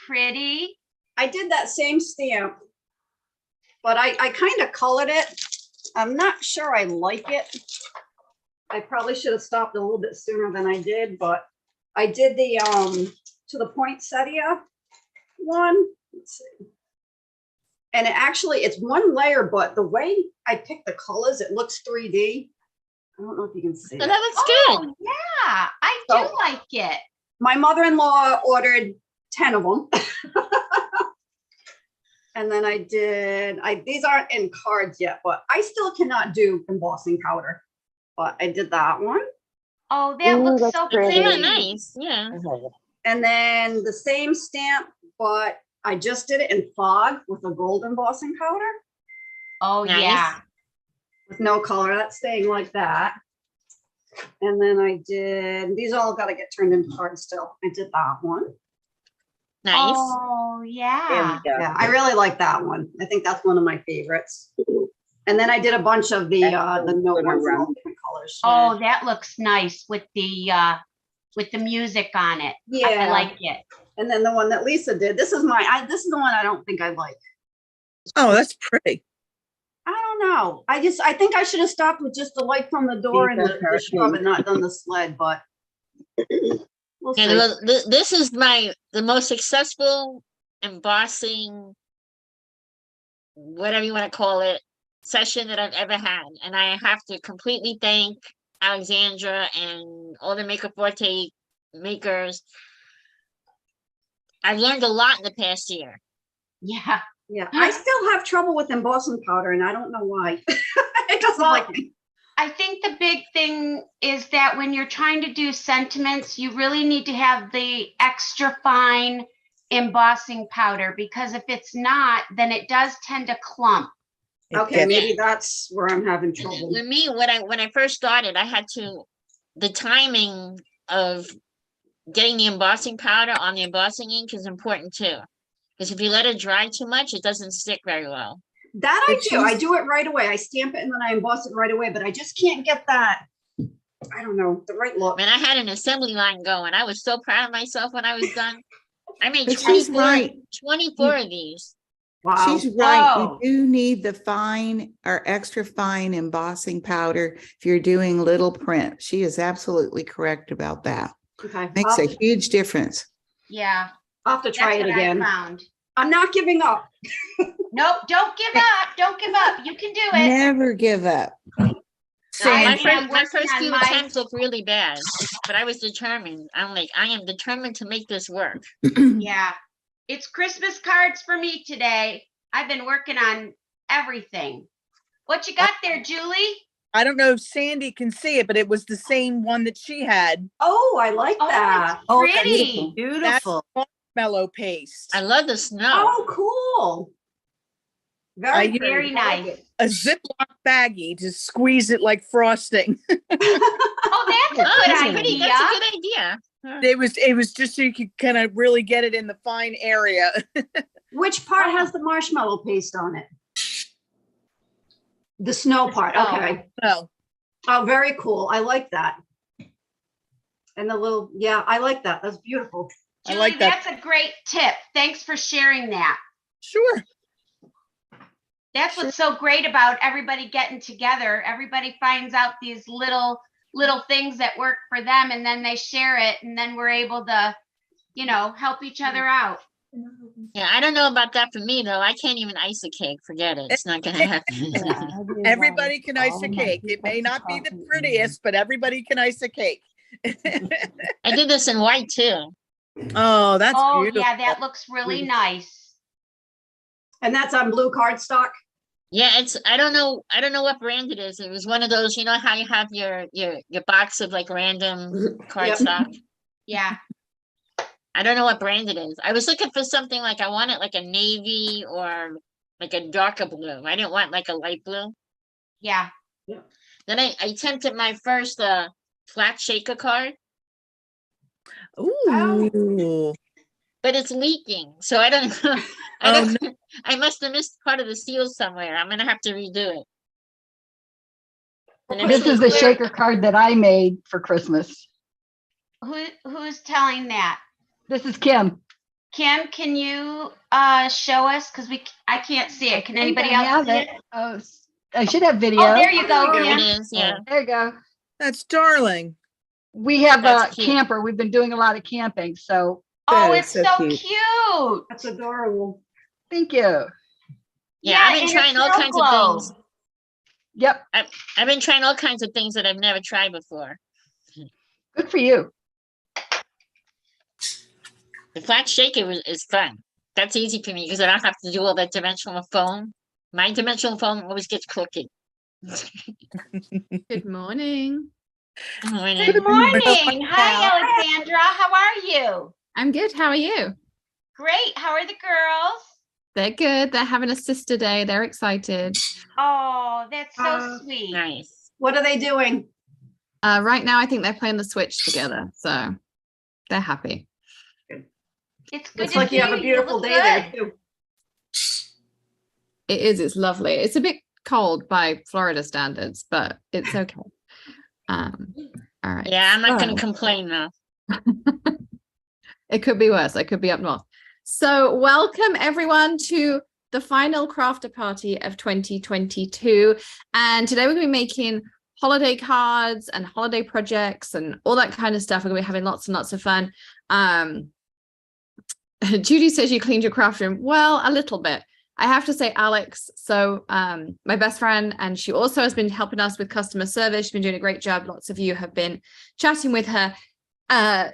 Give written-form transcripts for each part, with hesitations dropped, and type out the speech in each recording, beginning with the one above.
pretty. I did that same stamp, but I kind of colored it. I'm not sure I like it. I probably should have stopped a little bit sooner than I did, but I did the to the poinsettia one. Let's see. And it actually, it's one layer, but the way I picked the colors, it looks 3D. I don't know if you can see So it. that looks good. Oh, yeah, I do So- like it. My mother-in-law ordered 10 of them. And then I did, these aren't in cards yet, but I still cannot do embossing powder. But I did that one. Oh, that Ooh, looks that's so pretty. They pretty. are nice. Yeah. And then the same stamp, but I just did it in fog with a gold embossing powder Oh, Nice. yeah. with no color. That's staying like that. And then I did, these all got to get turned into cards still. I did that one. Nice. Oh, There yeah. we go. Yeah, I really like that one. I think that's one of my favorites. And then I did a bunch of the note ones in all different colors. Oh, that looks nice with the music on it. I Yeah. like it. And then the one that Lisa did, this is this is the one I don't think I like. Oh, that's pretty. I don't know. I think I should have stopped with just the light from the door and the shrub and not done the sled, but we'll And see. look, this is the most successful embossing, whatever you want to call it, session that I've ever had. And I have to completely thank Alexandra and all the Maker Forte makers. I've learned a lot in the past year. Yeah. Yeah, I still have trouble with embossing powder and I don't know why. It doesn't Well, like me. I think the big thing is that when you're trying to do sentiments, you really need to have the extra fine embossing powder, because if it's not, then it does tend to clump. Okay, maybe that's where I'm having trouble. With me, when I first started, I had the timing of getting the embossing powder on the embossing ink is important too. Because if you let it dry too much, it doesn't stick very well. That I do. I do it right away. I stamp it and then I emboss it right away, but I just can't get that, I don't know, the right look. Man, I had an assembly line going. I was so proud of myself when I was done. I made But she's 24, right. 24 of these. Wow. She's right. Oh. You do need the fine or extra fine embossing powder if you're doing little print. She is absolutely correct about that. Okay. Makes a huge difference. Yeah. I'll have to try That's it what I again. found. I'm not giving up. Nope, don't give up. Don't give up. You can do it. Never give up. My Sandy, first, I'm my working first on few my- attempts looked really bad, but I was determined. I'm like, I am determined to make this work. Yeah. It's Christmas cards for me today. I've been working on everything. What you got there, Julie? I don't know if Sandy can see it, but it was the same one that she had. Oh, I like Oh, that. it's Oh, pretty. Beautiful. Marshmallow paste. I love the snow. Oh, cool. Very, use- Very pretty. I like nice. it. A Ziploc baggie to squeeze it like frosting. Oh, that's a Oh, good that's idea. that's a good idea. It was just so you could kind of really get it in the fine area. Which part has the marshmallow paste on it? The snow part. snow. Okay. Oh, Oh, very cool. I like that. And the little, yeah, I like that. That's beautiful. I Julie, like that. that's a great tip. Thanks for sharing that. sure. That's what's so great about everybody getting together. Everybody finds out these little things that work for them, and then they share it, and then we're able to, help each other out. Yeah, I don't know about that for me though. I can't even ice a cake. Forget it. It's not gonna happen. Everybody can ice a cake. It may not be the prettiest, but everybody can ice a cake. I did this in white too. Oh, that's Oh, beautiful. yeah, that looks really nice. And that's on blue cardstock. Yeah, I don't know what brand it is. It was one of those, you know how you have your box of like random cardstock. Yeah. I don't know what brand it is. I was looking for something like I wanted like a navy or like a darker blue. I didn't want like a light blue. Yeah. Then I attempted my first flat shaker card, Ooh. but it's leaking. So I don't know. Oh, I must have missed part of the seal somewhere. I'm gonna have to redo it. And This This everything's is the clear. shaker card that I made for Christmas. Who's telling that? This is Kim. Kim, can you show us? Because I can't see it. Can anybody I else have see it. it? Oh, I should have video. Oh, there you go, There it Kim. is, yeah. There you go. That's darling. We have a That's cute. camper. We've been doing a lot of camping, so Oh, That is it's so so cute. cute. That's adorable. thank you. Yeah, I've been and trying it's all snow kinds globe. of things. Yep, I've been trying all kinds of things that I've never tried before. good for you. The flat shaker is fun. That's easy for me because I don't have to do all that dimensional foam. My dimensional foam always gets crooked. Good morning. Good Morning. morning. Hi, Alexandra. How are you? I'm good. How are you? Great. How are the girls? They're good. They're having a sister day. They're excited. Oh, that's so sweet. Nice. What are they doing? Right now, I think they're playing the Switch together. So they're happy. It's good Looks to like you see have a You beautiful look day there good. too. It is. It's lovely. It's a bit cold by Florida standards, but it's okay. All right. Yeah, I'm not going so- to complain though. It could be worse. I could be up north. So welcome everyone to the final crafter party of 2022. And today we're going to be making holiday cards and holiday projects and all that kind of stuff. We're going to be having lots and lots of fun. Judy says you cleaned your craft room. Well, a little bit. I have to say, Alex, so my best friend, and she also has been helping us with customer service. She's been doing a great job. Lots of you have been chatting with her.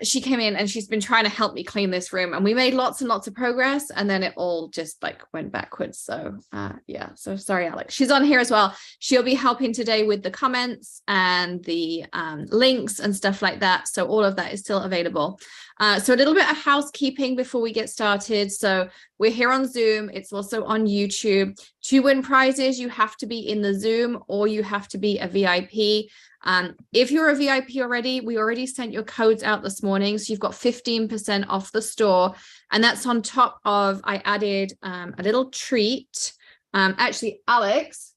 She came in and she's been trying to help me clean this room, and we made lots and lots of progress, and then it all just like went backwards. So yeah, so sorry, Alex. She's on here as well. She'll be helping today with the comments and the links and stuff like that. So all of that is still available. So a little bit of housekeeping before we get started. So we're here on Zoom. It's also on YouTube. To win prizes, you have to be in the Zoom or you have to be a VIP. If you're a VIP already, we already sent your codes out this morning. So you've got 15% off the store. And that's on top of, I added a little treat. Actually, Alex,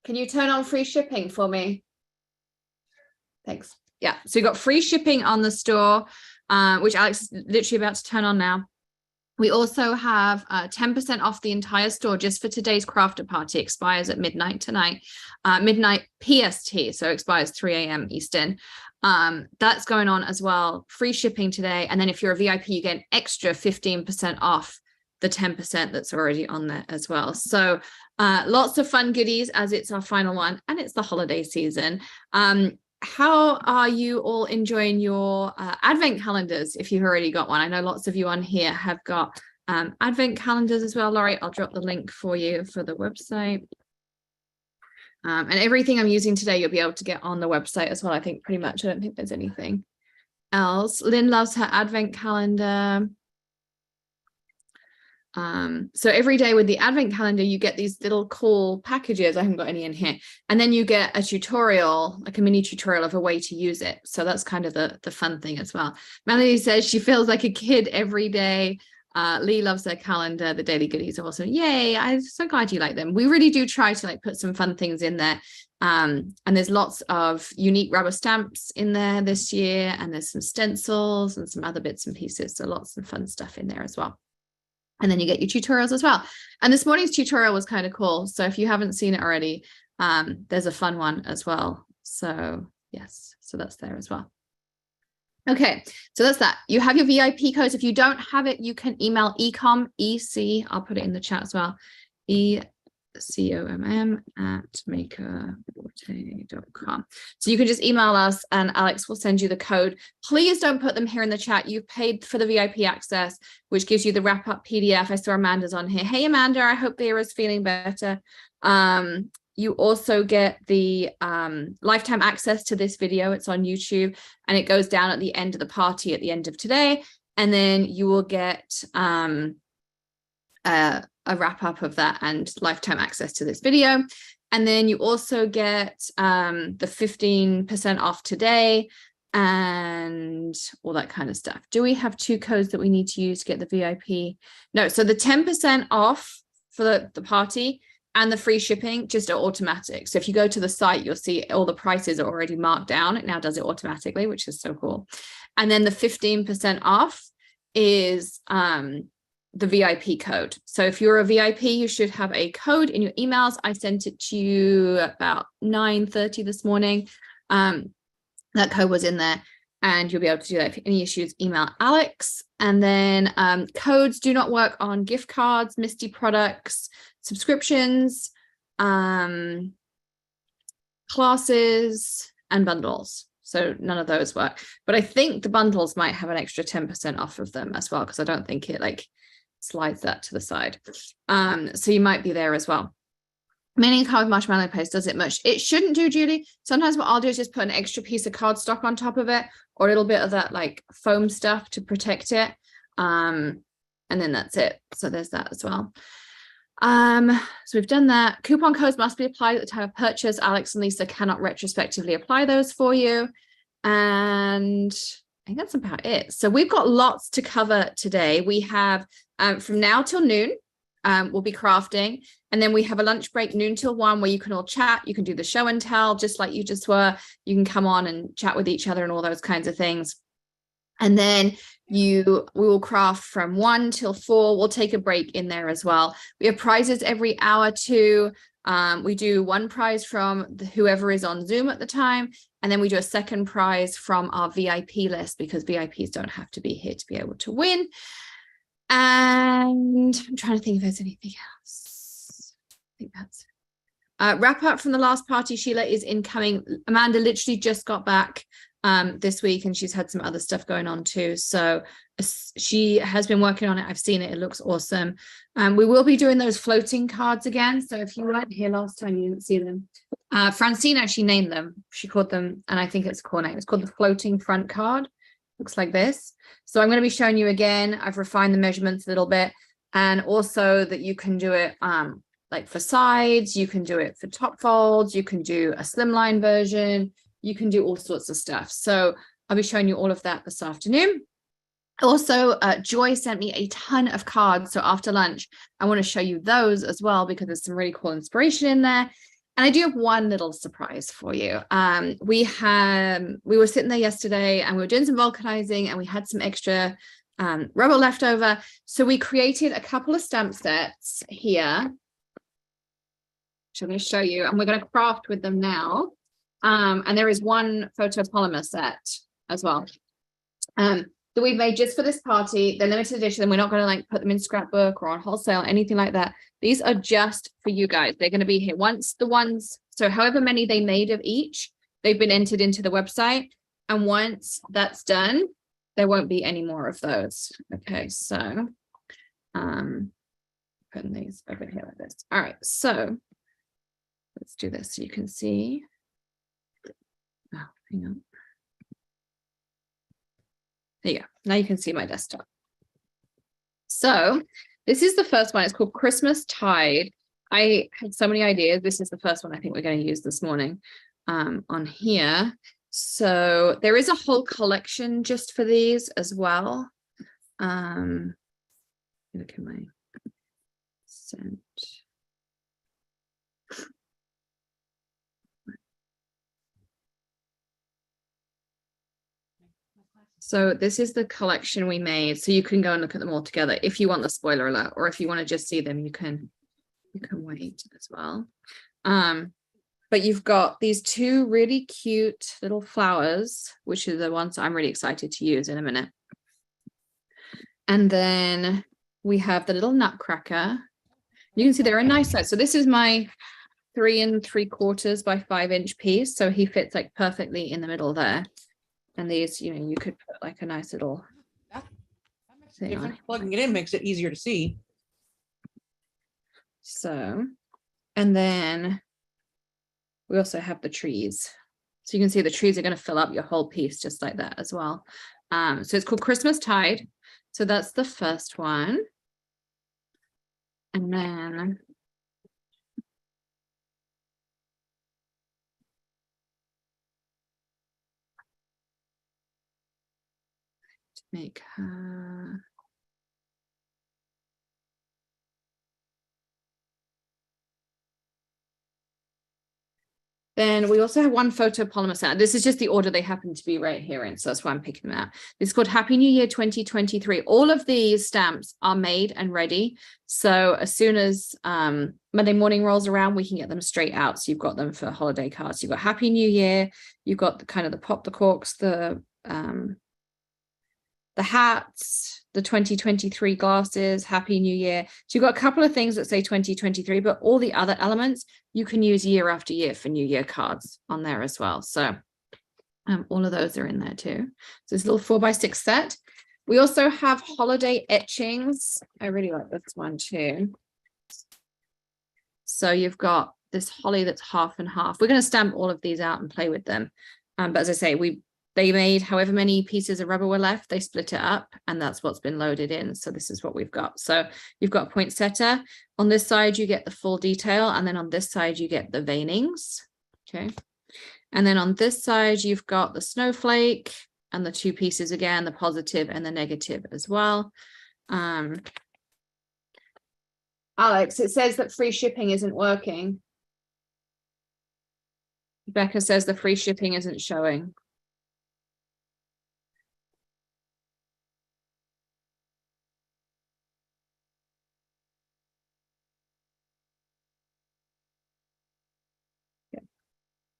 can you turn on free shipping for me? Thanks. Yeah, so you got free shipping on the store, which Alex is literally about to turn on now. We also have 10% off the entire store just for today's crafter party. Expires at midnight tonight, midnight PST, so expires 3 a.m. Eastern. That's going on as well. Free shipping today. And then if you're a VIP, you get an extra 15% off the 10% that's already on there as well. So lots of fun goodies as it's our final one and it's the holiday season. How are you all enjoying your advent calendars if you've already got one? I know lots of you on here have got advent calendars as well. Laurie, I'll drop the link for you for the website. And everything I'm using today, you'll be able to get on the website as well. I think pretty much, I don't think there's anything else. Lynn loves her advent calendar. So every day with the advent calendar, you get these little cool packages. I haven't got any in here. And then you get a tutorial, like a mini tutorial of a way to use it. So that's kind of the fun thing as well. Melanie says she feels like a kid every day. Lee loves their calendar. The daily goodies are also, yay. I'm so glad you like them. We really do try to like put some fun things in there. And there's lots of unique rubber stamps in there this year. And there's some stencils and some other bits and pieces. So lots of fun stuff in there as well. And then you get your tutorials as well. And this morning's tutorial was kind of cool. So if you haven't seen it already, there's a fun one as well. So yes, so that's there as well. Okay, so that's that. You have your VIP codes. If you don't have it, you can email ecom, EC, I'll put it in the chat as well, ecom@makerforte.com. So you can just email us and Alex will send you the code. Please don't put them here in the chat. You've paid for the VIP access, which gives you the wrap up PDF. I saw Amanda's on here. Hey, Amanda, I hope the is feeling better. You also get the lifetime access to this video. It's on YouTube and it goes down at the end of the party at the end of today. And then you will get a wrap up of that and lifetime access to this video. And then you also get the 15% off today and all that kind of stuff. Do we have 2 codes that we need to use to get the VIP? No, so the 10% off for the party and the free shipping just are automatic. So if you go to the site, you'll see all the prices are already marked down. It now does it automatically, which is so cool. And then the 15% off is the VIP code. So if you're a VIP, you should have a code in your emails. I sent it to you about 9:30 this morning. That code was in there, and you'll be able to do that. If any issues, email Alex. And then codes do not work on gift cards, Misty products, subscriptions, classes, and bundles. So none of those work. But I think the bundles might have an extra 10% off of them as well, because I don't think it like slides that to the side. So you might be there as well. Mini card marshmallow paste, does it much? It shouldn't do, Julie. Sometimes what I'll do is just put an extra piece of cardstock on top of it, or a little bit of that like foam stuff to protect it. And then that's it. So there's that as well. So we've done that. Coupon codes must be applied at the time of purchase. Alex and Lisa cannot retrospectively apply those for you. And I think that's about it. So we've got lots to cover today. We have from now till noon, we'll be crafting. And then we have a lunch break noon till 1 where you can all chat. You can do the show and tell just like you just were. You can come on and chat with each other and all those kinds of things. And then we will craft from 1 till 4. We'll take a break in there as well. We have prizes every hour too. We do one prize from whoever is on Zoom at the time. And then we do a second prize from our VIP list, because VIPs don't have to be here to be able to win. And I'm trying to think if there's anything else. I think that's wrap up from the last party. Sheila is incoming. Amanda literally just got back this week, and she's had some other stuff going on too. So she has been working on it. I've seen it. It looks awesome. We will be doing those floating cards again. So if you weren't here last time, you didn't see them. Francine actually named them. She called them, and I think it's a cool name. It's called the floating front card. Looks like this. So I'm going to be showing you again. I've refined the measurements a little bit, and also that you can do it like for sides. You can do it for top folds. You can do a slimline version. You can do all sorts of stuff. So I'll be showing you all of that this afternoon. Also, Joy sent me a ton of cards. So after lunch, I want to show you those as well, because there's some really cool inspiration in there. And I do have one little surprise for you. We were sitting there yesterday and we were doing some vulcanizing, and we had some extra rubber left over. So we created a couple of stamp sets here, which I'm going to show you, and we're going to craft with them now. And there is one photopolymer set as well that we've made just for this party. They're limited edition. We're not going to like put them in scrapbook or on wholesale, anything like that. These are just for you guys. They're going to be here once the ones, so however many they made of each, they've been entered into the website. And once that's done, there won't be any more of those. Okay, so putting these over here like this. All right, so let's do this so you can see. Oh, hang on. There you go. Now you can see my desktop. So this is the first one. It's called Christmas Tide. I had so many ideas. This is the first one I think we're going to use this morning on here. So there is a whole collection just for these as well. Look at my sent. So this is the collection we made. So you can go and look at them all together if you want the spoiler alert, or if you want to just see them, you can wait as well. But you've got these two really cute little flowers, which are the ones I'm really excited to use in a minute. And then we have the little nutcracker. You can see they're a nice size. So this is my 3 3/4 by 5-inch piece. So he fits like perfectly in the middle there. And these, you know, you could put like a nice little thing on. Plugging it in makes it easier to see. So, and then we also have the trees. So you can see the trees are going to fill up your whole piece just like that as well. So it's called Christmas Tide. So that's the first one. And then to make her Then we also have one photopolymer stamp. This is just the order they happen to be right here in, so that's why I'm picking them out. This is called Happy New Year 2023. All of these stamps are made and ready. So as soon as Monday morning rolls around, we can get them straight out. So you've got them for holiday cards. You've got Happy New Year. You've got the kind of the pop the corks, the hats, the 2023 glasses, Happy New Year. So you've got a couple of things that say 2023, but all the other elements you can use year after year for New Year cards on there as well. So all of those are in there too. So this little 4x6 set. We also have holiday etchings. I really like this one too. So you've got this holly that's half and half. We're going to stamp all of these out and play with them. But as I say, they made however many pieces of rubber were left, they split it up, and that's what's been loaded in. So this is what we've got. So you've got a poinsettia. On this side, you get the full detail, and then on this side, you get the veinings. Okay. And then on this side, you've got the snowflake and the two pieces again, the positive and the negative as well. Alex, it says that free shipping isn't working. Becca says the free shipping isn't showing.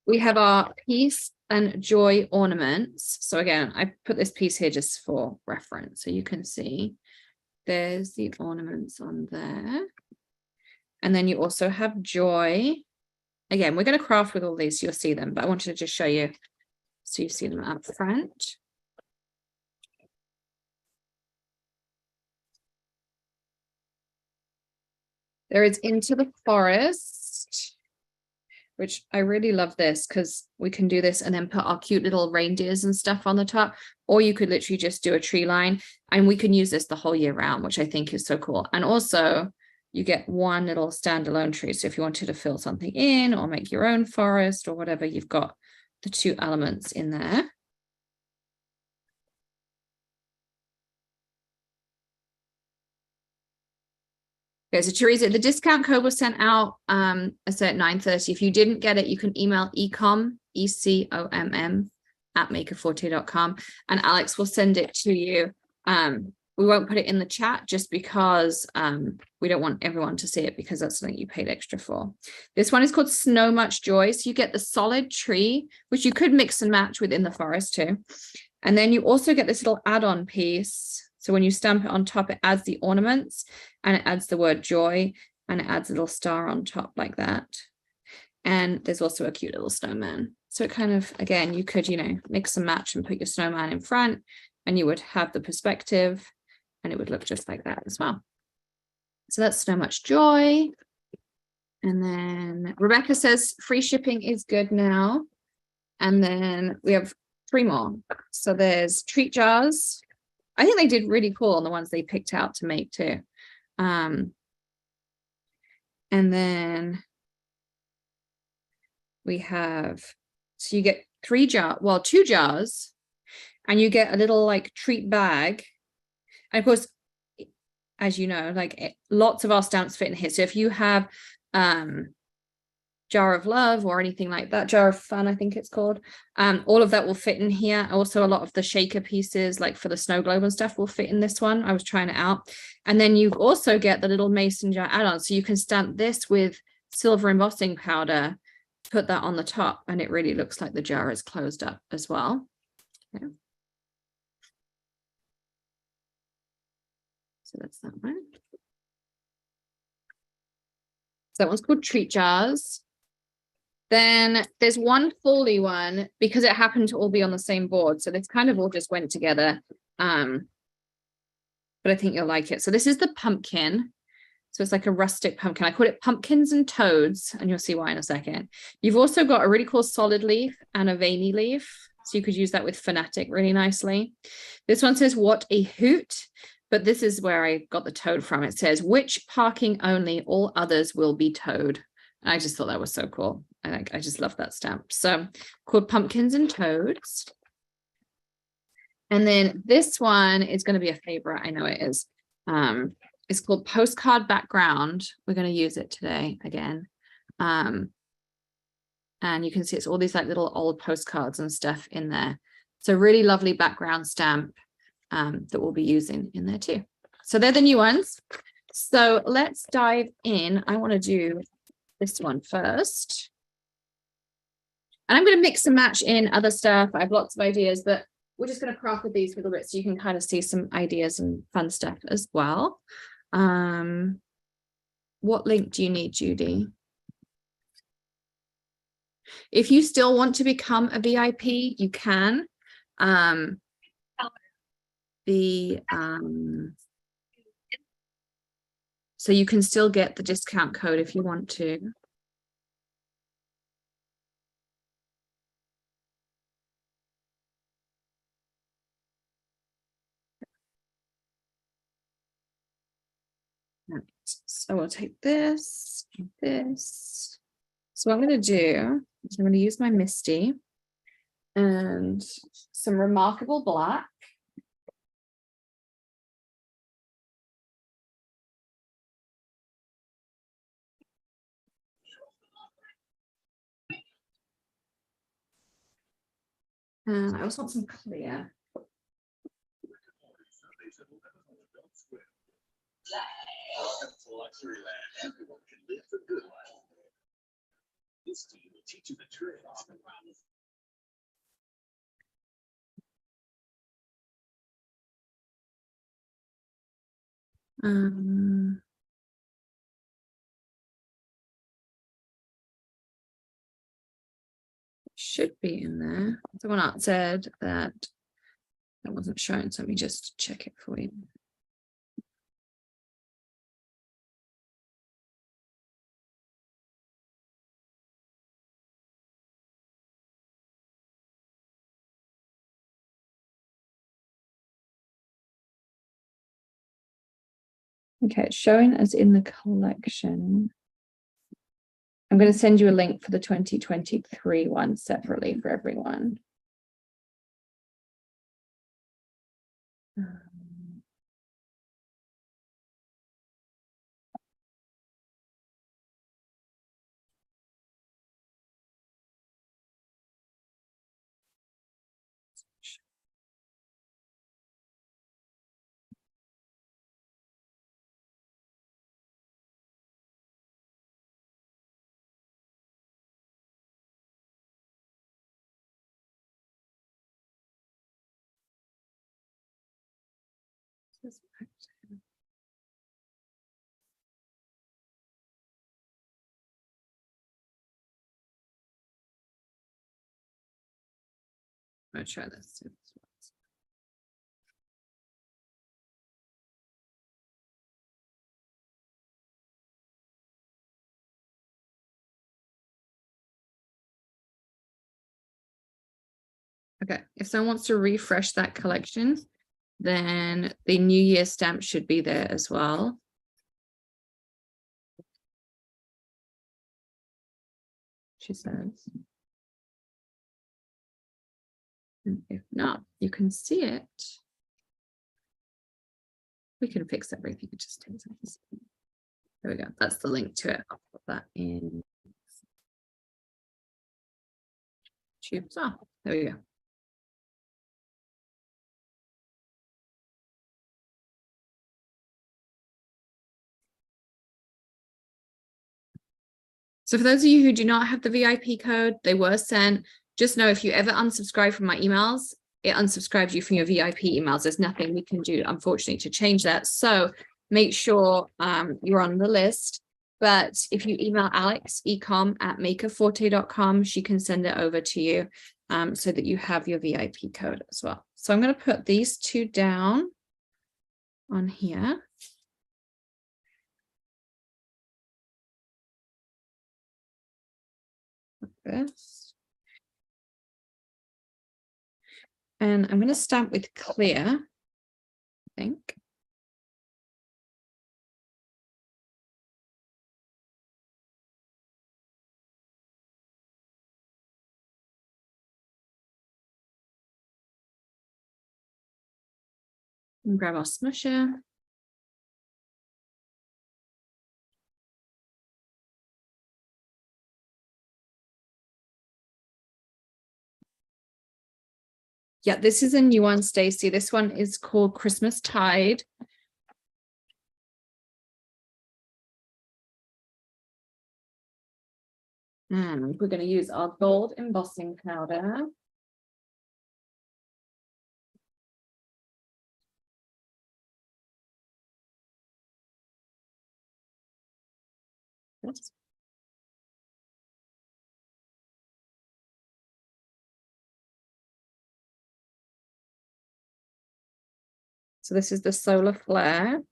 We have our peace and joy ornaments. So again, I put this piece here just for reference. So you can see there's the ornaments on there. And then you also have joy. Again, we're going to craft with all these, so you'll see them, but I wanted to just show you so you see them up front. There is Into the Forest, which I really love this because we can do this and then put our cute little reindeers and stuff on the top, or you could literally just do a tree line, and we can use this the whole year round, which I think is so cool. And also you get one little standalone tree. So if you wanted to fill something in or make your own forest or whatever, you've got the two elements in there. Okay, so Teresa, the discount code was sent out I said at 9:30. If you didn't get it, you can email ecom, ECOMM @makerforte.com, and Alex will send it to you. We won't put it in the chat just because we don't want everyone to see it, because that's something you paid extra for. This one is called Snow Much Joy. So you get the solid tree, which you could mix and match within the forest too. And then you also get this little add-on piece. So when you stamp it on top, it adds the ornaments and it adds the word joy, and it adds a little star on top like that. And there's also a cute little snowman. So it kind of, again, you could, mix and match and put your snowman in front, and you would have the perspective, and it would look just like that as well. So that's Snow Much Joy. And then Rebecca says free shipping is good now. And then we have 3 more. So there's treat jars. I think they did really cool on the ones they picked out to make too. And then we have, so you get 2 jars, and you get a little like treat bag. And of course, as you know, lots of our stamps fit in here. So if you have Jar of Love or anything like that, Jar of Fun, I think it's called, all of that will fit in here. Also, a lot of the shaker pieces, like for the snow globe and stuff, will fit in this one. I was trying it out. And then you also get the little mason jar add-on. So you can stamp this with silver embossing powder, put that on the top, and it really looks like the jar is closed up as well. Okay. So that's that one. So that one's called treat jars. Then there's one folly one, because it happened to all be on the same board. So this kind of all just went together. But I think you'll like it. So this is the pumpkin. So it's like a rustic pumpkin. I call it Pumpkins and Toads, and you'll see why in a second. You've also got a really cool solid leaf and a veiny leaf. So you could use that with Fanatic really nicely. This one says, what a hoot. But this is where I got the toad from. It says, which parking only, all others will be towed. And I just thought that was so cool. I just love that stamp. So called Pumpkins and Toads. And then this one is going to be a favorite. I know it is. It's called Postcard Background. We're going to use it today again. And And you can see it's all these like little old postcards and stuff in there. So really lovely background stamp that we'll be using in there too. So they're the new ones. So let's dive in. I want to do this one first. And I'm going to mix and match in other stuff. I have lots of ideas, but we're just going to craft with these a little bit so you can kind of see some ideas and fun stuff as well. What link do you need, Judy? If you still want to become a VIP, you can. So you can still get the discount code if you want to. Right. So we'll take this, this. So what I'm going to do is I'm going to use my Misty and some Remarkable Black. And I also want some clear. Should be in there. Someone else said that wasn't shown, so let me just check it for you. Okay, it's showing as in the collection. I'm going to send you a link for the 2023 one separately for everyone. I'm going to try this. Okay, if someone wants to refresh that collection, then the New Year stamp should be there as well. She says. And if not, you can see it. We can fix everything. It just takes seconds. There we go. That's the link to it. I'll put that in. Tubes off. There we go. So for those of you who do not have the VIP code, they were sent. Just know if you ever unsubscribe from my emails, it unsubscribes you from your VIP emails. There's nothing we can do, unfortunately, to change that. So make sure you're on the list. But if you email Alex ecom@makerforte.com, she can send it over to you so that you have your VIP code as well. So I'm going to put these two down on here. This. And I'm going to stamp with clear, I think. And grab our smusher. Yeah, this is a new one, Stacey. This one is called Christmas Tide. And we're going to use our gold embossing powder. Oops. So this is the Solar Flare.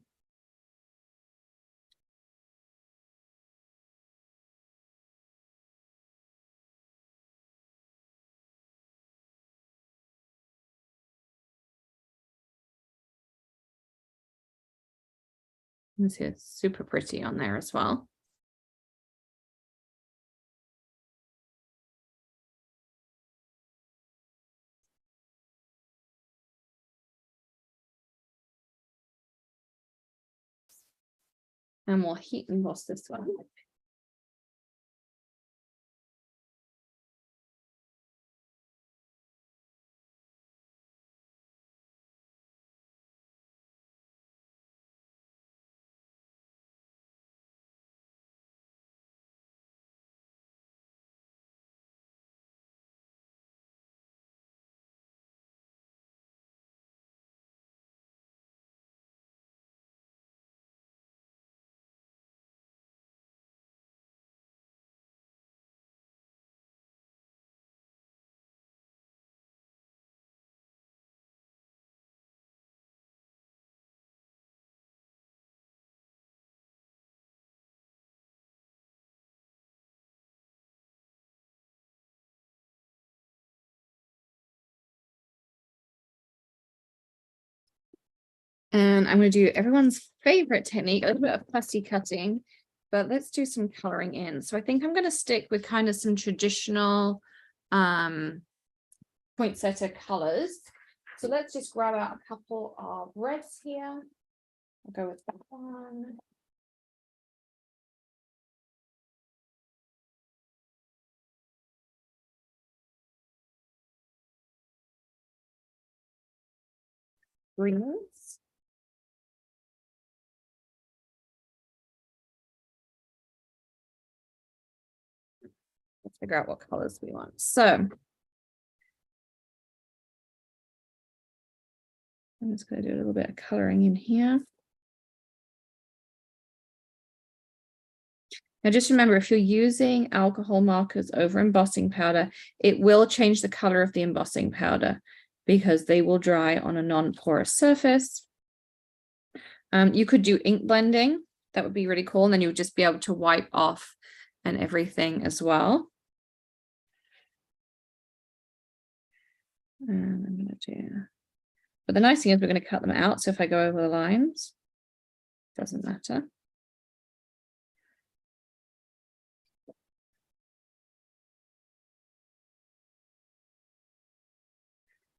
This is super pretty on there as well. And we'll heat emboss this one. And I'm going to do everyone's favorite technique, a little bit of fussy cutting, but let's do some coloring in. So I think I'm going to stick with kind of some traditional poinsettia colors. So let's just grab out a couple of reds here. I'll go with that one. Greens. Let's figure out what colors we want. So I'm just going to do a little bit of coloring in here. Now just remember, if you're using alcohol markers over embossing powder, it will change the color of the embossing powder because they will dry on a non-porous surface. You could do ink blending. That would be really cool. And then you would just be able to wipe off and everything as well. And I'm going to do, but the nice thing is we're going to cut them out. So if I go over the lines, it doesn't matter.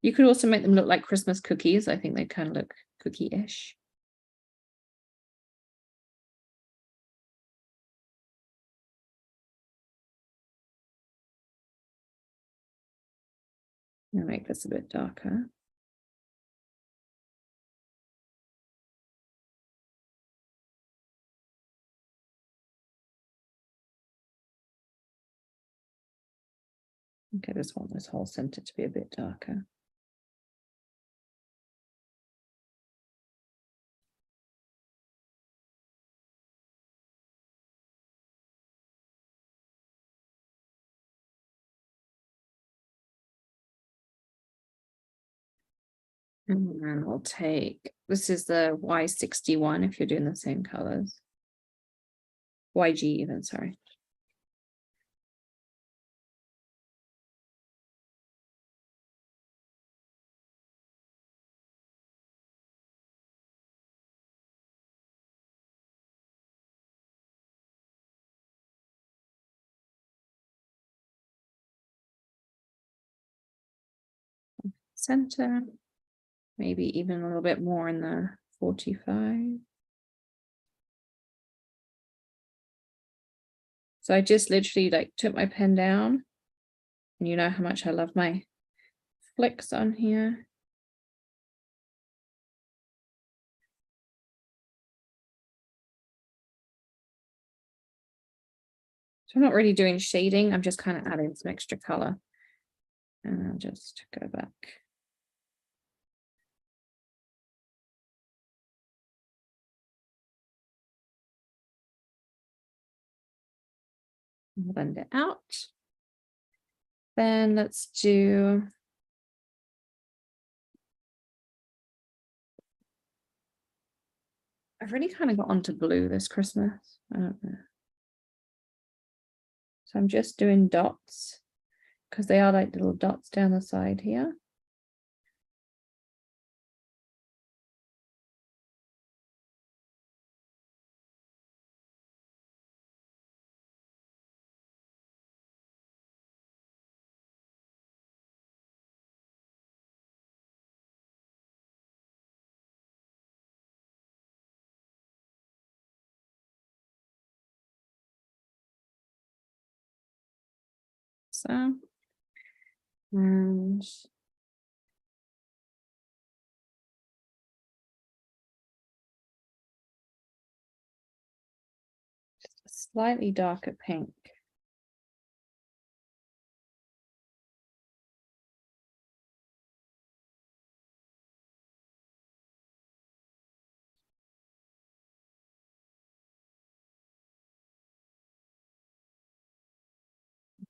You could also make them look like Christmas cookies. I think they kind of look cookie-ish. I'll make this a bit darker. Okay, just want this whole center to be a bit darker. And then we'll take, this is the Y61 if you're doing the same colors. YG even, sorry. Center, maybe even a little bit more in the 45. So I just literally like took my pen down, and you know how much I love my flicks on here. So I'm not really doing shading, I'm just kind of adding some extra color. And I'll just go back. Blend it out. Then let's do I've really kind of got onto blue this Christmas. I don't know. So I'm just doing dots because they are like little dots down the side here. So, and just a slightly darker pink.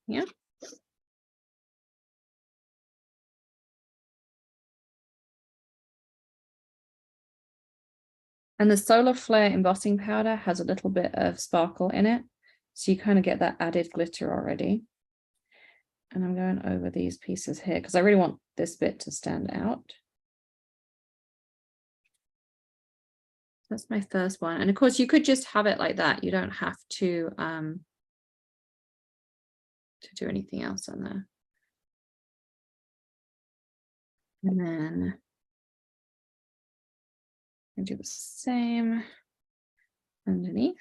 Yeah. And the Solar Flare embossing powder has a little bit of sparkle in it. So you kind of get that added glitter already. And I'm going over these pieces here because I really want this bit to stand out. That's my first one. And of course you could just have it like that. You don't have to do anything else on there. And then I do the same underneath.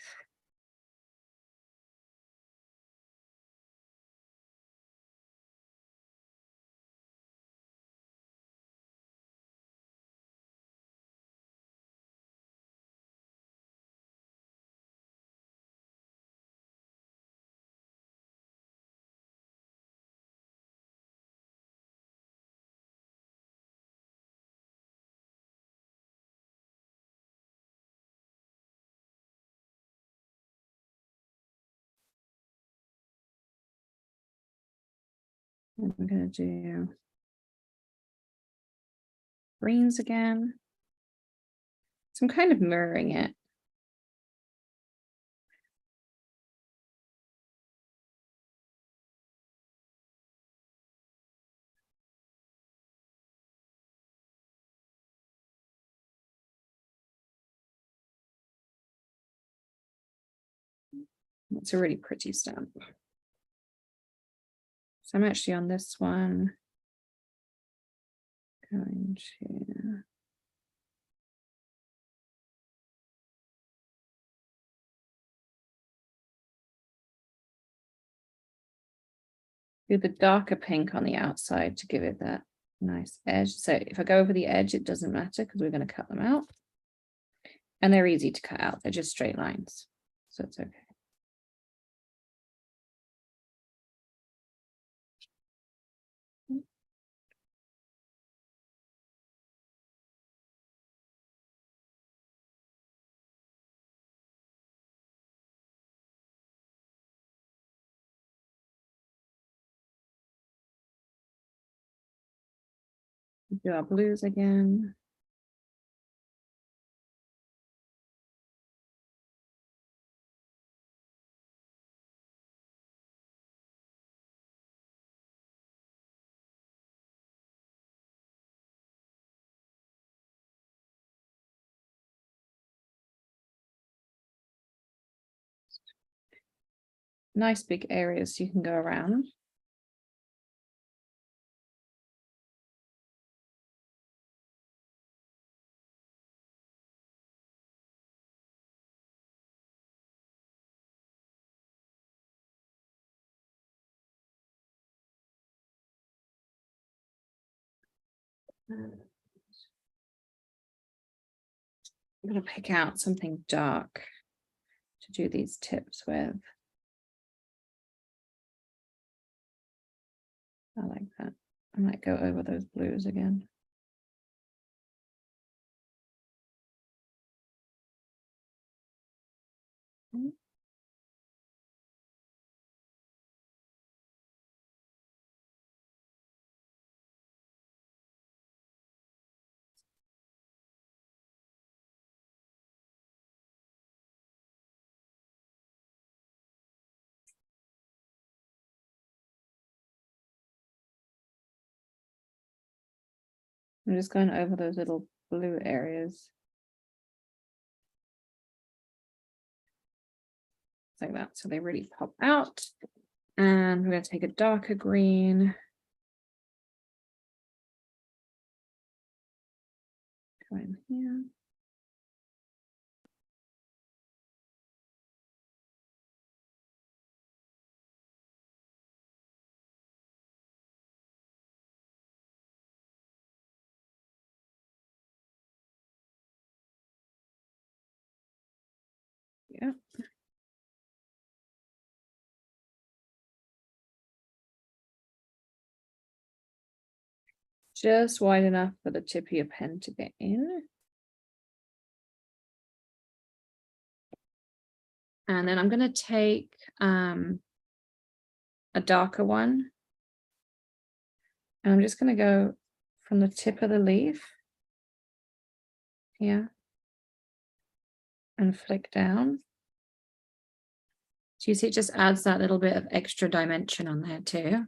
And I'm going to do greens again. So I'm kind of mirroring it. It's a really pretty stamp. So I'm actually on this one. Going to do the darker pink on the outside to give it that nice edge. So if I go over the edge, it doesn't matter because we're going to cut them out. And they're easy to cut out. They're just straight lines. So it's okay. Do our blues again. Nice big areas you can go around. I'm going to pick out something dark to do these tips with. I like that. I might go over those blues again. I'm just going over those little blue areas. Like that, so they really pop out. And we're going to take a darker green. Go in here. Yeah. Just wide enough for the tip of your pen to get in. And then I'm going to take a darker one. And I'm just going to go from the tip of the leaf here and flick down. So you see it just adds that little bit of extra dimension on there too.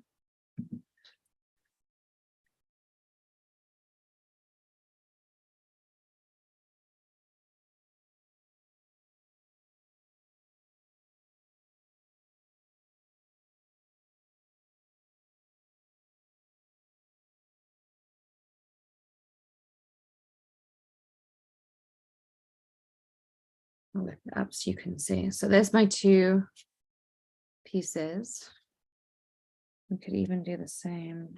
I'll lift it up so you can see. So there's my two pieces. We could even do the same.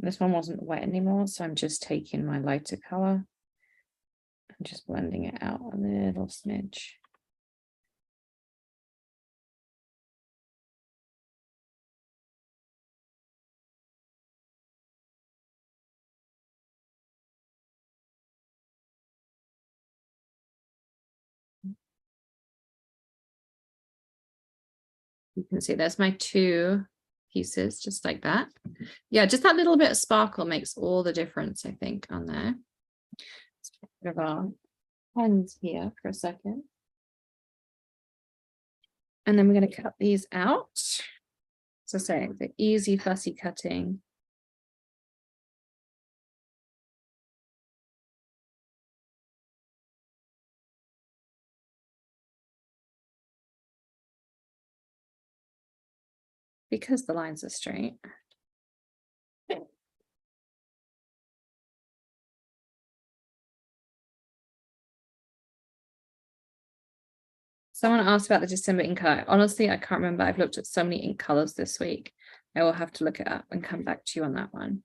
This one wasn't wet anymore, so I'm just taking my lighter color and just blending it out a little smidge. You can see there's my two pieces, just like that. Yeah, just that little bit of sparkle makes all the difference, I think, on there. Let's get rid of our pens here for a second. And then we're going to cut these out. So say the easy fussy cutting. Because the lines are straight. Someone asked about the December ink color. Honestly, I can't remember. I've looked at so many ink colors this week. I will have to look it up and come back to you on that one.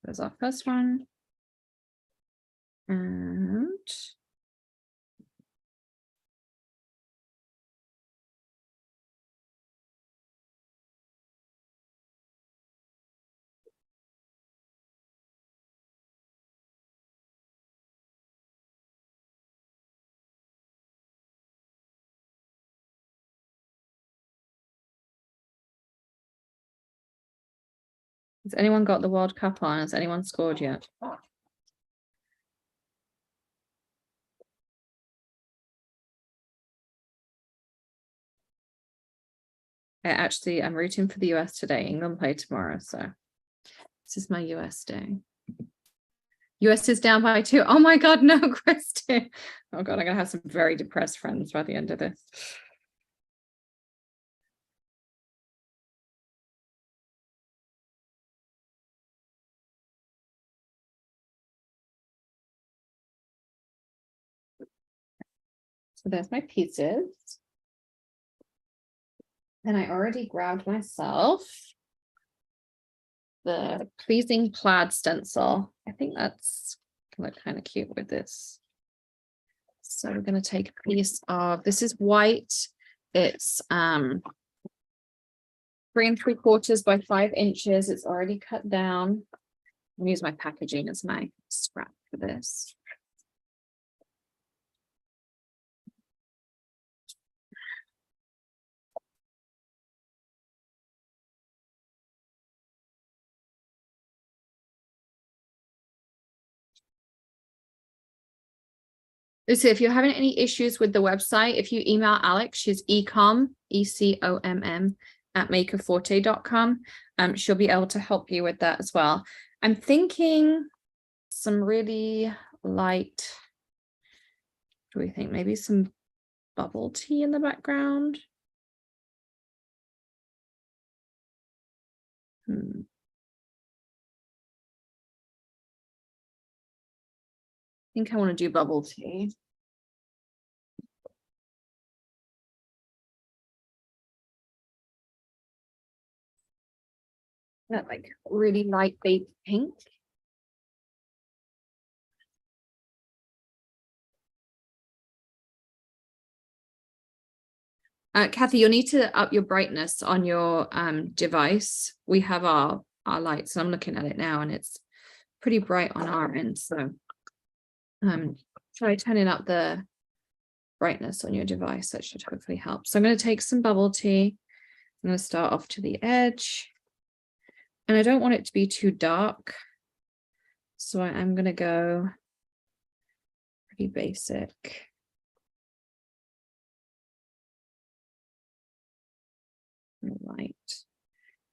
There's our first one. And Has anyone got the World Cup on? Has anyone scored yet? I'm rooting for the US today. England play tomorrow, so this is my US day. US is down by 2. Oh my God, no, Kristen. Oh God, I'm gonna have some very depressed friends by the end of this. So there's my pieces. And I already grabbed myself the pleasing plaid stencil. I think that's gonna look kind of cute with this. So we're going to take a piece of, this is white. It's 3 3/4 by 5 inches. It's already cut down. I'm use my packaging as my scrap for this. So if you're having any issues with the website, if you email Alex, she's ecom, ECOMM at makerforte.com. She'll be able to help you with that as well. I'm thinking some really light, what do we think? Maybe some bubble tea in the background. I think I want to do bubble tea. That like really light baby pink. Kathy, you'll need to up your brightness on your device. We have our lights, and I'm looking at it now, and it's pretty bright on our end. So try turning up the brightness on your device. That should hopefully help. So I'm going to take some bubble tea. I'm going to start off to the edge. And I don't want it to be too dark. So I'm going to go pretty basic. Light.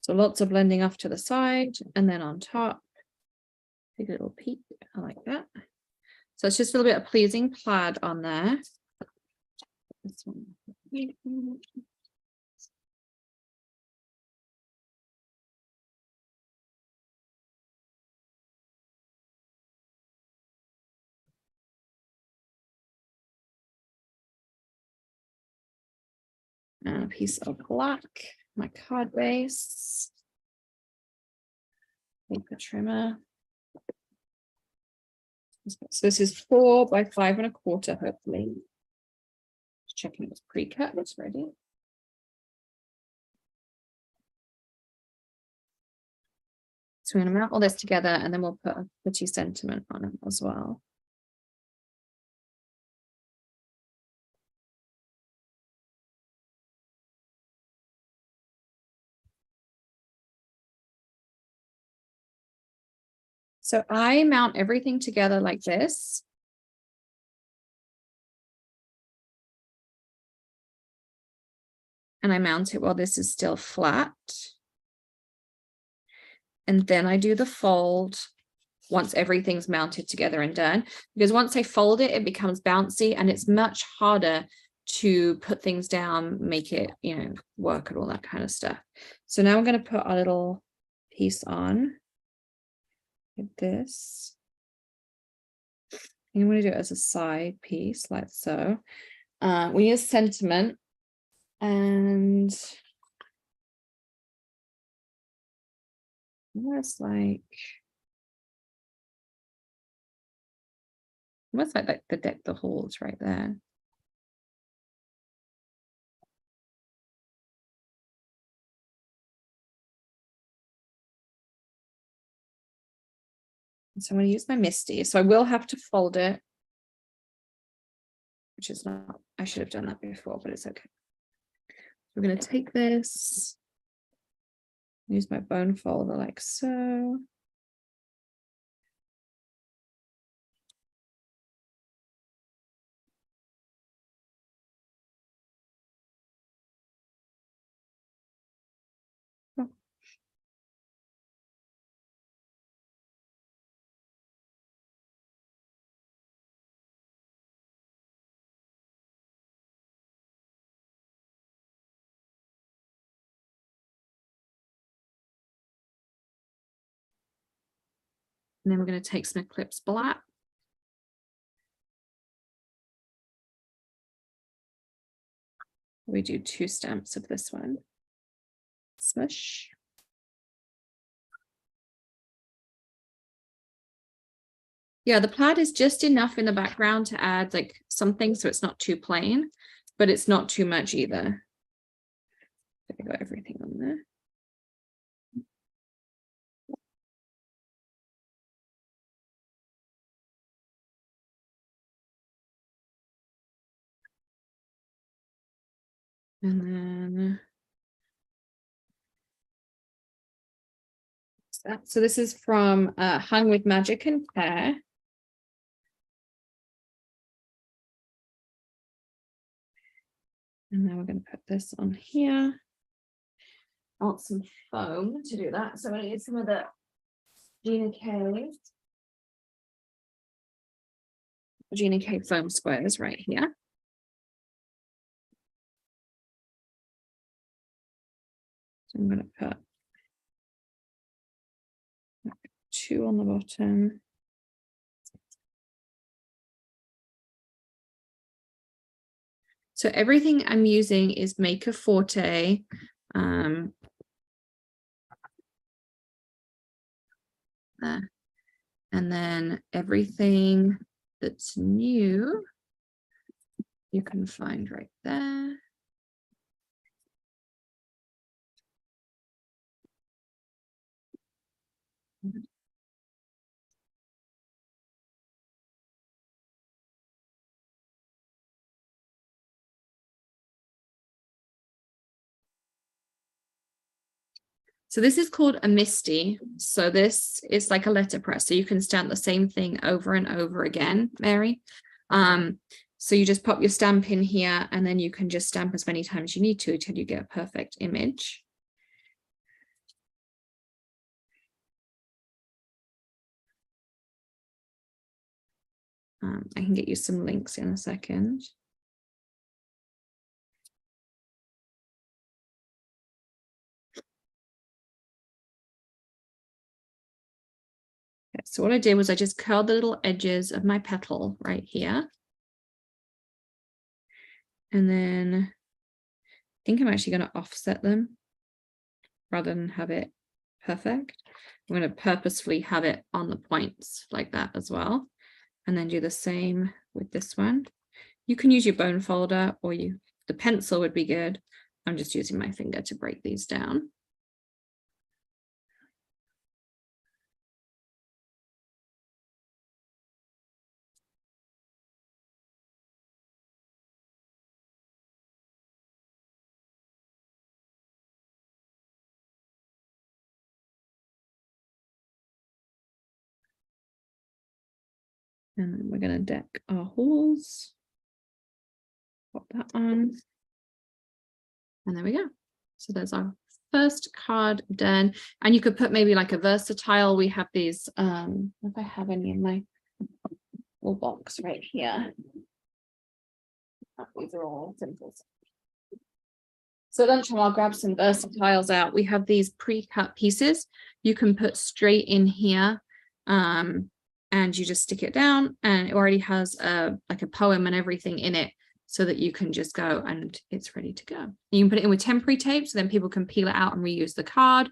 So lots of blending off to the side and then on top. Take a little peek. I like that. So it's just a little bit of pleasing plaid on there. This one. And a piece of black, my card base, paper trimmer. So this is 4 by 5 1/4, hopefully. Just checking it's pre-cut, it's ready. So we're going to mount all this together, and then we'll put a pretty sentiment on it as well. So I mount everything together like this. And I mount it while this is still flat. And then I do the fold once everything's mounted together and done. Because once I fold it, it becomes bouncy, and it's much harder to put things down, make it, you know, work and all that kind of stuff. So now I'm going to put a little piece on. Like this. You want to do it as a side piece like so. We use sentiment, and almost like the deck the halls right there. So I'm going to use my Misty. So I will have to fold it, which is not, I should have done that before, but it's okay. We're going to take this, Use my bone folder like so. And then we're going to take some Eclipse Black. We do 2 stamps of this one. Smush. Yeah, the plaid is just enough in the background to add like something so it's not too plain, but it's not too much either. I got everything on there. And then so this is from Hung with Magic and Care. And now we're going to put this on here. I want some foam to do that. So I need some of the Gina K foam squares right here. So I'm going to put 2 on the bottom. So everything I'm using is Maker Forte. And then everything that's new, you can find right there. So this is called a MISTI. So this is like a letterpress. So you can stamp the same thing over and over again, Mary. So you just pop your stamp in here and then you can just stamp as many times you need to until you get a perfect image. I can get you some links in a second. Okay, so what I did was I just curled the little edges of my petal right here. And then I think I'm actually going to offset them rather than have it perfect. I'm going to purposefully have it on the points like that as well. And then do the same with this one. You can use your bone folder or the pencil would be good. I'm just using my finger to break these down. And then we're going to deck our holes. Pop that on. And there we go. So there's our first card done. And you could put maybe like a versatile. We have these, if I have any in my little box right here. These are all simple. So lunchtime, I'll grab some versatiles out. We have these pre-cut pieces. You can put straight in here. And you just stick it down and it already has like a poem and everything in it so that you can just go and it's ready to go. You can put it in with temporary tape so then people can peel it out and reuse the card,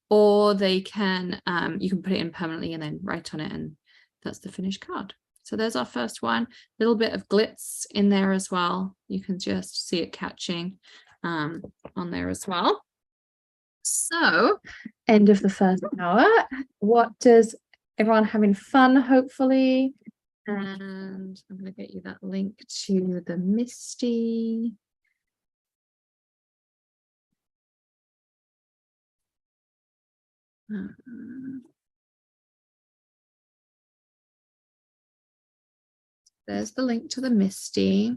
or they can, you can put it in permanently and then write on it and that's the finished card. So there's our first one, a little bit of glitz in there as well. You can just see it catching on there as well. So end of the first hour. What does everyone having fun, hopefully. And I'm going to get you that link to the MISTI. There's the link to the Misty.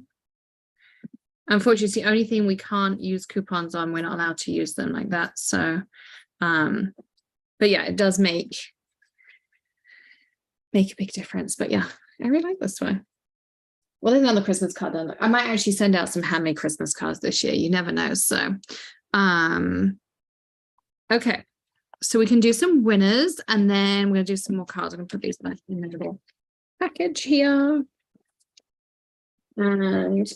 Unfortunately, it's the only thing we can't use coupons on. We're not allowed to use them like that. So, but yeah, it does make a big difference. But yeah, I really like this one. Well, there's another Christmas card done. I might actually send out some handmade Christmas cards this year. You never know. So, okay. So we can do some winners, and then we're gonna do some more cards. I'm gonna put these back in the little package here. And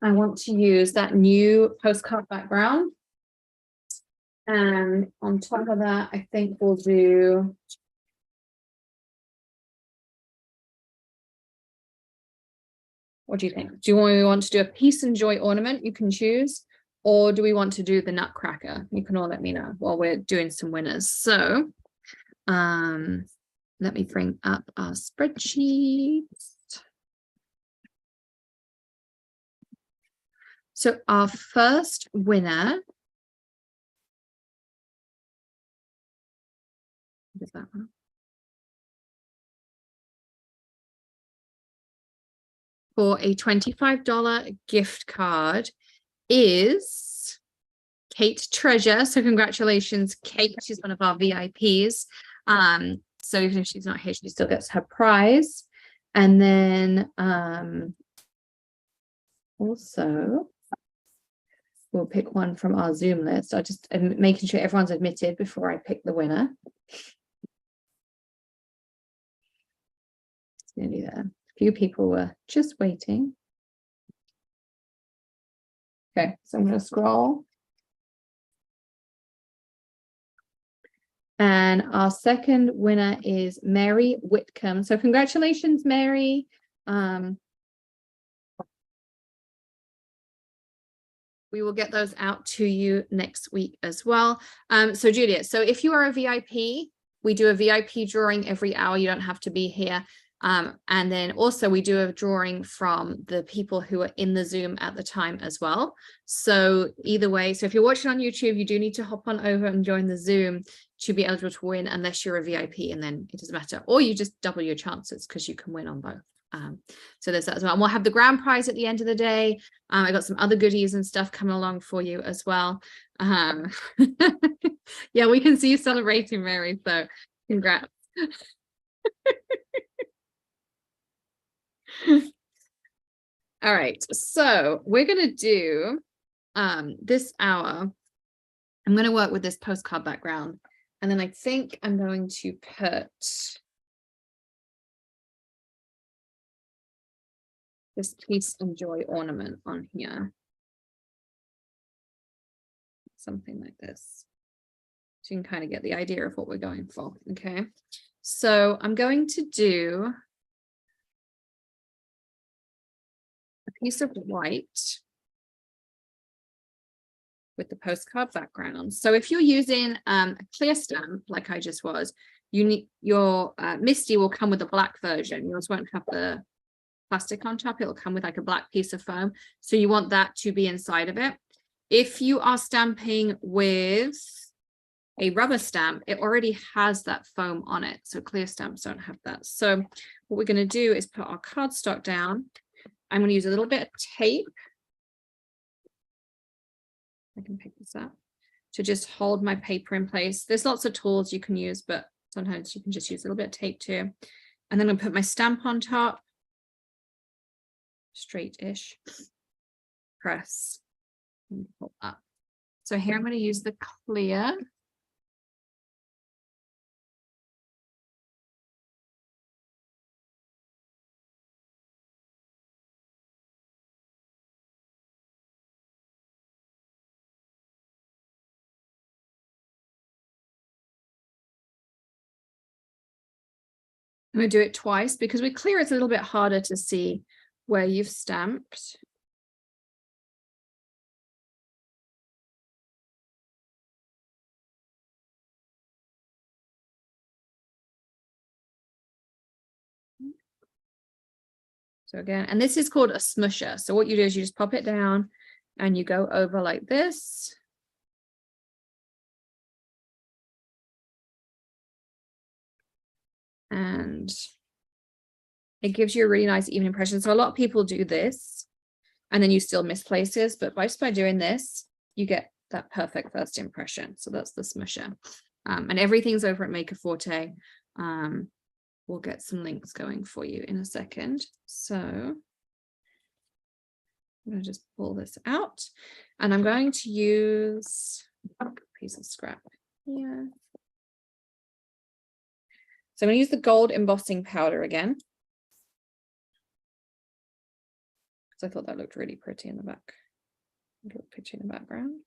I want to use that new postcard background. And on top of that, I think we'll do what do you think? Do we want to do a peace and joy ornament? You can choose. Or do we want to do the nutcracker? You can all let me know while we're doing some winners. So let me bring up our spreadsheet. So our first winner is that one. For a $25 gift card is Kate Treasure. So congratulations, Kate. She's one of our VIPs. So even if she's not here, she still gets her prize. And then also we'll pick one from our Zoom list. I'm making sure everyone's admitted before I pick the winner. It's nearly there. A few people were just waiting. Okay, so I'm going to scroll. And our second winner is Mary Whitcomb. So congratulations, Mary. We will get those out to you next week as well. So Julia, so if you are a VIP, we do a VIP drawing every hour. You don't have to be here. And then also we do a drawing from the people who are in the Zoom at the time as well. So either way, so if you're watching on YouTube, you do need to hop on over and join the Zoom to be eligible to win, unless you're a VIP, and then it doesn't matter. Or you just double your chances because you can win on both. So there's that as well. And we'll have the grand prize at the end of the day. I got some other goodies and stuff coming along for you as well. Yeah, we can see you celebrating, Mary. So congrats. All right, so we're gonna do this hour. I'm gonna work with this postcard background, and then I think I'm going to put this peace and joy ornament on here. Something like this. So you can kind of get the idea of what we're going for. Okay, so I'm going to do a piece of white with the postcard background. So if you're using a clear stamp like I just was, you need your Misty will come with a black version. Yours won't have the plastic on top. It'll come with like a black piece of foam. So you want that to be inside of it. If you are stamping with a rubber stamp, it already has that foam on it. So clear stamps don't have that. So what we're going to do is put our cardstock down. I'm going to use a little bit of tape. I can pick this up to just hold my paper in place. There's lots of tools you can use, but sometimes you can just use a little bit of tape too. And then I'm going to put my stamp on top. Straight-ish. Press. And pull up. So here I'm going to use the clear. I'm going to do it twice because with clear it's a little bit harder to see where you've stamped. So again, and this is called a smusher. So what you do is you just pop it down and you go over like this. And it gives you a really nice even impression. So a lot of people do this and then you still miss places, but just by doing this, you get that perfect first impression. So that's the smusher. And everything's over at Maker Forte. We'll get some links going for you in a second. So I'm going to just pull this out and I'm going to use a piece of scrap here. So I'm going to use the gold embossing powder again. Because I thought that looked really pretty in the back. Look pretty in the background.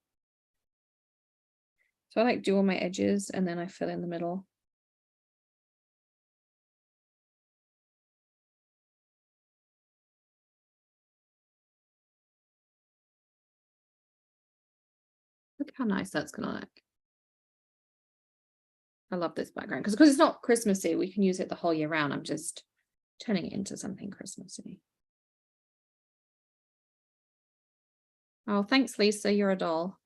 So I like do all my edges and then I fill in the middle. Look how nice that's gonna look. I love this background because it's not Christmassy, we can use it the whole year round. I'm just turning it into something Christmassy. Oh, thanks, Lisa. You're a doll.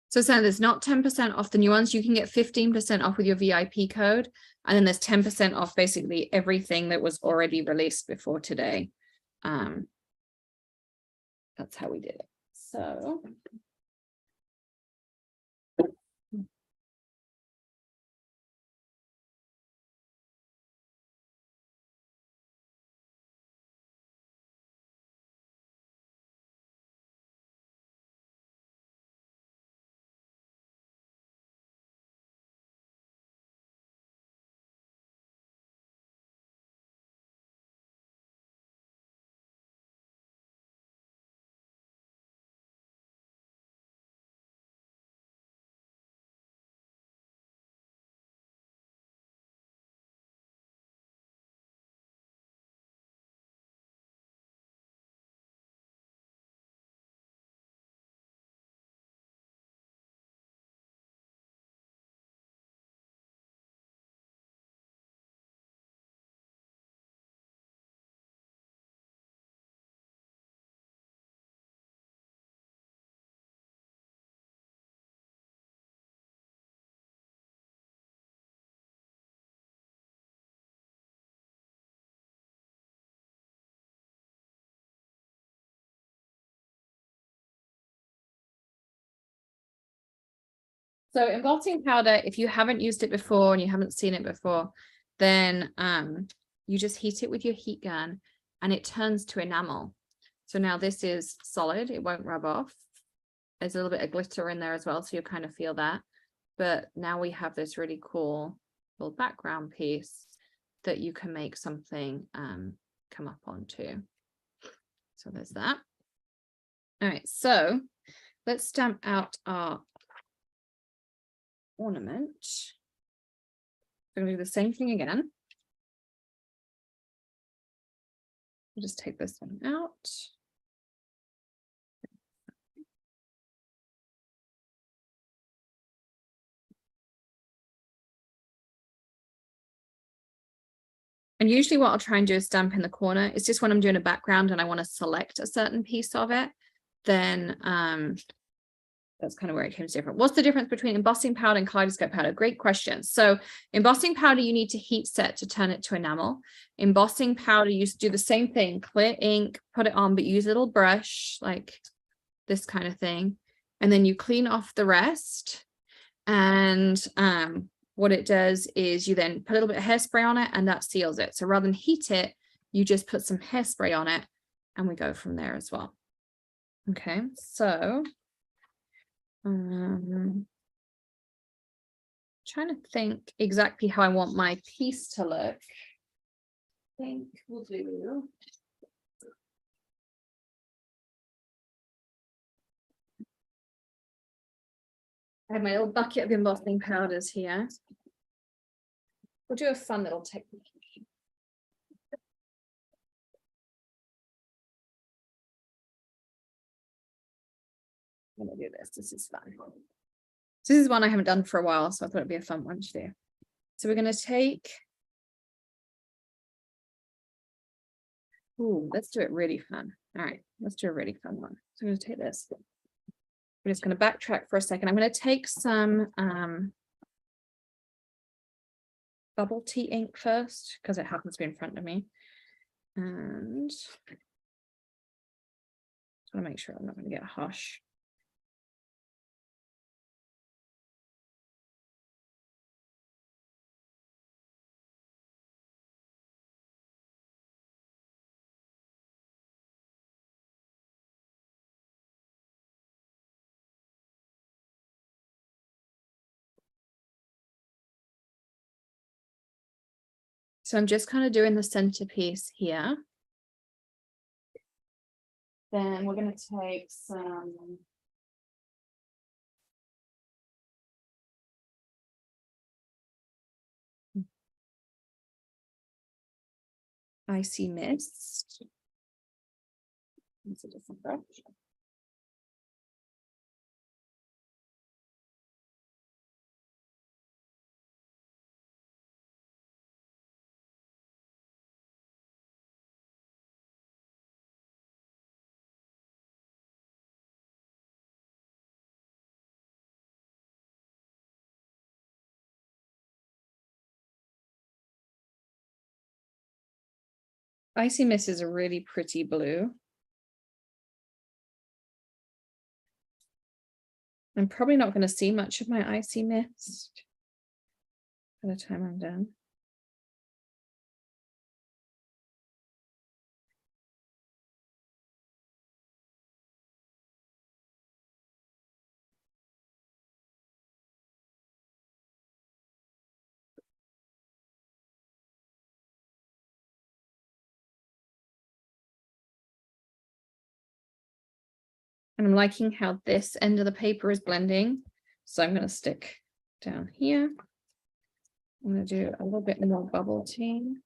So Sam, there's not 10% off the new ones. You can get 15% off with your VIP code. And then there's 10% off basically everything that was already released before today. That's how we did it. So. So embossing powder, if you haven't used it before and you haven't seen it before, then you just heat it with your heat gun and it turns to enamel. So now this is solid, it won't rub off. There's a little bit of glitter in there as well, so you'll kind of feel that. But now we have this really cool little background piece that you can make something come up onto. So there's that. All right, so let's stamp out our ornament. I'm going to do the same thing again. I'll just take this one out. And usually what I'll try and do is stamp in the corner. It's just when I'm doing a background and I want to select a certain piece of it, then that's kind of where it becomes different. What's the difference between embossing powder and kaleidoscope powder? Great question. So embossing powder, you need to heat set to turn it to enamel. Embossing powder, you do the same thing, clear ink, put it on, but use a little brush like this kind of thing. And then you clean off the rest. And what it does is you then put a little bit of hairspray on it and that seals it. So rather than heat it, you just put some hairspray on it and we go from there as well. Okay, so trying to think exactly how I want my piece to look. I think we'll do. I have my little bucket of embossing powders here. We'll do a fun little technique. I'm gonna do this. This is fun. So this is one I haven't done for a while, so I thought it'd be a fun one to do. So we're going to take Ooh, let's do it really fun. All right, let's do a really fun one. So I'm going to take this. I'm just going to backtrack for a second. I'm going to take some bubble tea ink first because it happens to be in front of me. And just want to make sure I'm not going to get harsh. So I'm just kind of doing the centerpiece here. Then we're going to take some icy mist. It's a different brush. Icy mist is a really pretty blue. I'm probably not going to see much of my icy mist by the time I'm done. And I'm liking how this end of the paper is blending. So I'm going to stick down here. I'm going to do a little bit more bubble tea.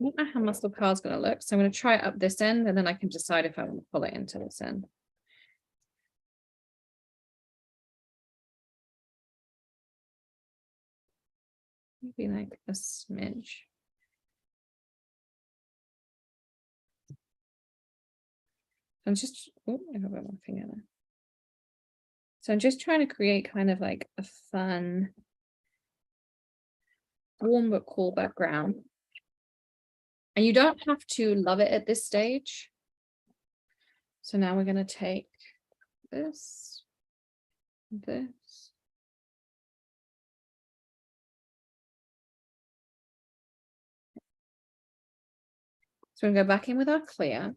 I don't know how muscle card is going to look, so I'm going to try it up this end and then I can decide if I want to pull it into this end. Maybe like a smidge. I'm just, oh, I have one finger there. So I'm just trying to create kind of like a fun, warm but cool background. And you don't have to love it at this stage. So now we're going to take this. So we're going to go back in with our clear.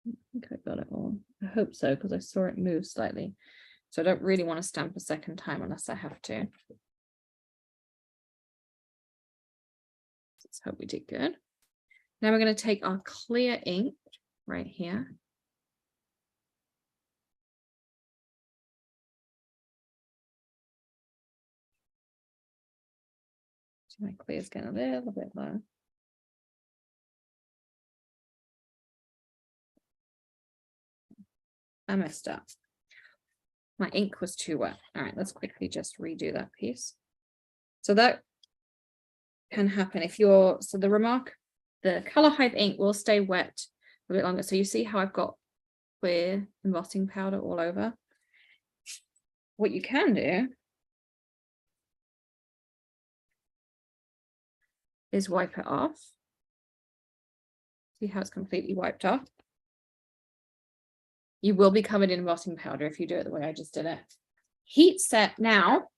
I think I got it all. I hope so, because I saw it move slightly. So I don't really want to stamp a second time unless I have to. Let's hope we did good. Now we're going to take our clear ink right here. So my clear is getting a little bit low. I messed up. My ink was too wet. All right, let's quickly just redo that piece. So that can happen if you're, so the color hide ink will stay wet a bit longer. So you see how I've got clear embossing powder all over. What you can do is wipe it off. See how it's completely wiped off. You will be covered in embossing powder if you do it the way I just did it. heat set now.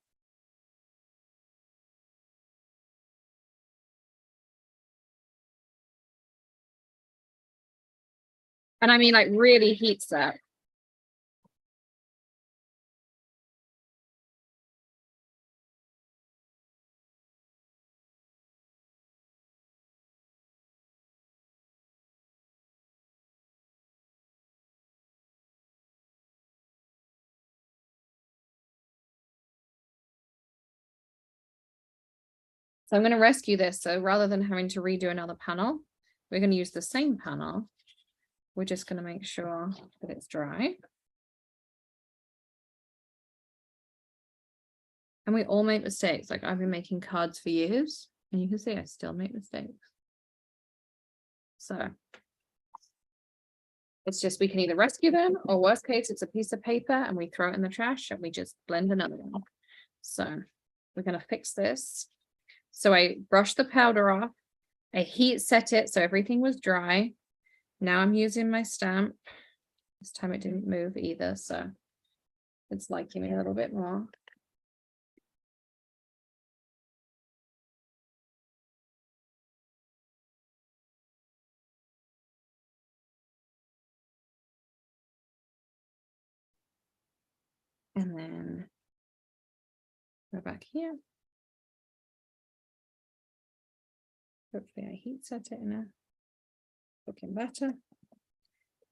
And I mean like really heat set. So I'm going to rescue this. So rather than having to redo another panel, we're going to use the same panel. We're just going to make sure that it's dry. And we all make mistakes. Like I've been making cards for years, and you can see I still make mistakes. So it's just, we can either rescue them, or worst case, it's a piece of paper and we throw it in the trash and we just blend another one. So we're going to fix this. So I brushed the powder off. I heat set it so everything was dry. Now I'm using my stamp. This time it didn't move either, so it's liking me a little bit more. And then go back here. Hopefully I heat set it in a looking better,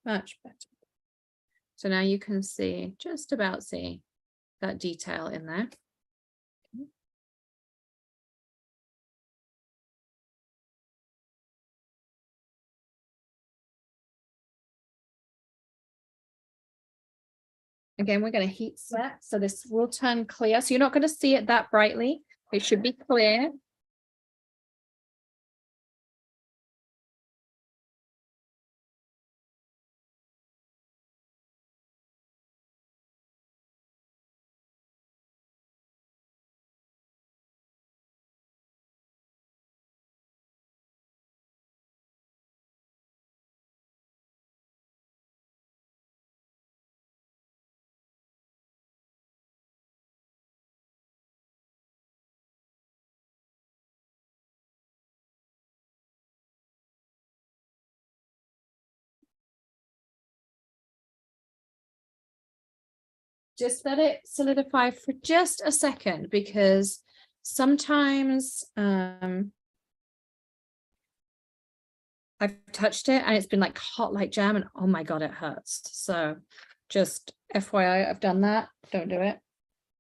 much better. So now you can see, just about see that detail in there. Again, we're going to heat set, so this will turn clear. So you're not going to see it that brightly. It should be clear. Just let it solidify for just a second, because sometimes I've touched it and it's been like hot like jam, and oh my God, it hurts. So just FYI, I've done that. Don't do it.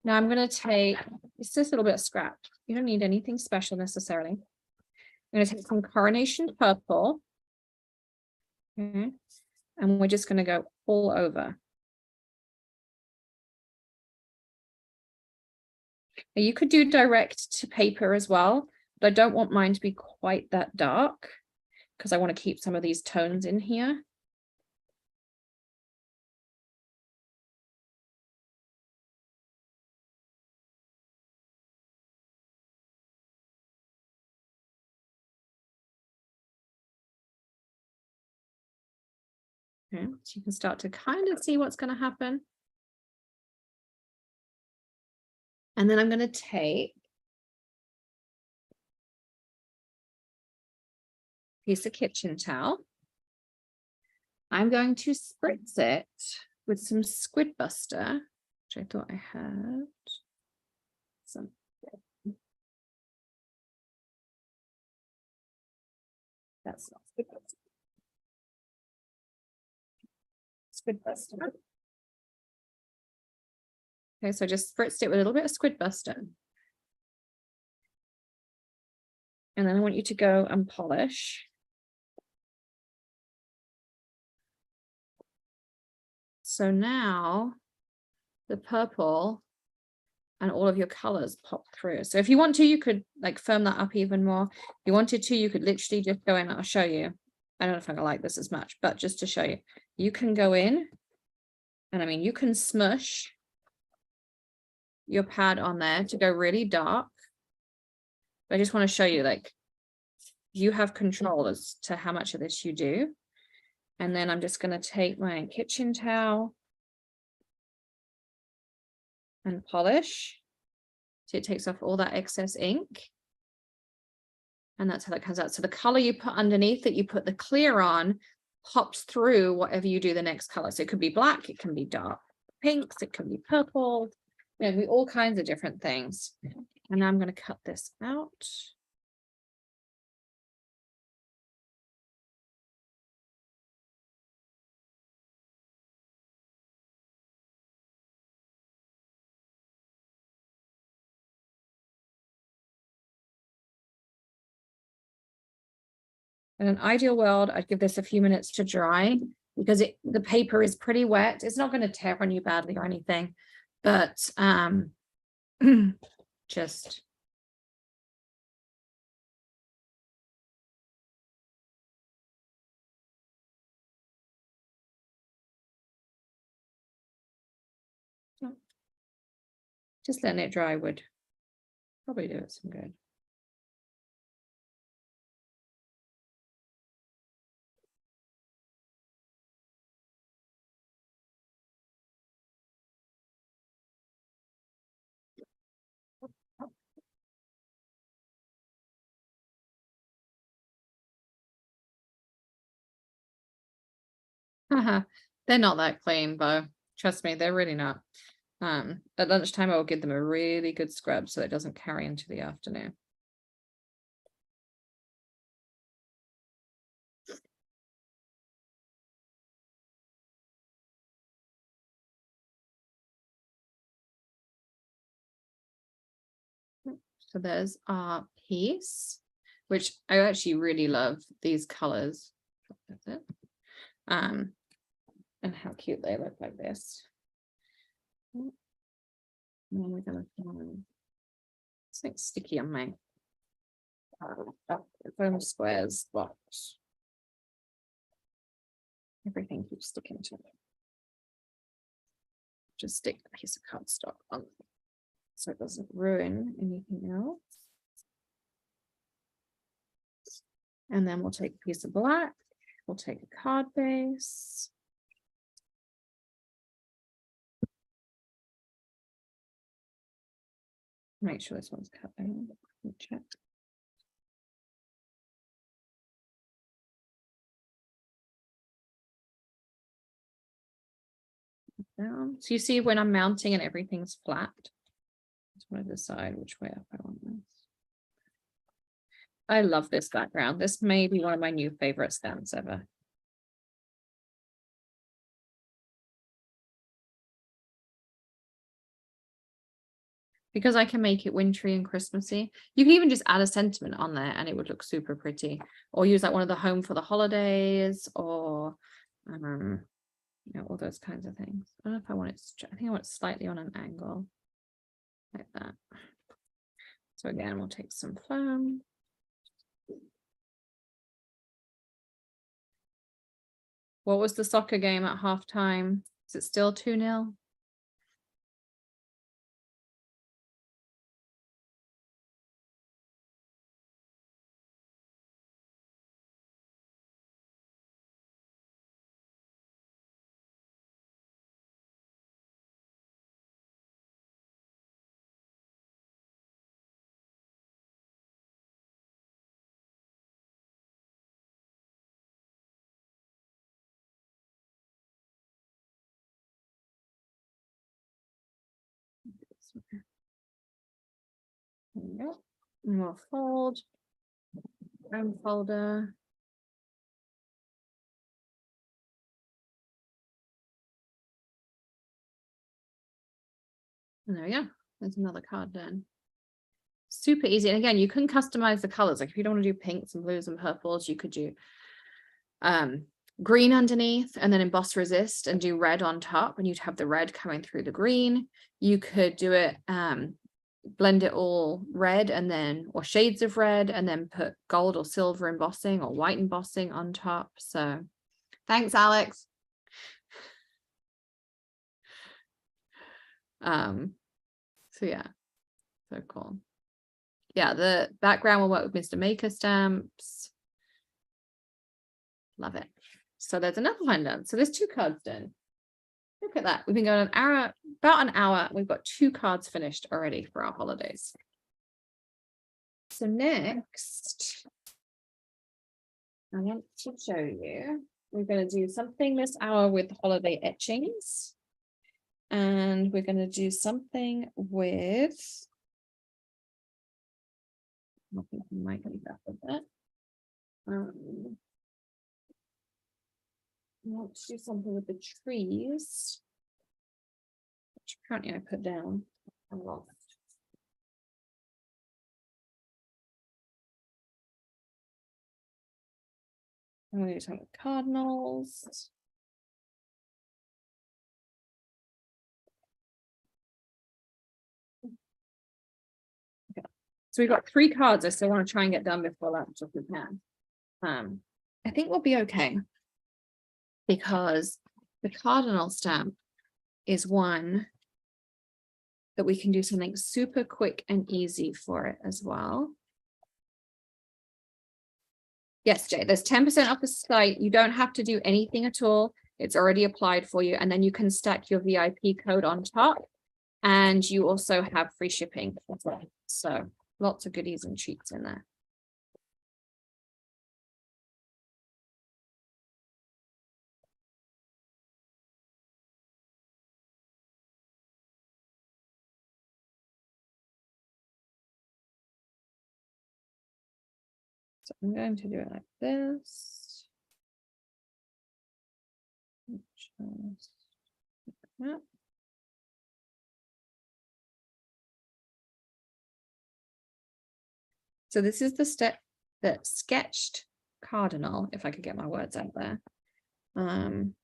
Now I'm going to take, it's just a little bit of scrap. You don't need anything special necessarily. I'm going to take some Coronation Purple. Okay. And we're just going to go all over. Now you could do direct to paper as well, but I don't want mine to be quite that dark because I want to keep some of these tones in here. Okay, so you can start to kind of see what's going to happen. And then I'm going to take a piece of kitchen towel. I'm going to spritz it with some Squid Buster, which I thought I had some. That's not Squid Buster. Squid Buster. Okay, so I just spritzed it with a little bit of Squid Buster. And then I want you to go and polish. So now the purple and all of your colors pop through. So if you want to, you could like firm that up even more. If you wanted to, you could literally just go in. I'll show you. I don't know if I'm gonna like this as much, but just to show you, you can go in and I mean, you can smush your pad on there to go really dark. But I just want to show you, like, you have control as to how much of this you do. And then I'm just going to take my kitchen towel and polish. So it takes off all that excess ink. And that's how that comes out. So the color you put underneath that you put the clear on pops through whatever you do the next color. So it could be black, it can be dark pinks, it can be purple, you know, all kinds of different things. And now I'm going to cut this out. In an ideal world, I'd give this a few minutes to dry because the paper is pretty wet. It's not going to tear on you badly or anything, but just letting it dry would probably do it some good. They're not that clean, Bo. Trust me, they're really not. At lunchtime, I will give them a really good scrub so it doesn't carry into the afternoon. So there's our piece, which I actually really love these colors. That's it. And how cute they look like this. And then we're gonna find something sticky on my foam squares box. Everything keeps sticking to it. Just stick a piece of cardstock on so it doesn't ruin anything else. And then we'll take a piece of black. We'll take a card base. Make sure this one's cut down. Check. Down. So you see when I'm mounting and everything's flat. I just want to decide which way up I want this. I love this background. This may be one of my new favorite stamps ever. Because I can make it wintry and Christmassy. You can even just add a sentiment on there and it would look super pretty. Or use like one of the home for the holidays or you know, all those kinds of things. I don't know if I want it, I think I want it slightly on an angle like that. So again, we'll take some foam. What was the soccer game at halftime? Is it still 2-0? There we go. And we'll fold. Round folder. And there we go. There's another card done. Super easy. And again, you can customize the colors. Like if you don't want to do pinks and blues and purples, you could do green underneath and then emboss resist and do red on top, and you'd have the red coming through the green. You could do it blend it all red and then or shades of red and then put gold or silver embossing or white embossing on top. So thanks, Alex. So yeah, so cool. Yeah, the background will work with Mr. Maker stamps. Love it. So there's another one done. So there's 2 cards done. Good. look at that. We've been going an hour, about an hour. We've got 2 cards finished already for our holidays. So next, I want to show you, we're going to do something this hour with holiday etchings. And we're going to do something with, I think we might get that with that. I want to do something with the trees, which apparently I put down. I lost. I'm going to do something with cardinals. Okay. So we've got 3 cards I still want to try and get done before lunch if we can. I think we'll be okay, because the cardinal stamp is one that we can do something super quick and easy for it as well. Yes, Jay, there's 10% off the site. You don't have to do anything at all. It's already applied for you. And then you can stack your VIP code on top. And you also have free shipping as well. So lots of goodies and treats in there. So I'm going to do it like this. Just like that. So this is the step that sketched cardinal, if I could get my words out there. And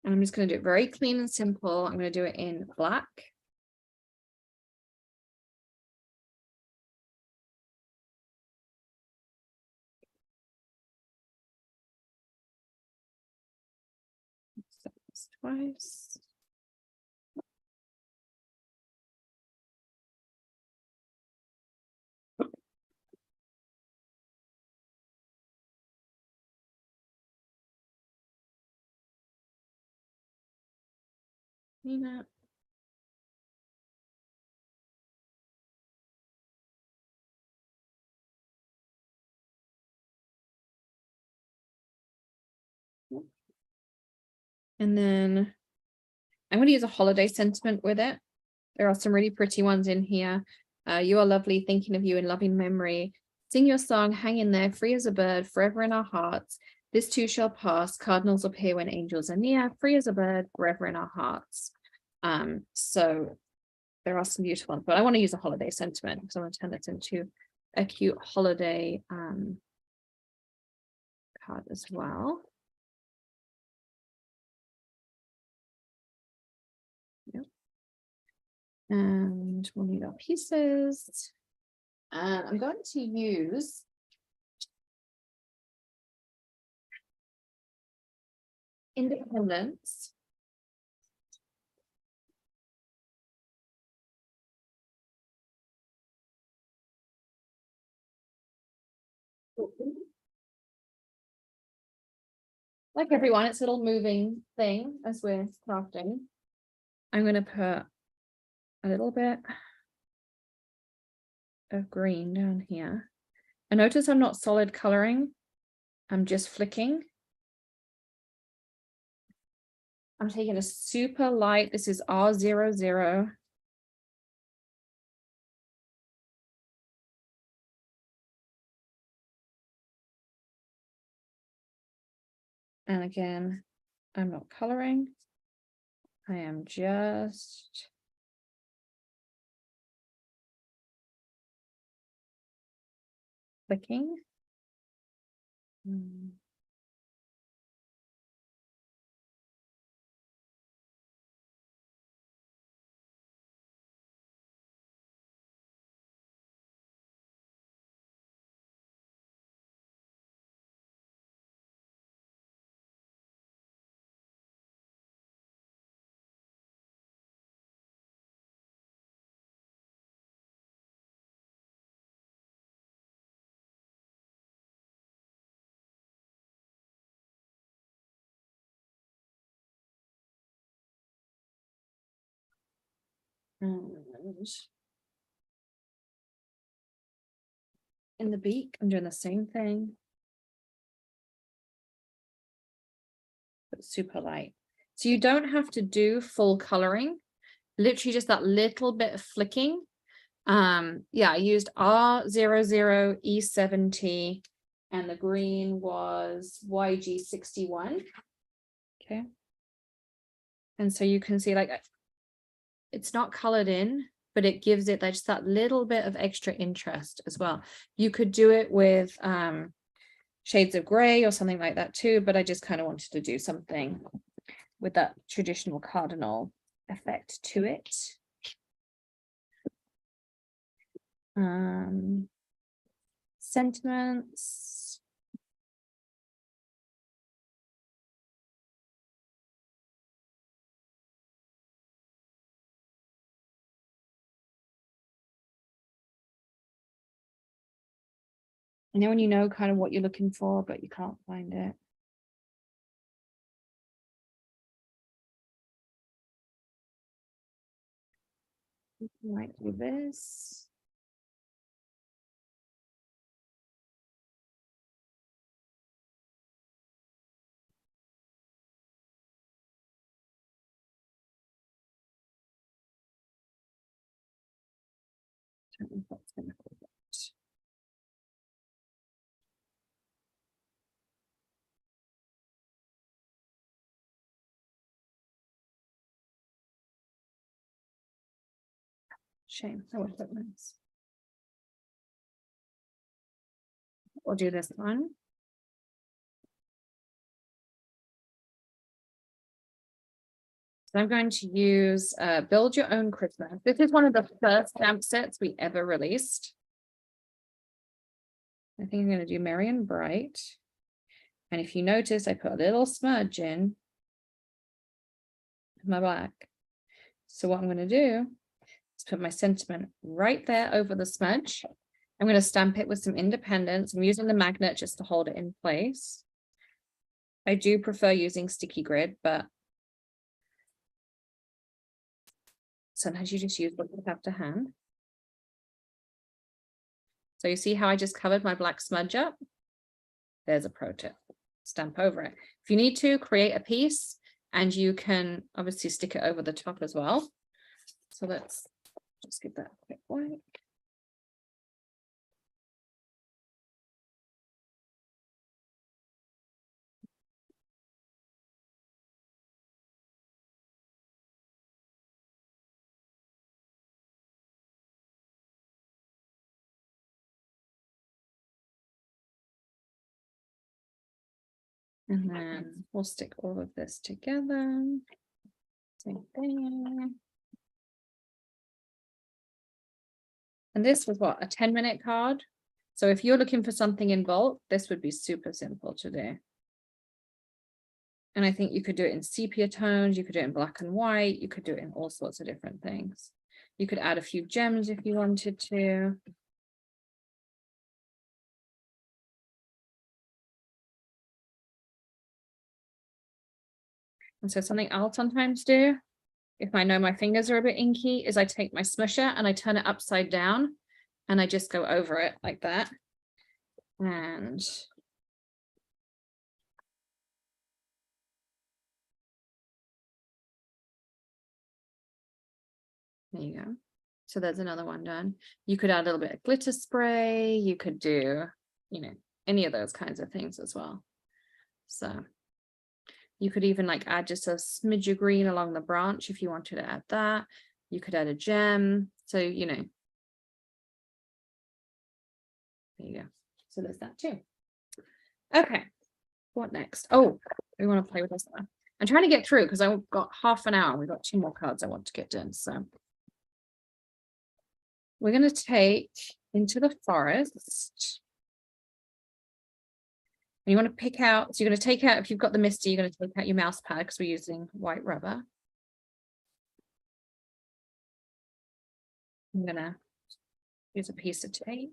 I'm just going to do it very clean and simple. I'm going to do it in black. Set this twice. That. And then I'm going to use a holiday sentiment with it. There are some really pretty ones in here. You are lovely, thinking of you in loving memory. Sing your song, hang in there, free as a bird, forever in our hearts. This too shall pass. Cardinals appear when angels are near, free as a bird, forever in our hearts. So there are some beautiful ones, but I want to use a holiday sentiment because I want to turn this into a cute holiday card as well. Yep. And we'll need our pieces. And I'm going to use Independence. Like everyone, it's a little moving thing as we're crafting. I'm going to put a little bit of green down here. And notice I'm not solid coloring. I'm just flicking. I'm taking a super light. This is R00. And again, I'm not coloring. I am just clicking. And in the beak, I'm doing the same thing. But super light. So you don't have to do full coloring, literally just that little bit of flicking. Yeah, I used R00E70 and the green was YG61. Okay. And so you can see like it's not colored in, but it gives it like just that little bit of extra interest as well. You could do it with shades of gray or something like that too, but I just kind of wanted to do something with that traditional cardinal effect to it. Sentiments. I know when you know kind of what you're looking for, but you can't find it. Might do this. Don't know if that's gonna hold it. Shame. I would have put this. We'll do this one. So I'm going to use Build Your Own Christmas. This is one of the first stamp sets we ever released. I think I'm going to do Merry and Bright. And if you notice, I put a little smudge in my black. So what I'm going to do is put my sentiment right there over the smudge. I'm going to stamp it with some Independence. I'm using the magnet just to hold it in place. I do prefer using sticky grid, but sometimes you just use what you have to hand. So you see how I just covered my black smudge up? There's a pro tip. Stamp over it. If you need to, create a piece and you can obviously stick it over the top as well. So let's just give that a quick wipe. And then we'll stick all of this together. Same thing. And this was what, a 10-minute card? So if you're looking for something in bulk, this would be super simple to do. And I think you could do it in sepia tones, you could do it in black and white, you could do it in all sorts of different things. You could add a few gems if you wanted to. And so something I'll sometimes do, if I know my fingers are a bit inky, is I take my smusher and I turn it upside down and I just go over it like that. And there you go. So there's another one done. You could add a little bit of glitter spray. You could do, you know, any of those kinds of things as well. So you could even like add just a smidge of green along the branch if you wanted to add that. You could add a gem. So, you know, there you go. So there's that too. Okay, what next? Oh, we want to play with this one. I'm trying to get through because I've got half an hour. We've got 2 more cards I want to get done. So we're going to take Into the Forest. And you want to pick out, so you're going to take out, if you've got the Misty, you're going to take out your mouse pad because we're using white rubber. I'm going to use a piece of tape.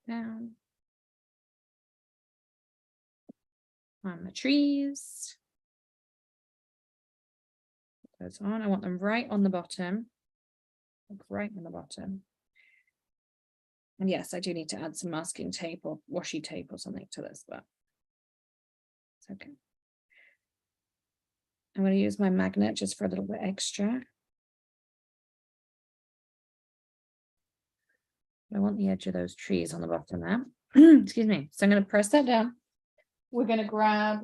Down. On the trees. those on. I want them right on the bottom. Like right on the bottom. And yes, I do need to add some masking tape or washi tape or something to this, but it's okay. I'm going to use my magnet just for a little bit extra. I want the edge of those trees on the bottom there. Excuse me. So I'm going to press that down. We're going to grab.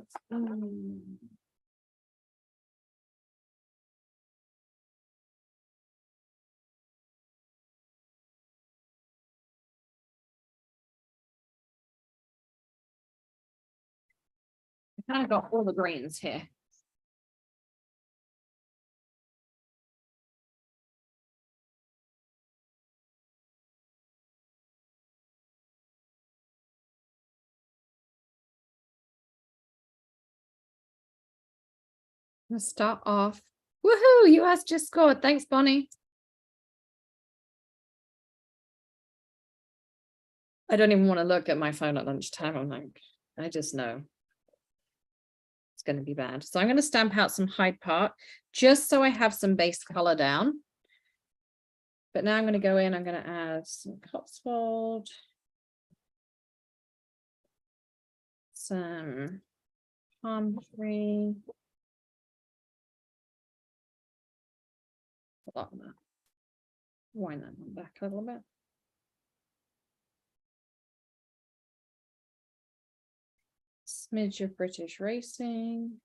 I kind of got all the greens here. I'm gonna start off. Woohoo! US just scored. Thanks, Bonnie. I don't even want to look at my phone at lunchtime. I'm like, I just know it's going to be bad. So I'm going to stamp out some Hyde Park just so I have some base color down. But now I'm going to go in, I'm going to add some Cotswold, some palm tree. A lot of that. Wind that one back a little bit. Smidge of British Racing.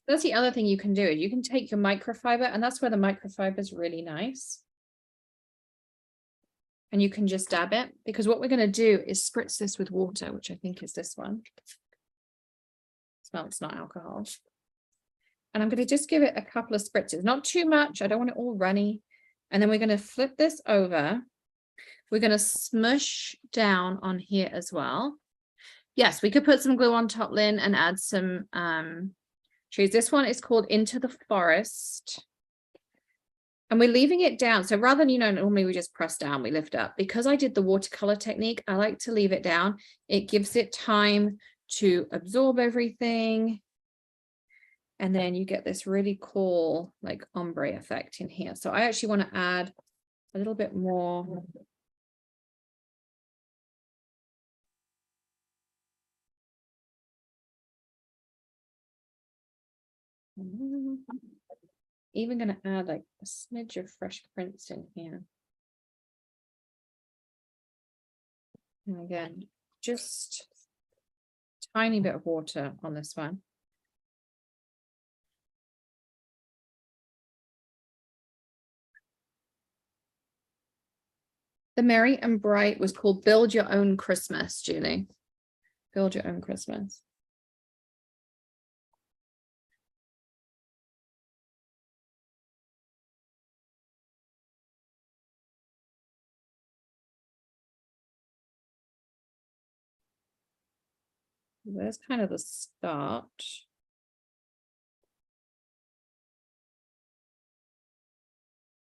That's the other thing you can do. You can take your microfiber, and that's where the microfiber is really nice. And you can just dab it, because what we're going to do is spritz this with water, which I think is this one. Smells not alcohol. And I'm going to just give it a couple of spritzes, not too much. I don't want it all runny. And then we're going to flip this over. We're going to smush down on here as well. Yes, we could put some glue on top, Lynn, and add some trees. This one is called Into the Forest. And we're leaving it down. So rather than, normally we just press down, we lift up. Because I did the watercolor technique, I like to leave it down. It gives it time to absorb everything. And then you get this really cool, like, ombre effect in here. So I actually want to add a little bit more. Even going to add like a smidge of Fresh Prince in here. And again, just a tiny bit of water on this one. The Merry and Bright was called Build Your Own Christmas, Julie. Build Your Own Christmas. There's kind of the start.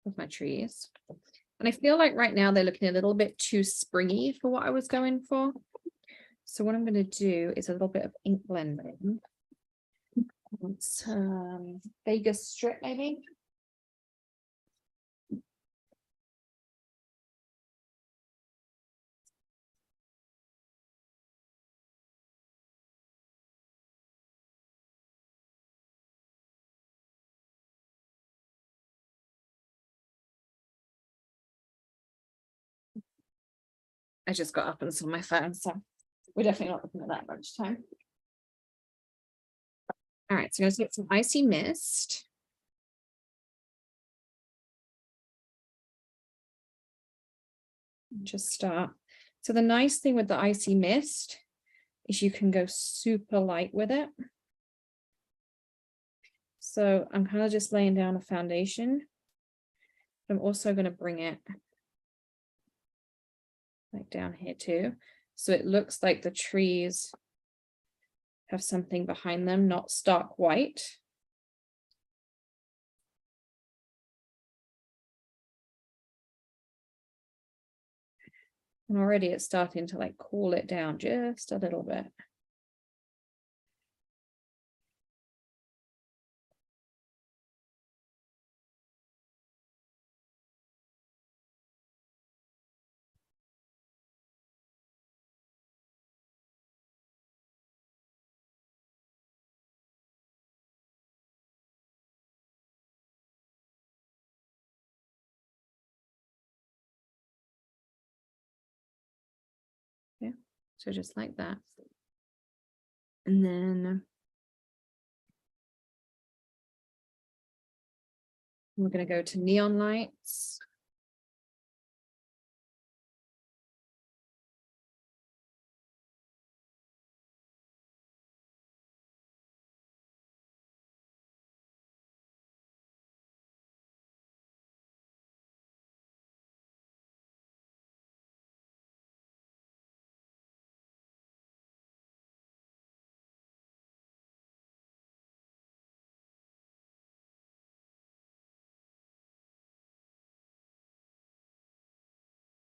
Of my trees. And I feel like right now they're looking a little bit too springy for what I was going for. So what I'm going to do is a little bit of ink blending. Some Vegas strip maybe. I just got up and saw my phone, so we're definitely not looking at that much time. All right, so I'm going to get some icy mist. Just start. So the nice thing with the icy mist is you can go super light with it. So I'm kind of just laying down a foundation. I'm also going to bring it like down here too. So it looks like the trees have something behind them, not stark white. And already it's starting to like cool it down just a little bit. So just like that. And then we're going to go to neon lights.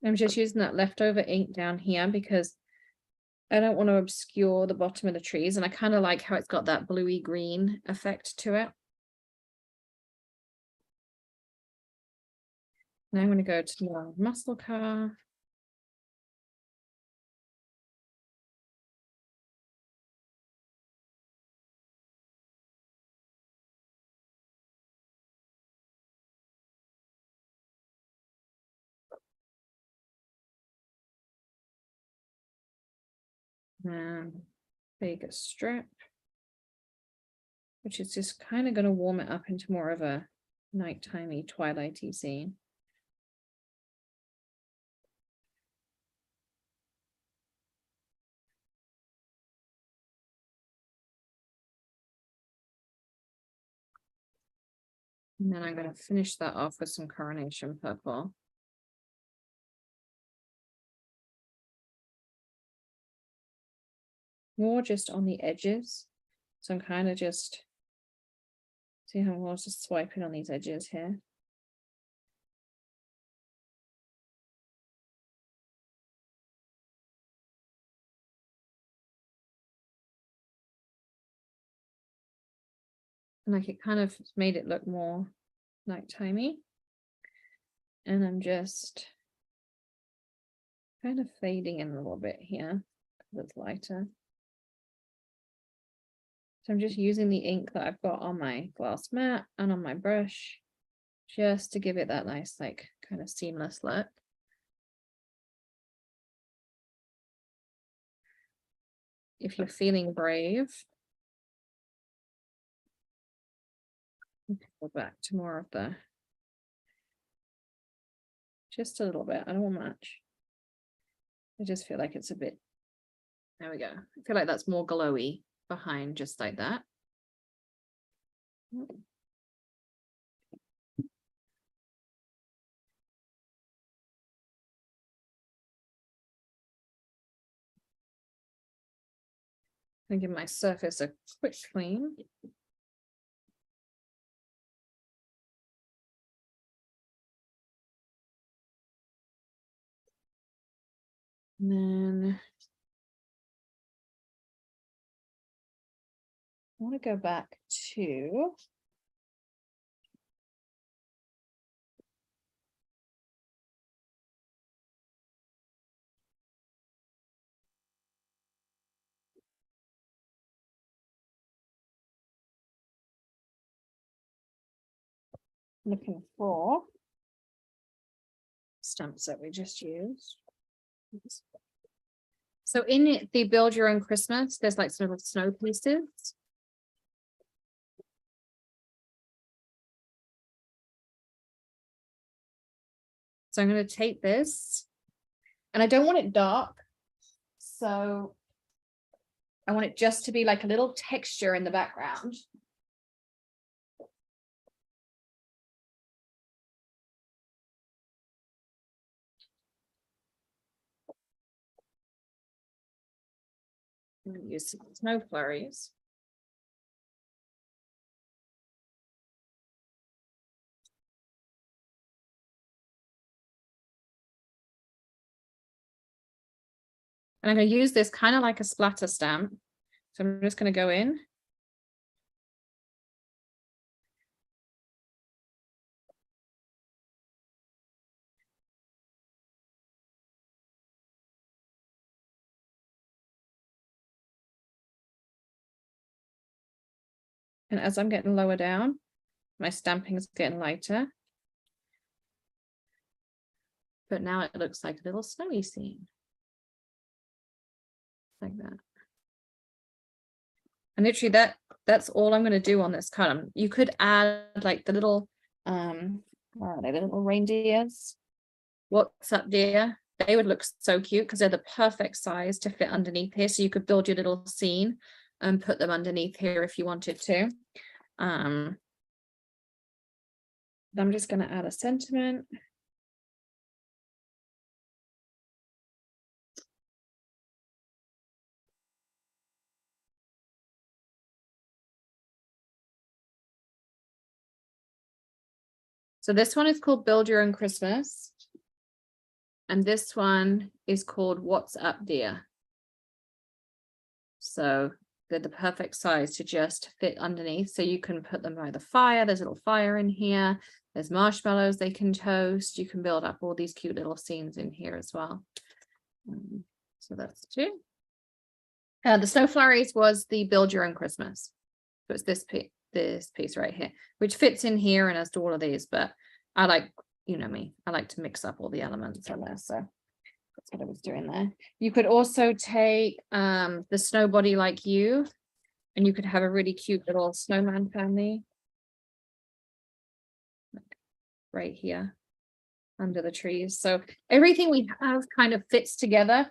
I'm just using that leftover ink down here because I don't want to obscure the bottom of the trees, and I kind of like how it's got that bluey green effect to it. Now I'm going to go to more muscle car. And Vega strip, which is just kind of going to warm it up into more of a nighttimey, twilighty scene. And then I'm going to finish that off with some Coronation Purple. More just on the edges. So I'm kind of just, see how I was just swiping on these edges here. And like it kind of made it look more nighttimey. And I'm just kind of fading in a little bit here because it's lighter. So I'm just using the ink that I've got on my glass mat and on my brush just to give it that nice, like kind of seamless look. If you're feeling brave, go back to more of the, just a little bit, I don't want much. I just feel like it's a bit, there we go. I feel like that's more glowy behind, just like that. And give my surface a quick clean. And then I want to go back to looking for stamps that we just used. So in it, the Build Your Own Christmas, there's like sort of snow pieces. So I'm going to take this, and I don't want it dark. So I want it just to be like a little texture in the background. I'm going to use some snow flurries. And I'm going to use this kind of like a splatter stamp. So I'm just going to go in. And as I'm getting lower down, my stamping is getting lighter. But now it looks like a little snowy scene. like that. And literally that's all I'm going to do on this column. You could add like the little where are they, the little reindeers? What's up, dear? They would look so cute because they're the perfect size to fit underneath here. So you could build your little scene and put them underneath here if you wanted to. I'm just going to add a sentiment. So this one is called Build Your Own Christmas. And this one is called What's Up, Dear? So they're the perfect size to just fit underneath. So you can put them by the fire. There's a little fire in here. There's marshmallows they can toast. You can build up all these cute little scenes in here as well. So that's 2. The Snow Flurries was the Build Your Own Christmas. So it's this piece right here, which fits in here and has to all of these, but I like, you know me, I like to mix up all the elements in there. So that's what I was doing there. You could also take the Snow Body Like You, and you could have a really cute little snowman family. Right here under the trees. So everything we have kind of fits together,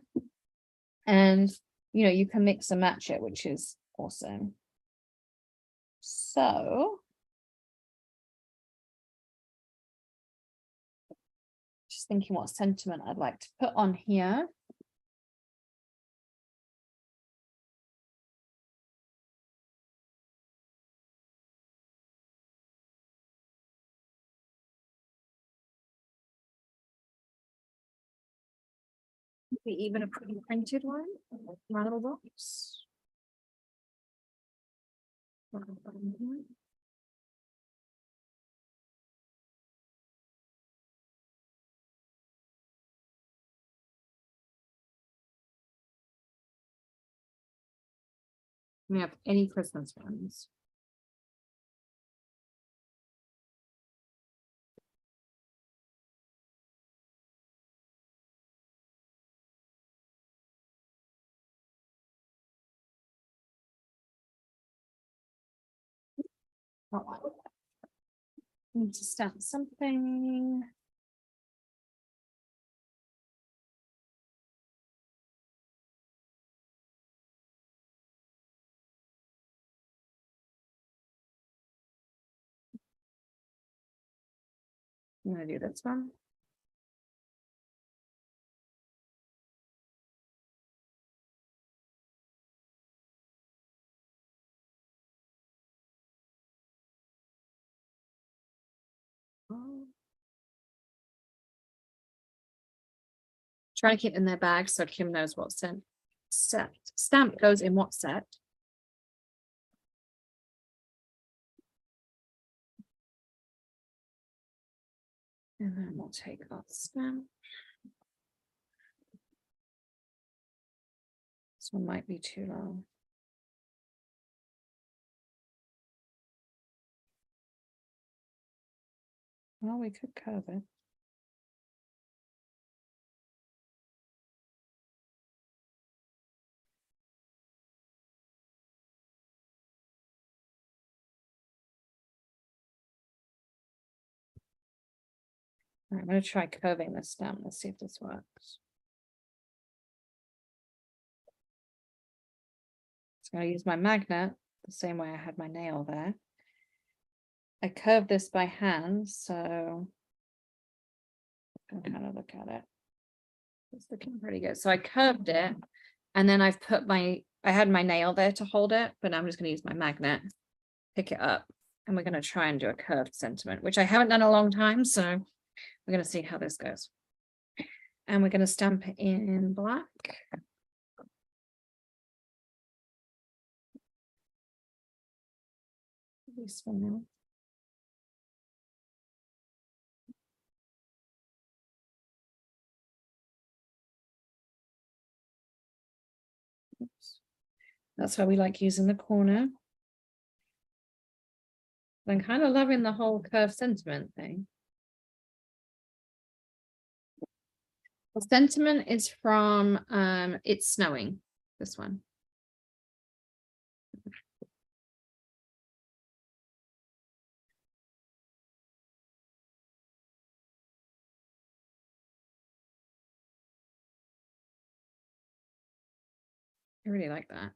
and you know, you can mix and match it, which is awesome. So just thinking what sentiment I'd like to put on here. Maybe even a pretty printed one, my little box. We have any Christmas ones. Need to stamp something. I'm gonna do this one. Try to keep in their bag so Kim knows what stamp goes in what set. And then we'll take that stamp. This one might be too long. Well, we could curve it. All right, I'm going to try curving this down. Let's see if this works. So I'm going to use my magnet the same way I had my nail there. I curved this by hand, so I can kind of look at it. It's looking pretty good. So I curved it, and then I've put I had my nail there to hold it, but I'm just going to use my magnet, pick it up, and we're going to try and do a curved sentiment, which I haven't done in a long time, so we're going to see how this goes. And we're going to stamp it in black. This one now. Oops. That's why we like using the corner. I'm kind of loving the whole curved sentiment thing. The sentiment is from It's Snowing. This one. I really like that.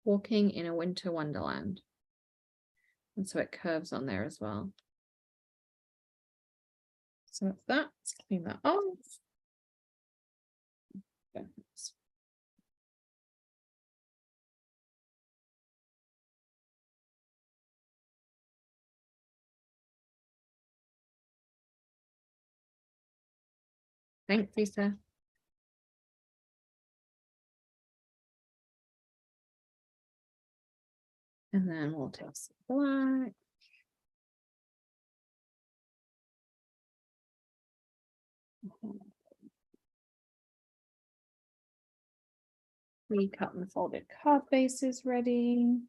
Walking in a winter wonderland. And so it curves on there as well. So that's that. Let's clean that off. Okay. Thanks, Lisa. And then we'll take some black. Recut and folded card bases ready.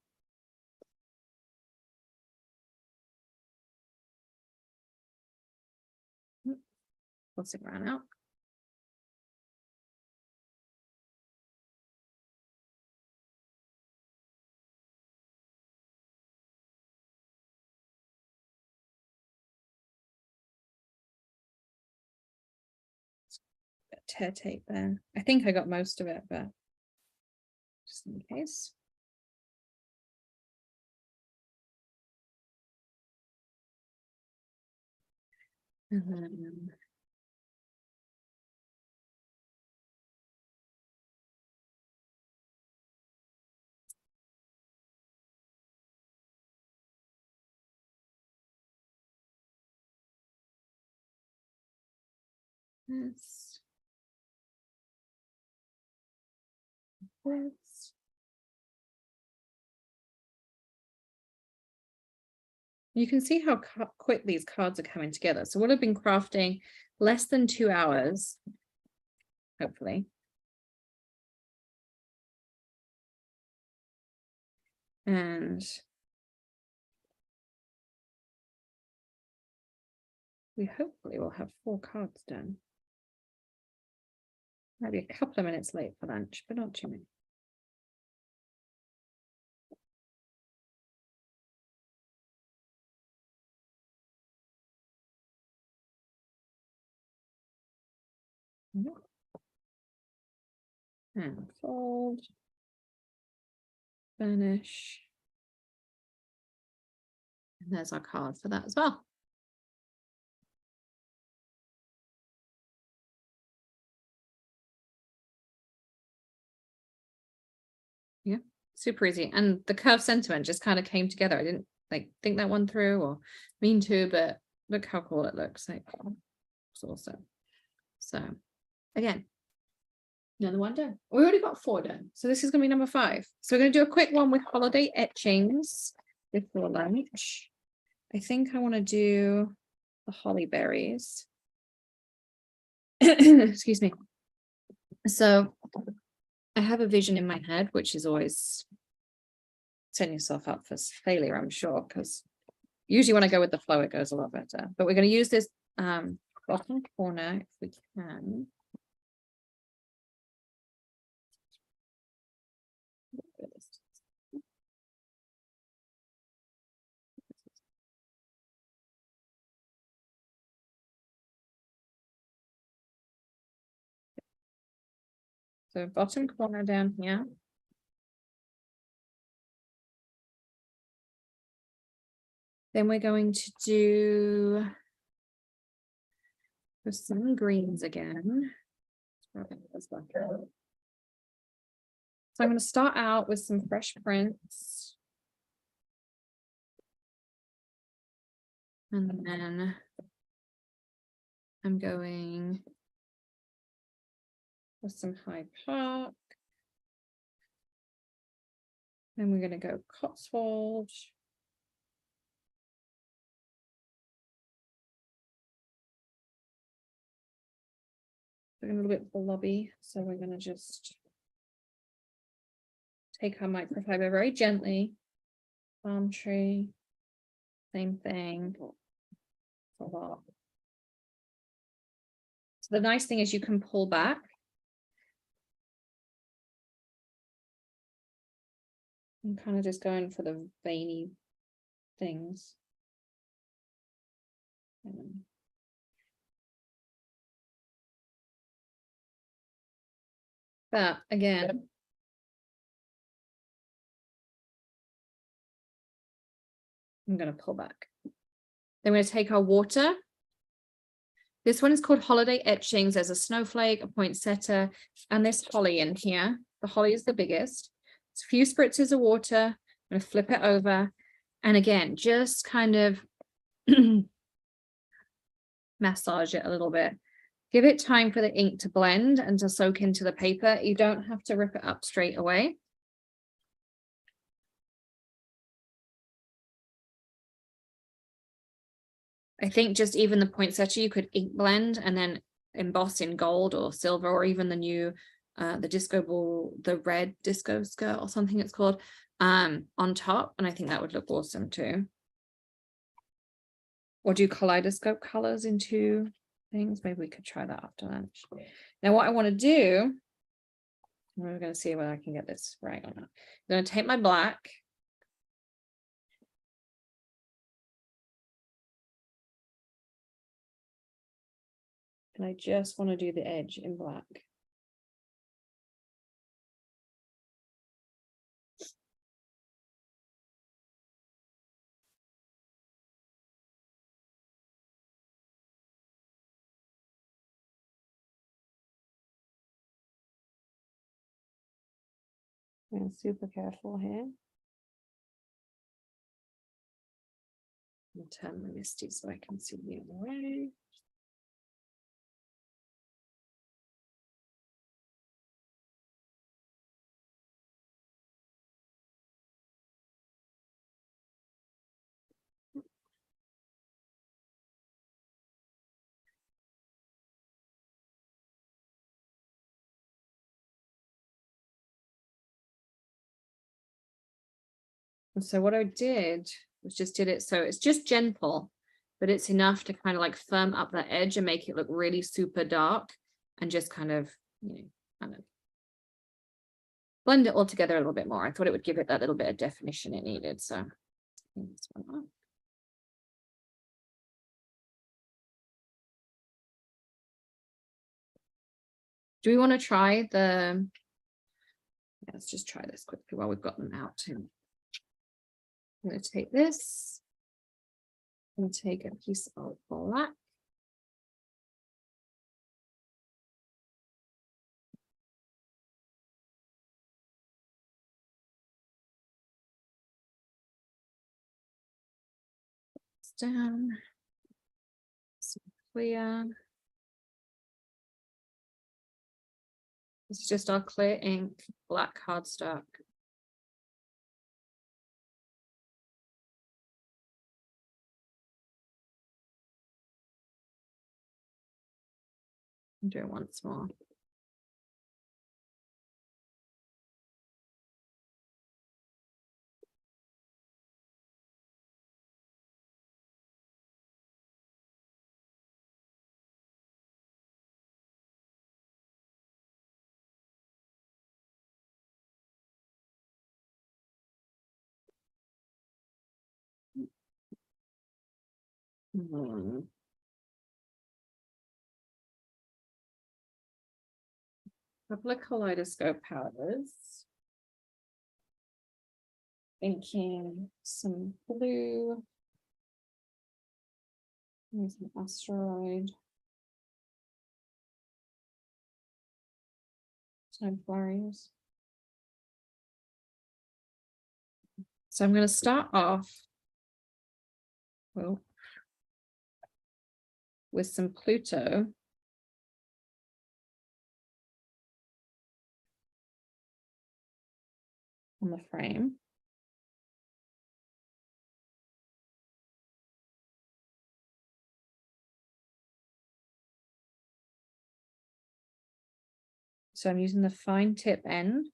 Let's it run out. Tear tape there. I think I got most of it, but just in case. And then this. This. You can see how quick these cards are coming together. So we'll have been crafting less than 2 hours, hopefully. And we hopefully will have 4 cards done. Maybe a couple of minutes late for lunch, but not too many. And fold, finish. And there's our card for that as well. Yeah, super easy. And the curve sentiment just kind of came together. I didn't like think that one through or mean to, but look how cool it looks. Like it's awesome. So again, another one done. We already got 4 done. So this is gonna be number 5. So we're gonna do a quick one with holiday etchings before lunch. I think I want to do the holly berries. Excuse me. So I have a vision in my head, which is always setting yourself up for failure, I'm sure, because usually when I go with the flow, it goes a lot better. But we're going to use this bottom corner if we can. So bottom corner down here. Then we're going to do some greens again. So I'm going to start out with some fresh prints. And then I'm going with some Hyde Park. Then we're going to go Cotswold. We're a little bit blobby, so we're going to just take our microfiber very gently. Palm tree, same thing. It's a lot. So the nice thing is you can pull back I'm kind of just going for the veiny things. But again, I'm going to pull back. Then we're going to take our water. This one is called Holiday Etchings. There's a snowflake, a poinsettia, and this holly in here. The holly is the biggest. It's a few spritzes of water. I'm going to flip it over. And again, just kind of massage it a little bit. Give it time for the ink to blend and to soak into the paper. You don't have to rip it up straight away. I think just even the poinsettia, you could ink blend and then emboss in gold or silver, or even the new, the disco ball, the red disco skirt or something it's called, on top. And I think that would look awesome too. Or do kaleidoscope colors into things. Maybe we could try that after lunch. Now what I want to do, we're going to see whether I can get this right or not. I'm going to take my black. And I just want to do the edge in black. I'm super careful here. I'll turn my Misty so I can see the other way. And so what I did was just did it so it's just gentle, but it's enough to kind of like firm up that edge and make it look really super dark, and just kind of, you know, kind of blend it all together a little bit more. I thought it would give it that little bit of definition it needed. So this one up. Do we want to try the, let's just try this quickly while we've got them out too. I'm going to take this and take a piece of black. Down. Some clear. It's just our clear ink, black cardstock. Do it once more. Couple of kaleidoscope powders. Thinking some blue. Maybe some asteroid. Some flurries. So I'm going to start off with some Pluto. On the frame. So I'm using the fine tip end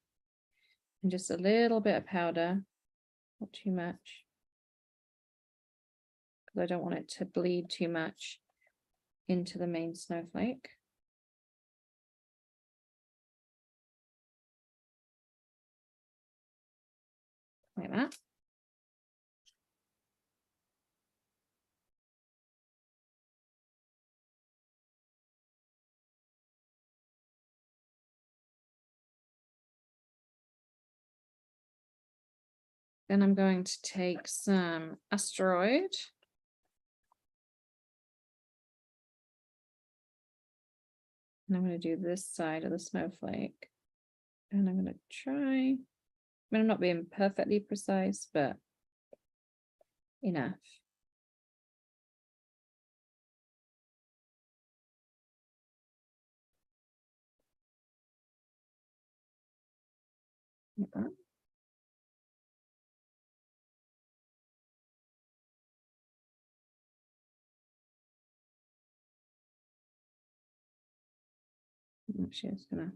and just a little bit of powder, not too much, because I don't want it to bleed too much into the main snowflake. like that. Then I'm going to take some asteroid. And I'm going to do this side of the snowflake. And I'm going to try, I mean, I'm not being perfectly precise, but enough. Like that. I'm just gonna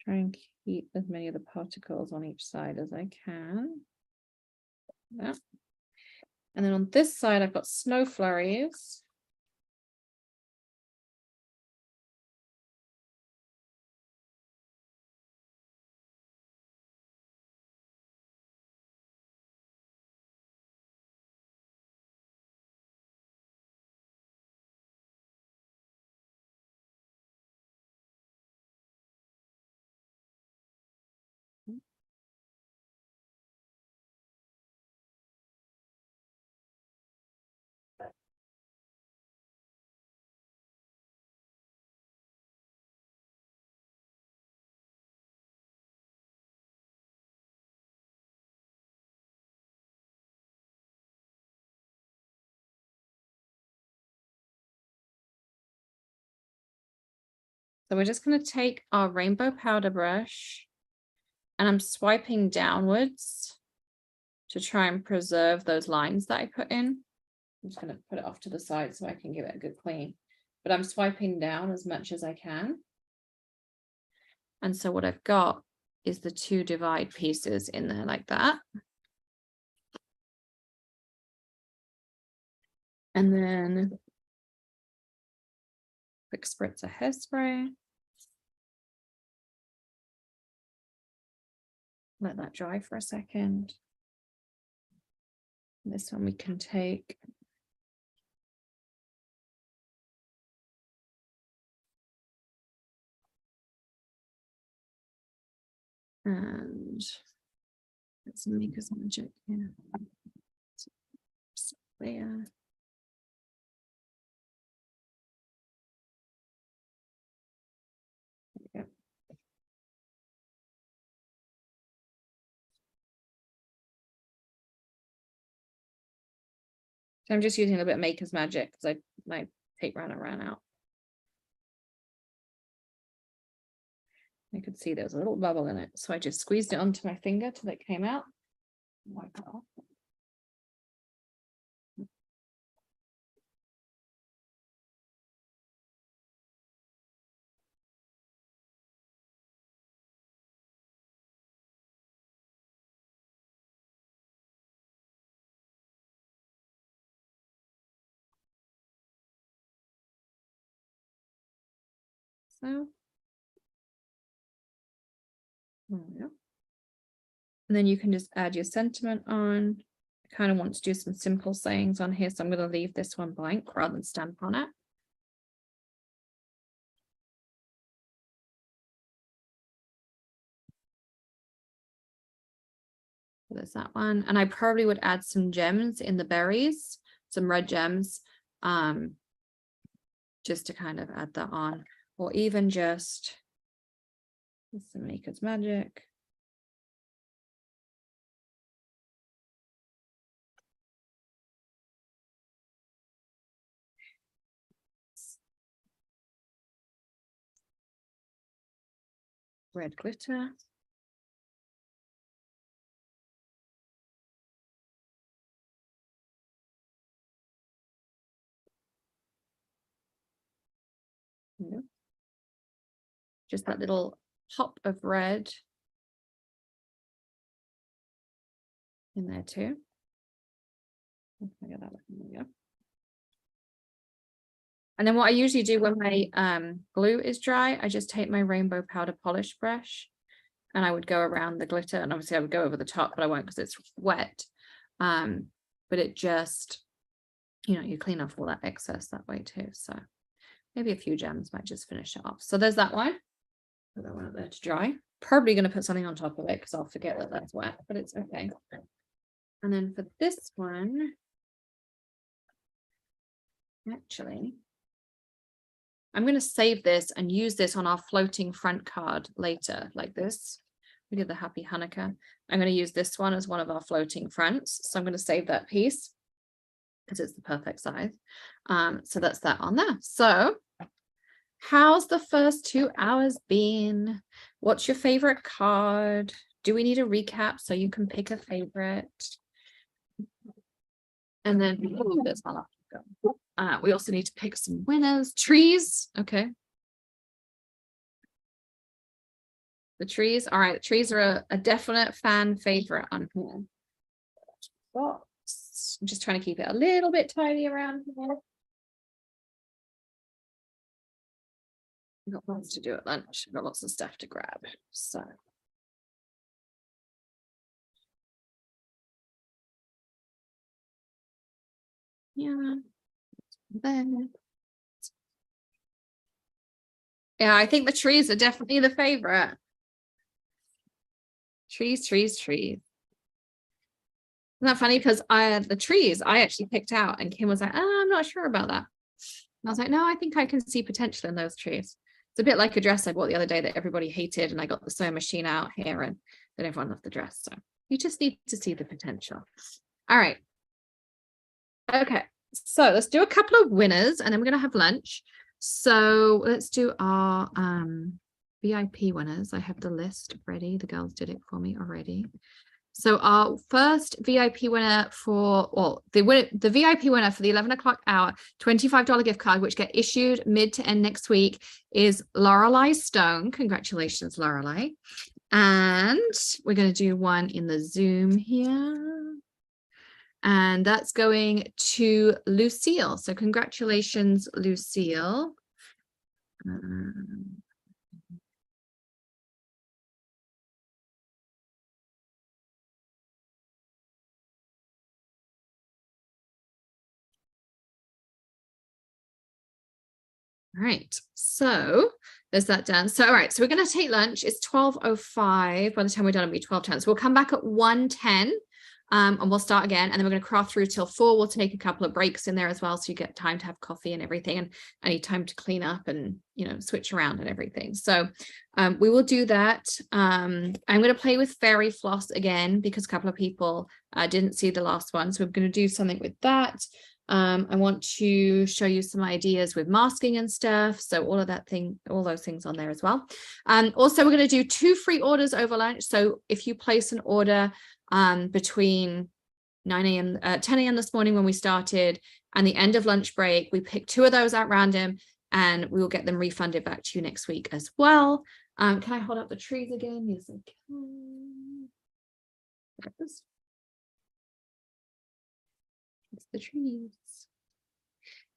try and keep as many of the particles on each side as I can. That. And then on this side, I've got snow flurries. So we're just going to take our rainbow powder brush and I'm swiping downwards to try and preserve those lines that I put in. I'm just going to put it off to the side so I can give it a good clean, but I'm swiping down as much as I can. And so what I've got is the two divide pieces in there like that. And then quick spritz of hairspray. Let that dry for a second. This one we can take. And let's make us magic here. There. There we go. So I'm just using a little bit of Maker's Magic because my tape runner ran out. I could see there was a little bubble in it, so I just squeezed it onto my finger till it came out. Wipe it off. So, there we go. And then you can just add your sentiment on. I kind of want to do some simple sayings on here, so I'm going to leave this one blank rather than stamp on it. So there's that one. And I probably would add some gems in the berries, some red gems, just to kind of add that on, or even just some Maker's Magic. Red glitter. Yeah. Just that little pop of red in there too. There we go. And then what I usually do when my glue is dry, I just take my rainbow powder polish brush and I would go around the glitter, and obviously I would go over the top, but I won't because it's wet. But it just, you know, you clean off all that excess that way too. So maybe a few gems might just finish it off. So there's that one. Put that one up there to dry. Probably going to put something on top of it because I'll forget that that's wet, but it's okay. And then for this one, actually, I'm going to save this and use this on our floating front card later, like this. We did the Happy Hanukkah. I'm going to use this one as one of our floating fronts. So I'm going to save that piece because it's the perfect size. So that's that on there. So how's the first 2 hours been? What's your favorite card? Do we need a recap so you can pick a favorite? And then this one off. We also need to pick some winners. Trees. Okay. The trees. All right. The trees are a definite fan favorite on here. Box. I'm just trying to keep it a little bit tidy around here. We've got lots to do at lunch. We've got lots of stuff to grab. So. Yeah. Then. Yeah, I think the trees are definitely the favorite. Trees, trees, trees. Isn't that funny? Because the trees I actually picked out, and Kim was like, oh, I'm not sure about that. And I was like, no, I think I can see potential in those trees. It's a bit like a dress I bought the other day that everybody hated, and I got the sewing machine out here, and then everyone loved the dress. So you just need to see the potential. All right. Okay. So let's do a couple of winners, and then we're going to have lunch. So let's do our VIP winners. I have the list ready. The girls did it for me already. So our first VIP winner for, well, the VIP winner for the 11 o'clock hour, $25 gift card, which get issued mid to end next week, is Lorelei Stone. Congratulations, Lorelei. And we're going to do one in the Zoom here. And that's going to Lucille. So congratulations, Lucille. All right, so there's that done. So, all right, so we're going to take lunch. It's 12:05. By the time we're done, it'll be 12:10. So we'll come back at 1:10. And we'll start again, and then we're going to craft through till 4. We'll take a couple of breaks in there as well, so you get time to have coffee and everything, and I need time to clean up and, you know, switch around and everything. So we will do that. I'm going to play with fairy floss again because a couple of people didn't see the last one, so we're going to do something with that. I want to show you some ideas with masking and stuff, so all those things on there as well. Also, we're going to do 2 free orders over lunch. So if you place an order between 9 a.m. 10 a.m. this morning when we started and the end of lunch break, we picked 2 of those at random, and we will get them refunded back to you next week as well. Can I hold up the trees again? Yes, I can. It's the trees.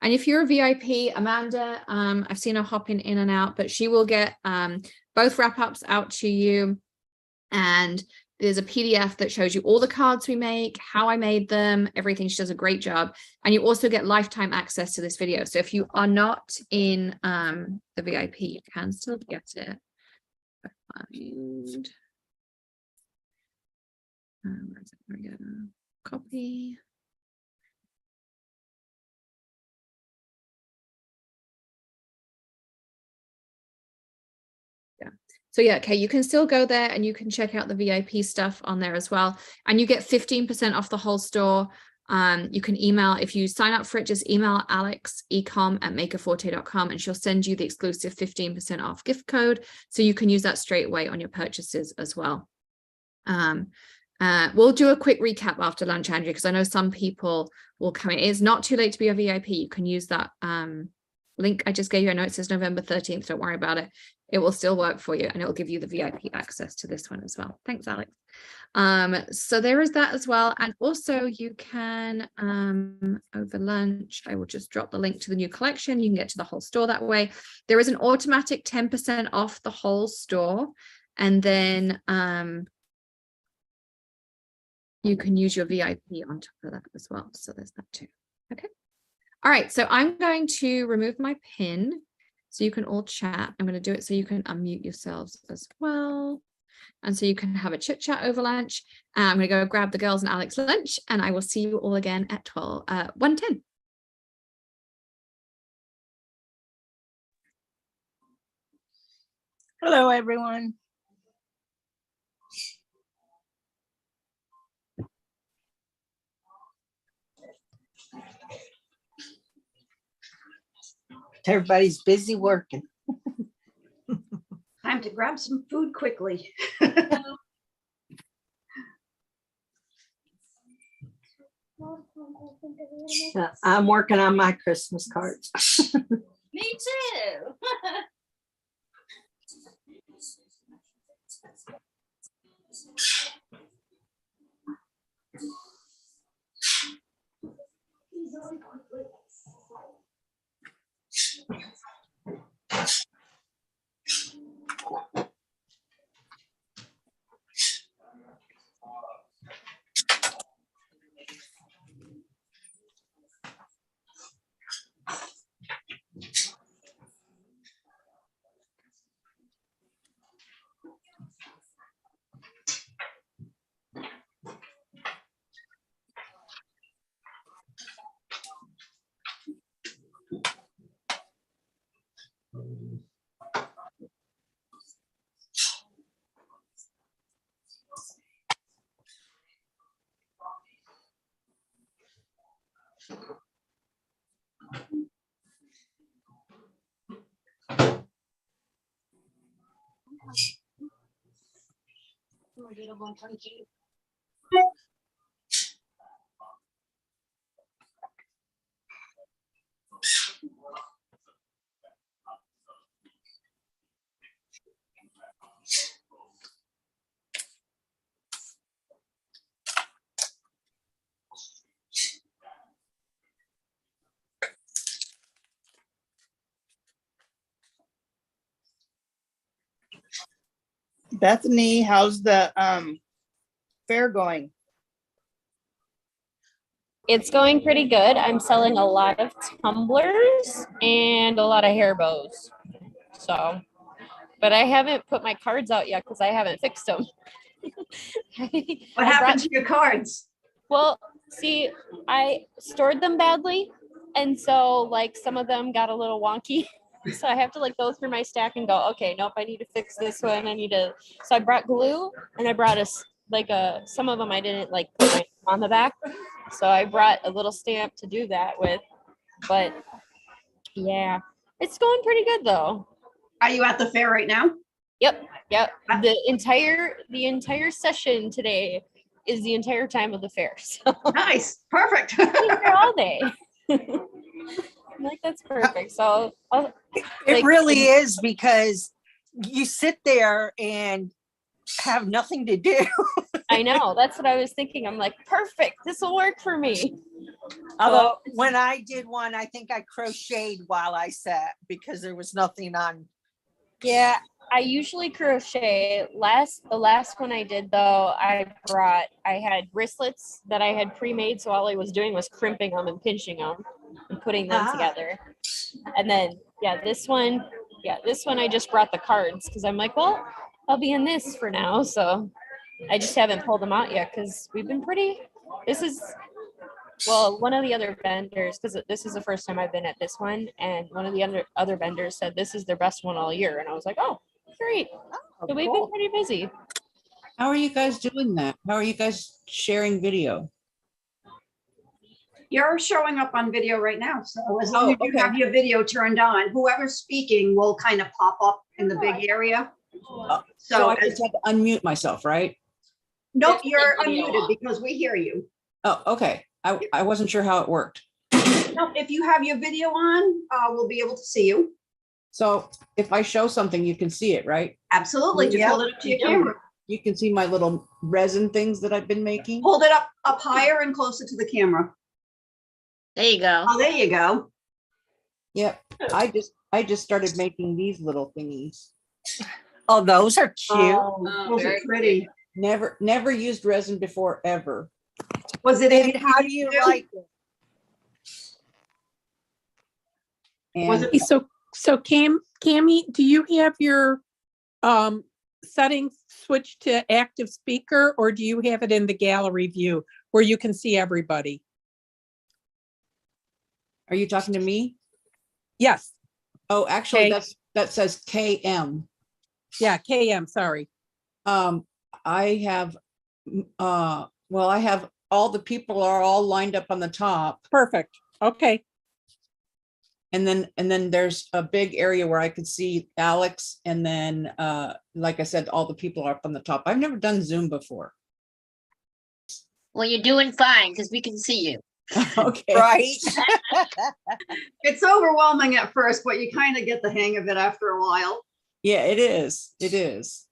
And if you're a VIP, Amanda, I've seen her hopping in and out, but she will get both wrap-ups out to you. And there's a PDF that shows you all the cards we make, how I made them, everything. She does a great job. And you also get lifetime access to this video. So if you are not in the VIP, you can still get it. Find, where is it? There we go. Copy. So yeah, okay, you can still go there and you can check out the VIP stuff on there as well. And you get 15% off the whole store. You can email, if you sign up for it, just email Alex ecom@makerforte.com and she'll send you the exclusive 15% off gift code. So you can use that straight away on your purchases as well. We'll do a quick recap after lunch, Andrea, because I know some people will come in. It's not too late to be a VIP. You can use that link I just gave you. I know it says November 13th. Don't worry about it. It will still work for you, and it will give you the VIP access to this one as well. Thanks, Alex. So there is that as well. And also you can, over lunch, I will just drop the link to the new collection. You can get to the whole store that way. There is an automatic 10% off the whole store. And then, you can use your VIP on top of that as well. So there's that too. Okay. All right. So I'm going to remove my pin so you can all chat. I'm going to do it so you can unmute yourselves as well. And so you can have a chit chat over lunch. I'm going to go grab the girls and Alex lunch, and I will see you all again at 1:10. Hello, everyone. Everybody's busy working. Time to grab some food quickly. I'm working on my Christmas cards. Me too. Bethany, how's the fair going? It's going pretty good. I'm selling a lot of tumblers and a lot of hair bows. So, but I haven't put my cards out yet because I haven't fixed them. What happened to your cards? Well, see, I stored them badly. And so like some of them got a little wonky. So I have to like go through my stack and go, okay, nope, I need to fix this one. I need to, so I brought glue and I brought some of them I didn't like put on the back. So I brought a little stamp to do that with, but yeah, it's going pretty good though. Are you at the fair right now? Yep. The entire session today is the entire time of the fair. So Nice, perfect. I'm here all day. I'm like, that's perfect. So It really is, because you sit there and have nothing to do. I know, that's what I was thinking. I'm like, perfect, this will work for me. Although when I did one, I think I crocheted while I sat because there was nothing on. Yeah, I usually crochet. The last one I did though, I had wristlets that I had pre-made, so all I was doing was crimping them and pinching them and putting them together. And then this one I just brought the cards because I'm like, well, I'll be in this for now. So I just haven't pulled them out yet because we've been one of the other vendors, because this is the first time I've been at this one, and one of the other vendors said this is their best one all year. And I was like, oh, great. So we've been pretty busy. How are you guys doing that? How are you guys sharing video? You're showing up on video right now. So as long as you have your video turned on, whoever's speaking will kind of pop up in the big area. So I just have to unmute myself, right? Nope, you're unmuted because we hear you. Oh, okay. I wasn't sure how it worked. Nope, if you have your video on, we'll be able to see you. So if I show something, you can see it, right? Absolutely. Just Yep. hold it up to your camera. You can see my little resin things that I've been making. Hold it up higher and closer to the camera. There you go. Oh, there you go. Yep. I just started making these little thingies. Oh, those are cute. Those are pretty. Never used resin before, ever. Was it And easy how to do you do? like it? Was And it- So Cammy, do you have your settings switched to active speaker, or do you have it in the gallery view where you can see everybody? are you talking to me? Yes, Oh, actually, Okay. that says KM. yeah, KM, sorry. I have, I have all the people are all lined up on the top. Perfect. Okay, And then there's a big area where I could see Alex, and then like I said, all the people are up on the top. I've never done Zoom before. Well, you're doing fine because we can see you. Okay. Right? It's overwhelming at first, but you kind of get the hang of it after a while. Yeah, it is. It is.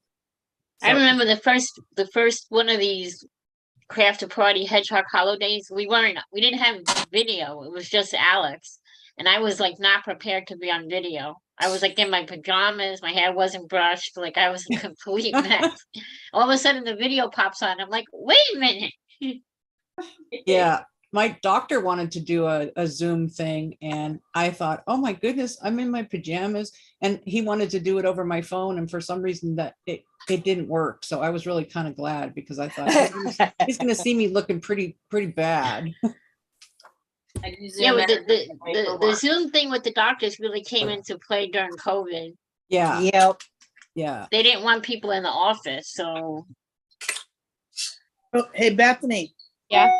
I So- remember the first one of these craft party hedgehog holidays. We didn't have video. It was just Alex. And I was like not prepared to be on video. I was like in my pajamas, my hair wasn't brushed, like I was a complete mess. All of a sudden the video pops on. I'm like, wait a minute. Yeah, my doctor wanted to do a Zoom thing, and I thought, oh my goodness, I'm in my pajamas, and he wanted to do it over my phone, and for some reason that it didn't work. So I was really kind of glad, because I thought he's gonna see me looking pretty bad. Yeah, but the Zoom thing with the doctors really came into play during COVID. Yeah, Yep. yeah. They didn't want people in the office, so Oh, hey, Bethany, Yeah.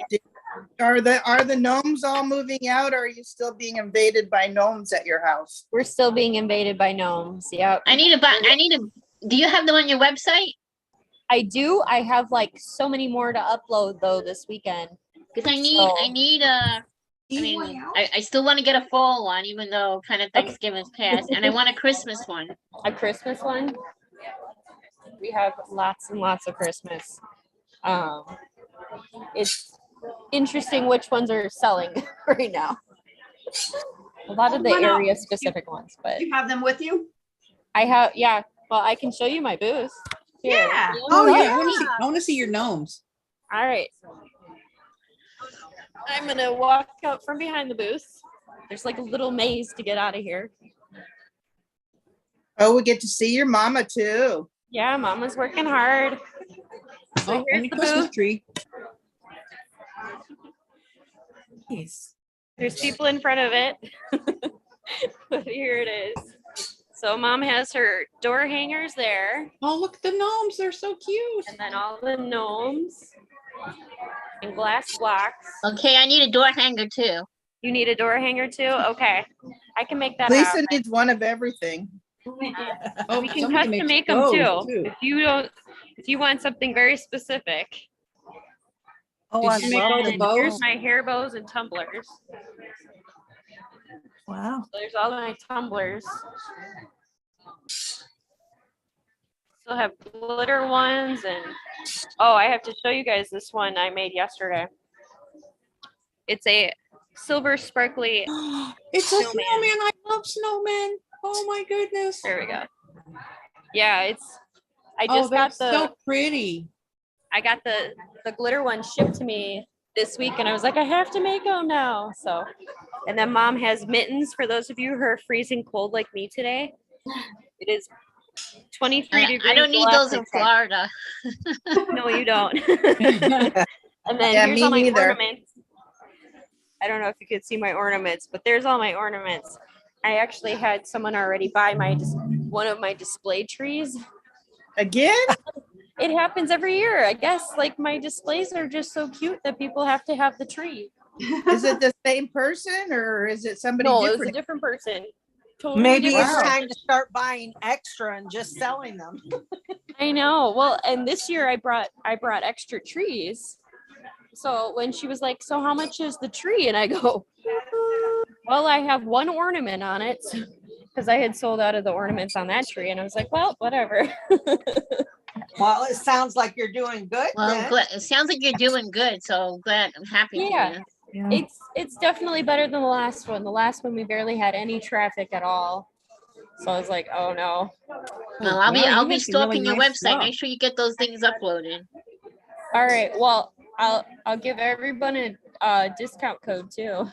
are the gnomes all moving out, or are you still being invaded by gnomes at your house? We're still being invaded by gnomes. Yep. do you have them on your website? I do. I have like so many more to upload though this weekend. Because I So- need I still want to get a fall one, even though kind of Thanksgiving's passed, and I want a Christmas one. A Christmas one. We have lots and lots of Christmas. It's interesting which ones are selling right now. A lot of the Why not? area specific ones, but You have them with you? I have, yeah. Well, I can show you my booth. Here. Yeah. Oh Look. yeah, I want to see your gnomes. All right. I'm gonna walk out from behind the booth. There's like a little maze to get out of here. Oh, we get to see your mama too. Yeah, Mama's working hard. So Oh, here's and a the Christmas booth. tree. There's people in front of it. But here it is. So Mom has her door hangers there, Oh, look at the gnomes. They're so cute. and then all the gnomes and glass blocks. Okay, I need a door hanger too. You need a door hanger too? Okay. I can make that Lisa happen. needs one of everything. Oh, We can somebody custom makes make them those, too. If you want something very specific. Oh, Did I you make love all the it. bows? Here's my hair bows and tumblers. Wow. So there's all my tumblers. Still have glitter ones, and oh, I have to show you guys this one I made yesterday. It's a silver sparkly. It's a Snowman. snowman. I love snowmen. Oh my goodness. There we go. Yeah, I Oh, just got that's so pretty. I got the glitter one shipped to me this week, and I was like, I have to make them now. So, and then Mom has mittens for those of you who are freezing cold like me today. It is 23 degrees. I don't need those in Florida. Florida. No, you don't. And then Yeah, here's me all my neither. ornaments. I don't know if you could see my ornaments, but there's all my ornaments. I actually had someone already buy one of my display trees. Again? It happens every year. I guess like my displays are just so cute that people have to have the tree. Is it the same person or is it somebody No, it was a different? different person. Totally Maybe different it's Wow. time to start buying extra and just selling them. I know. Well, and this year I brought extra trees. So when she was like, "So how much is the tree?" and I go, Well, I have one ornament on it because I had sold out of the ornaments on that tree, and I was like, well, whatever. Well, it sounds like you're doing good Well, then. glad, it sounds like you're doing good, so glad, I'm happy for Yeah. you. It's definitely better than the last one. The last one we barely had any traffic at all. So I was like, oh no. Well, Wow, I'll you be have some stalking really your nice website. stuff. Make sure you get those things uploaded. All right. Well, I'll give everyone a discount code too.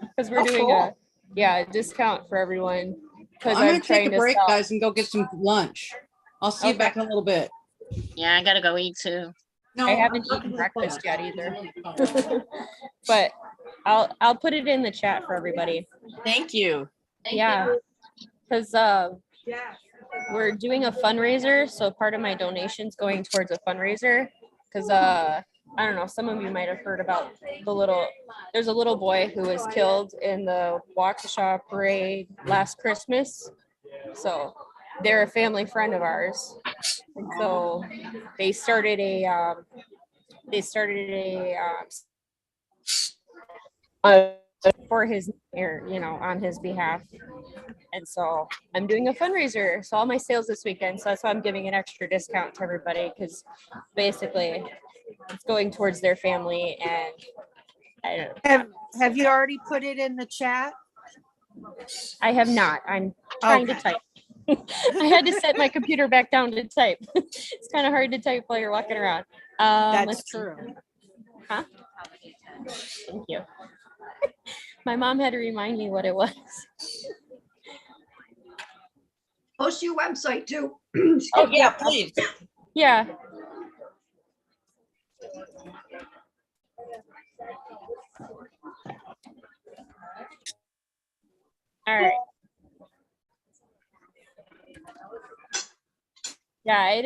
Because we're Oh, doing cool. a discount for everyone. Because I'm gonna I'm take trying a to break, sell. guys, and go get some lunch. I'll see you Okay. back in a little bit. Yeah, I gotta go eat too. No, I haven't I'm talking eaten to the breakfast phone. yet either. But I'll put it in the chat for everybody. Thank you. Yeah. Because we're doing a fundraiser, so part of my donation's going towards a fundraiser. Because I don't know, some of you might have heard about there's a little boy who was killed in the Waukesha parade last Christmas. So they're a family friend of ours. And so they started for his, on his behalf. And so I'm doing a fundraiser. So all my sales this weekend. So that's why I'm giving an extra discount to everybody, because basically it's going towards their family. And I don't Have you already put it in the chat? I have not. I'm trying to Okay. type. I had to set my computer back down to type. It's kind of hard to type while you're walking around. That's Let's see. true. Huh? Thank you. My mom had to remind me what it was. Post your website too. Oh, Yeah, please. Yeah. All right. Yeah, I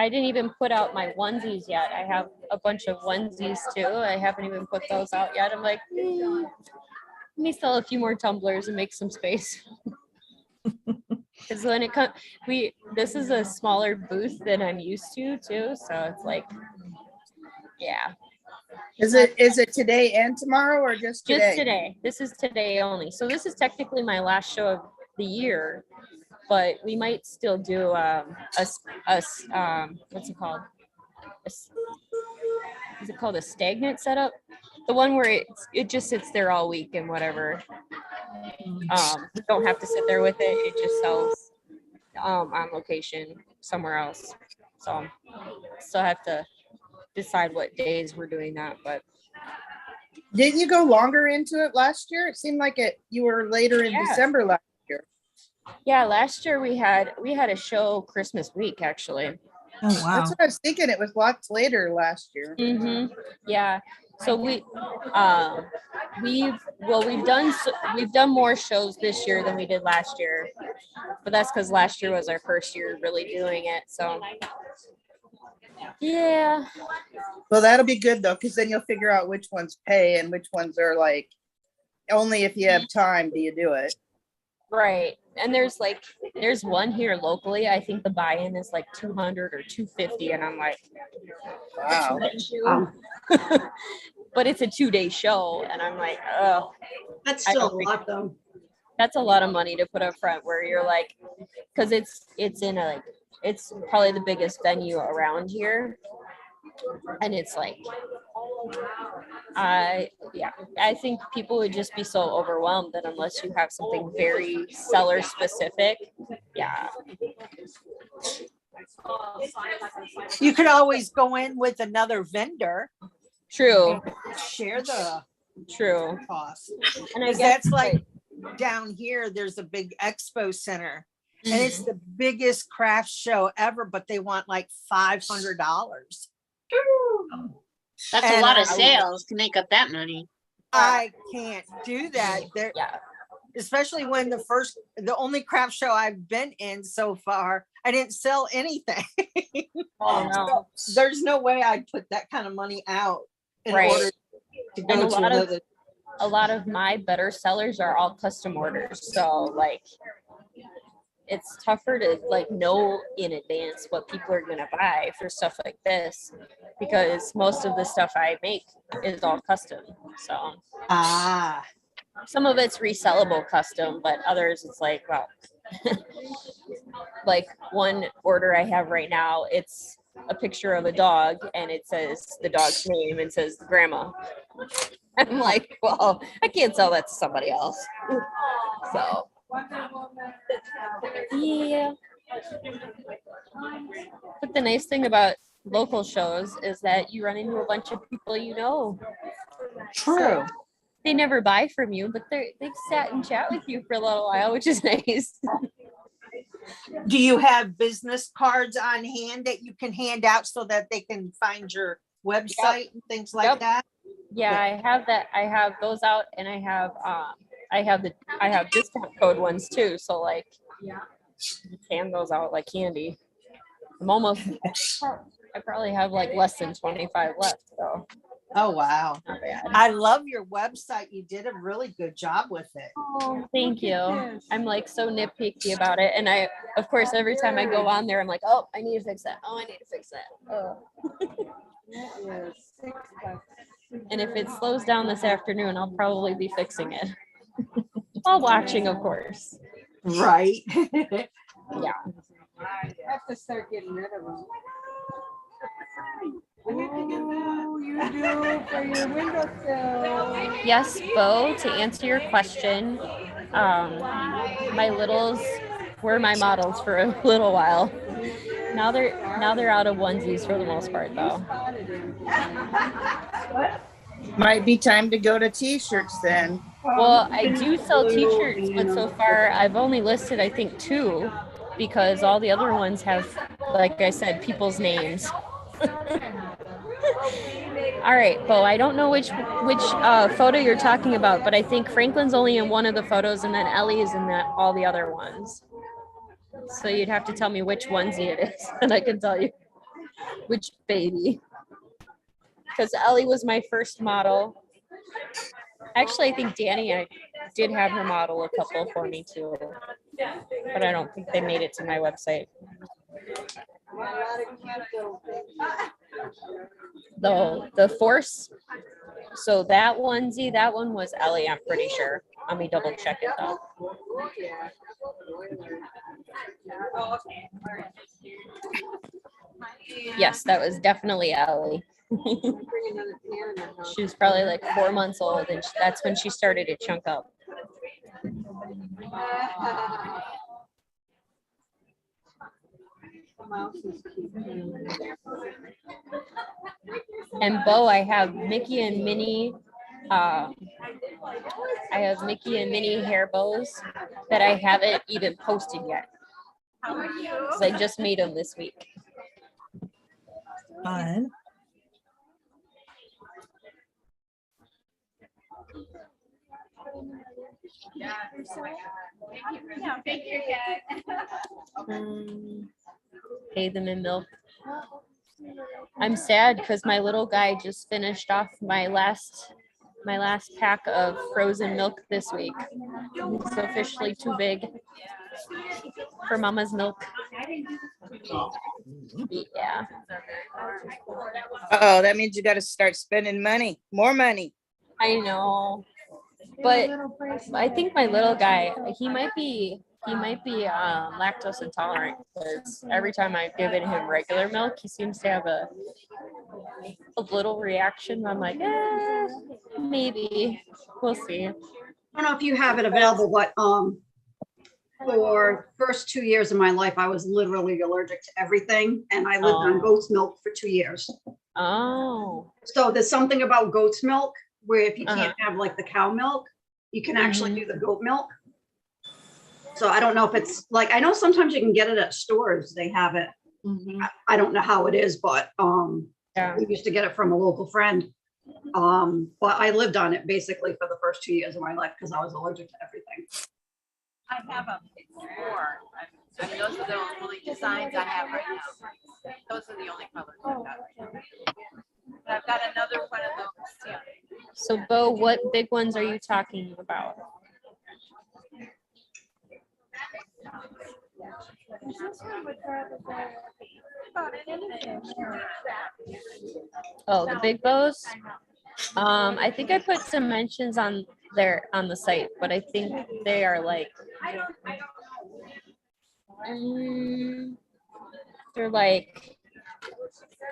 didn't even put out my onesies yet. I have a bunch of onesies too. I haven't even put those out yet. I'm like, let me sell a few more tumblers and make some space. Because when it comes, this is a smaller booth than I'm used to too. So it's like, yeah. Is it today and tomorrow or just today? Just today. This is today only. So this is technically my last show of the year, but we might still do what's it called? Is it called a stagnant setup? The one where it just sits there all week and whatever. Don't have to sit there with it. It just sells on location somewhere else. So still have to decide what days we're doing that, but Didn't you go longer into it last year? It seemed like you were later in Yeah. December last year. yeah, last year we had a show Christmas week actually. Oh, wow. That's what I was thinking. It was lots later last year. Yeah. So we've done more shows this year than we did last year, but that's because last year was our first year really doing it. So yeah, Well, that'll be good though, because then you'll figure out which ones pay and which ones are like, only if you have time do you do it. right. And there's one here locally. I think the buy-in is like 200 or 250, and I'm like, Wow. but it's a 2-day show, and I'm like, oh, That's I still don't a think- lot though. that's a lot of money to put up front. Where you're like, because it's probably the biggest venue around here, and it's like, I think people would just be so overwhelmed that unless you have something very seller specific, yeah. You could always go in with another vendor, True, share the true. cost. And I Because guess that's like down here, there's a big expo center and it's the biggest craft show ever, but they want like $500. That's a And lot of I- sales to make up that money. I can't do that. There, yeah. especially when the only craft show I've been in so far, I didn't sell anything. Oh no. So there's no way I'd put that kind of money out in Right. order to And go a to lot of- another. A lot of my better sellers are all custom orders. So like it's tougher to like know in advance what people are gonna buy for stuff like this, because most of the stuff I make is all custom. So Ah, some of it's resellable custom, but others it's like, well, like one order I have right now, it's a picture of a dog and it says the dog's name and says grandma. I'm like, well, I can't sell that to somebody else. So, yeah. But the nice thing about local shows is that you run into a bunch of people you know. True. They never buy from you, but they've sat and chat with you for a little while, which is nice. Do you have business cards on hand that you can hand out so that they can find your website and things like Yep. that? Yeah, I have that. I have those out, and I have discount code ones too. So like, you hand those out like candy. I'm almost. I probably have like less than 25 left. So Oh, wow. not bad. I love your website. You did a really good job with it. Oh, thank you. I'm like so nitpicky about it, and I, of course, every time I go on there, I'm like, oh, I need to fix that. Oh, I need to fix that. Oh. And if it slows down this afternoon, I'll probably be fixing it. While watching, of course. Right. Yeah. Have to start getting rid of them. Yes, Bo, to answer your question, my littles were my models for a little while. Now they're out of onesies for the most part though. Might be time to go to t-shirts then. Well, I do sell t-shirts, but so far I've only listed I think 2 because all the other ones have, like I said, people's names. All right, Bo, I don't know which photo you're talking about, but I think Franklin's only in one of the photos and then Ellie is in all the other ones. So you'd have to tell me which onesie it is, and I can tell you which baby. Because Ellie was my first model. Actually, I think Danny, I did have her model a couple for me too, but I don't think they made it to my website. The Force, so that onesie, that one was Ellie, I'm pretty sure. Let me double check it though. Yes, that was definitely Ellie. She was probably like 4 months old, and that's when she started to chunk up. And Bo, I have Mickey and Minnie. I have Mickey and Minnie hair bows that I haven't even posted yet. Because I just made them this week. Fun. Pay them in milk. I'm sad because my little guy just finished off my last pack of frozen milk this week. It's officially too big for mama's milk. Yeah. Oh, that means you got to start spending money, more money. I know, but I think my little guy, he might be lactose intolerant because every time I've given him regular milk, he seems to have a little reaction. I'm like, maybe we'll see. I don't know if you have it available, but for first 2 years of my life, I was literally allergic to everything, and I lived on goat's milk for 2 years. Oh. So there's something about goat's milk where if you can't have like the cow milk, you can actually do the goat milk. So I don't know if it's like, I know sometimes you can get it at stores, they have it. I don't know how it is, but we used to get it from a local friend. But I lived on it basically for the first 2 years of my life because I was allergic to everything. I have a four. I mean, those are the only designs I have right now. Those are the only colors I've got right now. But I've got another one of those. Yeah. So Bo, what big ones are you talking about? Oh, the big bows. I think I put dimensions on there on the site, but I think they are like, they're like,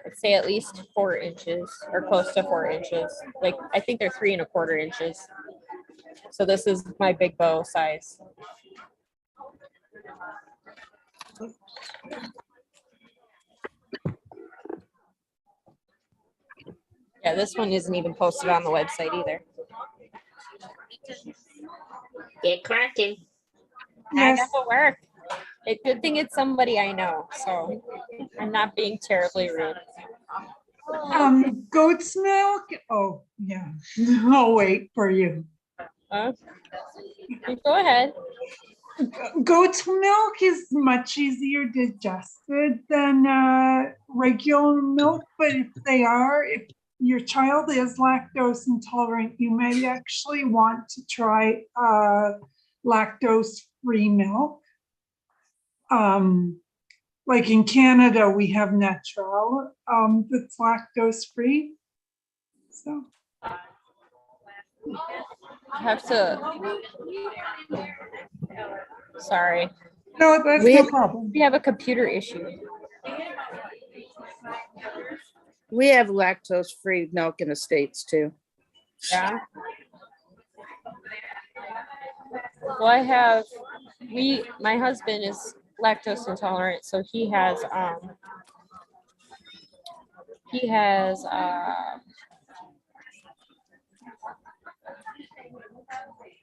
let's say at least 4 inches or close to 4 inches. Like, I think they're 3¼ inches. So this is my big bow size. Yeah, this one isn't even posted on the website either. Get cracking. I got to work. Good thing it's somebody I know, so I'm not being terribly rude. Goat's milk. Oh, yeah. I'll wait for you. Go ahead. Goat's milk is much easier digested than regular milk, but if your child is lactose intolerant, you may actually want to try lactose-free milk. Like in Canada, we have Natural that's lactose-free. So I have to. Sorry. no, that's no problem. We have a computer issue. We have lactose-free milk in the States too. Yeah. Well, my husband is lactose intolerant, so we have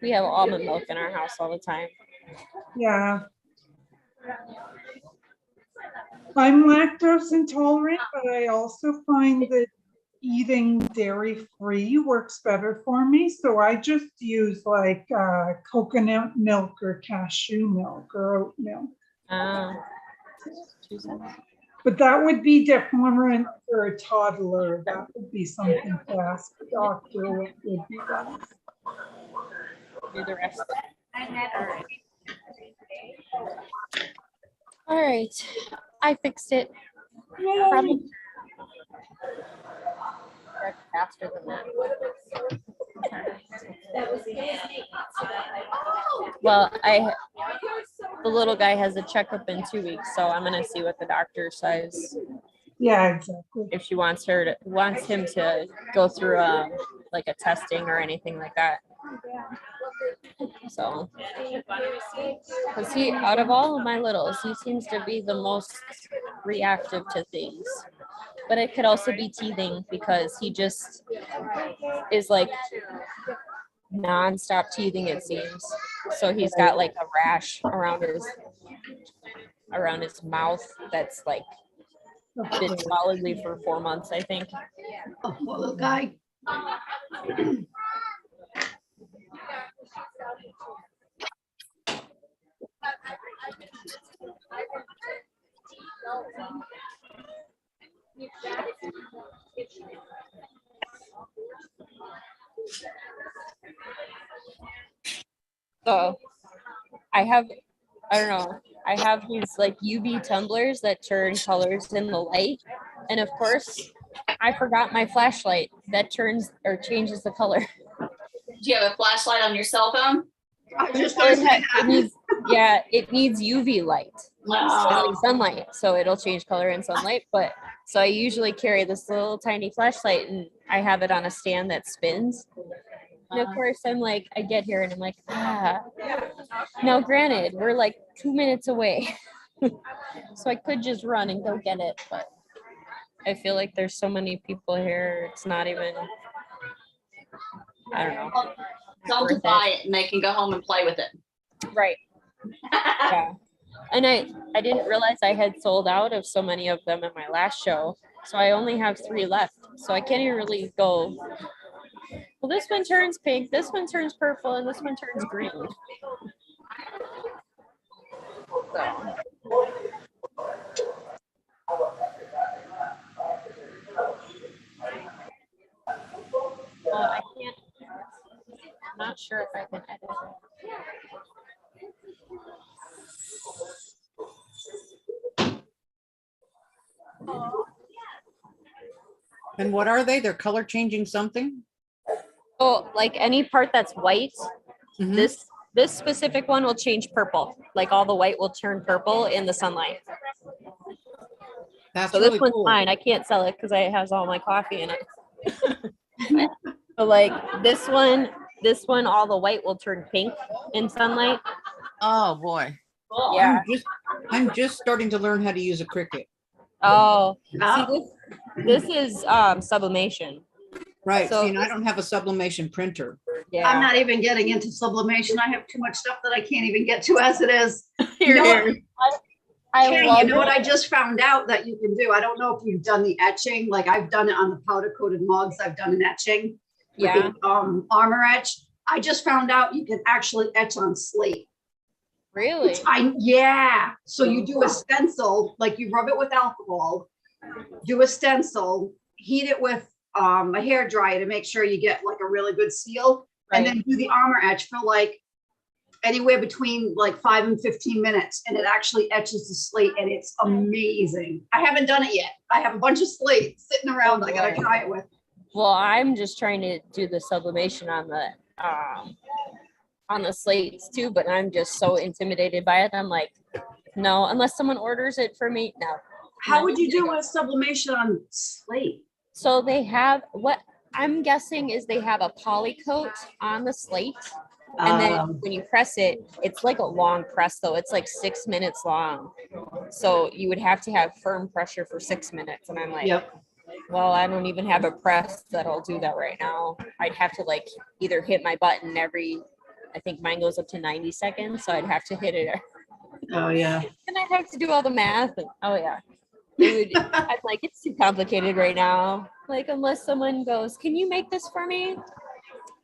almond milk in our house all the time. Yeah. I'm lactose intolerant, but I also find that eating dairy-free works better for me. So I just use like coconut milk or cashew milk or oat milk. But that would be different for a toddler. That would be something to ask the doctor what would be best. Do the rest. All right, I fixed it. Probably faster than that. Well, the little guy has a checkup in 2 weeks, so I'm gonna see what the doctor says. Yeah, exactly. If she wants him to go through like a testing or anything like that. So, because out of all of my littles, he seems to be the most reactive to things. But it could also be teething because he just is like nonstop teething, it seems. So he's got like a rash around his mouth that's like been solidly for 4 months, I think. Oh, poor little guy. So I don't know, I have these like UV tumblers that turn colors in the light. And of course, I forgot my flashlight that turns or changes the color. Do you have a flashlight on your cell phone? I was just gonna say that. It needs UV light, like sunlight, so it'll change color in sunlight. But so I usually carry this little tiny flashlight, and I have it on a stand that spins. And of course, I'm like, I get here and I'm like, Now, granted, we're like 2 minutes away, so I could just run and go get it, but I feel like there's so many people here. It's not even. I don't know. Tell them to buy it and they can go home and play with it. Right. Yeah. And I didn't realize I had sold out of so many of them in my last show. So I only have 3 left. So I can't even really go, well, this one turns pink, this one turns purple, and this one turns green. So. I can't. I'm not sure if I can edit it. And what are they? They're color changing something? Oh, like any part that's white, Mhm. this specific one will change purple. Like all the white will turn purple in the sunlight. That's So this really one's cool. mine. I can't sell it because it has all my coffee in it. But like this one, all the white will turn pink in sunlight. Oh, boy. Yeah. I'm just starting to learn how to use a Cricut. Oh, Oh. see, this is sublimation. Right. So See, and I don't have a sublimation printer. Yeah. I'm not even getting into sublimation. I have too much stuff that I can't even get to as it is. Here, You know what? here. I Kay, love you know what it. I just found out that you can do? I don't know if you've done the etching, like I've done it on the powder coated mugs. I've done an etching. with Yeah. the, armor etch. I just found out you can actually etch on slate. Really? Yeah. So you do a stencil, like you rub it with alcohol, do a stencil, heat it with a hair dryer to make sure you get like a really good seal, and then do the armor etch for like anywhere between like 5 and 15 minutes, and it actually etches the slate, and it's amazing. I haven't done it yet. I have a bunch of slate sitting around. I gotta try it with. Well, I'm just trying to do the sublimation on the slates too, but I'm just so intimidated by it. I'm like, no, unless someone orders it for me, no. How would you do a sublimation on slate? So they have, what I'm guessing is they have a poly coat on the slate. And then when you press it, it's like a long press though. It's like 6 minutes long. So you would have to have firm pressure for 6 minutes. And I'm like, Yep. Well, I don't even have a press that'll do that right now. I'd have to like either hit my button every, I think mine goes up to 90 seconds. So I'd have to hit it. Oh yeah. And I'd have to do all the math. And, oh yeah. It would, I'm like, it's too complicated right now. Like, unless someone goes, can you make this for me?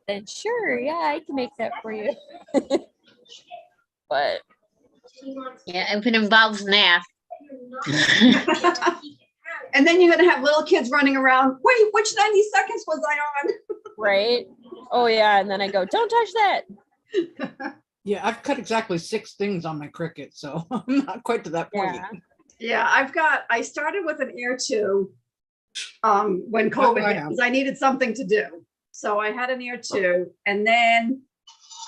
Then sure, yeah, I can make that for you. But Yeah, if it involves math. And then you're gonna have little kids running around. Wait, which 90 seconds was I on? right? Oh yeah, and then I go, don't touch that. Yeah, I've cut exactly 6 things on my Cricut, so I'm not quite to that point. Yeah. Yeah, I started with an Air 2 when COVID I hit, have. because I needed something to do. So I had an Air 2, and then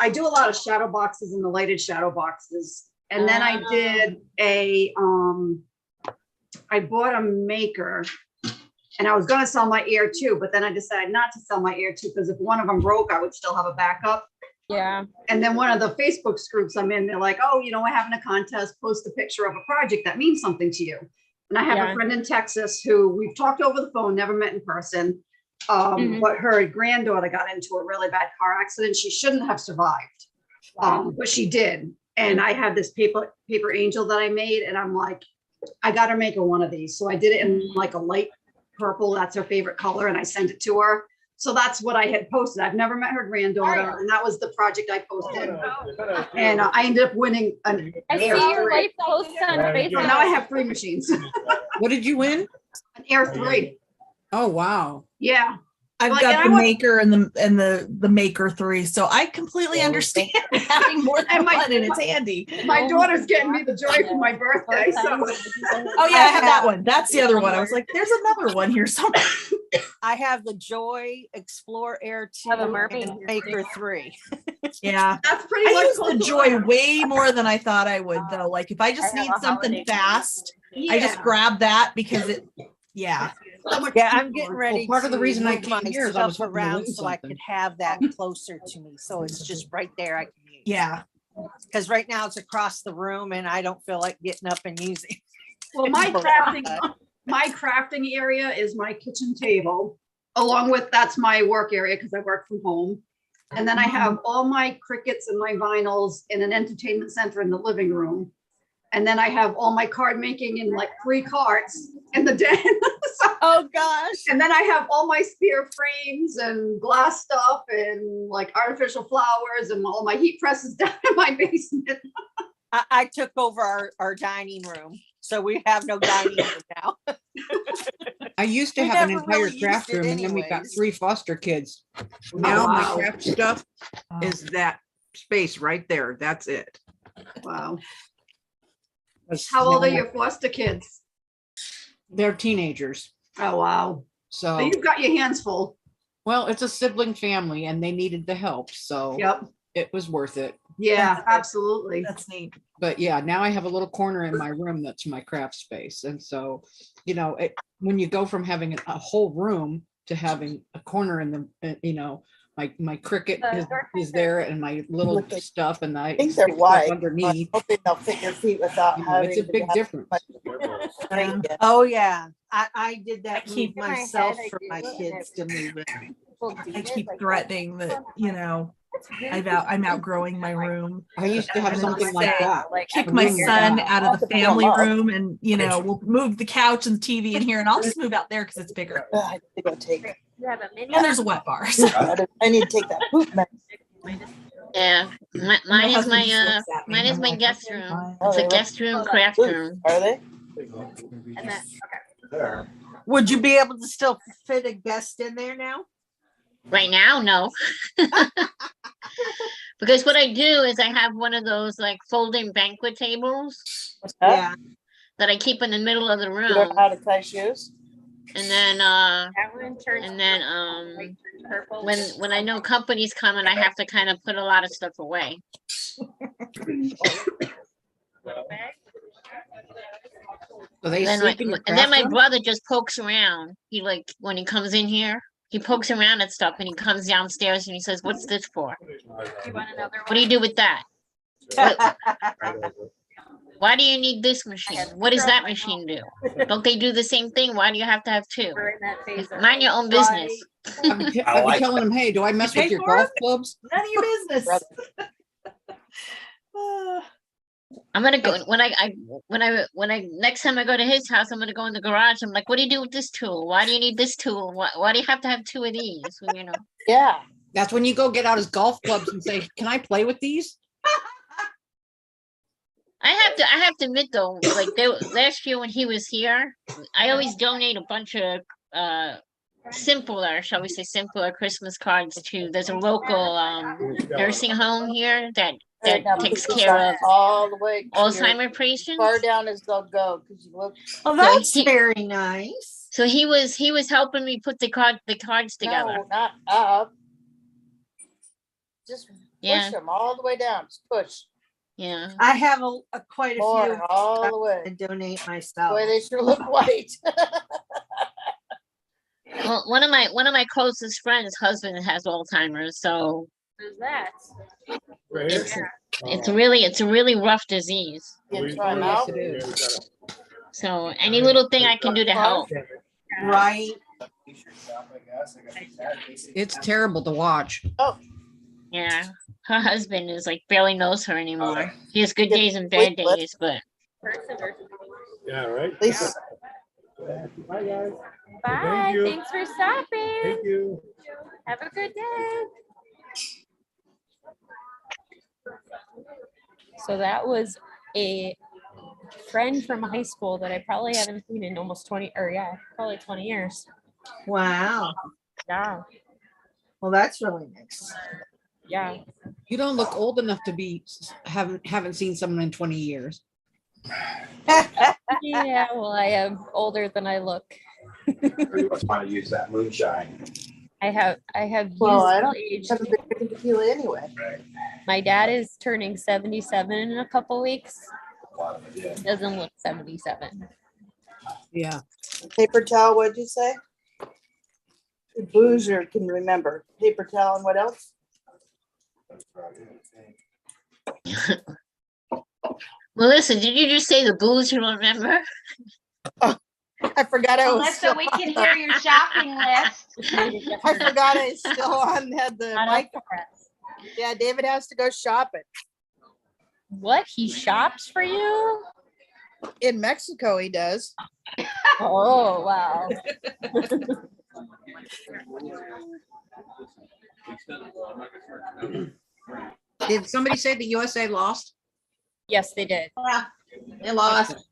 I do a lot of shadow boxes and the lighted shadow boxes. And then I did I bought a maker, and I was gonna sell my Air 2, but then I decided not to sell my Air 2 because if one of them broke, I would still have a backup. Yeah. And then one of the Facebook groups I'm in, they're like, oh, you know, we're having a contest, post a picture of a project that means something to you. And I have Yeah. a friend in Texas who we've talked over the phone, never met in person. But her granddaughter got into a really bad car accident. She shouldn't have survived, but she did. And I had this paper angel that I made, and I'm like, I got to make her one of these. So I did it in like a light purple. That's her favorite color. And I sent it to her. So that's what I had posted. I've never met her granddaughter, and that was the project I posted. And I ended up winning an I see Air your 3. wife posts on So Facebook. now I have 3 machines. What did you win? An Air 3. Oh, wow. Yeah. I've Like, got and the I want- maker and the maker 3, so I completely understand having more than And my- one, and it's handy. My daughter's getting me the joy for my birthday. So Oh yeah, I have that one. That's the other one. I was like, there's another one here somewhere. I have the Joy Explore Air 2 have a mermaid and here, Maker 3. Yeah. that's pretty I much use the what- Joy way more than I thought I would, though. Like if I just I have need a something holiday fast, I just Yeah. grab that because it, yeah. So much Yeah, I'm cheaper. getting ready. part of the to reason I move came my here is I was stuff hoping to around win so I something. could have that closer to me. So it's just right there. I can use. Yeah. Because right now it's across the room and I don't feel like getting up and using. Well, my crafting area is my kitchen table, along with that's my work area because I work from home. And then I have all my Cricuts and my vinyls in an entertainment center in the living room. And then I have all my card making in like 3 carts in the den. Oh gosh. And then I have all my spear frames and glass stuff and like artificial flowers and all my heat presses down in my basement. I took over our dining room. So we have no dining room now. I used to We have an never entire really craft used it room, and then we got anyways. 3 foster kids. Now my wow. craft stuff is that space right there. That's it. Wow. How old are your foster kids? They're teenagers. Oh, wow. So So you've got your hands full. Well, it's a sibling family and they needed the help, so Yep. it was worth it. Yeah, absolutely. That's neat. But yeah, now I have a little corner in my room that's my craft space. And so, you know, when you go from having a whole room to having a corner in the, my Cricut is there and my little stuff and I think they're stick stuff white. underneath. Hoping they'll fit your feet without You know, having. it's a to big have difference. much- Oh, yeah. I did that I keep- move In my head, myself I for do my it, and kids to move it. I keep threatening that, I'm outgrowing my room. I used to have And something just like say, that. Kick a my room like son that. out of the I'll family put 'em up. room and, we'll move the couch and TV in here and I'll just move out there because it's bigger. I need to go take. You have a mini. And there's a wet bar. so- I need to take that poop mess. Yeah, mine is husband my just looks at me mine and is I'm my like, guest okay, room. fine. It's they a look- guest room, craft room. Are they? And then, Would you be able to still fit a guest in there now? Right now, no. Because what I do is I have one of those like folding banquet tables Yeah. that I keep in the middle of the You room. learn how to tie shoes? And then that one turns. Purple. when I know company's coming, I have to kind of put a lot of stuff away. So they Then sleep in your and then craft my room? brother just pokes around. He like when he comes in here, he pokes around at stuff and he comes downstairs and he says, "What's this for? You want another What do you do with that? Why do you need this machine? What does that machine do? Don't they do the same thing? Why do you have to have two? We're in that phase. of- Mind your own business." I'd be telling them, hey, do I mess with pay your for golf clubs? None of your business. I'm gonna go when I next time I go to his house, I'm gonna go in the garage. I'm like, "What do you do with this tool? Why do you need this tool? Why do you have to have two of these?" You know. Yeah. That's when you go get out his golf clubs and say, can I play with these? I have to admit though, like last year when he was here, I always donate a bunch of simpler Christmas cards to. There's a local nursing home here that Right now, takes because care it's of all the way. to your- Alzheimer patients. Far down as they'll go, because you look. Oh, So that's he- very nice. So he was helping me put the cards together. No, not up. Just Yeah. push them all the way down. Just push. Yeah. I have quite a More few. all the way. I donate Boy, myself. they sure look white. Well, one of my closest friends' husband has Alzheimer's, so Who's that? it's a really rough disease. You try 'em out. So any little thing I can do to help. Right. It's terrible to watch. Oh, Yeah. Her husband is like barely knows her anymore. He has good days and bad days, but Yeah, right. at least Bye. Thank you. Thanks for stopping. Thank you. Have a good day. So that was a friend from high school that I probably haven't seen in almost 20 or probably 20 years. Wow. Yeah. Well, that's really nice. Yeah. You don't look old enough to be haven't seen someone in 20 years. Yeah, well, I am older than I look. Pretty much want to use that moonshine. I have well, I don't aged. have a big drinking tequila anyway. My dad is turning 77 in a couple weeks. A lot of it, yeah. Doesn't look 77. Yeah. Paper towel, what'd you say? Boozer can remember. Paper towel and what else? Melissa, did you just say the booze you don't remember? I forgot I was Melissa, still we on can the- hear your shopping list. I forgot I was still on, had the mic. Yeah, David has to go shopping. What? He shops for you? In Mexico, he does. Oh, wow. Did somebody say the USA lost? Yes, they did. They lost.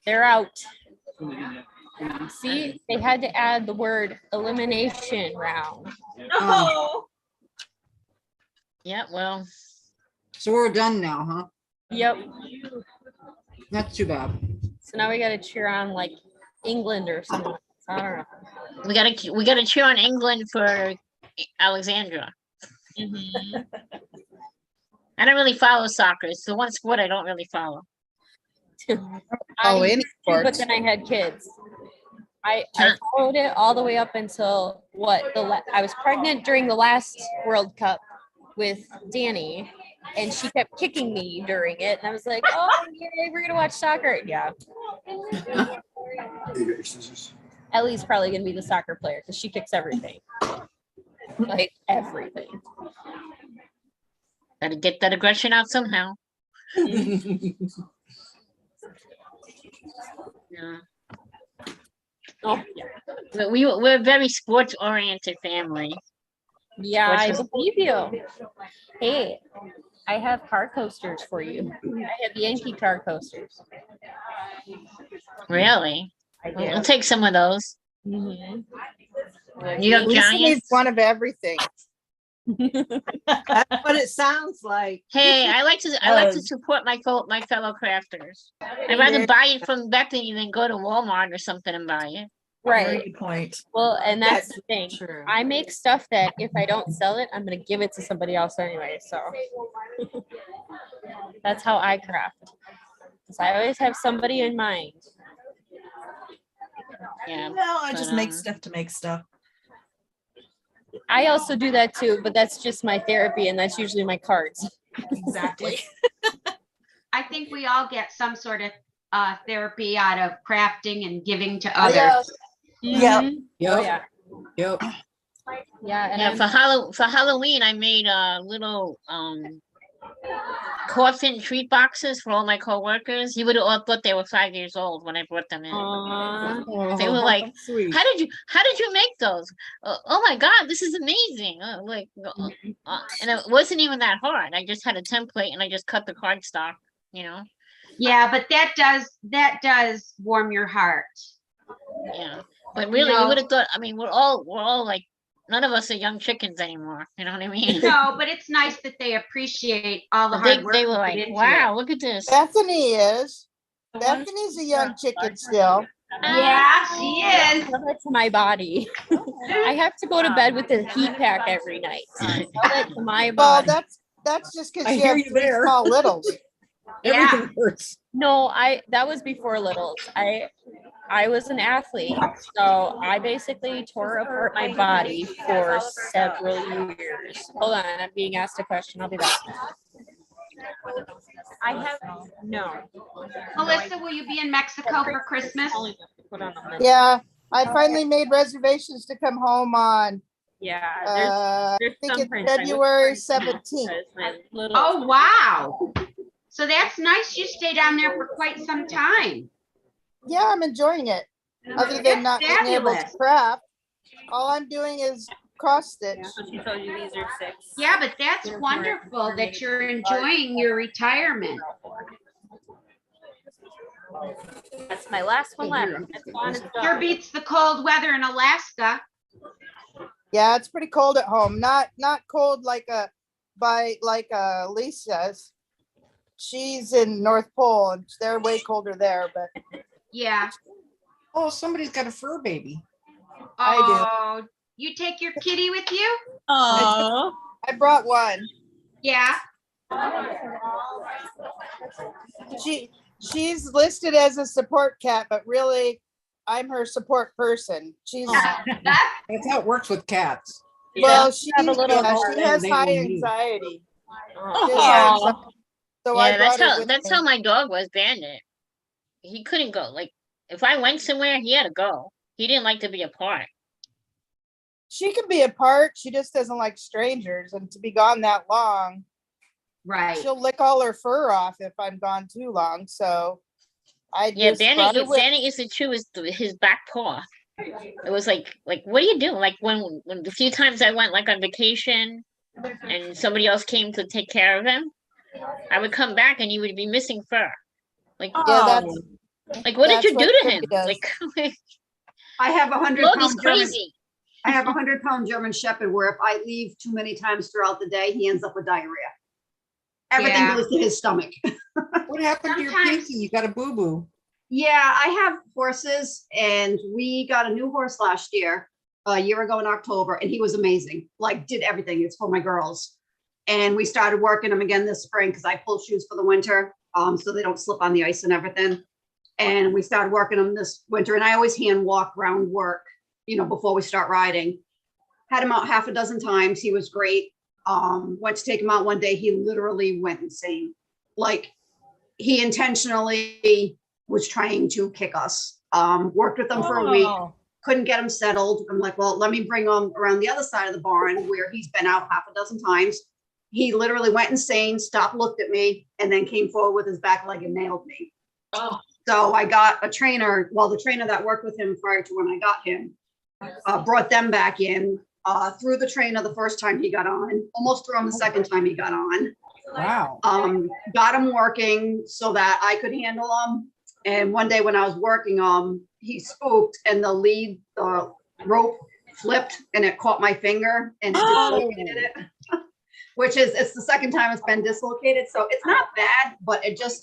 They're out. See, they had to add the word elimination round. Oh. Yeah, well, So we're done now, huh? Yep. That's too bad. So now we got to cheer on like England or something. I don't know. We gotta cheer on England for Alexandra. Mm-hmm. I don't really follow soccer. It's the one sport I don't really follow. Oh, I any used to, but sports. then I had kids. I followed it all the way up until I was pregnant during the last World Cup with Danny, and she kept kicking me during it, and I was like, "Oh, yay, we're gonna watch soccer." Yeah. Ellie's probably gonna be the soccer player because she kicks everything, like everything. Gotta get that aggression out somehow. Yeah. Oh, yeah. We're a very sports oriented family. Yeah, I Sports- believe you. Hey, I have car coasters for you. I have Yankee car coasters. Really? I do. We'll take some of those. Mhm. New York Lisa needs Giants. one of everything. That's what it sounds like. Hey, I like to support my fellow crafters. I'd rather buy it from Bethany than go to Walmart or something and buy it. Very Right. good point. Well, and that's That's the thing. true. I make stuff that if I don't sell it, I'm gonna give it to somebody else anyway. So that's how I craft. 'Cause I always have somebody in mind. Yeah. No, I just but, make stuff to make stuff. I also do that too, but that's just my therapy, and that's usually my cards. Exactly. I think we all get some sort of therapy out of crafting and giving to Yeah. others. Yep. Mhm. Yep. Oh, yeah. Yep. Yeah. And Yeah, I'm- for Halloween, I made little coffin treat boxes for all my coworkers. You would have all thought they were 5 years old when I brought them in. Aw. They were like, Sweet. how did you make those? Oh my God, this is amazing. And it wasn't even that hard. I just had a template and I just cut the cardstock, you know? Yeah, but that does warm your heart. Yeah. But really, No. you would have thought, I mean, we're all like, none of us are young chickens anymore. You know what I mean? No, but it's nice that they appreciate all the But hard work they you were put like, into wow, it. look at this. Bethany is. Bethany's a young chicken still. Yeah, she is. Tell that to my body. I have to go to bed with a heat pack every night. Tell that to my Well, body. that's just because I you hear have you three there. small littles. Everything hurts. No, that was before littles. I was an athlete, so I basically tore apart my body for several years. Hold on, I'm being asked a question. I'll be back. I have no. Melissa, will you be in Mexico for Christmas? Put on a list. Yeah, I finally made reservations to come home on, Yeah, I there's think some it's prints I wish February I could 17th. because my little- Oh, wow. So that's nice. You stay down there for quite some time. Yeah, I'm enjoying it. Other than not That's being able to fabulous. craft, all I'm doing is cross stitch. So she told you these are 6. Yeah, but that's wonderful that you're enjoying your retirement. That's my last one left. It's gone, it's Sure done. beats the cold weather in Alaska. Yeah, it's pretty cold at home. Not cold like Lisa's. She's in North Pole and they're way colder there, but Yeah. Oh, somebody's got a fur baby. I do. Oh, you take your kitty with you? Aw. I brought one. Yeah. She's listed as a support cat, but really I'm her support person. She's That's how it works with cats. well, she have a little she has they high will need. anxiety. Aw. She has high anxiety. So I Yeah, brought her with that's me. how my dog was, Bandit. He couldn't go. Like, if I went somewhere, he had to go. He didn't like to be apart. She can be apart. She just doesn't like strangers, and to be gone that long, Right. she'll lick all her fur off if I'm gone too long. So I Yeah, just brought her with. Bandit used to chew his back paw. It was like what do you do? Like when the few times I went like on vacation and somebody else came to take care of him, I would come back and he would be missing fur. Like, Yeah, that's like what did that's you what do to Kirby him? does. Like, I have a dog 100-pound is German. crazy. I have a 100-pound German Shepherd where if I leave too many times throughout the day, he ends up with diarrhea. Everything Yeah. goes to his stomach. What happened to your Sometimes- pinky? You got a boo-boo. Yeah, I have horses and we got a new horse last year, a year ago in October, and he was amazing. Like did everything. It's for my girls. And we started working him again this spring because I pull shoes for the winter, so they don't slip on the ice and everything. And we started working him this winter, and I always hand walk around work, before we start riding. Had him out half a dozen times. He was great. Went to take him out one day. He literally went insane. Like he intentionally was trying to kick us. Worked with him for a week. Couldn't get him settled. I'm like, well, let me bring him around the other side of the barn where he's been out half a dozen times. He literally went insane, stopped, looked at me, and then came forward with his back leg and nailed me. Oh. So I got a trainer. Well, the trainer that worked with him prior to when I got him, brought them back in, threw the trainer the first time he got on, almost threw him the second time he got on. Wow. Got him working so that I could handle him. And one day when I was working he spooked and the lead rope flipped and it caught my finger and it dislocated it. It's the second time it's been dislocated. So it's not bad, but it's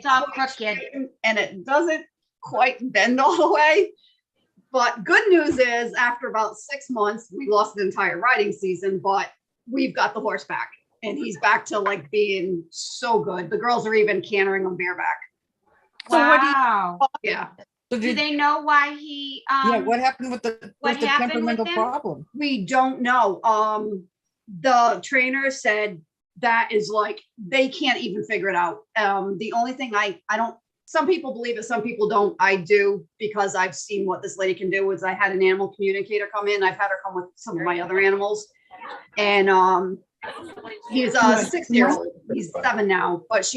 all crooked. And it doesn't quite bend all the way. But good news is after about 6 months, we lost an entire riding season, but we've got the horse back and he's back to like being so good. The girls are even cantering him bareback. So Wow. Yeah. So Do they know why he, what happened with the temperamental problem? We don't know. The trainer said that is like, they can't even figure it out. The only thing I don't, some people believe it, some people don't. I do, because I've seen what this lady can do. Is I had an animal communicator come in. I've had her come with some of my other animals. And he's a 6-year-old. He's 7 now, but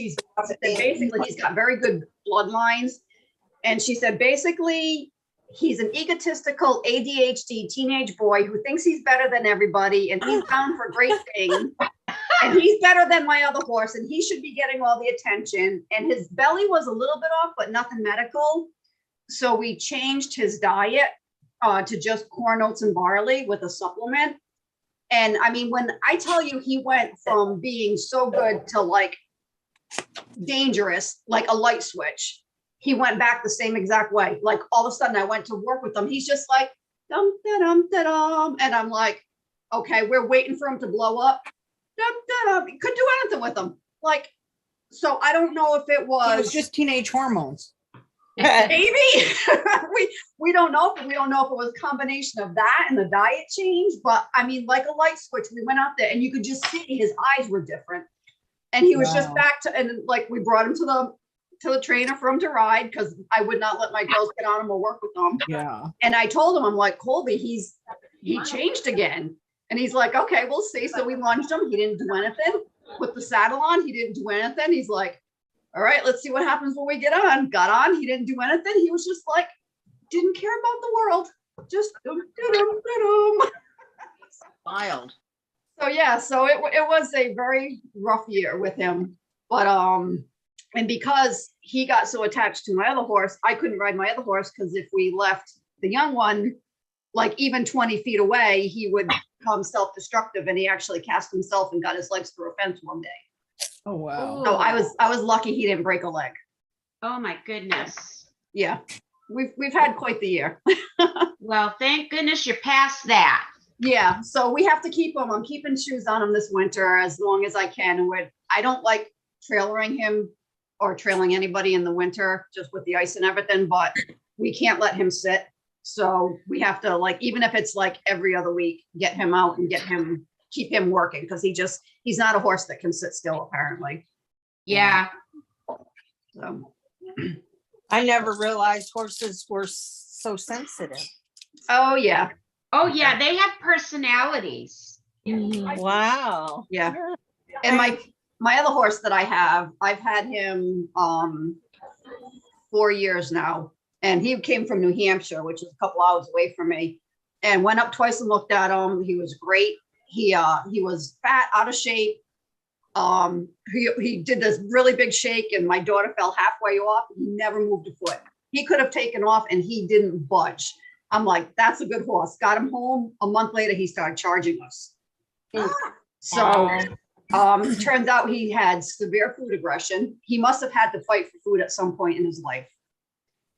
basically he's got very good bloodlines. And she said, basically, he's an egotistical ADHD teenage boy who thinks he's better than everybody, and he's bound for great things. And he's better than my other horse, and he should be getting all the attention. And his belly was a little bit off, but nothing medical. So we changed his diet to just corn, oats, and barley with a supplement. And I mean, when I tell you he went from being so good to like dangerous, like a light switch, he went back the same exact way. Like all of a sudden I went to work with him. He's just like, dum, da, dum, da, dum. And I'm like, okay, we're waiting for him to blow up. Dum, da, dum. Could do anything with him. Like, so I don't know if it was just teenage hormones. Maybe we don't know. We don't know if it was a combination of that and the diet change. But I mean, like a light switch, we went out there and you could just see his eyes were different. And he was just back to, and like we brought him to the trainer for him to ride, because I would not let my girls get on him or work with him. Yeah. And I told him, I'm like, Colby, he changed again. And he's like, okay, we'll see. So we launched him. He didn't do anything. With the saddle on, he didn't do anything. He's like, all right, let's see what happens when we get on. Got on, he didn't do anything. He was just like, didn't care about the world. Just Wild. So yeah, so it was a very rough year with him. But and because he got so attached to my other horse, I couldn't ride my other horse, because if we left the young one, like even 20 feet away, he would become self-destructive, and he actually cast himself and got his legs through a fence one day. Oh wow. So I was lucky he didn't break a leg. Oh my goodness. Yeah. We've had quite the year. Well, thank goodness you're past that. Yeah. So we have to keep him. I'm keeping shoes on him this winter as long as I can. I don't like trailering him or trailing anybody in the winter, just with the ice and everything, but we can't let him sit. So we have to, like, even if it's like every other week, get him out and keep him working, because he's not a horse that can sit still, apparently. Yeah. So I never realized horses were so sensitive. oh yeah. Oh yeah, they have personalities. Wow. Yeah. And my other horse that I have, I've had him 4 years now, and he came from New Hampshire, which is a couple hours away from me, and went up twice and looked at him. He was great. He was fat, out of shape. He did this really big shake, and my daughter fell halfway off. He never moved a foot. He could have taken off and he didn't budge. I'm like, that's a good horse. Got him home. A month later, he started charging us. So Turns out he had severe food aggression. He must have had to fight for food at some point in his life.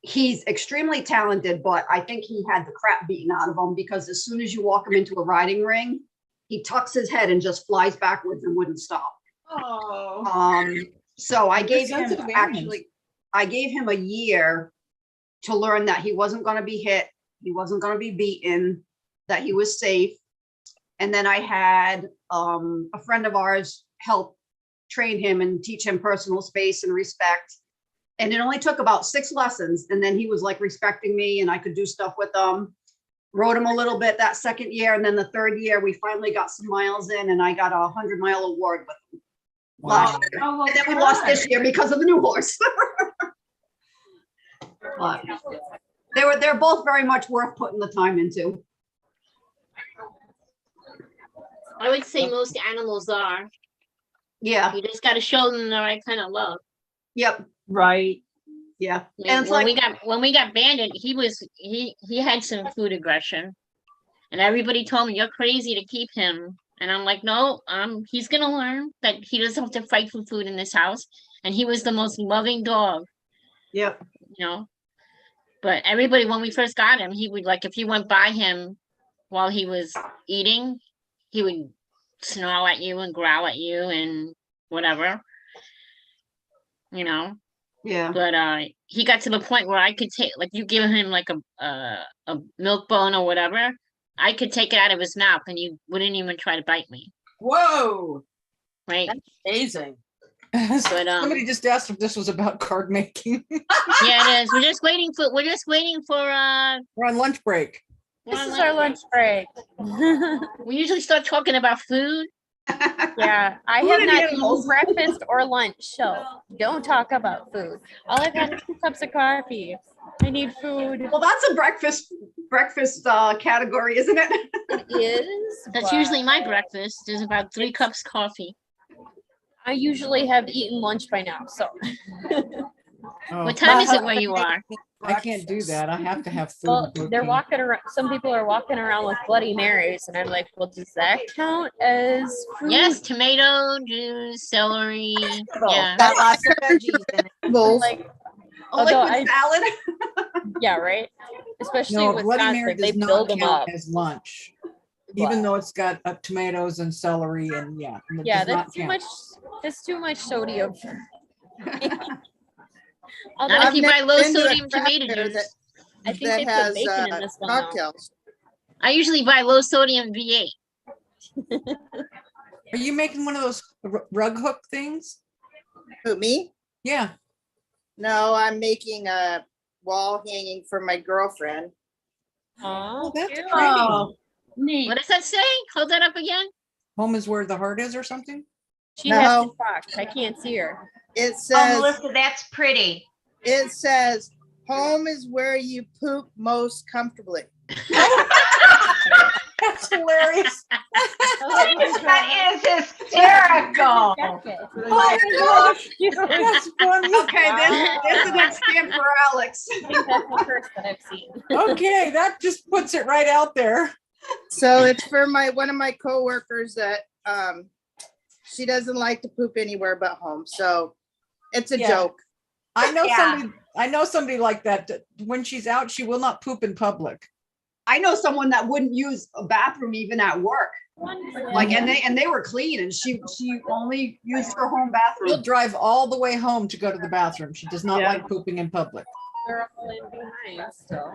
He's extremely talented, but I think he had the crap beaten out of him because as soon as you walk him into a riding ring, he tucks his head and just flies backwards and wouldn't stop. Oh. So I gave him sensitive animals. actually, I gave him a year to learn that he wasn't going to be hit, he wasn't going to be beaten, that he was safe. And then I had a friend of ours help train him and teach him personal space and respect. And it only took about 6 lessons. And then he was like respecting me and I could do stuff with him. Rode him a little bit that second year. And then the third year, we finally got some miles in and I got a 100-mile award with him. Last year. Oh, well, And then we lost this year because of the new horse. But they're both very much worth putting the time into. I would say most animals are. Yeah. You just got to show them the right kind of love. Yep. Right. Yeah. And when we got Bandit, he had some food aggression, and everybody told me you're crazy to keep him. And I'm like, no, he's gonna learn that he doesn't have to fight for food in this house. And he was the most loving dog. Yep. You know. But everybody, when we first got him, he would like if you went by him while he was eating, he would snarl at you and growl at you and whatever. You know. Yeah. But he got to the point where I could take, like, you give him like a milk bone or whatever, I could take it out of his mouth and he wouldn't even try to bite me. Whoa. Right. That's amazing. But Somebody just asked if this was about card making. yeah, it is. We're just waiting for We're on lunch break. This is our lunch break. We usually start talking about food. Yeah, I have not eaten breakfast or lunch, so don't talk about food. All I've had is 2 cups of coffee. I need food. Well, that's a breakfast category, isn't it? It is. That's usually my breakfast. There's about 3 cups coffee. I usually have eaten lunch by now, so. Oh. What time is it where you are? I can't do that. I have to have food. Well, and they're protein. walking around. Some people are walking around with Bloody Marys, and I'm like, well, does that count as food? Yes, tomato juice, celery. Yeah. Got lots of veggies in it. Like, A although liquid salad. yeah, right. Especially No, with Bloody Wisconsin, Mary they does not build them up. count as lunch, even though it's got tomatoes and celery and yeah. it Yeah, does not that's too count. much. That's too much sodium. Not if you buy low been to a sodium craft tomato fair juice. I think that they has put bacon in this one. though. cocktails. I usually buy low sodium V8. Are you making one of those rug hook things? Who, me? Yeah. No, I'm making a wall hanging for my girlfriend. Oh, that's cute. pretty. Neat. What does that say? Hold that up again. Home is where the heart is or something? She has No. to talk. I can't see her. It Oh, says, Melissa, that's pretty. it says, home is where you poop most comfortably. That's hilarious. That is hysterical. Oh, that's funny. Okay, this is that stamp for Alex. I think that's the first that I've seen. Okay, that just puts it right out there. So it's for one of my coworkers that she doesn't like to poop anywhere but home. So it's a Yeah. joke. I know Yeah. somebody like that. When she's out, she will not poop in public. I know someone that wouldn't use a bathroom even at work. Like, and they were clean, and she only used her home She'll bathroom. drive all the way home to go to the bathroom. She does not Yeah. like pooping in public. They're all in behind still.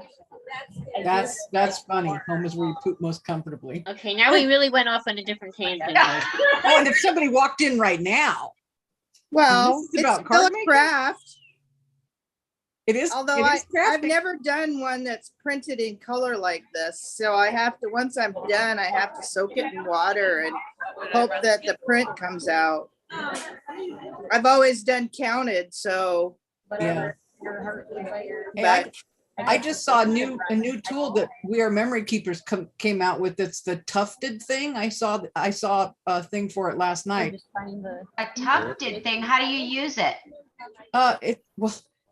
That's funny. Home is where you poop most comfortably. Okay, now we really went off on a different tangent. Oh, and if somebody walked in right now, Well, This is it's about still card a making? craft. it is. Although it is I've crafty. never done one that's printed in color like this. So I have to, once I'm done, I have to soak it in water and hope that the print comes out. I've always done counted, so. Yeah. Your heart desire. Hey, I just saw a new tool that We Are Memory Keepers came out with. It's the tufted thing. I saw a thing for it last night. Just find the. A tufted thing. How do you use it?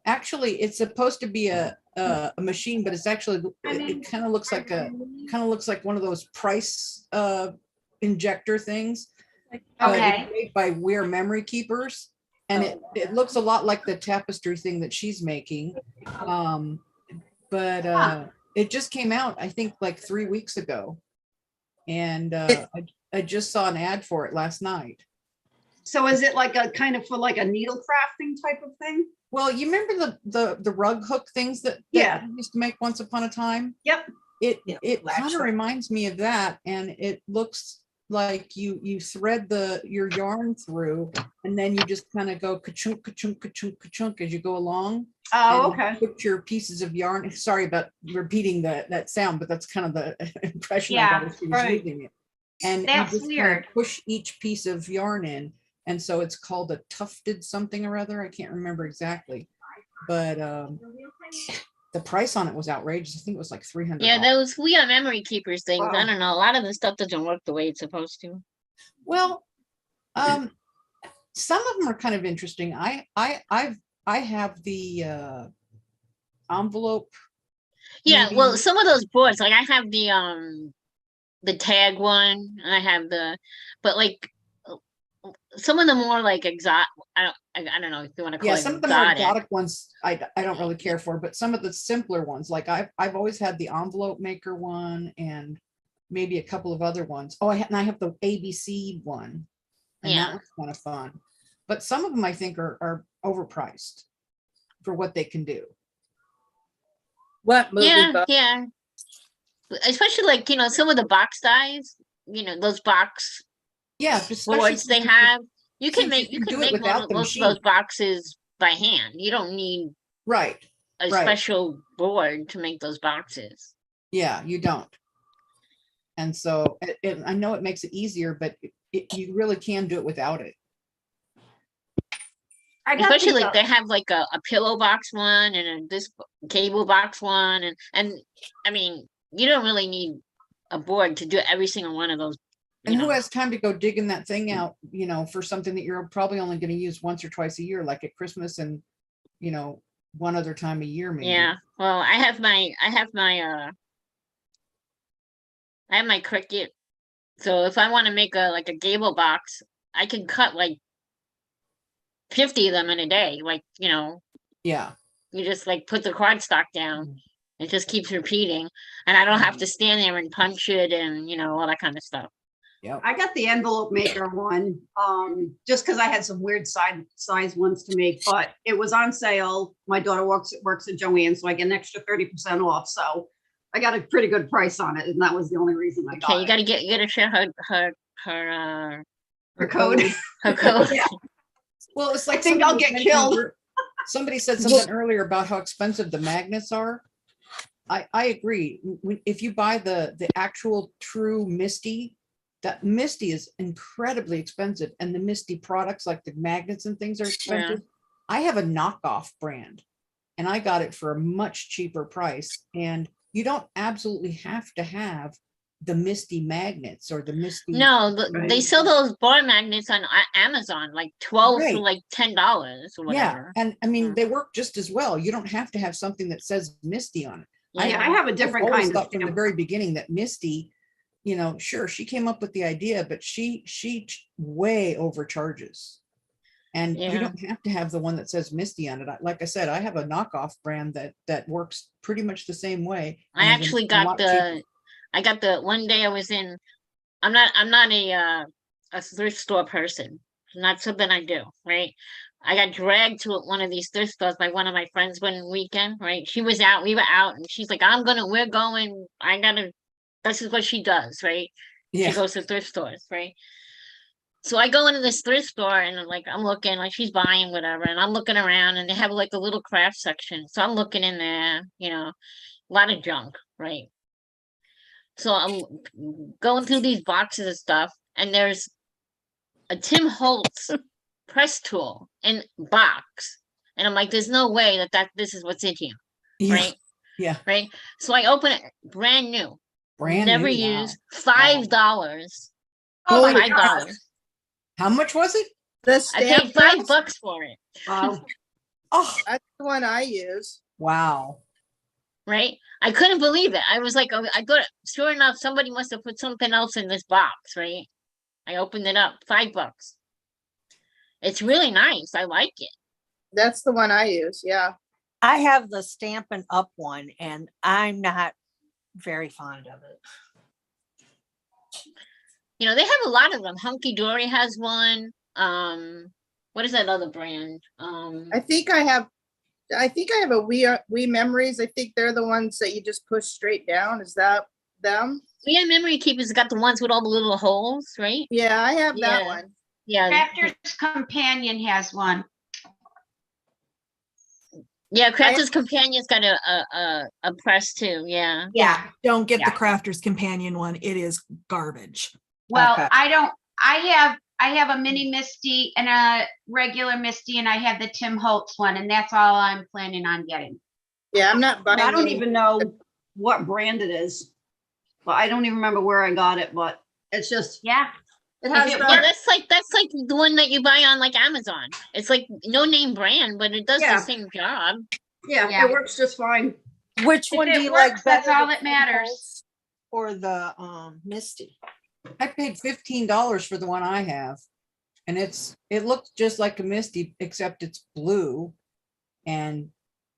Actually, it's supposed to be a machine, but it's actually it kind of looks like one of those price injector things. Okay. It's made by We're Memory Keepers. And it looks a lot like the tapestry thing that she's making. But it just came out, I think, like 3 weeks ago. And I just saw an ad for it last night. So is it like a kind of for like a needle crafting type of thing? Well, you remember the rug hook things that Yeah. we used to make once upon a time? Yep. It kind of reminds me of that, and it looks like you thread your yarn through, and then you just kind of go ka-chunk, ka-chunk, ka-chunk, ka-chunk as you go along. Oh, and okay. Put your pieces of yarn. Sorry about repeating that sound, but that's kind of the impression I Yeah, got as she was right. using it. And That's you just kind weird. of push each piece of yarn in, and so it's called a tufted something or other. I can't remember exactly, but the price on it was outrageous. I think it was like $300. Yeah, those We Are Memory Keepers things. I Wow. don't know. A lot of the stuff doesn't work the way it's supposed to. Well, some of them are kind of interesting. I have the envelope. Yeah, maybe. well, some of those boards, like I have the tag one, and I have but like some of the more like exotic. I don't know if you want to call Yeah, it some of the more exotic. exotic ones I don't really care for, but some of the simpler ones, like I've always had the envelope maker one and maybe a couple of other ones. Oh, and I have the ABC one, and Yeah. that was kind of fun. But some of them I think are overpriced for what they can do. What movie? Yeah, buff? yeah. Especially like, some of the box dies, those box Yeah, especially boards they since have. You since can make you you can can do it make without the most of those machine. boxes by hand. You don't need Right. a Right. special board to make those boxes. Yeah, you don't. And so I know it makes it easier, but you really can do it without it. I got Especially these, like they have like a pillow box one and this cable box one, and I mean, you don't really need a board to do every single one of those. And who has time to go digging that thing out, for something that you're probably only going to use once or twice a year, like at Christmas and, one other time a year, maybe. Yeah, well, I have my Cricut. So if I want to make a gable box, I can cut like 50 of them in a day. Like, Yeah. you just like put the cardstock down. It just keeps repeating, and I don't have to stand there and punch it and all that kind of stuff. Yeah. I got the envelope maker one, just because I had some weird size ones to make, but it was on sale. My daughter works at Joanne, so I get an extra 30% off. So I got a pretty good price on it, and that was the only reason I got Okay, you it. gotta share her code. her code. Yeah. Well, it's like I think I'll somebody get mentioned killed. Somebody said something earlier about how expensive the magnets are. I agree. If you buy the actual true Misty, that Misty is incredibly expensive, and the Misty products like the magnets and things are expensive. I have a knockoff brand, and I got it for a much cheaper price. And you don't absolutely have to have the Misty magnets or the Misty. No, they sell those bar magnets on Amazon, like 12 Right. for like $10 or whatever. Yeah, and I mean they work just as well. You don't have to have something that says Misty on it. Yeah, I have a different I've always kind of thought from the very beginning that Misty, sure, she came up with the idea, but she way overcharges. And you Yeah. don't have to have the one that says Misty on it. Like I said, I have a knockoff brand that works pretty much the same way. I and is actually a got lot cheaper. one day I was in, I'm not a thrift store person. It's not something I do, right? I got dragged to one of these thrift stores by one of my friends one weekend, right? She was out, we were out, and she's like, we're going, this is what she does, right? Yeah. She goes to thrift stores, right? So I go into this thrift store and I'm looking, like she's buying whatever, and I'm looking around and they have like a little craft section. So I'm looking in there, a lot of junk, right? So I'm going through these boxes of stuff, and there's a Tim Holtz press tool in box. And I'm like, there's no way that this is what's in here, Yeah. right? Yeah. Right. So I open it, brand new. Brand never new, wow. used, $5. Oh my $5. God. How much was it? The I stamp paid $5 press? for it. Wow. Oh, That's the one I use. wow. Right? I couldn't believe it. I was like, I thought, sure enough, somebody must have put something else in this box, right? I opened it up, $5. It's really nice. I like it. That's the one I use. Yeah. I have the Stampin' Up one and I'm not very fond of it. You know, they have a lot of them. Hunky Dory has one. What is that other brand? I think I have a We Memories. I think they're the ones that you just push straight down. Is that them? Yeah, Memory Keeper's got the ones with all the little holes, right? Yeah, I have that Yeah. one. Yeah. Crafter's Companion has one. Yeah, Crafter's Companion's got a press too. Yeah. Yeah. Don't get the Yeah. Crafter's Companion one. It is garbage. Well, Okay. I have a mini Misty and a regular Misty, and I have the Tim Holtz one, and that's all I'm planning on getting. Yeah, I'm not buying. I don't any- even know what brand it is. But I don't even remember where I got it, but it's just, Yeah. it has Yeah, the, that's like the one that you buy on like Amazon. It's like no name brand, but it does Yeah. the same job. yeah, it works just fine. Which If one do it you works, like that's better? all the that matters. Impulse Or the Misty? I paid $15 for the one I have. And it looks just like a Misty, except it's blue and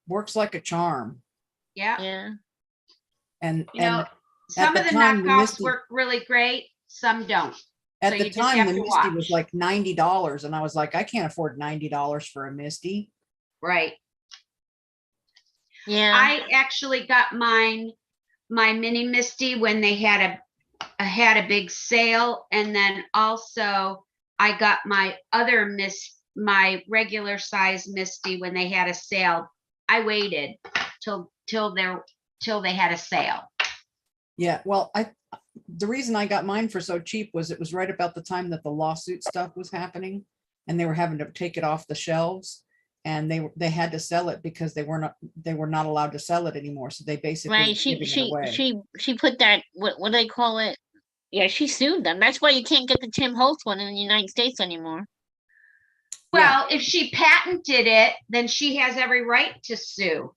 works like a charm. Yeah. Yeah. And, You know, and some the of the time, the knockoffs Misty- work really great, some don't. at so the you just time, have the to Misty was watch. like $90. And I was like, I can't afford $90 for a Misty. Right. Yeah. I actually got my mini Misty when they had a big sale, and then also I got my other my regular size Misty when they had a sale. I waited till they had a sale. Yeah, well, the reason I got mine for so cheap was it was right about the time that the lawsuit stuff was happening, and they were having to take it off the shelves, and they had to sell it because they were not allowed to sell it anymore. So they basically Right. were giving it away. She put that what do they call it? Yeah, she sued them. That's why you can't get the Tim Holtz one in the United States anymore. Well, if she patented it, then she has every right to sue.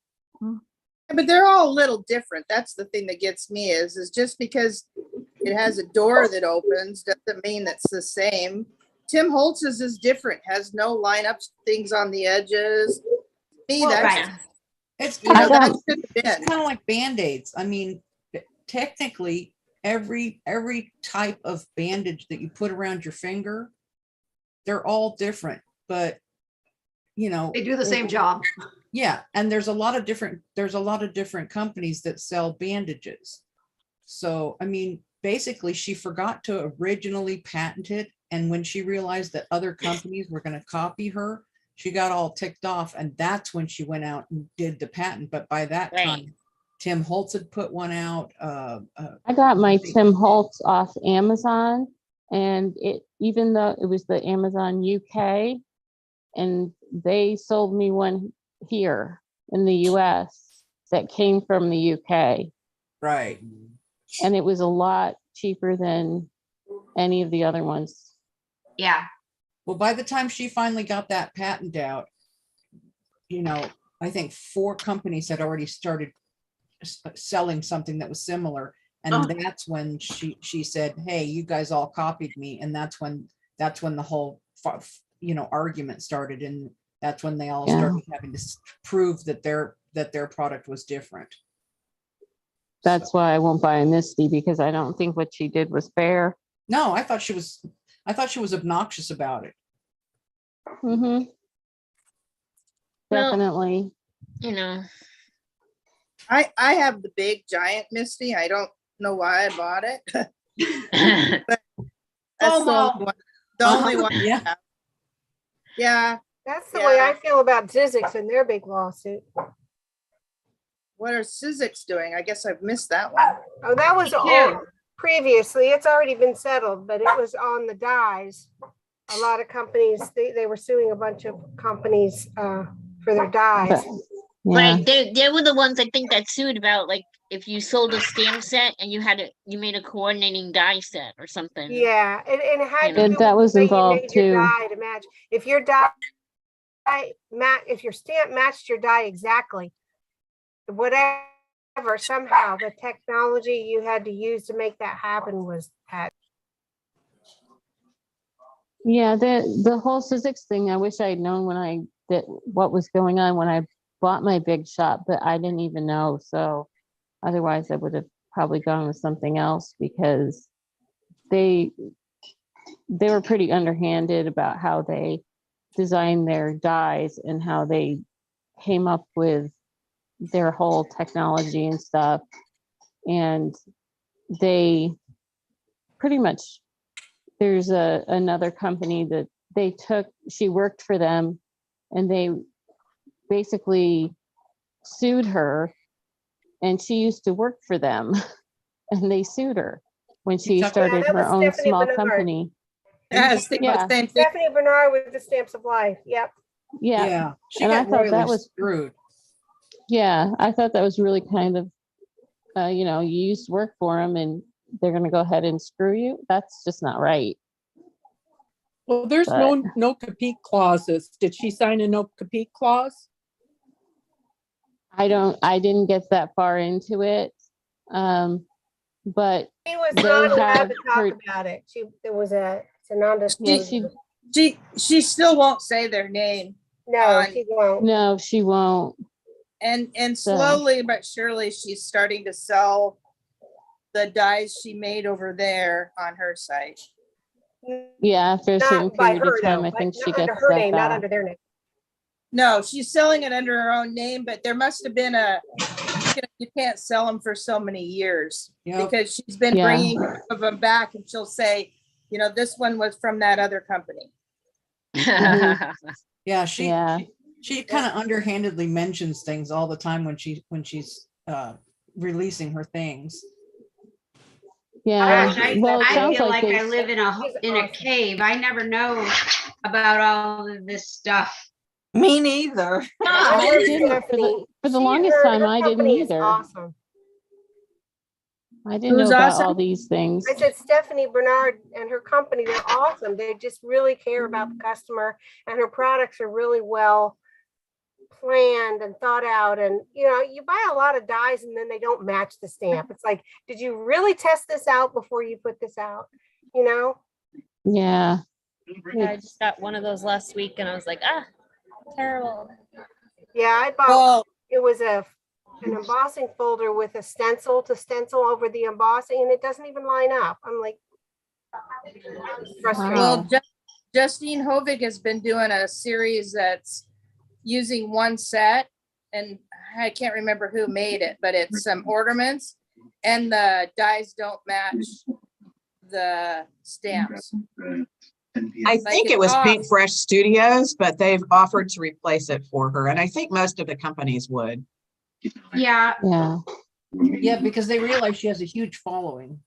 But they're all a little different. That's the thing that gets me is just because it has a door that opens doesn't mean it's the same. Tim Holtz's is different, has no lineup things on the edges. Me, Well, that's, right. It's you know, kind that of should have been. kind of like Band-Aids. I mean, technically, every type of bandage that you put around your finger, they're all different, but you know, They do the same job. yeah, and there's a lot of different companies that sell bandages. So, I mean, basically she forgot to originally patent it, and when she realized that other companies were going to copy her, she got all ticked off, and that's when she went out and did the patent. But by that Right. time, Tim Holtz had put one out. I got my Tim Holtz off Amazon, and even though it was the Amazon UK, and they sold me one here in the US that came from the UK, Right. and it was a lot cheaper than any of the other ones. Yeah. Well, by the time she finally got that patent out, you know, I think 4 companies had already started selling something that was similar. And Oh. that's when she said, hey, you guys all copied me. And that's when the whole, argument started. And that's when they all Yeah. started having to prove that their product was different. That's why I won't buy a Misty, because I don't think what she did was fair. No, I thought she was obnoxious about it. Mm-hmm. Well, Definitely. You know, I have the big giant Misty. I don't know why I bought it. But that's the only one. I Yeah. have. Yeah. That's the way I feel about Zizix and their big lawsuit. What are Sizzix doing? I guess I've missed that one. Oh, that was Me all too. previously. It's already been settled, but it was on the dies. A lot of companies, they were suing a bunch of companies for their dies. right. They were the ones I think that sued about like if you sold a stamp set and you made a coordinating die set or something. Yeah, and it had You to know. do That with was the way you involved made your too. die to match. If your if your stamp matched your die exactly, whatever, somehow the technology you had to use to make that happen was patent. Yeah, the whole Sizzix thing, I wish I had known when I did what was going on when I bought my big shop, but I didn't even know. So otherwise I would have probably gone with something else because they were pretty underhanded about how they designed their dies and how they came up with their whole technology and stuff. And they pretty much, there's another company that she worked for them and they basically sued her, and she used to work for them and they sued her when she started that her was own Stephanie small Bernard. company. Yeah, I was thinking the same thing. Stephanie Bernard with the Stamps of Life. Yep. Yeah. Yeah, she And I got thought that royally was screwed. Yeah, I thought that was really kind of, you know, you used to work for them and they're going to go ahead and screw you. That's just not right. Well, there's But- no compete clauses. Did she sign a no compete clause? I didn't get that far into it. But She was they not allowed have to talk about it. It's a non-disclosure. She still won't say their name. No, she won't. No, she won't. And So- slowly but surely, she's starting to sell the dies she made over there on her site. Yeah, after a certain Not by period her, of time, though, I think but she not under gets her that name, not back. under their name. No, she's selling it under her own name, but there must have been you can't sell them for so many years Yep. because she's been Yeah. bringing of them back, and she'll say, you know, this one was from that other company. Yeah, she Yeah. she kind of underhandedly mentions things all the time when she's releasing her things. Yeah. Gosh, Well, it I sounds feel like like I they, live in a cave. I never know about all of this stuff. Me neither. I didn't for the longest time. I didn't either. Awesome. I didn't know Who's about awesome? all these things. I said Stephanie Bernard and her company, they're awesome. They just really care about the customer, and her products are really well planned and thought out. And you know, you buy a lot of dies and then they don't match the stamp. It's like, did you really test this out before you put this out? You know? Yeah. I just got one of those last week and I was like, terrible. Yeah, I bought, it was an embossing folder with a stencil to stencil over the embossing, and it doesn't even line up. I'm like, frustrating. Well, Justine Hovig has been doing a series that's using one set, and I can't remember who made it, but it's some ornaments, and the dies don't match the stamps. I Like think it's it was off. Pink Fresh Studios, but they've offered to replace it for her. And I think most of the companies would. Yeah. Yeah. Yeah, because they realize she has a huge following.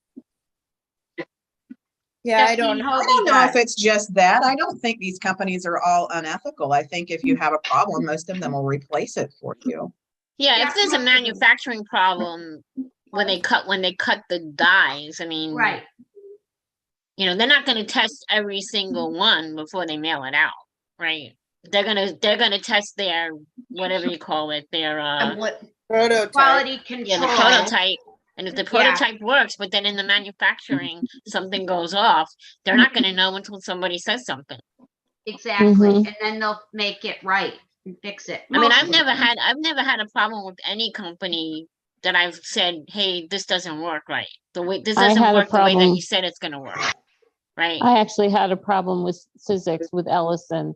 Yeah, I don't I don't know if it's just that. I don't think these companies are all unethical. I think if you have a problem, most of them will replace it for you. Yeah, if there's a manufacturing problem when they cut the dies, I mean, Right. you know, they're not going to test every single one before they mail it out, right? They're gonna test their whatever you call it, their prototype. Quality control. Yeah, the prototype. And if the prototype works, but then in the manufacturing something goes off, they're not going to know until somebody says something. Exactly. Mhm. And then they'll make it right and fix it. I mean, I've never had a problem with any company that I've said, "Hey, this doesn't work right. This I doesn't had a work the way that problem. you said it's going to work." Right? I actually had a problem with Sizzix with Ellison.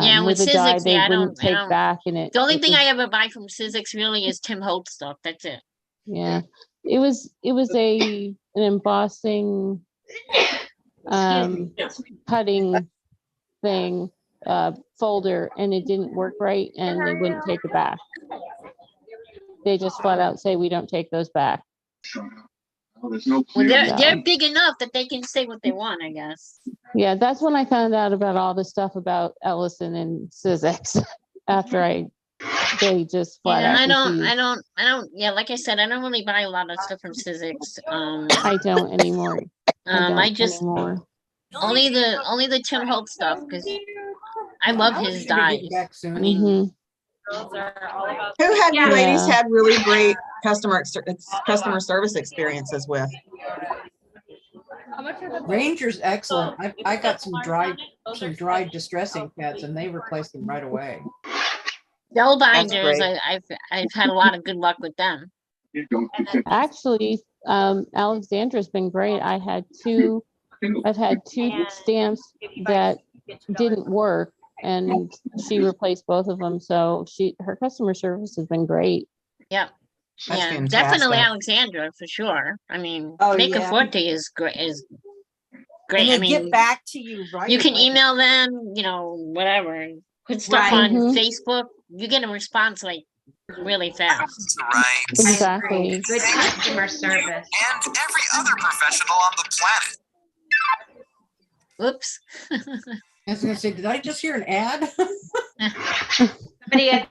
Yeah, with the die Sizzix, they yeah, I wouldn't don't- I take don't- back, and it. The only it thing was- I ever buy from Sizzix really is Tim Holtz stuff. That's it. Yeah, it was an embossing cutting thing folder, and it didn't work right, and they wouldn't take it back. They just flat out say we don't take those back. Well, they're So, big enough that they can say what they want, I guess. yeah, that's when I found out about all the stuff about Ellison and Sizzix after they just flat Yeah, out I refused. don't. Yeah, like I said, I don't really buy a lot of stuff from Sizzix. I don't anymore. I just anymore. only the Tim Holtz stuff because I love his dies. I mean, Mhm. Who have you ladies Yeah. had really great customer service experiences with? Ranger's excellent. I got some dried distressing pets and they replaced them right away. Spellbinders, great. I've had a lot of good luck with them. Actually, Alexandra's been great. I've had two stamps that didn't work and she replaced both of them. So her customer service has been great. Yep. That's Yeah, fantastic. definitely Alexandra for sure. I mean, Oh, Maker yeah. Forte is great. Great. And I they get mean, back to you, right? you can away. email them, you know, whatever, put stuff Right. on Mhm. Facebook. You get a response like really fast. Right. Exactly. Good customer service. And every other professional on the planet. Whoops. I was gonna say, did I just hear an ad? Somebody had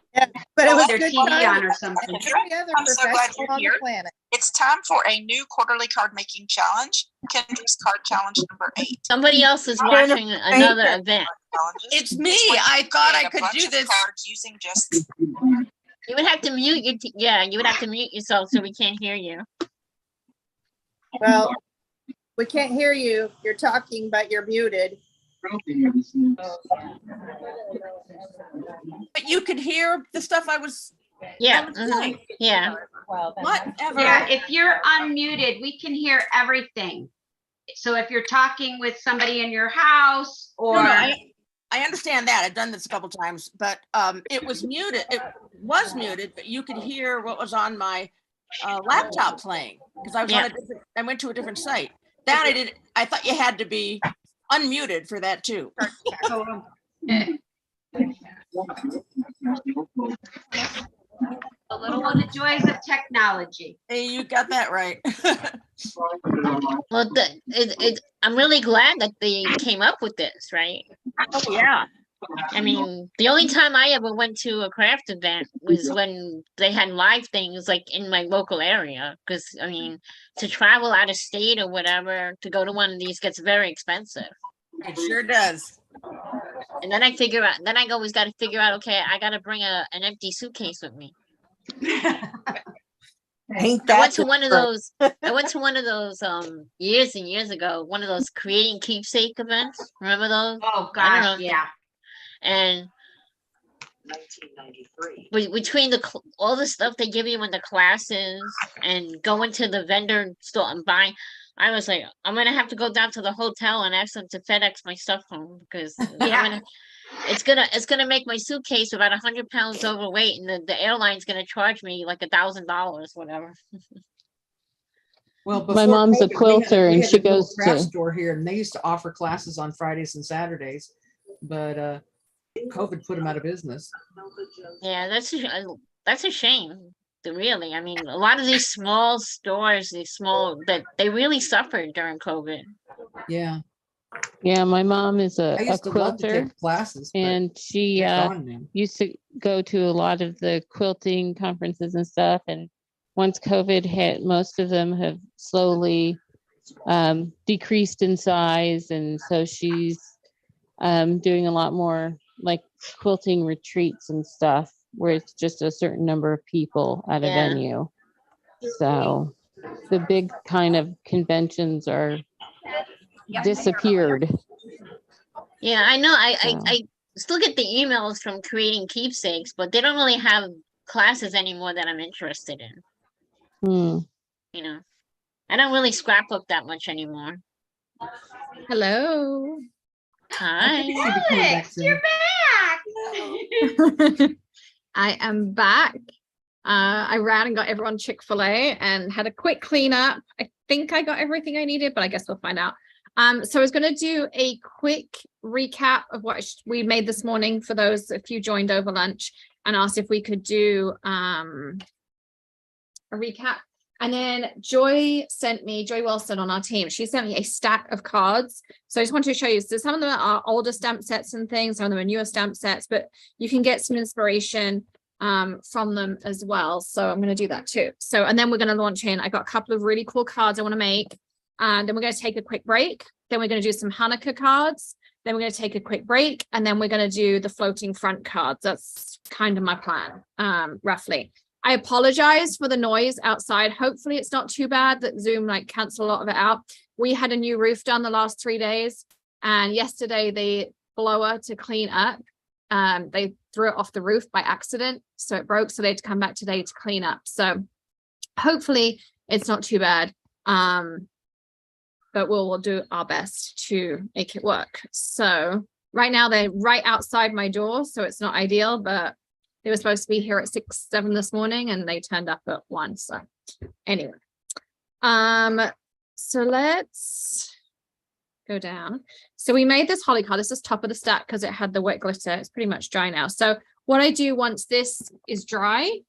But it was their good TV time. on or something. Every other I'm so glad professional you're on the here. planet. It's time for a new quarterly card making challenge. Kendra's card challenge number 8. Somebody else is Jennifer watching another Baker. event. It's me. I thought I could do this. Cards using just You would have to mute your, you would have to mute yourself so we can't hear you. Well, we can't hear you. You're talking, but you're muted. But you could hear the stuff I was. Yeah. was mhm, doing. Yeah. Whatever. Yeah, if you're unmuted, we can hear everything. So if you're talking with somebody in your house or. No, I understand that. I've done this a couple times, but it was muted. It was muted, but you could hear what was on my laptop playing because I was on Yeah. a different. I went to a different site. That I did. I thought you had to be unmuted for that too. The little joys of technology. Hey, you got that right. Well, I'm really glad that they came up with this, right? Oh yeah. I mean, the only time I ever went to a craft event was when they had live things like in my local area. Because, I mean, to travel out of state or whatever to go to one of these gets very expensive. It sure does. And then I always got to figure out, okay, I got to bring an empty suitcase with me. Ain't I that went to one of different? those. I went to one of those years and years ago. One of those creating keepsake events. Remember those? Oh I don't know gosh, if yeah. And 1993. Between all the stuff they give you in the classes and going to the vendor store and buying, I was like, I'm gonna have to go down to the hotel and ask them to FedEx my stuff home because it's gonna make my suitcase about 100 pounds overweight, and the airline's gonna charge me like $1,000, whatever. Well, My before mom's a COVID, we quilter had and a she little goes craft to, store here, and they used to offer classes on Fridays and Saturdays, but COVID put them out of business. Yeah, that's a shame. Really, I mean, a lot of these small stores, that they really suffered during COVID. Yeah, yeah, my mom is I a used to love to quilter take classes, but and she they're gone now. used to go to a lot of the quilting conferences and stuff. And once COVID hit, most of them have slowly decreased in size. And so she's doing a lot more like quilting retreats and stuff where it's just a certain number of people at a Yeah. venue. So the big kind of conventions are disappeared. Yeah, I know. I still get the emails from creating keepsakes, but they don't really have classes anymore that I'm interested in. You know, I don't really scrapbook that much anymore. Hello. Hi. Alex, you're back. I am back. I ran and got everyone Chick-fil-A and had a quick cleanup. I think I got everything I needed, but I guess we'll find out. So I was going to do a quick recap of what we made this morning for those if you joined over lunch, and asked if we could do a recap. And then Joy Wilson on our team, she sent me a stack of cards. So I just wanted to show you. So some of them are older stamp sets and things, some of them are newer stamp sets, but you can get some inspiration from them as well. So I'm going to do that too. So, and then we're going to launch in. I got a couple of really cool cards I want to make. And then we're going to take a quick break. Then we're going to do some Hanukkah cards. Then we're going to take a quick break. And then we're going to do the floating front cards. That's kind of my plan, roughly. I apologize for the noise outside. Hopefully it's not too bad that Zoom like cancel a lot of it out. We had a new roof done the last 3 days, and yesterday the blower to clean up, they threw it off the roof by accident, so it broke, so they had to come back today to clean up. So hopefully it's not too bad, but we'll do our best to make it work. So right now they're right outside my door, so it's not ideal, but they were supposed to be here at 6, 7 this morning, and they turned up at 1. So anyway, so let's go down. So we made this holly card. This is top of the stack because it had the wet glitter. It's pretty much dry now. So what I do once this is dry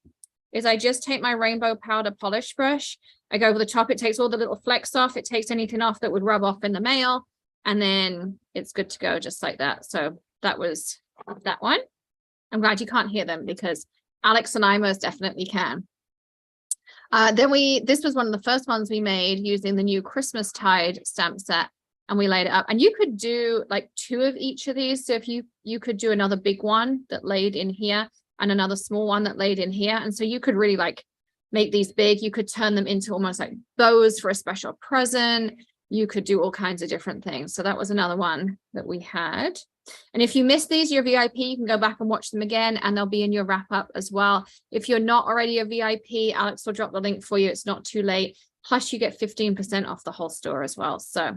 is I just take my rainbow powder polish brush. I go over the top. It takes all the little flecks off. It takes anything off that would rub off in the mail. And then it's good to go just like that. So that was that one. I'm glad you can't hear them because Alex and I most definitely can. This was one of the first ones we made using the new Christmas Tide stamp set, and we laid it up. And you could do like 2 of each of these. So if you could do another big one that laid in here and another small one that laid in here. And so you could really like make these big. You could turn them into almost like bows for a special present. You could do all kinds of different things. So that was another one that we had. And if you missed these, you're VIP, you can go back and watch them again, and they'll be in your wrap up as well. If you're not already a VIP, Alex will drop the link for you. It's not too late. Plus you get 15% off the whole store as well. So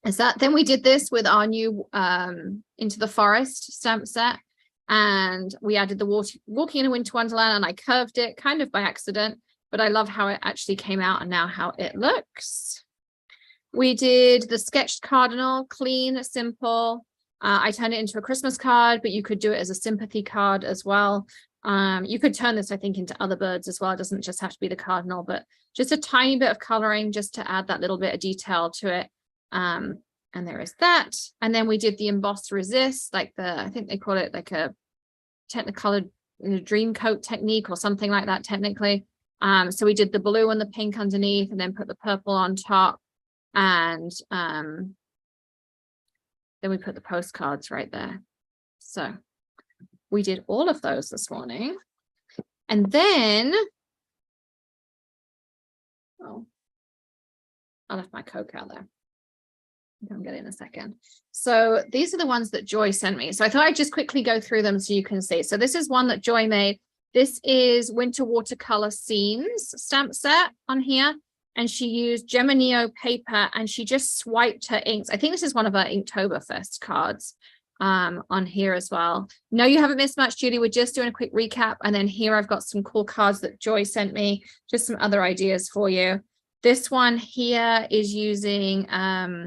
is that, then we did this with our new Into the Forest stamp set, and we added the Walking in a Winter Wonderland, and I curved it kind of by accident, but I love how it actually came out and now how it looks. We did the sketched cardinal, clean, simple. I turned it into a Christmas card, but you could do it as a sympathy card as well. You could turn this, I think, into other birds as well. It doesn't just have to be the cardinal, but just a tiny bit of coloring just to add that little bit of detail to it. And there is that. And then we did the embossed resist, like I think they call it like a Technicolor dream coat technique or something like that technically. So we did the blue and the pink underneath and then put the purple on top. And then we put the postcards right there. So we did all of those this morning. And then, oh, I left my Coke out there. I'll get it in a second. So these are the ones that Joy sent me. So I thought I'd just quickly go through them so you can see. So this is one that Joy made. This is Winter Watercolor Scenes stamp set on here. And she used Geminio paper and she just swiped her inks. I think this is one of her Inktoberfest cards on here as well. No, you haven't missed much, Judy. We're just doing a quick recap. And then here I've got some cool cards that Joy sent me, just some other ideas for you. This one here is using, I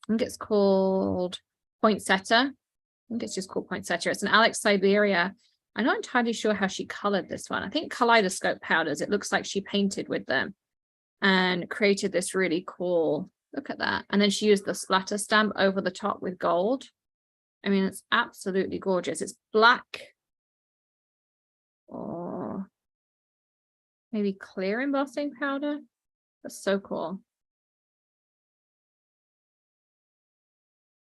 think it's called Poinsettia. I think it's just called Poinsettia. It's an Alex Siberia. I'm not entirely sure how she colored this one. I think Kaleidoscope powders. It looks like she painted with them and created this really cool, look at that. And then she used the splatter stamp over the top with gold. I mean, it's absolutely gorgeous. It's black or maybe clear embossing powder. That's so cool.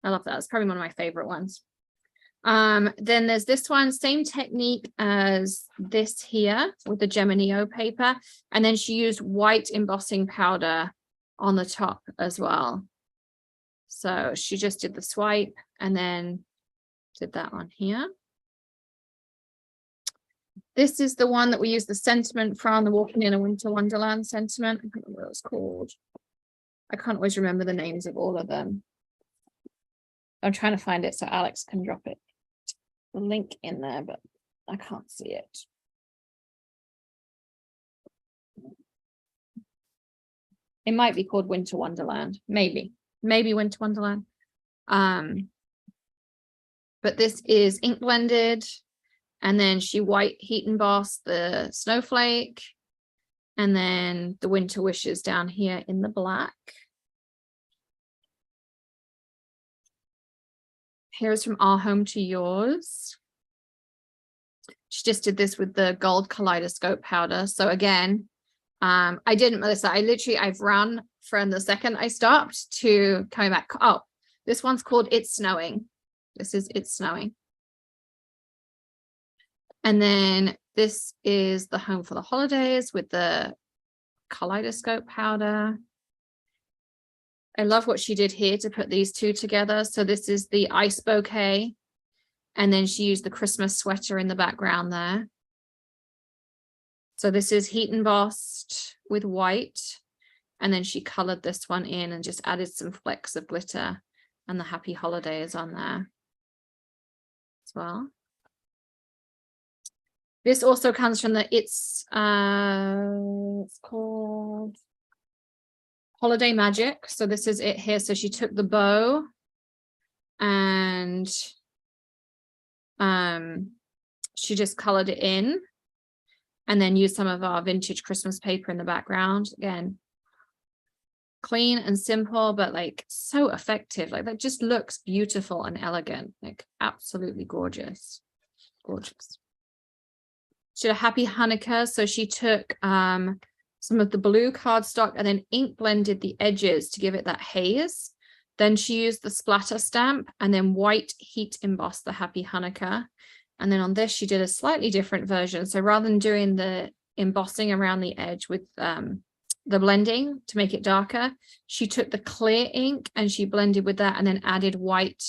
I love that. It's probably one of my favorite ones. Then there's this one, same technique as this here with the Geminio paper. And then she used white embossing powder on the top as well. So she just did the swipe and then did that on here. This is the one that we use the sentiment from, the Walking in a Winter Wonderland sentiment. I can't remember what it's called. I can't always remember the names of all of them. I'm trying to find it so Alex can drop it. The link in there, but I can't see it. It might be called Winter Wonderland, maybe Winter Wonderland. But this is ink blended, and then she white heat embossed the snowflake, and then the winter wishes down here in the black. Here's From Our Home to Yours. She just did this with the gold kaleidoscope powder. So again, I didn't, Melissa, I've run from the second I stopped to coming back. Oh, this one's called It's Snowing. This is It's Snowing. And then This is the Home for the Holidays with the kaleidoscope powder. I love what she did here to put these two together. So this is the ice bouquet, and then she used the Christmas sweater in the background there. So this is heat embossed with white, and then she colored this one in and just added some flecks of glitter, and the happy holidays on there as well. This also comes from the it's called Holiday Magic. So this is it here. So she took the bow and she just colored it in, and then used some of our vintage Christmas paper in the background. Again, clean and simple, but like so effective. Like that just looks beautiful and elegant, like absolutely gorgeous. Gorgeous. She had a happy Hanukkah. So she took some of the blue cardstock and then ink blended the edges to give it that haze. Then she used the splatter stamp and then white heat embossed the happy Hanukkah. And then on this, she did a slightly different version. So rather than doing the embossing around the edge with the blending to make it darker, she took the clear ink and she blended with that and then added white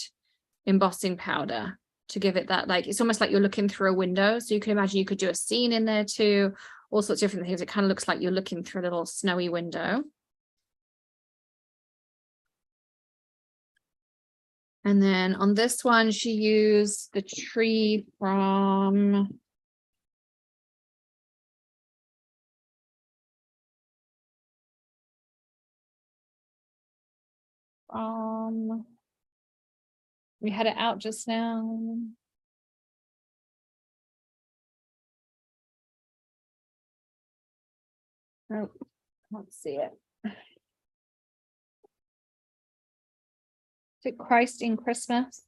embossing powder to give it that, like, it's almost like you're looking through a window. So you can imagine you could do a scene in there too, all sorts of different things. It kind of looks like you're looking through a little snowy window. And then on this one, she used the tree from we had it out just now. Oh, can't see it. Is it Christ in Christmas?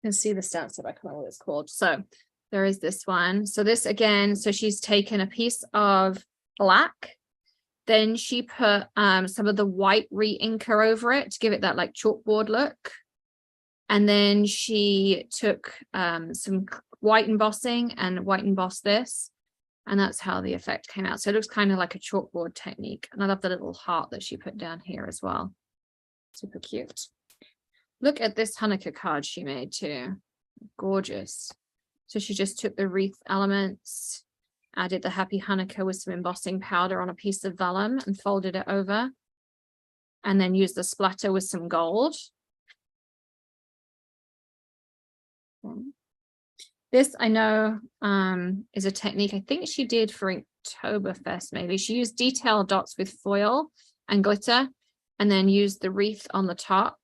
You can see the stamp so I can't remember what it's called. So there is this one. So this again, so she's taken a piece of black, then she put some of the white re-inker over it to give it that like chalkboard look. And then she took some white embossing and white embossed this. And that's how the effect came out. So it looks kind of like a chalkboard technique. And I love the little heart that she put down here as well. Super cute. Look at this Hanukkah card she made too. Gorgeous. So she just took the wreath elements, added the happy Hanukkah with some embossing powder on a piece of vellum and folded it over. And then used the splatter with some gold. Okay. This I know is a technique I think she did for Inktoberfest maybe. She used detail dots with foil and glitter and then used the wreath on the top.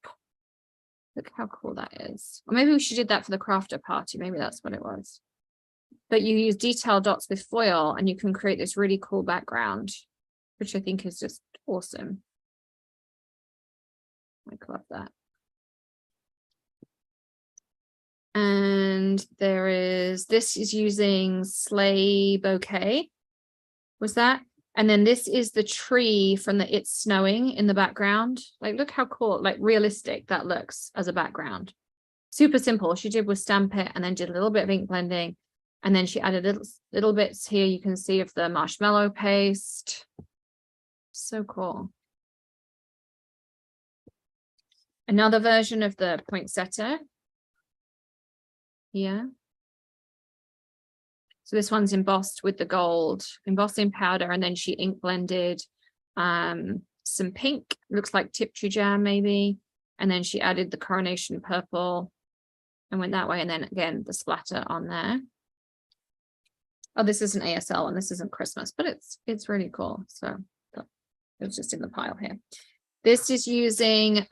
Look how cool that is. Or maybe she did that for the crafter party. Maybe that's what it was. But you use detail dots with foil and you can create this really cool background, which I think is just awesome. I love that. And there is, this is using Sleigh Bouquet, was that? And then this is the tree from the It's Snowing in the background. Like, look how cool, like realistic that looks as a background. Super simple. She did was stamp it and then did a little bit of ink blending. And then she added little bits here you can see of the marshmallow paste. So cool. Another version of the poinsettia. Here. So this one's embossed with the gold embossing powder, and then she ink blended some pink, looks like Tiptree jam maybe, and then she added the coronation purple and went that way, and then again the splatter on there. Oh, this isn't ASL and this isn't Christmas, but it's really cool. So it was just in the pile here. This is using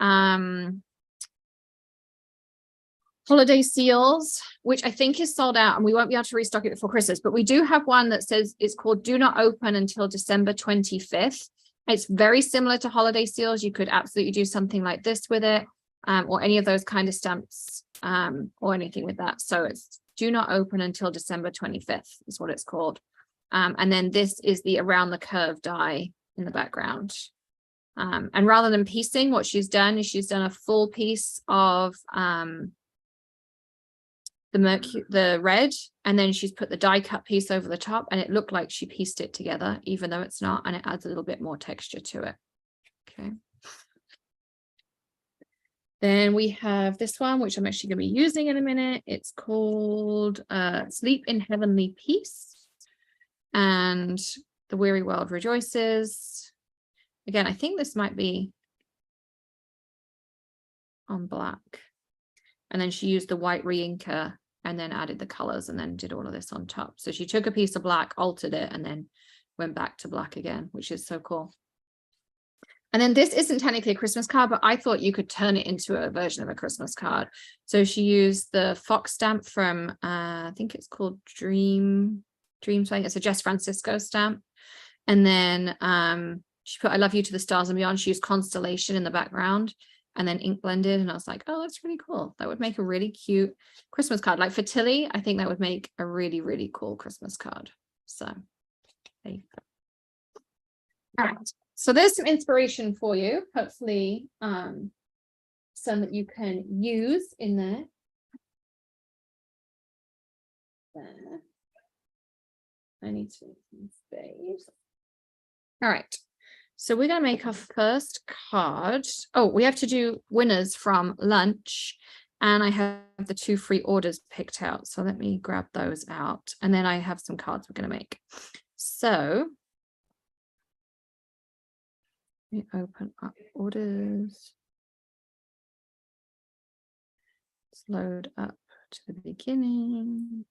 holiday seals, which I think is sold out and we won't be able to restock it before Christmas, but we do have one that says it's called Do Not Open until December 25th. It's very similar to holiday seals. You could absolutely do something like this with it, or any of those kind of stamps, or anything with that. So it's Do Not Open until December 25th is what it's called. And then this is the Around the Curve die in the background. And rather than piecing, what she's done is she's done a full piece of the red, and then she's put the die cut piece over the top, and it looked like she pieced it together, even though it's not, and it adds a little bit more texture to it. Okay. Then we have this one, which I'm actually going to be using in a minute. It's called Sleep in Heavenly Peace, and the weary world rejoices. Again, I think this might be on black. And then she used the white re-inker and then added the colors and then did all of this on top. So she took a piece of black, altered it, and then went back to black again, which is so cool. And then this isn't technically a Christmas card, but I thought you could turn it into a version of a Christmas card. So she used the fox stamp from, I think it's called Dream something. It's a Jess Francisco stamp. And then she put I love you to the stars and beyond. She used constellation in the background and then ink blended. And I was like, oh, that's really cool. That would make a really cute Christmas card. Like for Tilly, I think that would make a really, really cool Christmas card. So there you go. All right. So there's some inspiration for you, hopefully some that you can use in there. There. I need to make some space. All right. So we're going to make our first card. Oh, we have to do winners from lunch. And I have the 2 free orders picked out. So let me grab those out. And then I have some cards we're going to make. So let me open up orders. Let's load up to the beginning.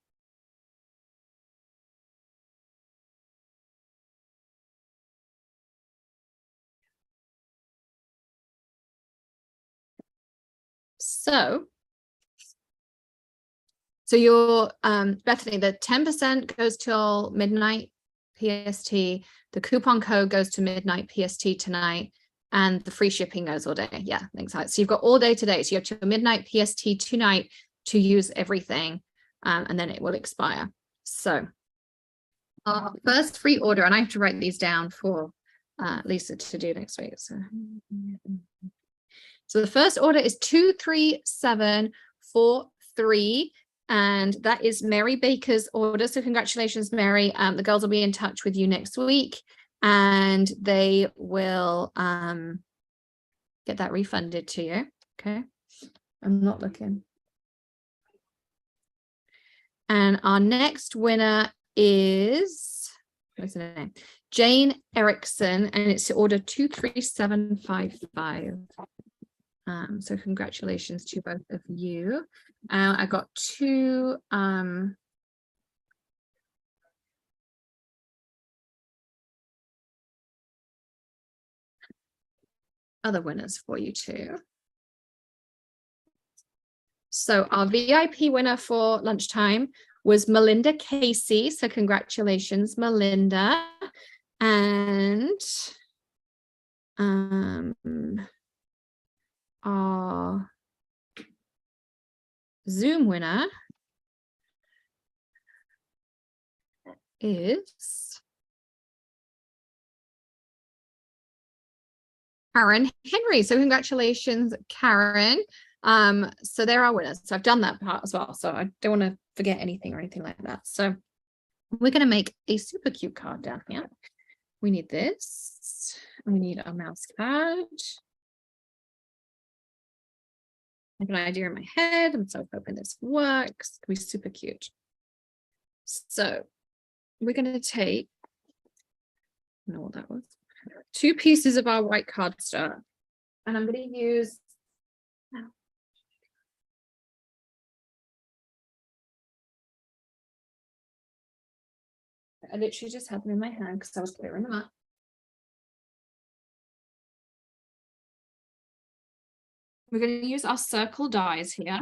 So you're Bethany, the 10% goes till midnight PST, the coupon code goes to midnight PST tonight, and the free shipping goes all day. Yeah, thanks. So you've got all day today. So you have till midnight PST tonight to use everything, and then it will expire. So our first free order, and I have to write these down for Lisa to do next week. So the first order is 23743, and that is Mary Baker's order. So congratulations, Mary. The girls will be in touch with you next week, and they will get that refunded to you. Okay, I'm not looking. And our next winner is, what's the name? Jane Erickson, and it's order 23755. So congratulations to both of you. I got 2 other winners for you too. So our VIP winner for lunchtime was Melinda Casey. So congratulations, Melinda. And our Zoom winner is Karen Henry. So congratulations, Karen. So there are winners. So I've done that part as well. So I don't want to forget anything or anything like that. So we're going to make a super cute card down here. We need this. We need a mouse pad. I have an idea in my head. I'm so hoping this works. It's gonna be super cute. So we're going to take, I don't know what that was, 2 pieces of our white cardstock, and I'm going to use I literally just had them in my hand because I was clearing them up. We're going to use our circle dies here.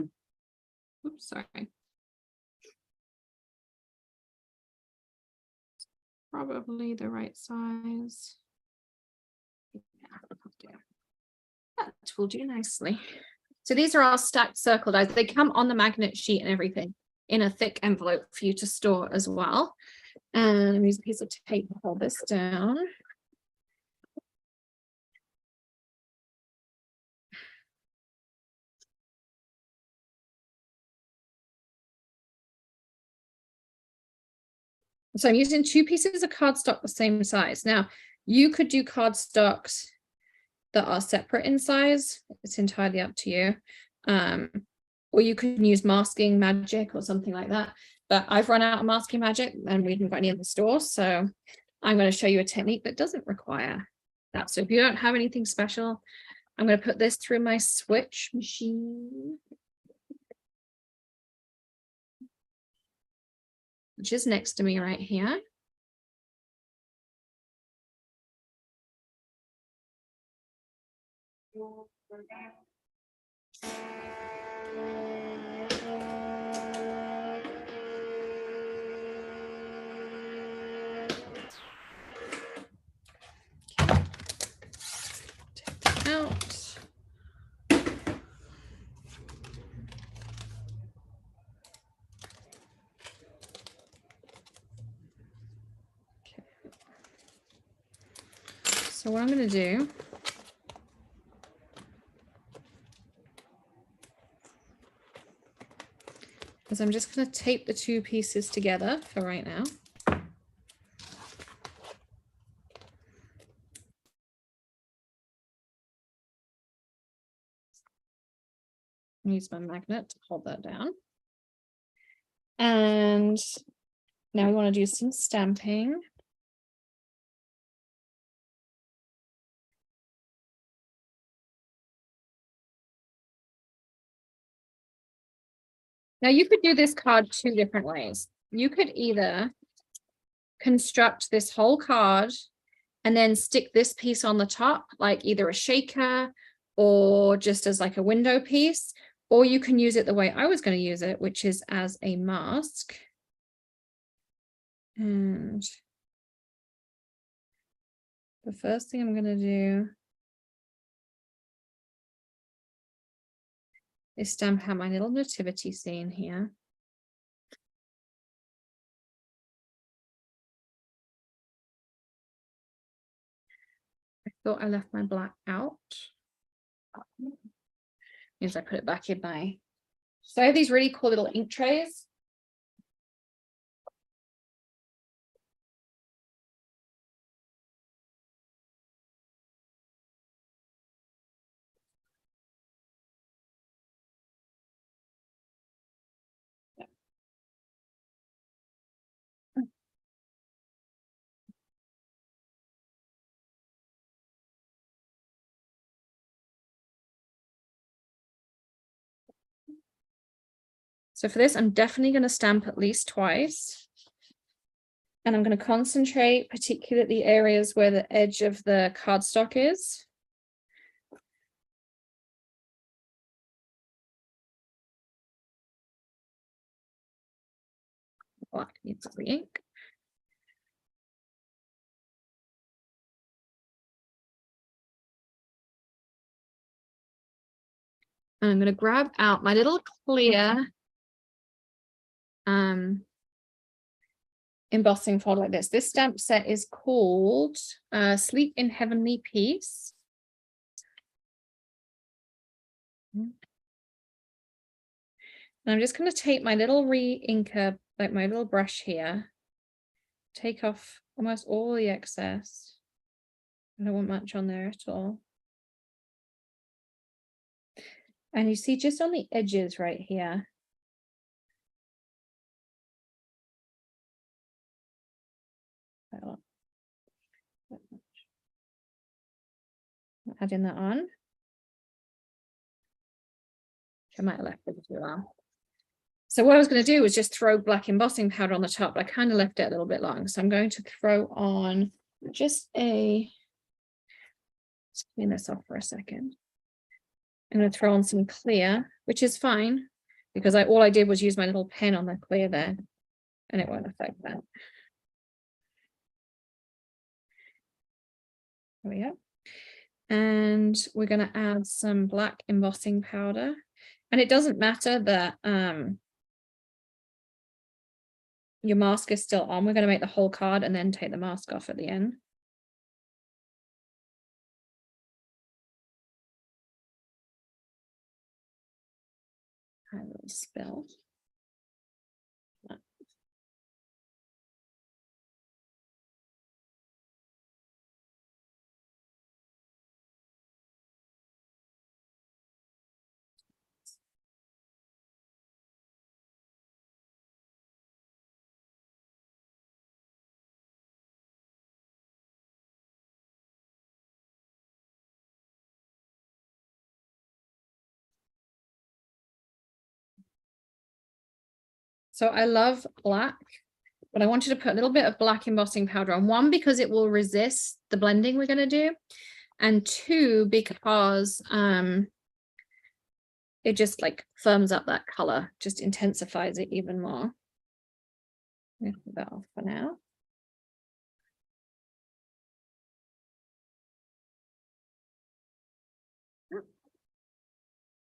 Oops, sorry. Probably the right size. Yeah, that will do nicely. So these are our stacked circle dies. They come on the magnet sheet and everything in a thick envelope for you to store as well. And I'm using a piece of tape to hold this down. So I'm using 2 pieces of cardstock the same size. Now, you could do cardstocks that are separate in size. It's entirely up to you. Or you can use Masking Magic or something like that. But I've run out of Masking Magic and we haven't got any in the store. So I'm going to show you a technique that doesn't require that. So if you don't have anything special, I'm going to put this through my switch machine, which is next to me right here. Take that out. Okay. So what I'm going to do is I'm just going to tape the 2 pieces together for right now. Use my magnet to hold that down. And now we want to do some stamping. Now you could do this card 2 different ways. You could either construct this whole card and then stick this piece on the top, like either a shaker or just as like a window piece, or you can use it the way I was going to use it, which is as a mask. And the first thing I'm going to do is stamp out my little nativity scene here. I thought I left my black out. Means I put it back in my. So I have these really cool little ink trays. So for this, I'm definitely going to stamp at least twice. And I'm going to concentrate particularly at the areas where the edge of the cardstock is. Black needs the ink. And I'm going to grab out my little clear embossing fold like this. This stamp set is called Sleep in Heavenly Peace. And I'm just going to take my little re-inker, like my little brush here, take off almost all the excess. I don't want much on there at all. And you see just on the edges right here. Adding that on. I might have left it too long. So what I was going to do was just throw black embossing powder on the top, but I kind of left it a little bit long. So I'm going to throw on just a, let's clean this off for a second. I'm going to throw on some clear, which is fine because all I did was use my little pen on the clear there and it won't affect that. There we go. And we're going to add some black embossing powder. And it doesn't matter that your mask is still on. We're going to make the whole card and then take the mask off at the end. I will spill. So I love black, but I wanted to put a little bit of black embossing powder on. One, because it will resist the blending we're going to do. And two, because it just like firms up that color, just intensifies it even more. I'm going to put that off for now.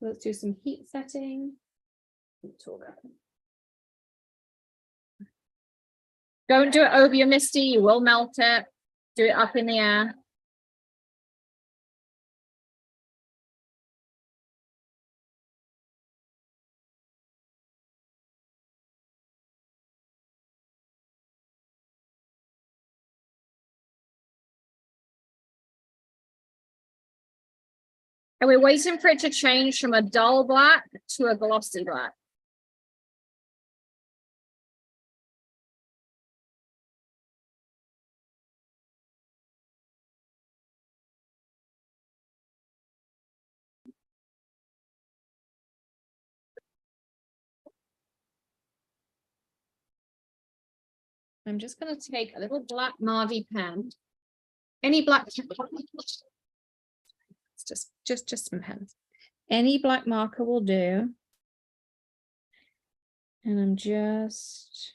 Let's do some heat setting. Don't do it over your Misty, you will melt it. Do it up in the air. And we're waiting for it to change from a dull black to a glossy black. I'm just going to take a little black Marvy pen. Any black, it's just some pens. Any black marker will do. And I'm just,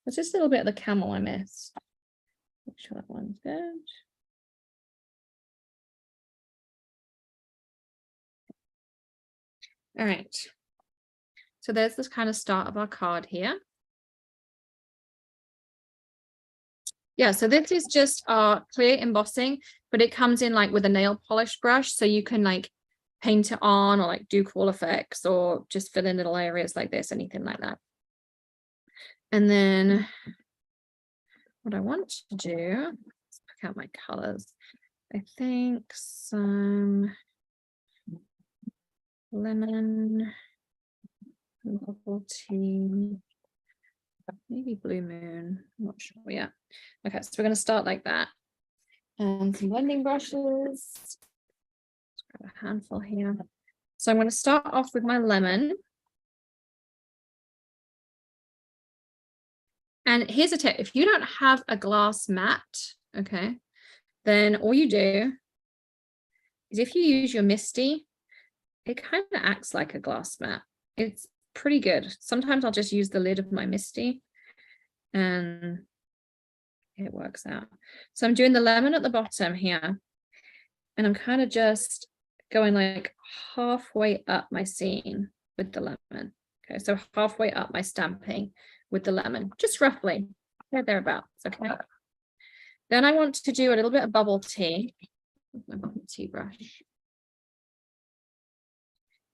there's just a little bit of the camel I missed. Make sure that one's good. All right. So there's this kind of start of our card here. Yeah, so this is just our clear embossing, but it comes in like with a nail polish brush. So you can like paint it on or like do cool effects or just fill in little areas like this, anything like that. And then what I want to do, let's pick out my colors. I think some lemon, bubble tea, maybe blue moon, I'm not sure yet. Okay, so we're going to start like that. And some blending brushes. Let's grab a handful here. So I'm going to start off with my lemon. And here's a tip. If you don't have a glass mat, okay, then all you do is if you use your Misty, it kind of acts like a glass mat. It's pretty good. Sometimes I'll just use the lid of my Misty and it works out. So I'm doing the lemon at the bottom here and I'm kind of just going like halfway up my scene with the lemon. Okay, so halfway up my stamping with the lemon, just roughly thereabouts. Okay. Then I want to do a little bit of bubble tea with my bubble tea brush.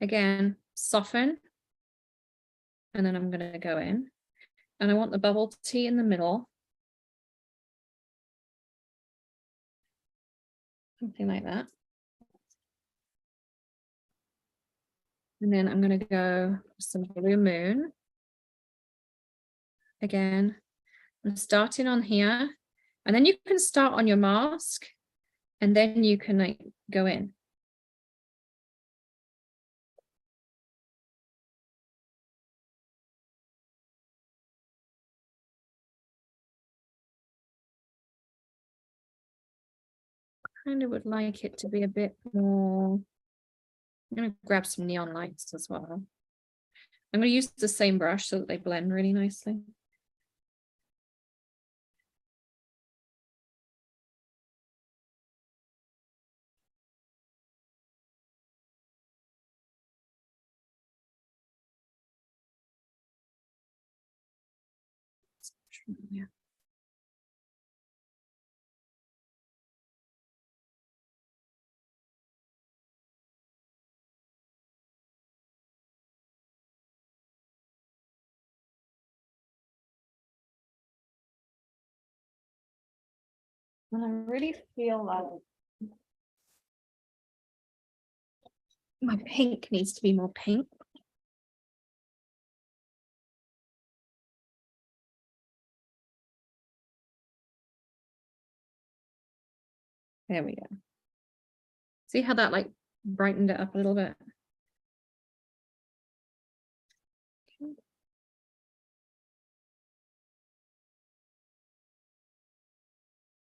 Again, soften. And then I'm going to go in and I want the bubble tea in the middle. Something like that. And then I'm going to go with some blue moon. Again, I'm starting on here. And then you can start on your mask and then you can like go in. Kind of would like it to be a bit more. I'm going to grab some neon lights as well. I'm going to use the same brush so that they blend really nicely. Yeah. And I really feel like my pink needs to be more pink. There we go. See how that like brightened it up a little bit?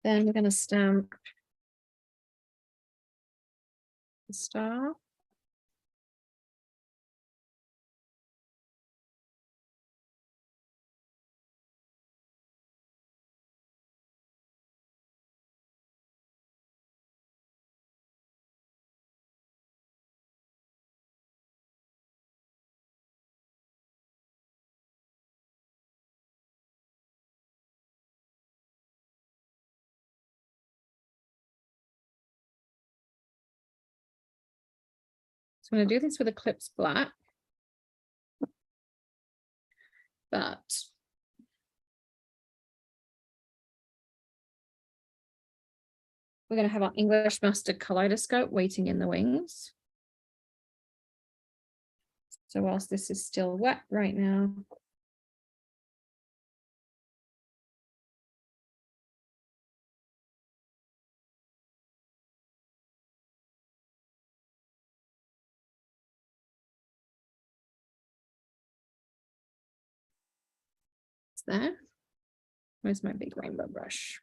Then we're going to stamp the star. So I'm going to do this with Eclipse Black. But we're going to have our English Mustard Kaleidoscope waiting in the wings. So whilst this is still wet right now, it's there. Where's my big rainbow brush?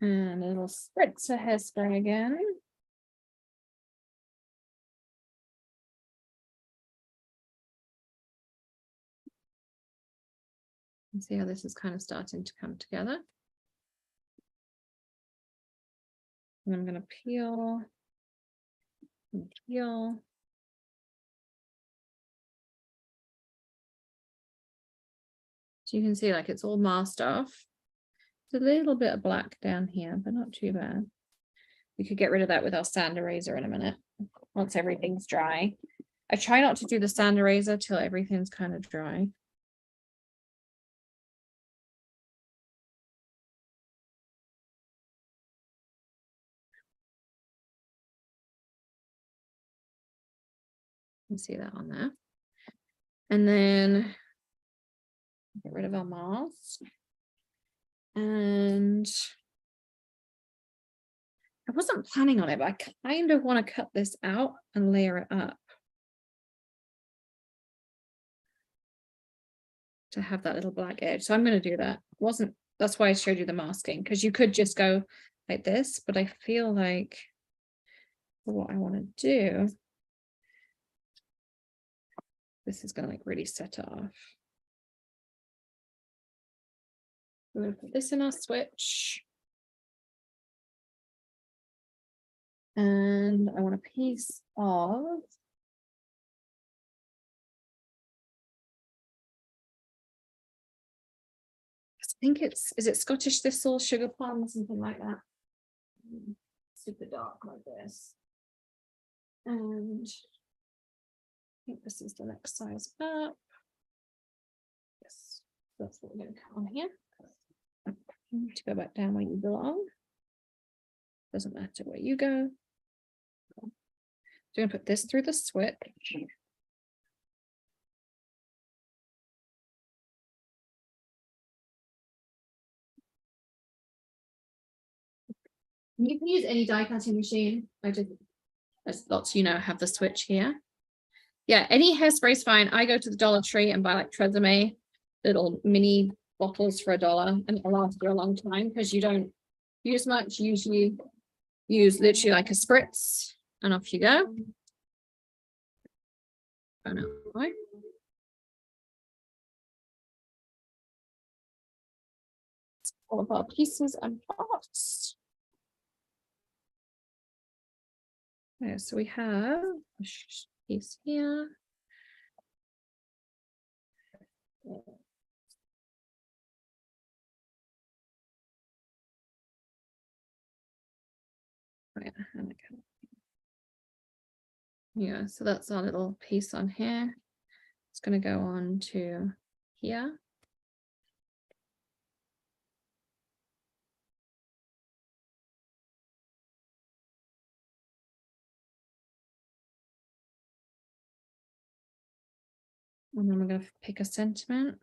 And a little spritz of hairspray again. And see how this is kind of starting to come together. And I'm going to peel and peel. So you can see like it's all masked off. There's a little bit of black down here, but not too bad. We could get rid of that with our sand eraser in a minute, once everything's dry. I try not to do the sand eraser till everything's kind of dry. You can see that on there. And then get rid of our mask. And I wasn't planning on it, but I kind of want to cut this out and layer it up to have that little black edge. So I'm going to do that. That's why I showed you the masking, because you could just go like this, but I feel like what I want to do, this is going to like really set it off. We're going to put this in our switch. And I want a piece of I think is it Scottish thistle, sugar plum, something like that. Super dark like this. And I think this is the next size up. Yes, that's what we're going to cut on here. You need to go back down where you belong. Doesn't matter where you go. So I'm going to put this through the switch. You can use any die cutting machine. As lots of have the switch here. Yeah, any hairspray is fine. I go to the Dollar Tree and buy like Tresemme little mini bottles for $1, and it'll last for a long time because you don't use much. Usually use literally like a spritz and off you go. Oh no, right? All of our pieces and parts. Okay, so we have a piece here. Yeah, so that's our little piece on here. It's going to go on to here. And then we're going to pick a sentiment.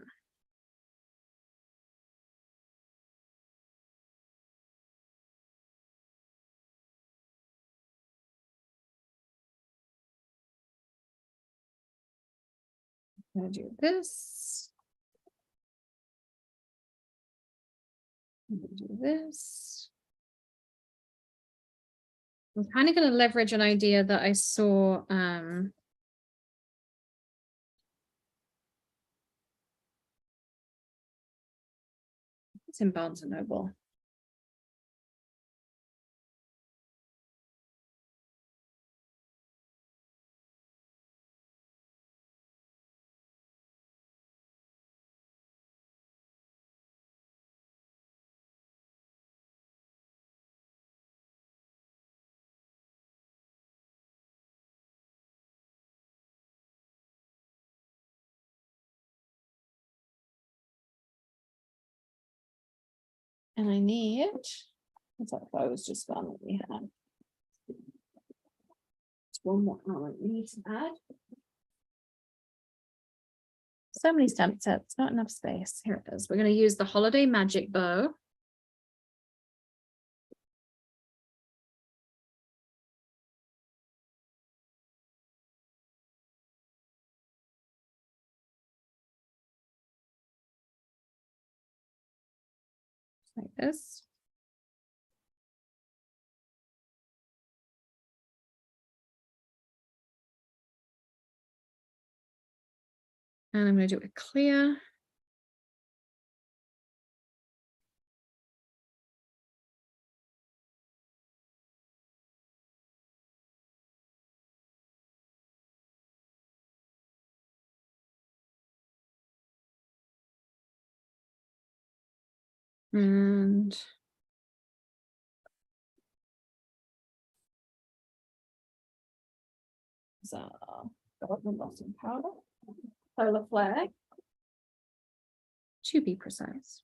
I'm gonna do this. I'm gonna do this. I'm kind of going to leverage an idea that I saw it's in Barnes and Noble. And I need, what's that photos just gone that we had? It's one more element we need to add. So many stamp sets, not enough space. Here it is. We're going to use the Holiday Magic Bow. Like this. And I'm going to do it clear. And so golden embossing powder, polar flag, to be precise.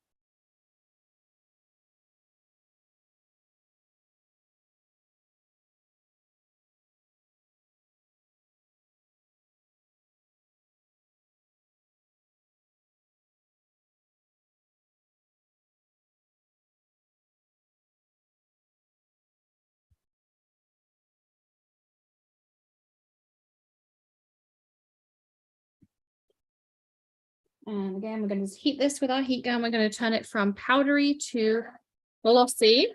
And again, we're going to heat this with our heat gun. We're going to turn it from powdery to glossy.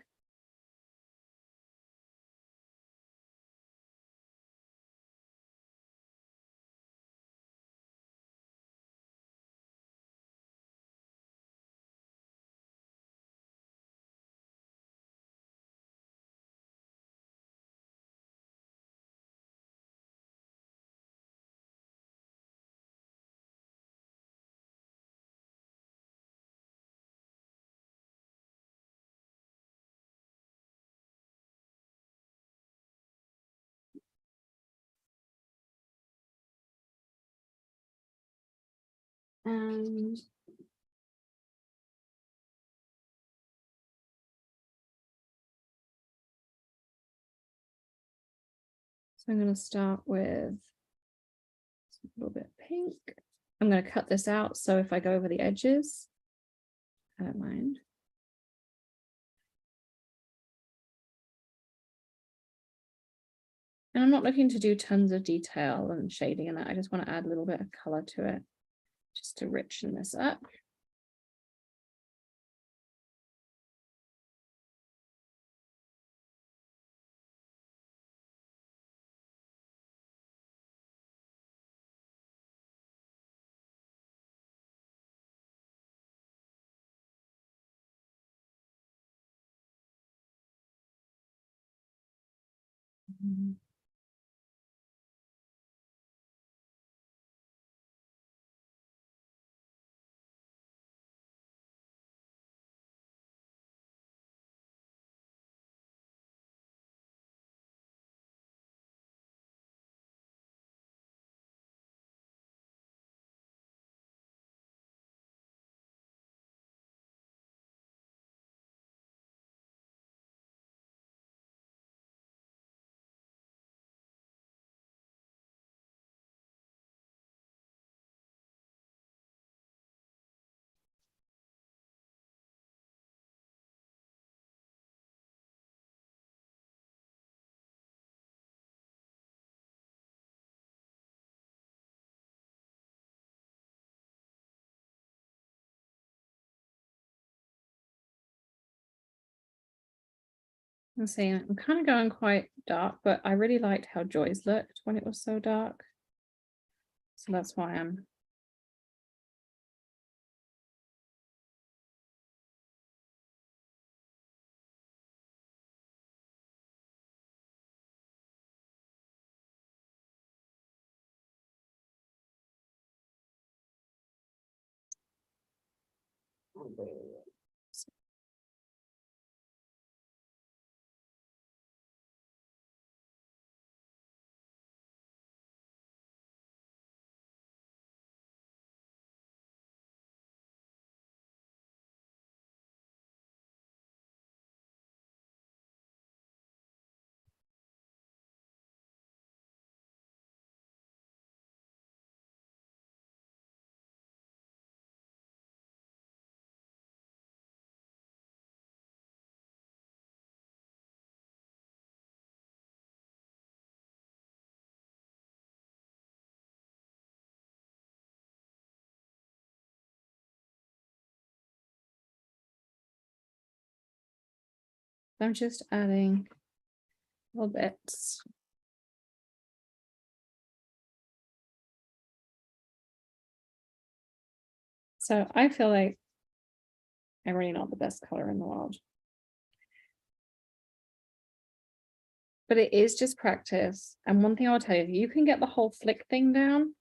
And so I'm going to start with a little bit pink. I'm going to cut this out, so if I go over the edges, I don't mind. And I'm not looking to do tons of detail and shading in that. I just want to add a little bit of color to it, just to richen this up. I'm saying I'm kind of going quite dark, but I really liked how Joy's looked when it was so dark. So that's why I'm just adding little bits. So I feel like I'm really not the best color in the world. But it is just practice. And one thing I'll tell you, if you can get the whole flick thing down,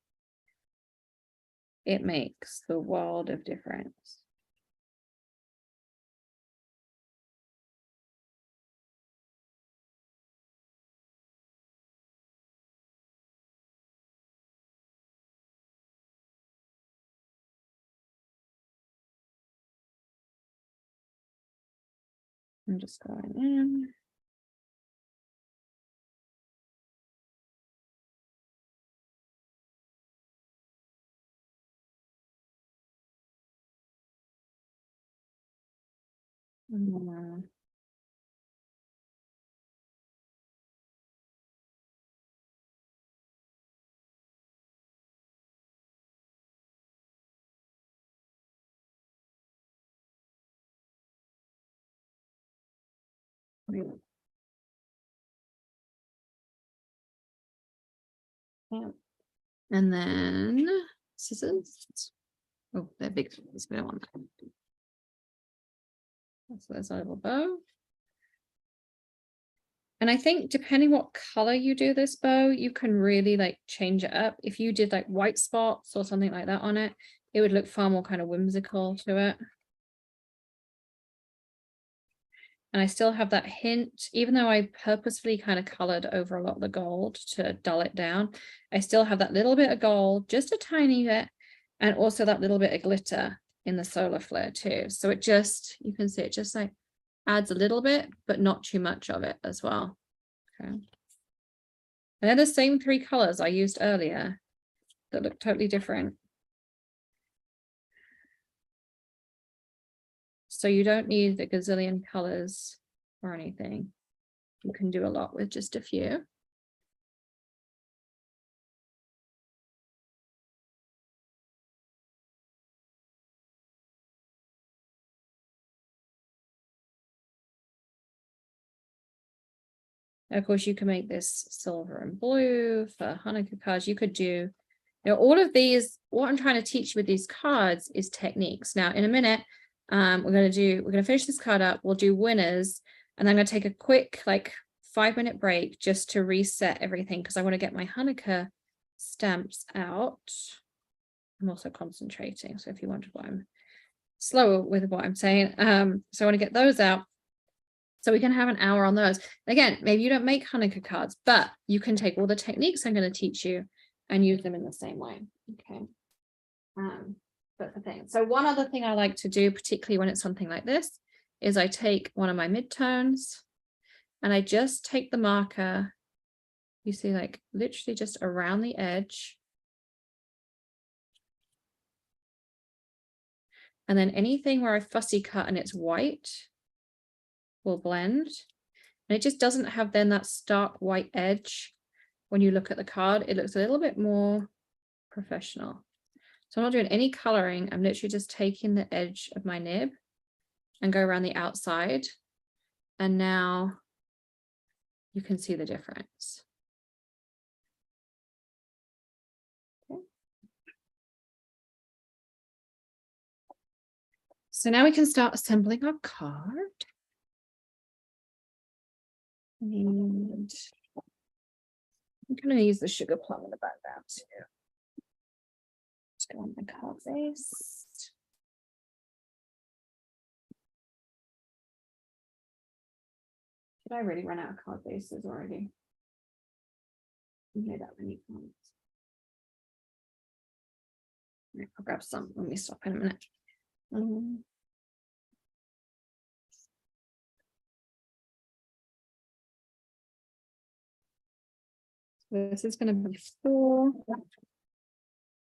it makes the world of difference. I'm just going in. Yeah. And then scissors. Oh, they're big scissors. We don't want that. So there's a little bow. And I think depending what color you do this bow, you can really like change it up. If you did like white spots or something like that on it, it would look far more kind of whimsical to it. And I still have that hint, even though I purposefully kind of colored over a lot of the gold to dull it down, I still have that little bit of gold, just a tiny bit, and also that little bit of glitter in the solar flare too. So it just, you can see it just like adds a little bit, but not too much of it as well. Okay. And they're the same three colors I used earlier that look totally different. So you don't need a gazillion colors or anything. You can do a lot with just a few. Of course, you can make this silver and blue for Hanukkah cards. You could do, all of these, what I'm trying to teach you with these cards is techniques. Now, in a minute, we're going to finish this card up. We'll do winners, and then I'm going to take a quick, like 5-minute break just to reset everything because I want to get my Hanukkah stamps out. I'm also concentrating. So if you wonder why I'm slower with what I'm saying, so I want to get those out. So we can have an hour on those. Again, maybe you don't make Hanukkah cards, but you can take all the techniques I'm going to teach you and use them in the same way. Okay. That's the thing. So one other thing I like to do, particularly when it's something like this, is I take one of my midtones and I just take the marker, you see, like literally just around the edge. And then anything where I fussy cut and it's white will blend. And it just doesn't have then that stark white edge. When you look at the card, it looks a little bit more professional. So I'm not doing any coloring. I'm literally just taking the edge of my nib and go around the outside. And now you can see the difference. Okay. So now we can start assembling our card. And I'm going to use the sugar plum in the background too. Let's go on the card base. Did I already run out of card bases already? Okay, that many cards. Right, I'll grab some when we stop in a minute. So this is going to be 4,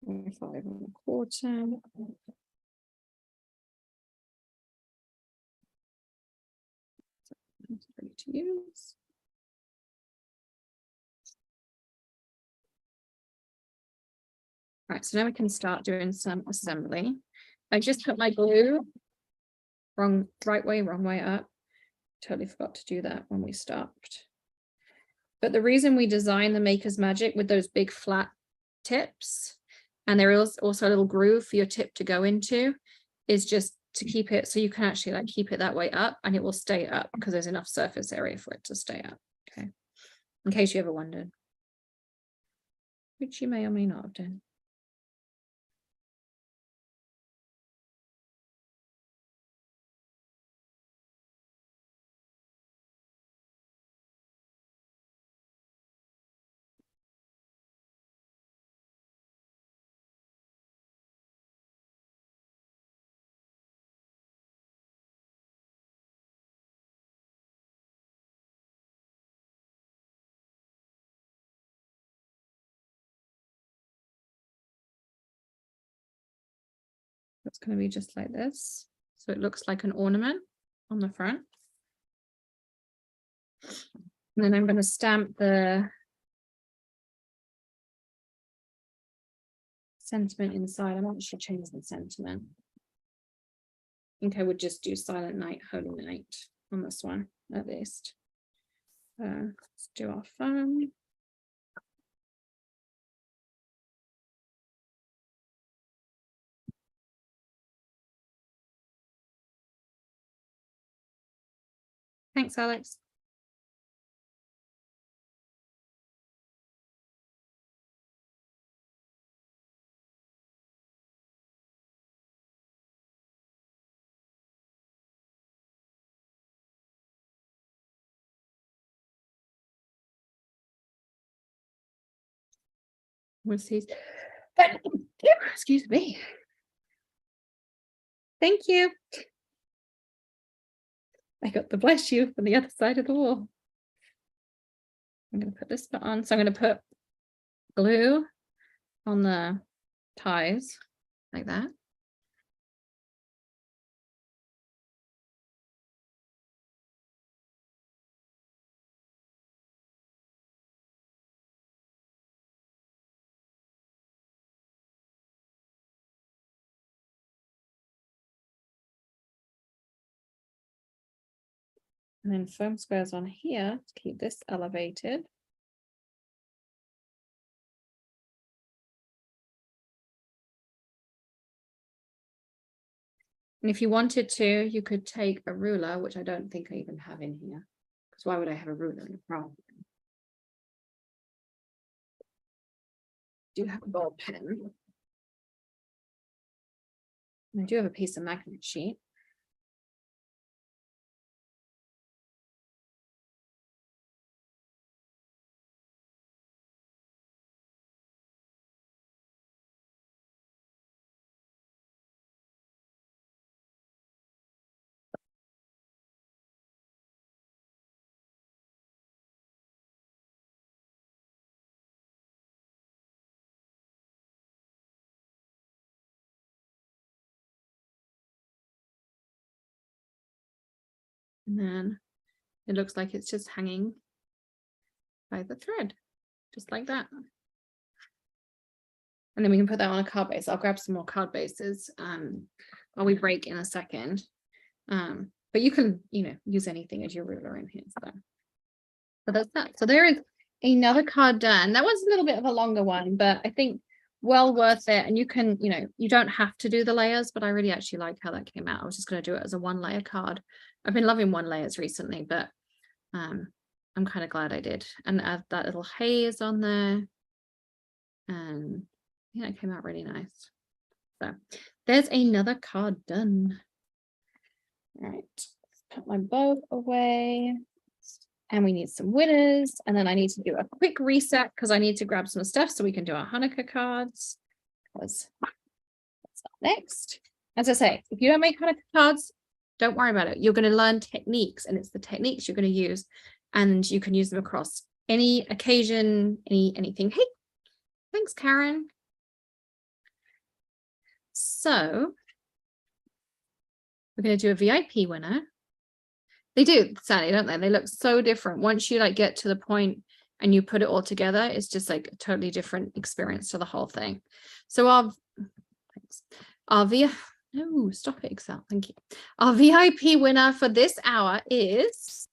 5.25. Ready to use. Right, so now we can start doing some assembly. I just put my glue right way, wrong way up. Totally forgot to do that when we stopped. But the reason we designed the Maker's Magic with those big flat tips, and there is also a little groove for your tip to go into, is just to keep it so you can actually like keep it that way up and it will stay up because there's enough surface area for it to stay up. Okay, in case you ever wondered, which you may or may not have done. It's going to be just like this. So it looks like an ornament on the front. And then I'm going to stamp the sentiment inside. I might should change the sentiment. I think I would just do Silent Night, Holy Night on this one at least. Let's do our phone. Thanks, Alex. We'll see. Excuse me. Thank you. I got the bless you from the other side of the wall. I'm going to put this bit on. So I'm going to put glue on the ties like that. And then foam squares on here to keep this elevated. And if you wanted to, you could take a ruler, which I don't think I even have in here. Because why would I have a ruler in a problem? I do have a ball pen. And I do have a piece of magnet sheet. And then it looks like it's just hanging by the thread, just like that. And then we can put that on a card base. I'll grab some more card bases while we break in a second. But you can, use anything as your ruler in here. So. So that's that. So there is another card done. That was a little bit of a longer one, but I think well worth it. And you can, you know, you don't have to do the layers, but I really actually like how that came out. I was just going to do it as a 1-layer card. I've been loving 1-layers recently, but I'm kind of glad I did. And add that little haze on there. And yeah, it came out really nice. So there's another card done. All right, let's put my bow away. And we need some winners. And then I need to do a quick reset because I need to grab some stuff so we can do our Hanukkah cards. Because that's up next. As I say, if you don't make Hanukkah cards, don't worry about it. You're going to learn techniques, and it's the techniques you're going to use, and you can use them across any occasion, anything. Hey, thanks, Karen. So we're going to do a VIP winner. They do, Sally, don't they? They look so different. Once you like get to the point and you put it all together, it's just like a totally different experience to the whole thing. So no, stop it, Excel. Thank you. Our VIP winner for this hour is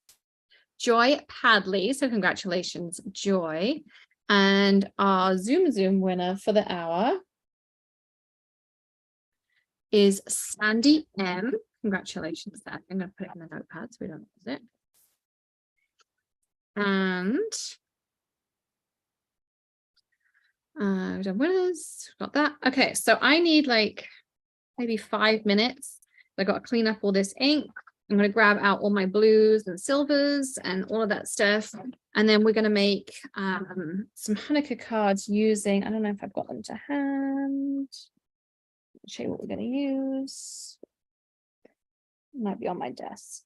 Joy Padley. So congratulations, Joy. And our Zoom winner for the hour is Sandy M. Congratulations, Sandy. I'm going to put it in the notepad so we don't lose it. And we've done winners, got that. Okay, so I need like maybe 5 minutes. I got to clean up all this ink. I'm going to grab out all my blues and silvers and all of that stuff. And then we're going to make some Hanukkah cards using, I don't know if I've got them to hand. I'll show you what we're going to use. It might be on my desk.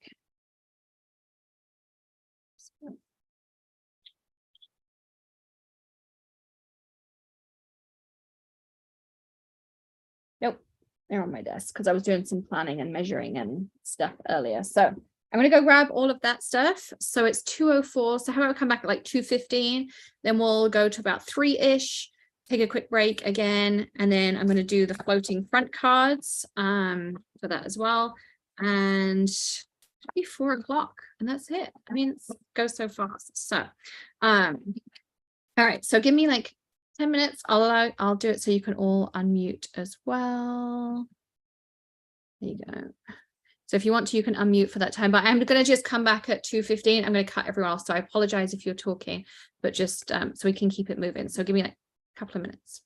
Nope, they're on my desk because I was doing some planning and measuring and stuff earlier. So I'm going to go grab all of that stuff. So it's 2:04. So how about we come back at like 2:15? Then we'll go to about 3-ish, take a quick break again. And then I'm going to do the floating front cards for that as well. And it'll be 4 o'clock and that's it. I mean, it goes so fast. So, all right. So give me like 10 minutes. I'll do it so you can all unmute as well. There you go. So if you want to, you can unmute for that time, but I'm going to just come back at 2:15. I'm going to cut everyone off. So I apologize if you're talking, but just so we can keep it moving. So give me like a couple of minutes.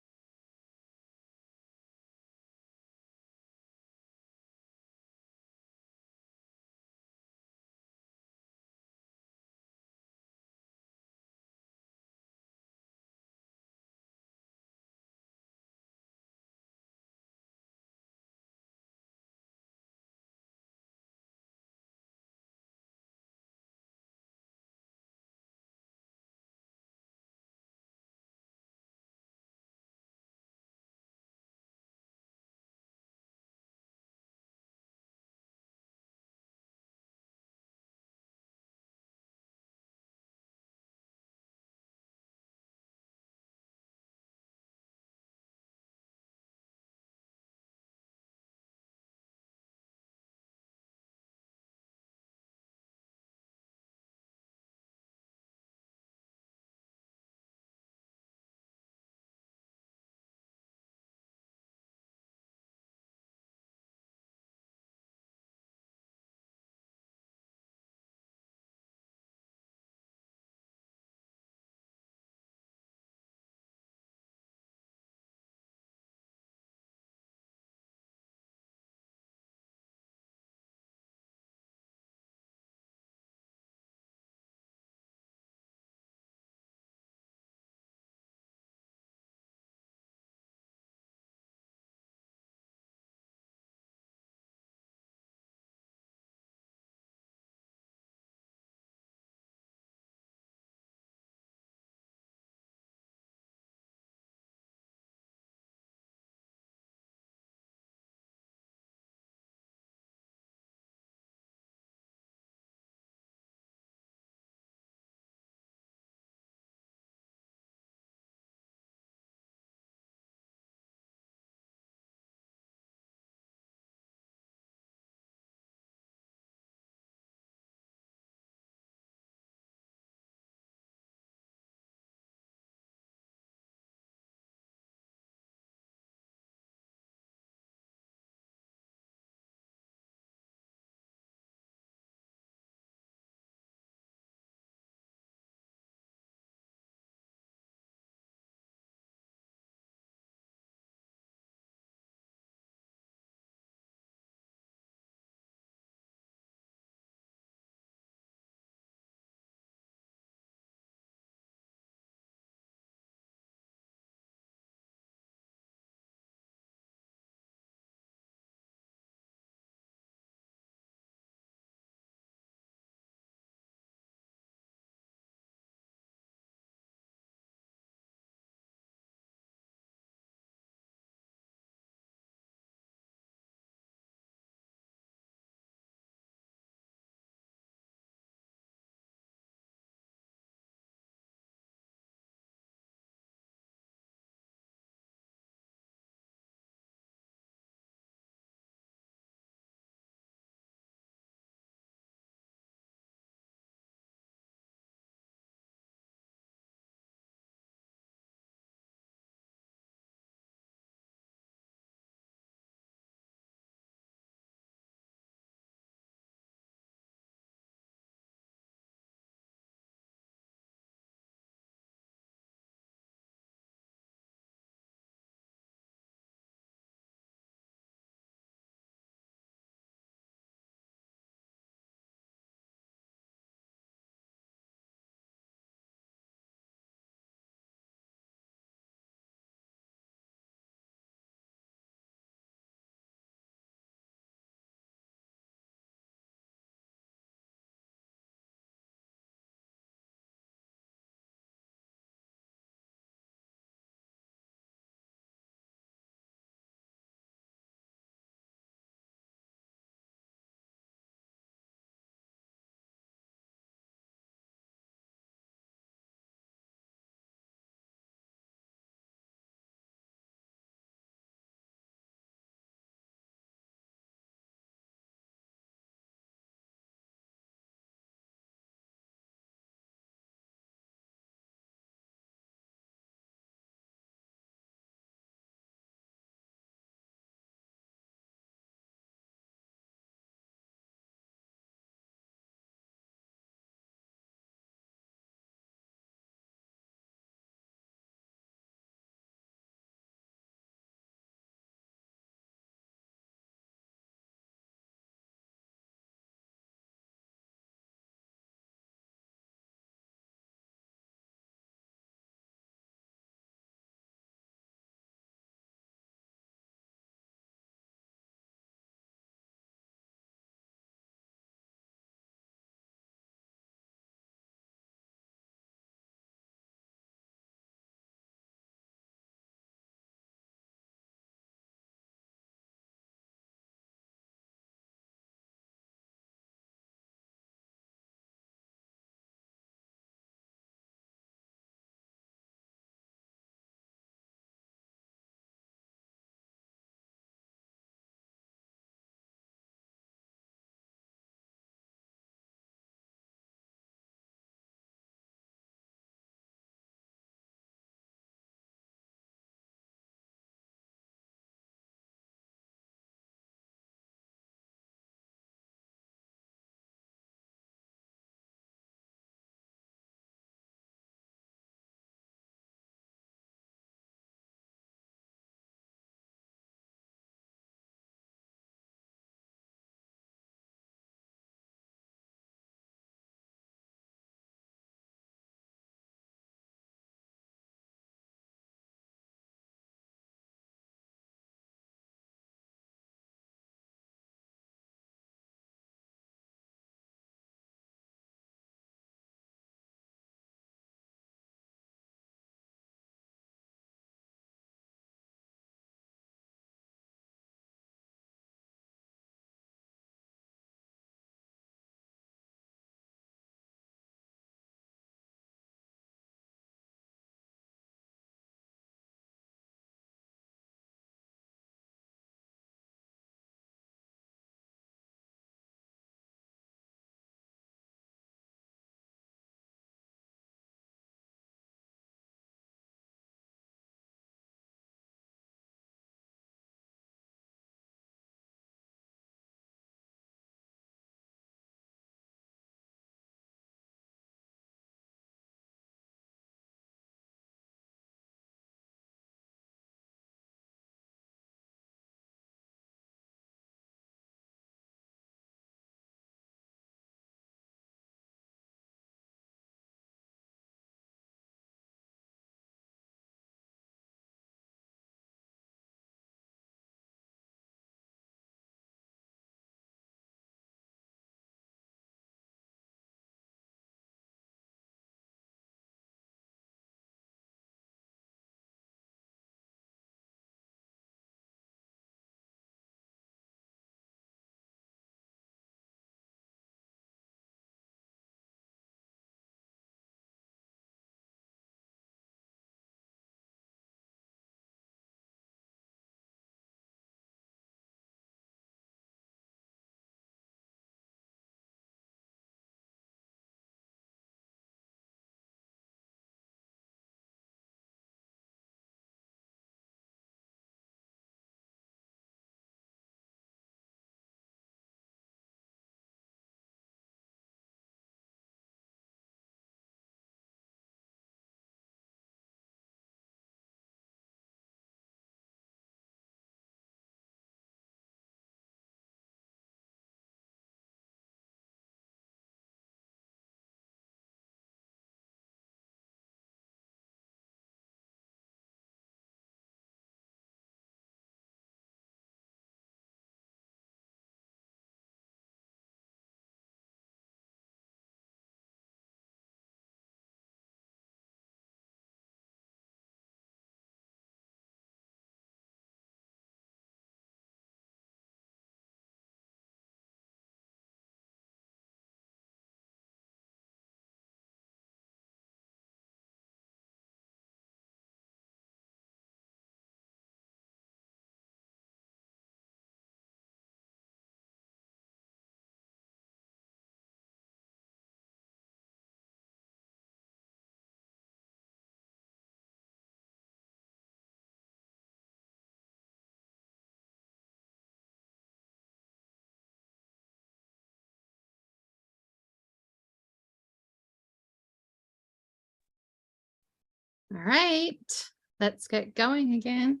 All right, let's get going again.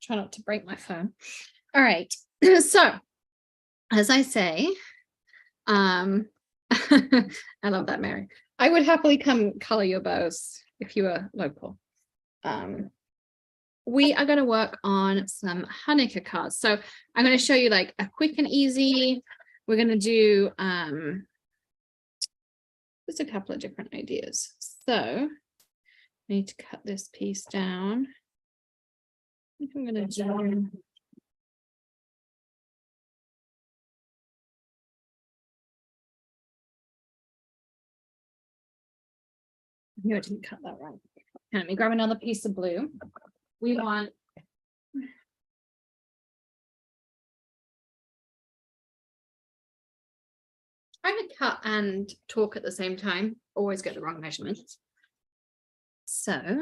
Try not to break my phone. All right, so as I say, I love that, Mary. I would happily come color your bows if you were local. We are going to work on some Hanukkah cards. So I'm going to show you like a quick and easy. We're going to do just a couple of different ideas. So I need to cut this piece down. I think I'm going to do I knew I didn't cut that right. Let me grab another piece of blue. We want trying to cut and talk at the same time, always get the wrong measurements. So,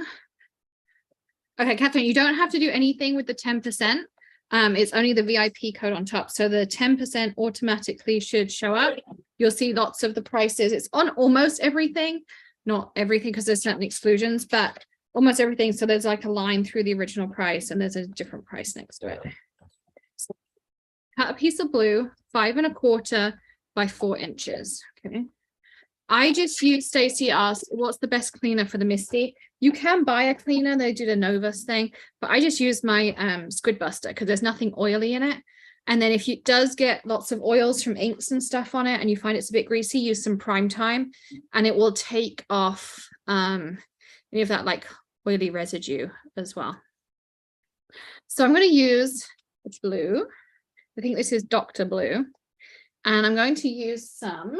okay, Catherine, you don't have to do anything with the 10%. It's only the VIP code on top. So the 10% automatically should show up. You'll see lots of the prices. It's on almost everything, not everything because there's certain exclusions, but almost everything. So there's like a line through the original price and there's a different price next to it. So cut a piece of blue, 5 1/4 by 4 inches. Okay. I just used, Stacy asked, what's the best cleaner for the Misty? You can buy a cleaner. They did a Novus thing, but I just used my Squid Buster because there's nothing oily in it. And then if it does get lots of oils from inks and stuff on it and you find it's a bit greasy, use some Prime Time and it will take off any of that like oily residue as well. So I'm going to use it's blue. I think this is Dr. Blue. And I'm going to use some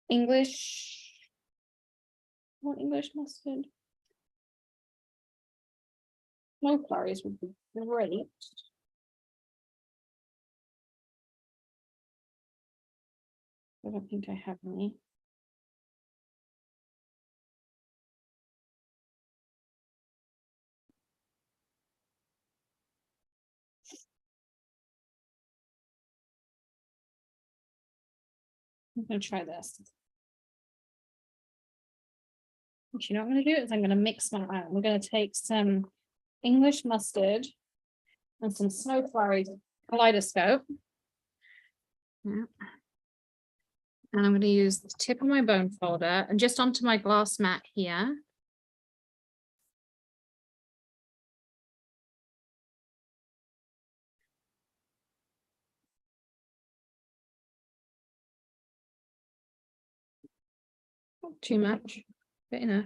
English mustard. No flurries would be great. I don't think I have any. I'm going to try this. What you know what I'm going to do is I'm going to mix my own. We're going to take some English mustard and some snow flurries kaleidoscope. Yeah. And I'm going to use the tip of my bone folder and just onto my glass mat here. Not too much, but enough.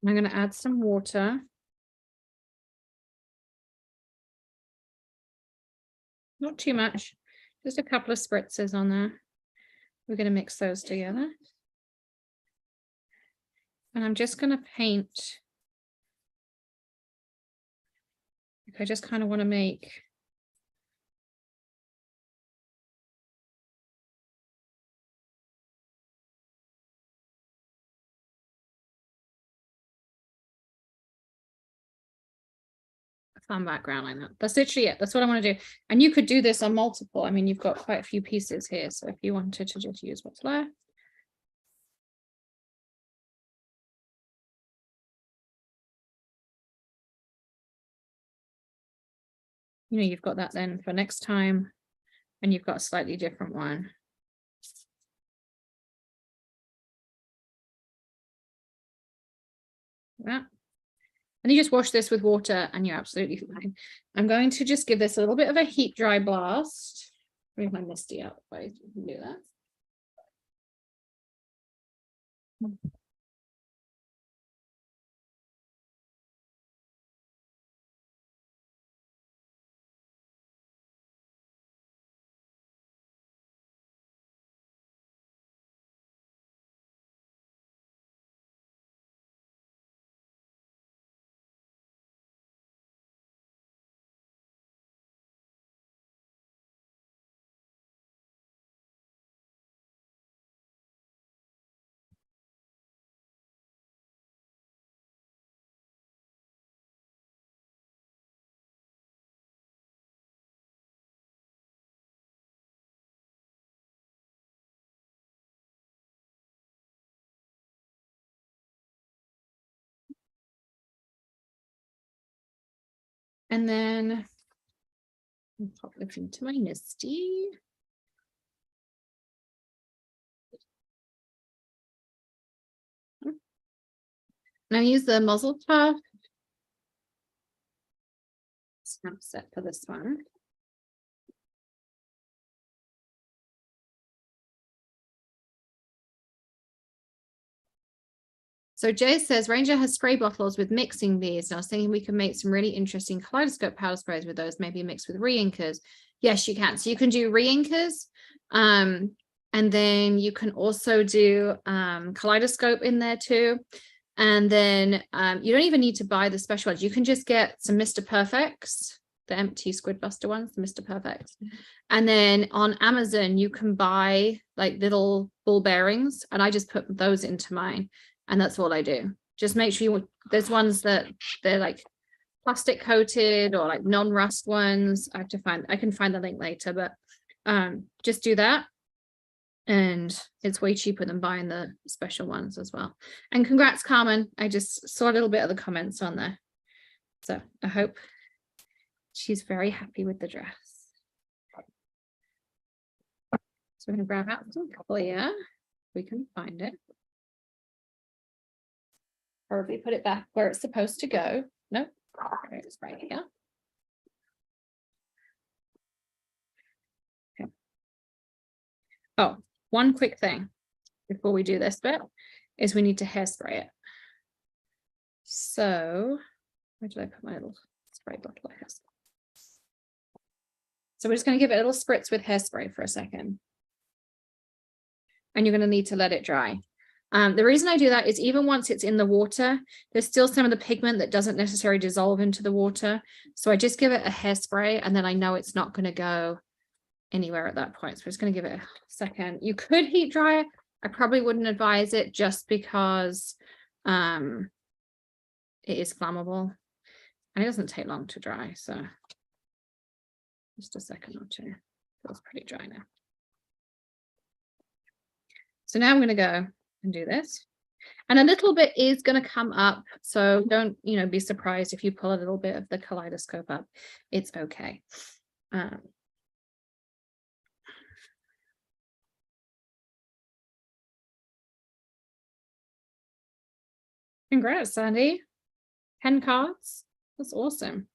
I'm going to add some water. Not too much, just a couple of spritzes on there. We're going to mix those together. And I'm just going to paint. I just kind of want to make fun background like that. That's literally it. That's what I want to do. And you could do this on multiple. I mean, you've got quite a few pieces here. So if you wanted to just use what's left. You know, you've got that then for next time, and you've got a slightly different one. Yeah. And you just wash this with water and you're absolutely fine. I'm going to just give this a little bit of a heat dry blast. Bring my Misty out if I can do that. And then I'll pop this into my Misty. Now use the muzzle top snap set for this one. So Jay says Ranger has spray bottles with mixing beads. And I was thinking we could make some really interesting kaleidoscope powder sprays with those, maybe mixed with re-inkers. Yes, you can. So you can do re-inkers. And then you can also do kaleidoscope in there too. And then you don't even need to buy the special ones. You can just get some Mr. Perfects, the empty Squid Buster ones, the Mr. Perfects. And then on Amazon, you can buy like little ball bearings. And I just put those into mine. And that's all I do. Just make sure there's ones that they're like plastic coated or like non-rust ones. I can find the link later, but just do that. And it's way cheaper than buying the special ones as well. And congrats, Carmen. I just saw a little bit of the comments on there. So I hope she's very happy with the dress. So we're gonna grab out some clear. We can find it. Probably put it back where it's supposed to go. Nope, it's right here. Okay. Oh, one quick thing before we do this bit is we need to hairspray it. So where did I put my little spray bottle? So we're just going to give it a little spritz with hairspray for a second. And you're going to need to let it dry. The reason I do that is even once it's in the water, there's still some of the pigment that doesn't necessarily dissolve into the water. So I just give it a hairspray and then I know it's not going to go anywhere at that point. So I'm just going to give it a second. You could heat dry it. I probably wouldn't advise it just because it is flammable and it doesn't take long to dry. So just a second or two. Feels pretty dry now. So now I'm going to go and do this. And a little bit is going to come up. So don't, be surprised if you pull a little bit of the kaleidoscope up. It's okay. Congrats, Sandy. 10 cards. That's awesome.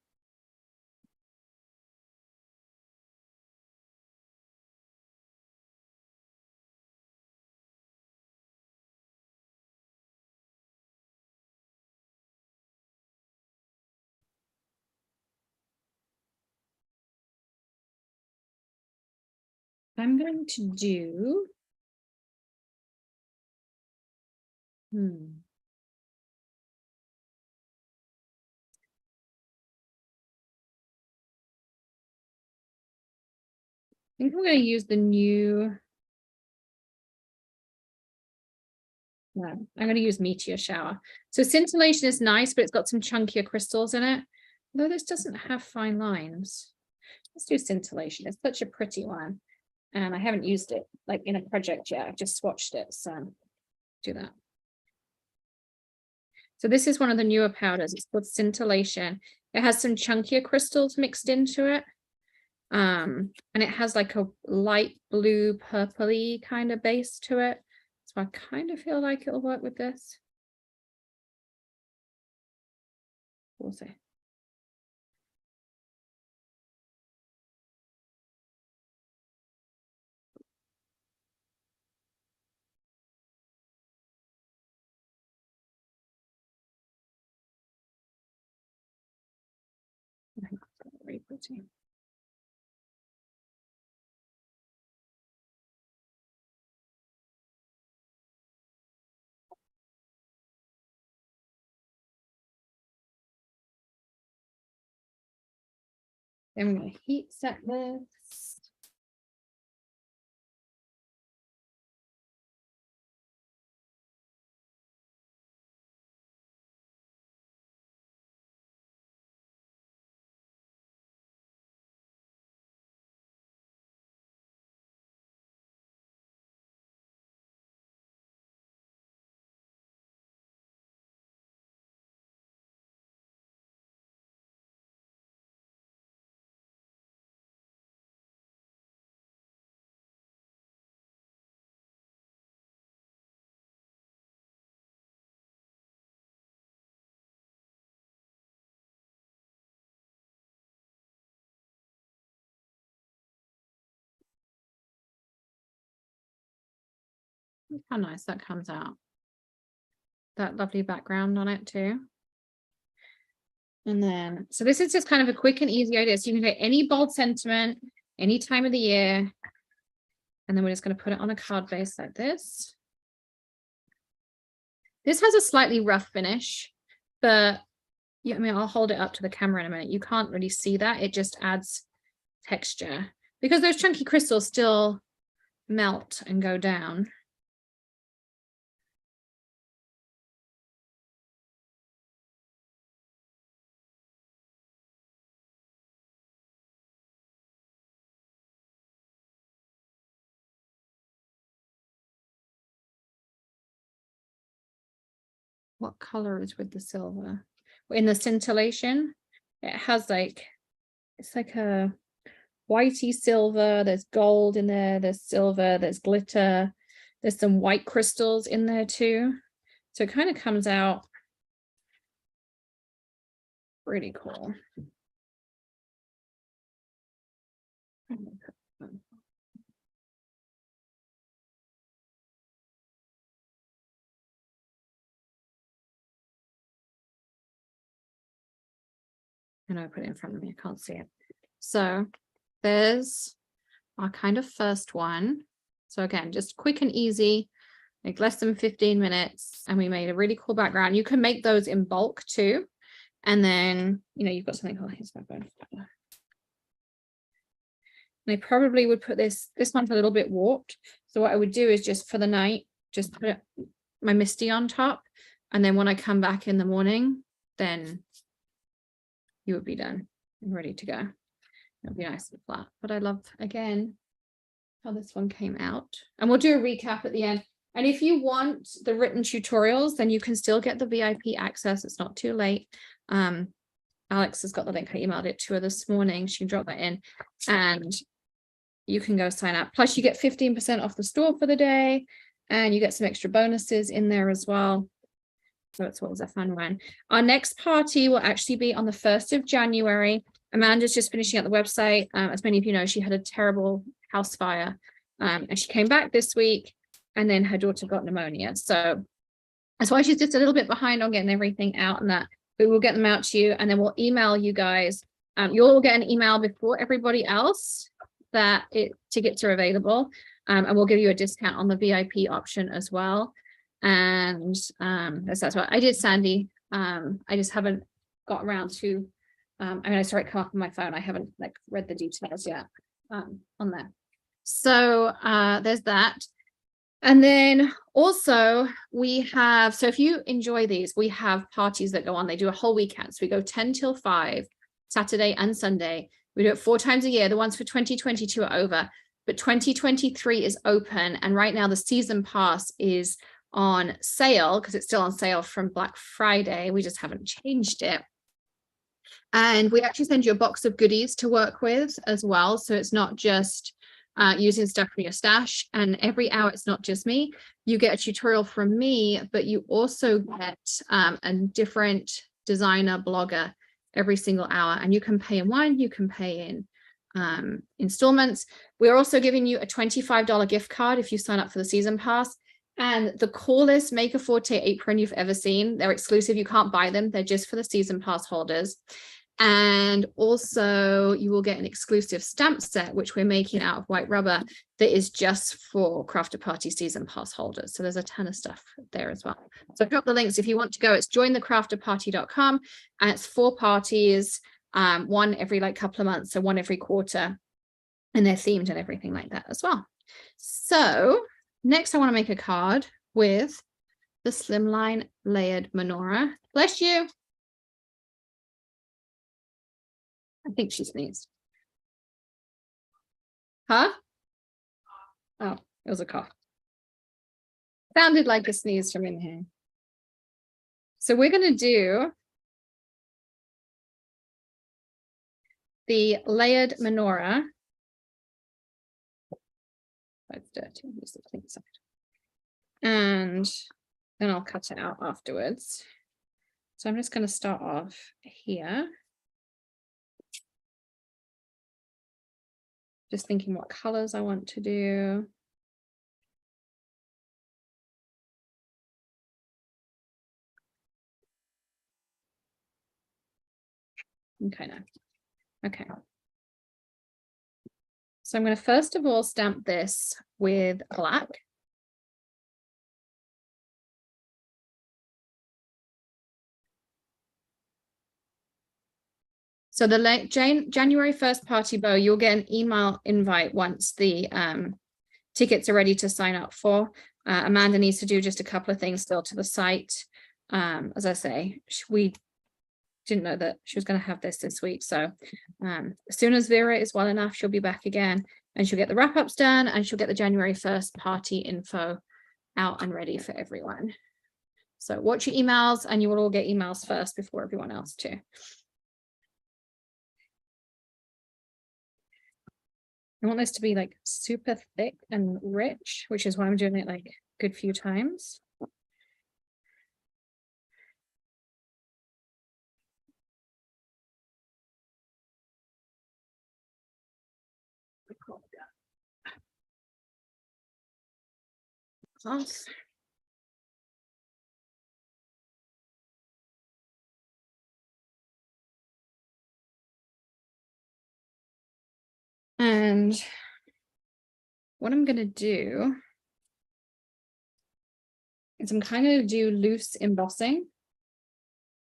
I'm going to do I think I'm going to use the new. No, I'm going to use Meteor Shower. So scintillation is nice, but it's got some chunkier crystals in it. Although this doesn't have fine lines. Let's do scintillation. It's such a pretty one. And I haven't used it like in a project yet. I've just swatched it. So do that. So this is one of the newer powders. It's called scintillation. It has some chunkier crystals mixed into it. And it has like a light blue purpley kind of base to it. So I kind of feel like it'll work with this. We'll see. Very pretty. Then I'm going to heat set this. Look how nice that comes out. That lovely background on it too. And then, so this is just kind of a quick and easy idea. So you can take any bold sentiment, any time of the year, and then we're just going to put it on a card base like this. This has a slightly rough finish, but yeah, I mean, I'll hold it up to the camera in a minute. You can't really see that. It just adds texture because those chunky crystals still melt and go down. What color is with the silver? In the scintillation, it has like, it's like a whitey silver, there's gold in there, there's silver, there's glitter, there's some white crystals in there too. So it kind of comes out pretty cool. And I put it in front of me, I can't see it. So there's our kind of first one. So again, just quick and easy, like less than 15 minutes. And we made a really cool background. You can make those in bulk too. And then, you know, you've got something called his background. And I probably would put this one's a little bit warped. So what I would do is just for the night, just put my Misty on top. And then when I come back in the morning, then you would be done and ready to go. It'll be nice and flat. But I love, again, how this one came out. And we'll do a recap at the end. And if you want the written tutorials, then you can still get the VIP access. It's not too late. Alex has got the link. I emailed it to her this morning. She dropped that in and you can go sign up. Plus you get 15% off the store for the day and you get some extra bonuses in there as well. So it's always a fun one. Our next party will actually be on the 1st of January. Amanda's just finishing up the website. As many of you know, she had a terrible house fire and she came back this week and then her daughter got pneumonia. So that's why she's just a little bit behind on getting everything out and that, but we'll get them out to you and then we'll email you guys. You'll get an email before everybody else that tickets are available and we'll give you a discount on the VIP option as well. And that's what I did, Sandy. I just haven't got around to I mean, I saw it come up on my phone. I haven't like read the details yet on there. So there's that. And then also we have, so if you enjoy these, we have parties that go on. They do a whole weekend. So we go 10 till 5, Saturday and Sunday. We do it 4 times a year. The ones for 2022 are over, but 2023 is open. And right now the season pass is on sale because it's still on sale from Black Friday. We just haven't changed it. And we actually send you a box of goodies to work with as well. So it's not just using stuff from your stash. And every hour, it's not just me. You get a tutorial from me, but you also get a different designer blogger every single hour. And you can pay in one, you can pay in installments. We're also giving you a $25 gift card if you sign up for the season pass. And the coolest Maker Forte apron you've ever seen. They're exclusive. You can't buy them. They're just for the season pass holders. And also you will get an exclusive stamp set, which we're making out of white rubber that is just for Crafter Party season pass holders. So there's a ton of stuff there as well. So drop the links if you want to go. It's jointhecrafterparty.com and it's 4 parties, one every like couple of months, so one every quarter, and they're themed and everything like that as well. So next I want to make a card with the Slimline Layered Menorah. Bless you. I think she sneezed. Huh? Oh, it was a cough. Sounded like a sneeze from in here. So we're going to do the layered menorah. It's dirty. Use the clean side. And then I'll cut it out afterwards. So I'm just going to start off here. Just thinking what colors I want to do. Okay, no. Okay. So I'm going to first of all stamp this with black. So the January 1st party bow, you'll get an email invite once the tickets are ready to sign up for. Amanda needs to do just a couple of things still to the site. As I say, we didn't know that she was going to have this week. So as soon as Vera is well enough, she'll be back again and she'll get the wrap-ups done and she'll get the January 1st party info out and ready for everyone. So watch your emails and you will all get emails first before everyone else too. I want this to be like super thick and rich, which is why I'm doing it like a good few times. Close. And what I'm going to do is I'm kind of do loose embossing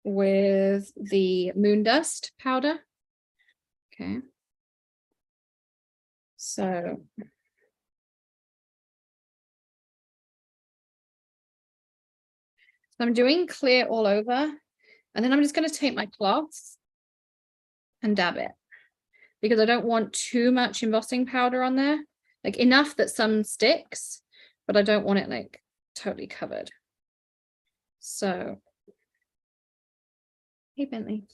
with the moon dust powder. Okay. So I'm doing clear all over, and then I'm just going to take my cloths and dab it because I don't want too much embossing powder on there, like enough that some sticks, but I don't want it like totally covered. So, hey Bentley.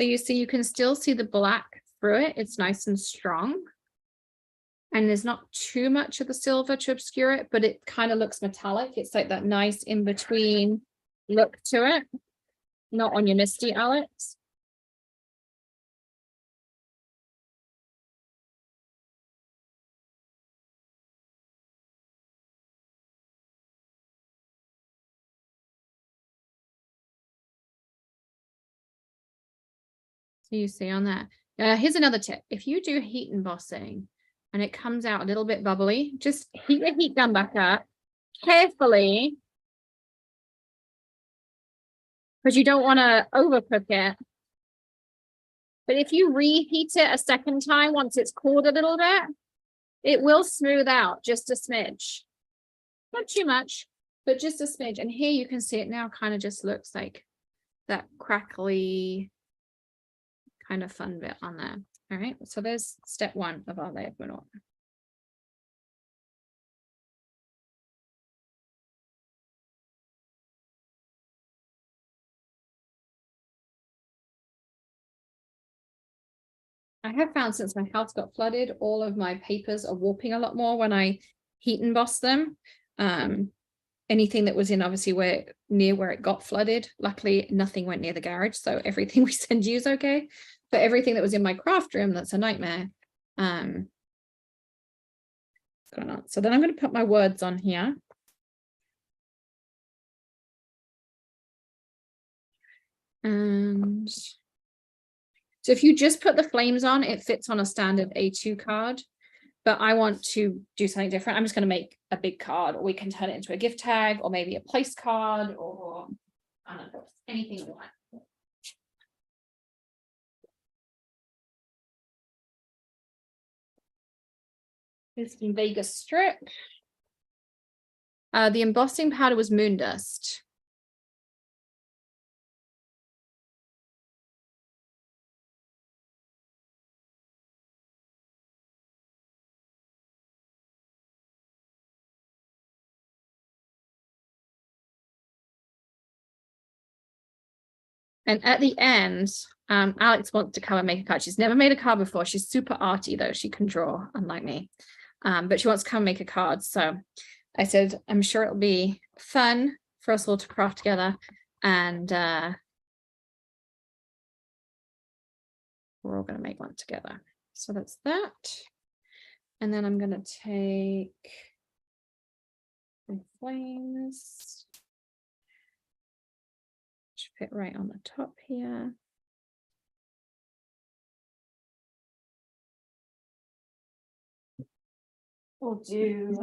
So you see, you can still see the black through it. It's nice and strong. And there's not too much of the silver to obscure it, but it kind of looks metallic. It's like that nice in-between look to it. Not on your Misty, Alex. So you see on that. Here's another tip. If you do heat embossing and it comes out a little bit bubbly, just heat the heat gun back up carefully, because you don't want to overcook it. But if you reheat it a second time, once it's cooled a little bit, it will smooth out just a smidge. Not too much, but just a smidge. And here you can see it now kind of just looks like that crackly kind of fun bit on there. All right, so there's step one of our layered manure. I have found since my house got flooded, all of my papers are warping a lot more when I heat emboss them. Anything that was in obviously near where it got flooded, luckily nothing went near the garage, so everything we send you is okay. But everything that was in my craft room, that's a nightmare. What's going on? So then I'm going to put my words on here. And so if you just put the flames on, it fits on a standard A2 card, but I want to do something different. I'm just going to make a big card, or we can turn it into a gift tag, or maybe a place card, or I don't know, anything you want. Here's some Vegas strip. The embossing powder was moon dust. And at the end, Alex wants to come and make a card. She's never made a card before. She's super arty though. She can draw, unlike me. But she wants to come make a card. So I said, I'm sure it'll be fun for us all to craft together. And we're all going to make one together. So that's that. And then I'm going to take some flames. Should fit right on the top here. We'll do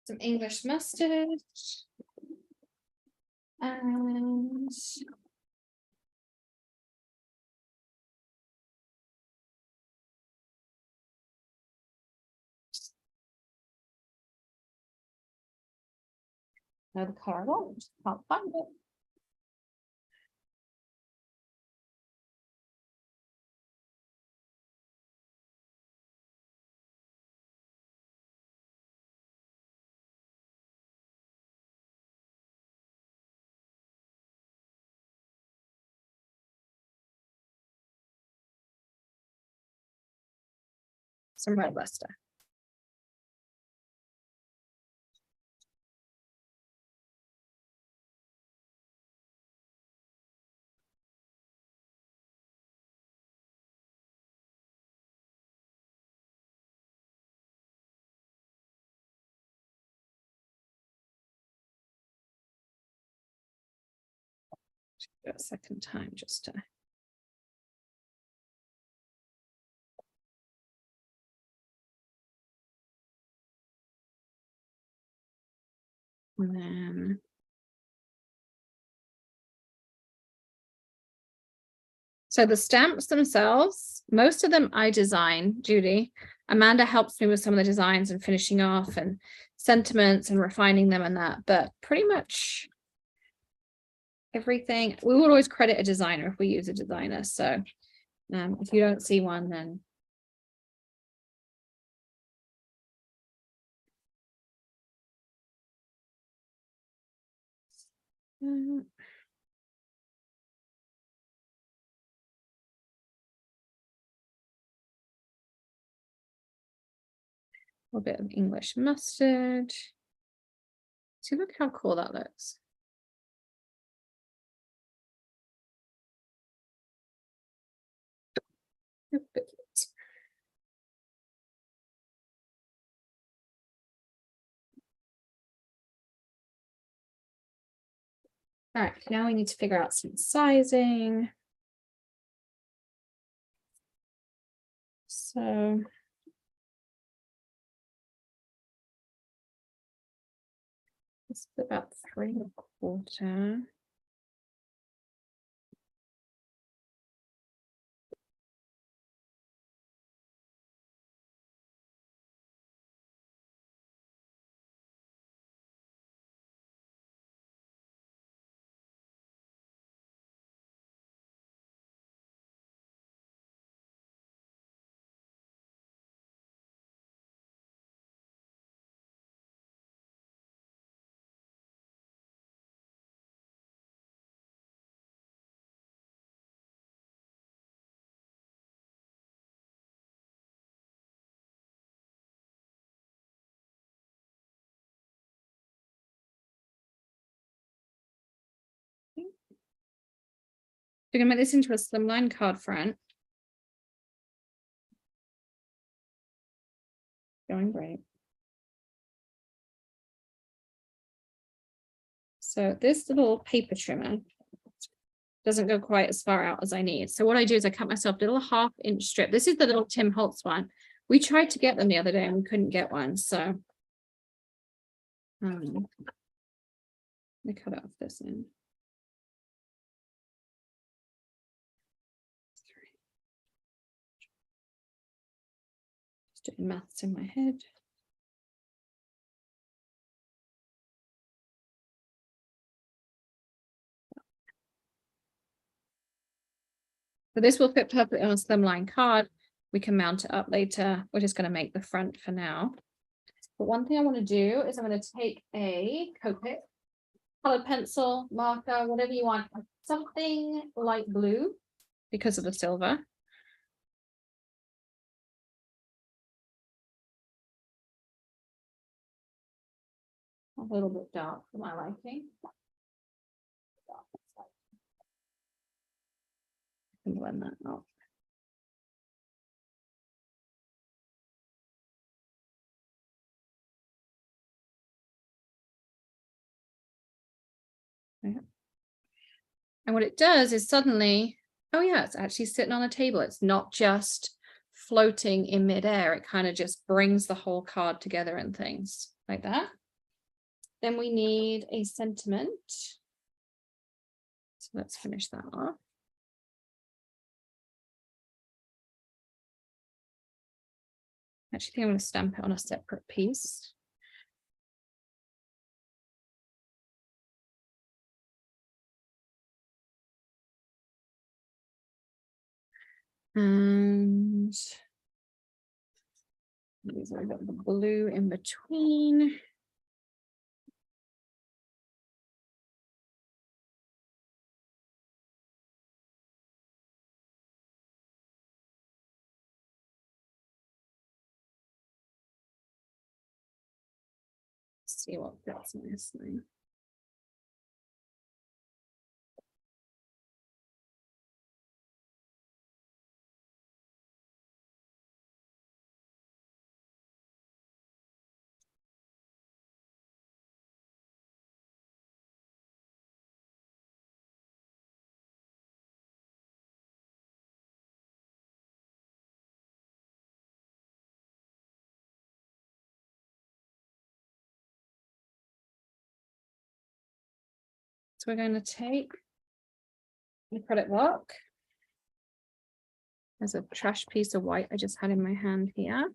some English mustard and no, the color won't, just can't find it. Some red luster. Do it a second time just to. And then so the stamps themselves, most of them I design, Judy. Amanda helps me with some of the designs and finishing off and sentiments and refining them and that, but pretty much everything, we would always credit a designer if we use a designer. So if you don't see one, then a bit of English mustard. See, look how cool that looks. All right, now we need to figure out some sizing. So it's about 3¼ We're gonna make this into a slimline card front. Going great. So this little paper trimmer doesn't go quite as far out as I need. So what I do is I cut myself a little 1/2-inch strip. This is the little Tim Holtz one. We tried to get them the other day and we couldn't get one. So I'm me cut it off this end. Just doing maths in my head. So this will fit perfectly on a slimline card. We can mount it up later. We're just going to make the front for now. But one thing I want to do is I'm going to take a Copic, colored pencil, marker, whatever you want, something light blue because of the silver. A little bit dark for my liking. I can blend that out. Yeah. And what it does is suddenly, oh yeah, it's actually sitting on a table. It's not just floating in midair. It kind of just brings the whole card together and things like that. Then we need a sentiment. So let's finish that off. Actually, I think I'm going to stamp it on a separate piece. And these are the blue in between. Let's see what fits nicely. So we're going to take the credit block. There's a trash piece of white I just had in my hand here.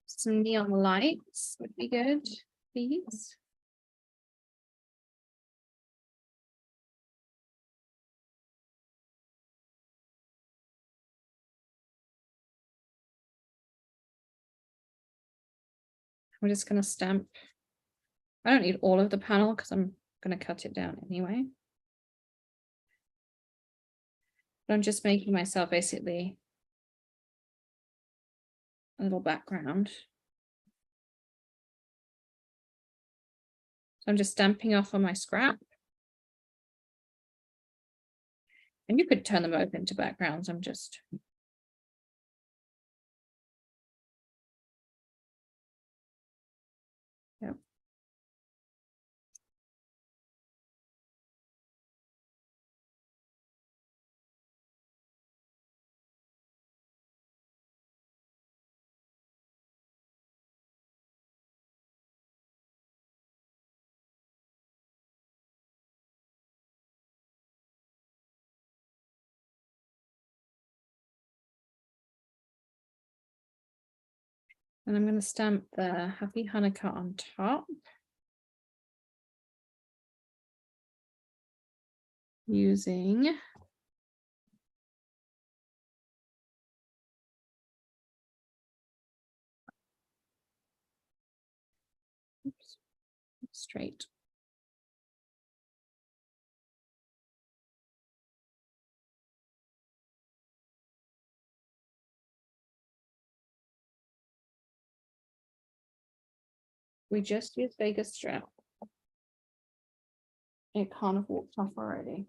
Some neon lights would be good, please. We're just going to stamp. I don't need all of the panel because I'm going to cut it down anyway. But I'm just making myself basically a little background. So I'm just stamping off on my scrap. And you could turn them both into backgrounds. I'm just. Yep. And I'm going to stamp the Happy Hanukkah on top. Using straight. We just used Vegas strap. It kind of walked off already.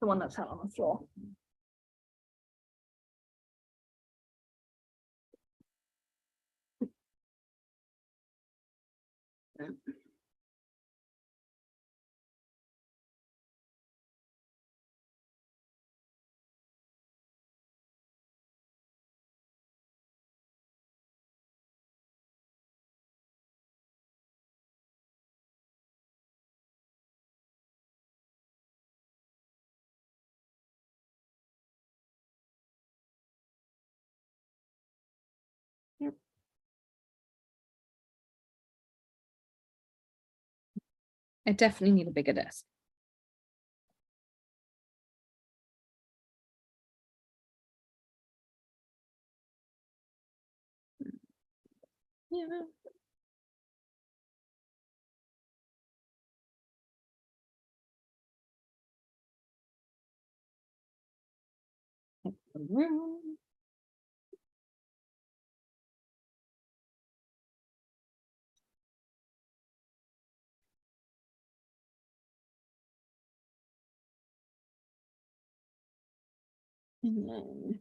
the one that's out on the floor. Yep. I definitely need a bigger desk. Yeah. Room. And then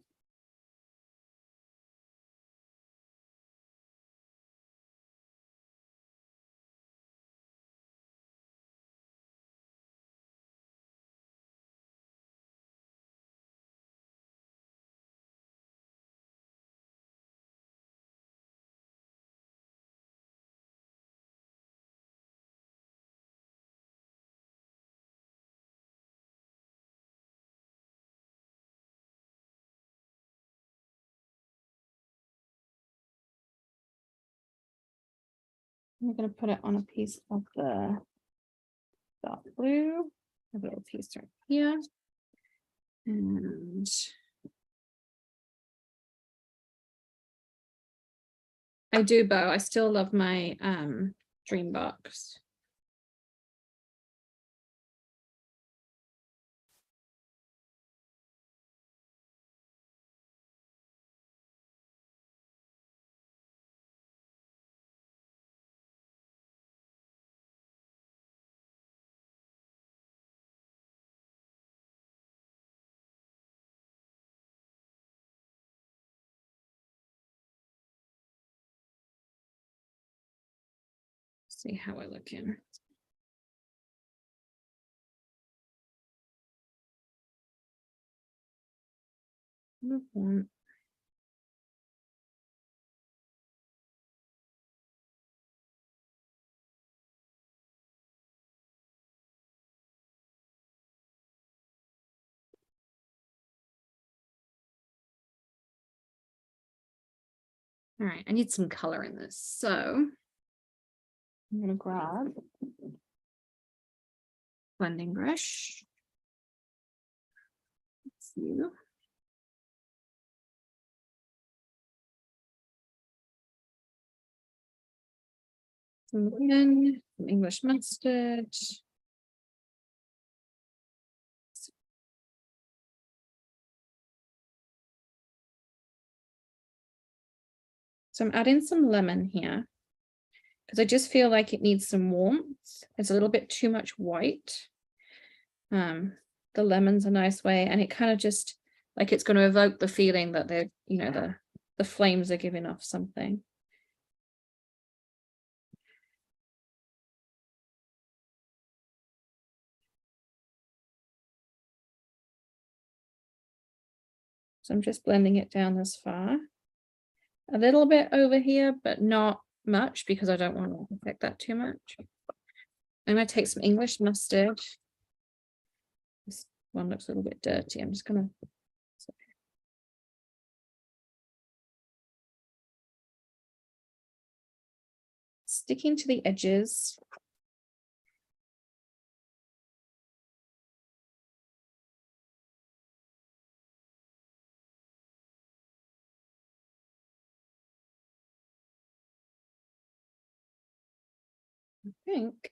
I'm going to put it on a piece of the dark blue, a little piece right here. And I do, Bo. I still love my Dreambox. See how we're looking. All right, I need some color in this, so I'm gonna grab blending brush. Let's see. Some lemon, some English mustard. So I'm adding some lemon here because I just feel like it needs some warmth. It's a little bit too much white. The lemon's a nice way, and it kind of just like it's going to evoke the feeling that they're, you know, the flames are giving off something. So I'm just blending it down this far. A little bit over here, but not much because I don't want to affect that too much. I'm going to take some English mustard. This one looks a little bit dirty. I'm just going to sticking to the edges. I think it's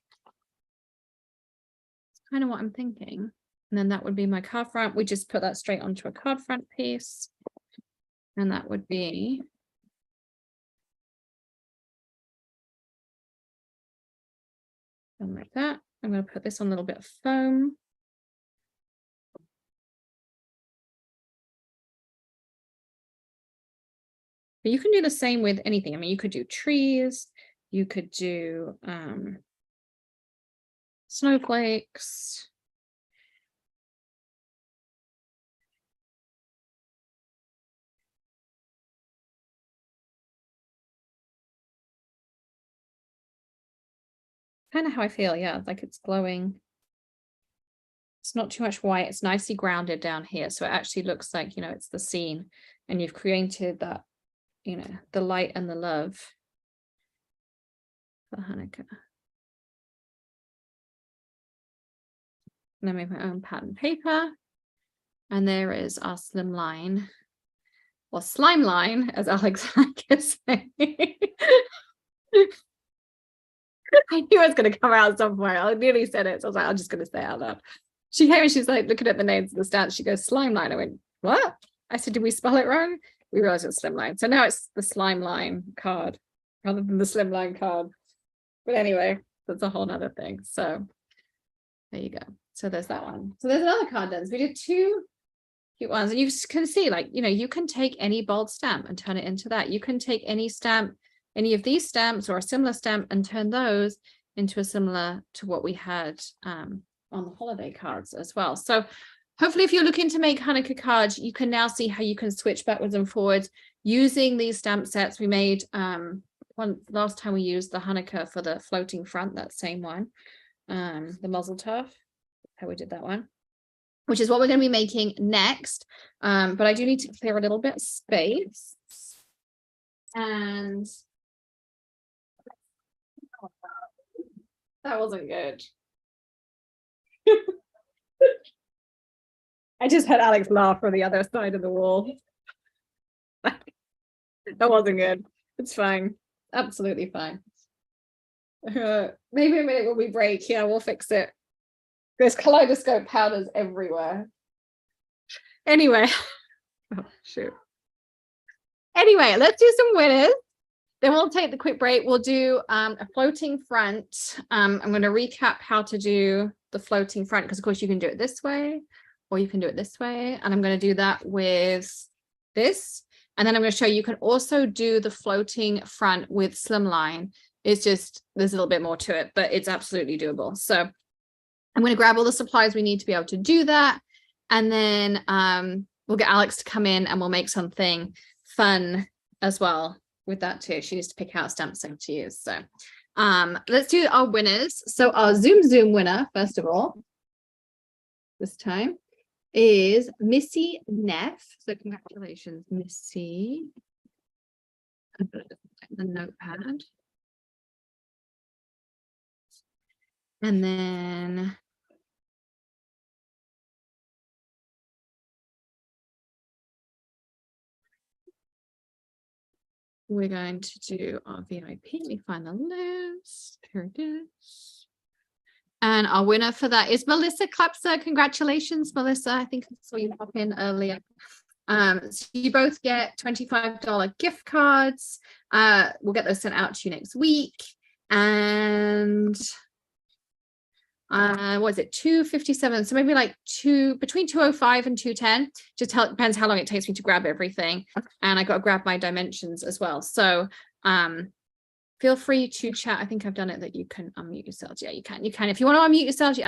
kind of what I'm thinking. And then that would be my card front. We just put that straight onto a card front piece. And that would be like that. I'm going to put this on a little bit of foam. But you can do the same with anything. I mean, you could do trees, you could do snowflakes. Kind of how I feel, yeah, like it's glowing. It's not too much white, it's nicely grounded down here. So it actually looks like, you know, it's the scene and you've created that, you know, the light and the love for Hanukkah. And I made my own pattern paper. And there is our slimline, or slime line, as Alex likes saying. I knew it was going to come out somewhere. I nearly said it. So I was like, I'm just going to say it out loud. She came and she's like looking at the names of the stats. She goes, slime line. I went, what? I said, did we spell it wrong? We realized it was slim line. So now it's the slime line card rather than the slim line card. But anyway, that's a whole nother thing. So there you go. So there's that one. So there's another card done. So we did 2 cute ones. And you can see, like, you know, you can take any bold stamp and turn it into that. You can take any stamp, any of these stamps or a similar stamp and turn those into a similar to what we had on the holiday cards as well. So hopefully if you're looking to make Hanukkah cards, you can now see how you can switch backwards and forwards using these stamp sets. We made last time we used the Hanukkah for the floating front, that same one, the muzzle tough, how we did that one, which is what we're going to be making next. But I do need to clear a little bit of space. And that wasn't good. I just had Alex laugh from the other side of the wall. That wasn't good. It's fine. Absolutely fine. Maybe a minute when we break. Yeah, we'll fix it. There's kaleidoscope powders everywhere. Anyway. Oh, shoot. Anyway, let's do some winners. Then we'll take the quick break. We'll do a floating front. I'm going to recap how to do the floating front because, of course, you can do it this way or you can do it this way. And I'm going to do that with this. And then I'm going to show you can also do the floating front with slimline. It's just, there's a little bit more to it, but it's absolutely doable. So I'm going to grab all the supplies we need to be able to do that. And then we'll get Alex to come in and we'll make something fun as well with that too. She needs to pick out a stamp set to use. So let's do our winners. So our Zoom winner, first of all, this time is Missy Neff. So congratulations, Missy. I'm going to type the notepad. And then we're going to do our VIP. Let me find the list. Here it is. And our winner for that is Melissa Klepser. Congratulations, Melissa. I think I saw you pop in earlier. So you both get $25 gift cards. We'll get those sent out to you next week. And what is it, 257? So maybe like between 205 and 210. Just depends how long it takes me to grab everything. And I got to grab my dimensions as well. So feel free to chat. I think I've done it that you can unmute yourselves. Yeah, you can. You can. If you want to unmute yourselves, you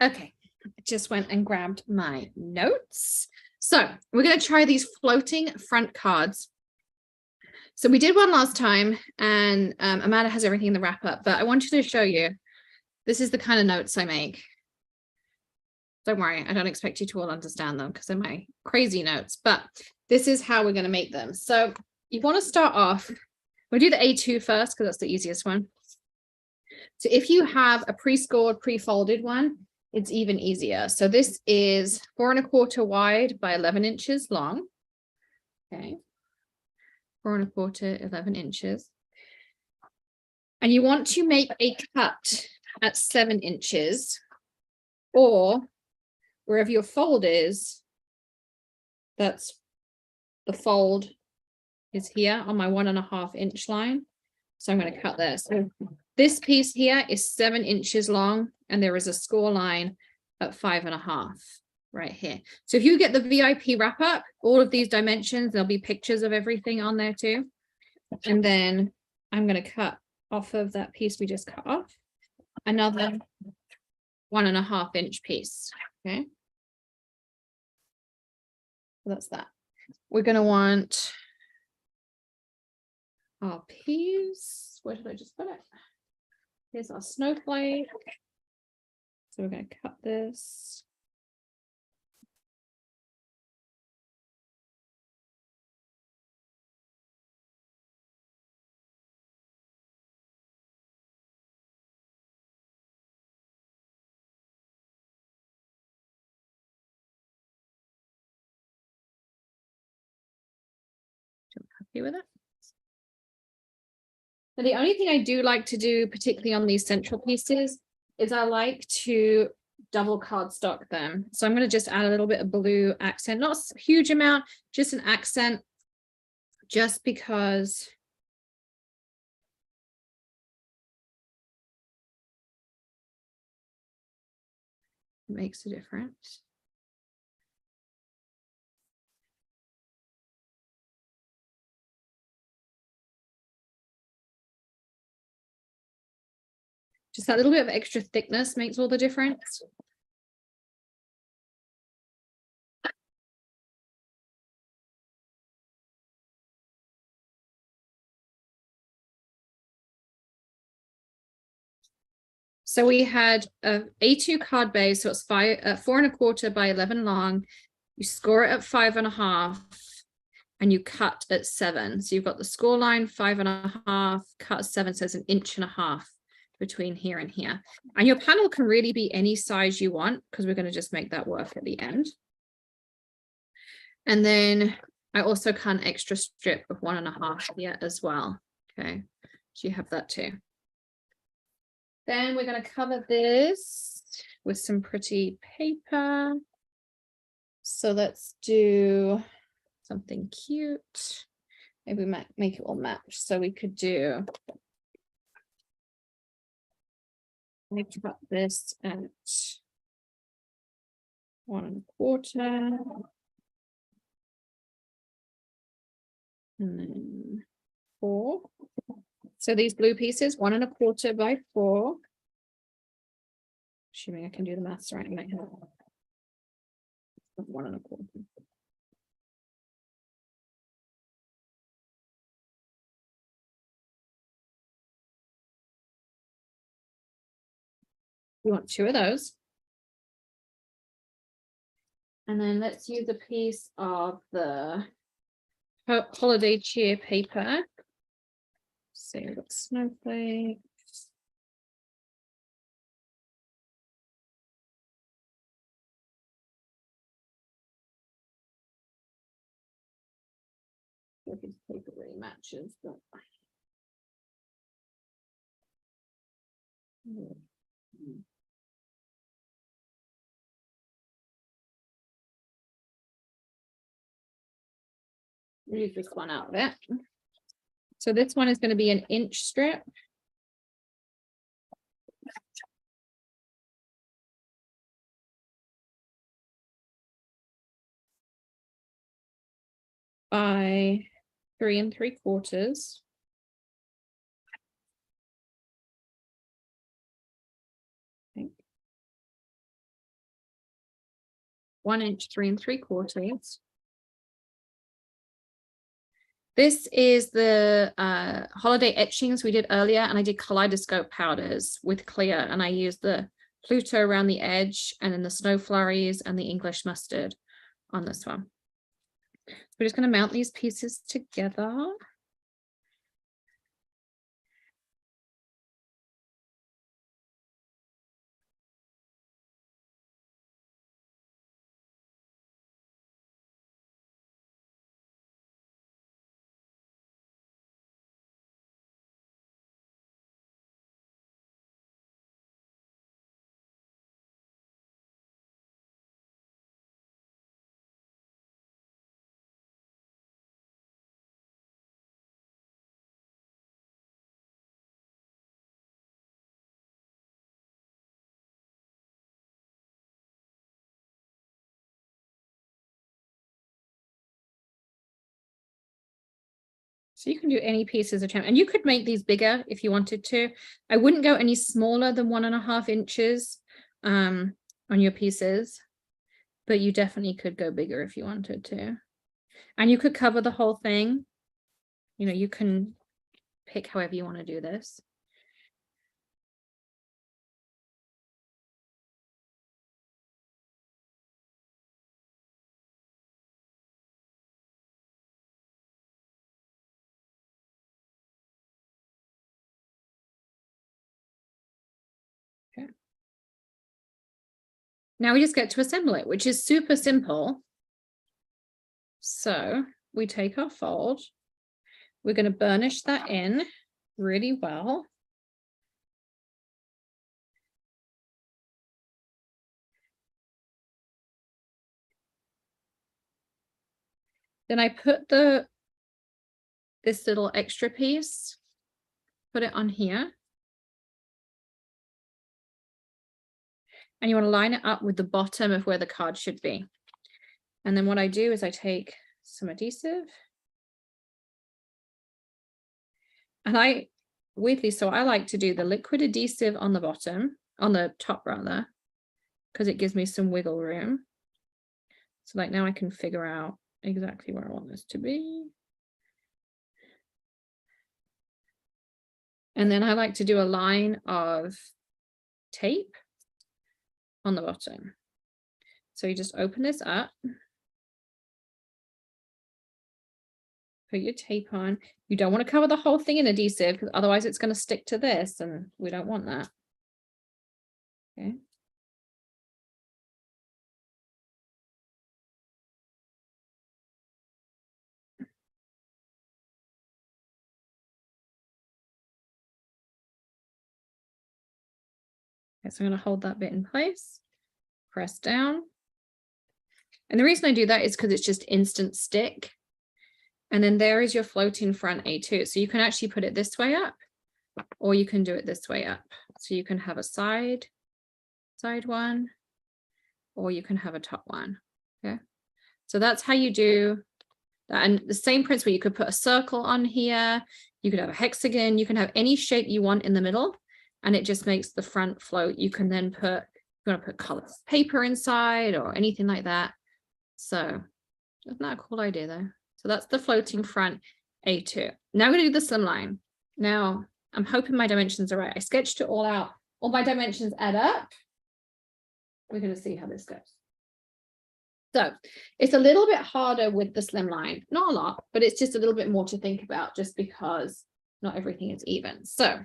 Okay, I just went and grabbed my notes. So we're going to try these floating front cards. So we did one last time, and Amanda has everything in the wrap up, but I wanted to show you. This is the kind of notes I make. Don't worry, I don't expect you to all understand them because they're my crazy notes, but this is how we're going to make them. So you want to start off, we'll do the A2 first because that's the easiest one. So if you have a pre-scored, pre-folded one, it's even easier. So this is 4 1/4 wide by 11 inches long. Okay. 4 1/4, 11 inches. And you want to make a cut at 7 inches, or wherever your fold is, that's the fold is here on my 1.5 inch line. So I'm going to cut this. So this piece here is 7 inches long, and there is a score line at 5.5 right here. So if you get the VIP wrap up, all of these dimensions, there'll be pictures of everything on there too. And then I'm going to cut off of that piece we just cut off another 1.5 inch piece. Okay. So that's that. We're going to want our piece. Where did I just put it? Here's our snowflake. So we're going to cut this. Happy with it? Now, the only thing I do like to do, particularly on these central pieces, is I like to double cardstock them. So I'm going to just add a little bit of blue accent, not a huge amount, just an accent, just because it makes a difference. Just that little bit of extra thickness makes all the difference. So we had a A2 card base, so it's 4 1/4 by 11 long. You score it at 5.5, and you cut at 7. So you've got the score line 5.5, cut at 7, so it's 1.5 inches between here and here. And your panel can really be any size you want, because we're going to just make that work at the end. And then I also cut an extra strip of 1.5 here as well. Okay, so you have that too. Then we're going to cover this with some pretty paper. So let's do something cute. Maybe we make it all match. So we could do, let me cut this at 1 1/4. And then 4. So these blue pieces, 1 1/4 by 4. Assuming I can do the maths right in my head. 1 1/4. You want 2 of those. And then let's use a piece of the holiday cheer paper. So we've got snowflakes. If this paper really matches, but leave this one out of it. So this one is going to be an inch strip. By 3 3/4. 1 inch 3 3/4. This is the holiday etchings we did earlier, and I did kaleidoscope powders with clear, and I used the Pluto around the edge and then the snow flurries and the English mustard on this one. So we're just going to mount these pieces together. So you can do any pieces of and you could make these bigger if you wanted to. I wouldn't go any smaller than 1.5 inches on your pieces, but you definitely could go bigger if you wanted to. And you could cover the whole thing. You know, you can pick however you want to do this. Okay. Now we just get to assemble it, which is super simple. So we take our fold, we're going to burnish that in really well. Then I put this little extra piece, put it on here. And you want to line it up with the bottom of where the card should be. And then what I do is I take some adhesive. And weirdly, so I like to do the liquid adhesive on the bottom, on the top rather, because it gives me some wiggle room. So like now I can figure out exactly where I want this to be. And then I like to do a line of tape on the bottom. So you just open this up, put your tape on. You don't want to cover the whole thing in adhesive because otherwise it's going to stick to this and we don't want that. Okay. Okay, so I'm going to hold that bit in place, press down. And the reason I do that is because it's just instant stick. And then there is your floating front A2. So you can actually put it this way up, or you can do it this way up. So you can have a side one, or you can have a top one. Okay. So that's how you do that. And the same principle, you could put a circle on here. You could have a hexagon. You can have any shape you want in the middle, and it just makes the front float. You can then put, you want to put colored paper inside or anything like that. So isn't that a cool idea though? So that's the floating front A2. Now I'm going to do the slimline. Now I'm hoping my dimensions are right. I sketched it all out. All my dimensions add up. We're going to see how this goes. So it's a little bit harder with the slimline. Not a lot, but it's just a little bit more to think about just because not everything is even. So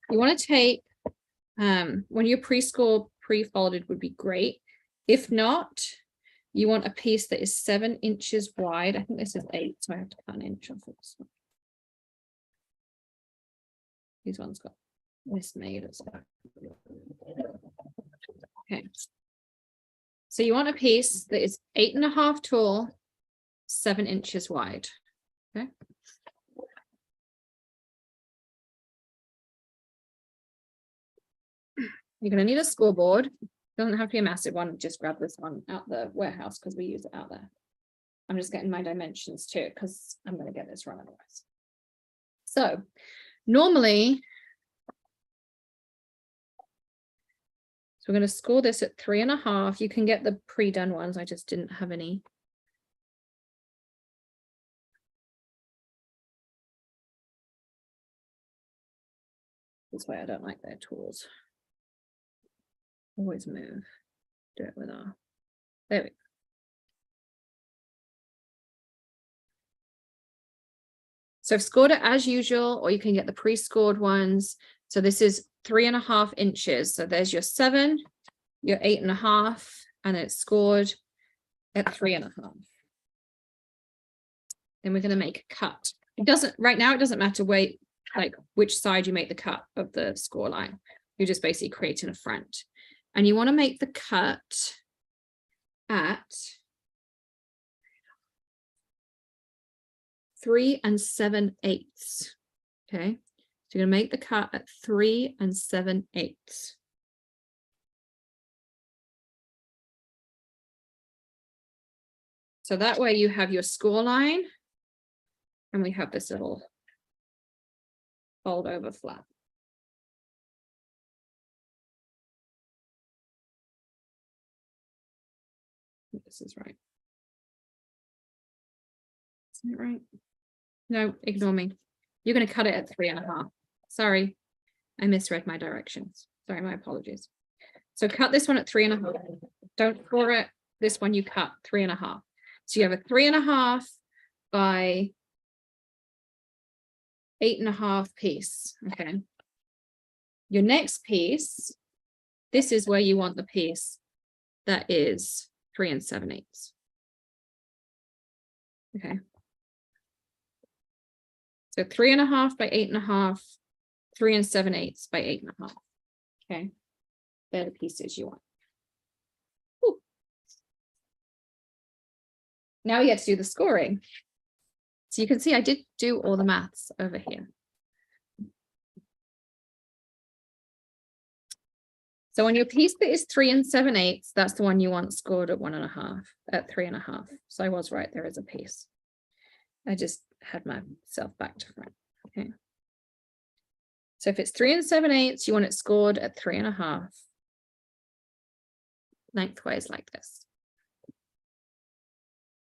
you want to take, when your prescore pre-folded would be great. If not, you want a piece that is 7 inches wide. I think this is 8, so I have to cut an inch off of this one. These ones got mismade. Okay. So you want a piece that is 8.5 tall, 7 inches wide. Okay. You're going to need a scoreboard. Doesn't have to be a massive one. Just grab this one out the warehouse because we use it out there. I'm just getting my dimensions too because I'm going to get this wrong otherwise. So normally, we're going to score this at 3.5. You can get the pre-done ones. I just didn't have any. This way I don't like their tools. Always move. Do it with our, there we go. So I've scored it as usual, or you can get the pre-scored ones. So this is 3.5 inches. So there's your 7, your 8.5, and it's scored at 3.5. Then we're going to make a cut. It doesn't, right now, it doesn't matter like which side you make the cut of the score line. You're just basically creating a front. And you want to make the cut at 3 7/8. Okay, so you're going to make the cut at 3 7/8. So that way you have your score line, and we have this little fold over flap. This is right. Isn't it right? No, ignore me. You're going to cut it at 3.5. Sorry, I misread my directions. Sorry, my apologies. So cut this one at 3.5. Don't score it. This one you cut 3.5. So you have a 3.5 by 8.5 piece. Okay. Your next piece, this is where you want the piece that is 3 7/8. Okay. So 3.5 by 8.5, 3 7/8 by 8.5. Okay. They're the pieces you want. Ooh. Now we get to do the scoring. So you can see I did do all the maths over here. So on your piece that is 3 7/8, that's the one you want scored at 1.5, at 3.5. So I was right, there is a piece. I just had myself back to front. Okay. So if it's 3 7/8, you want it scored at 3.5. Lengthwise like this.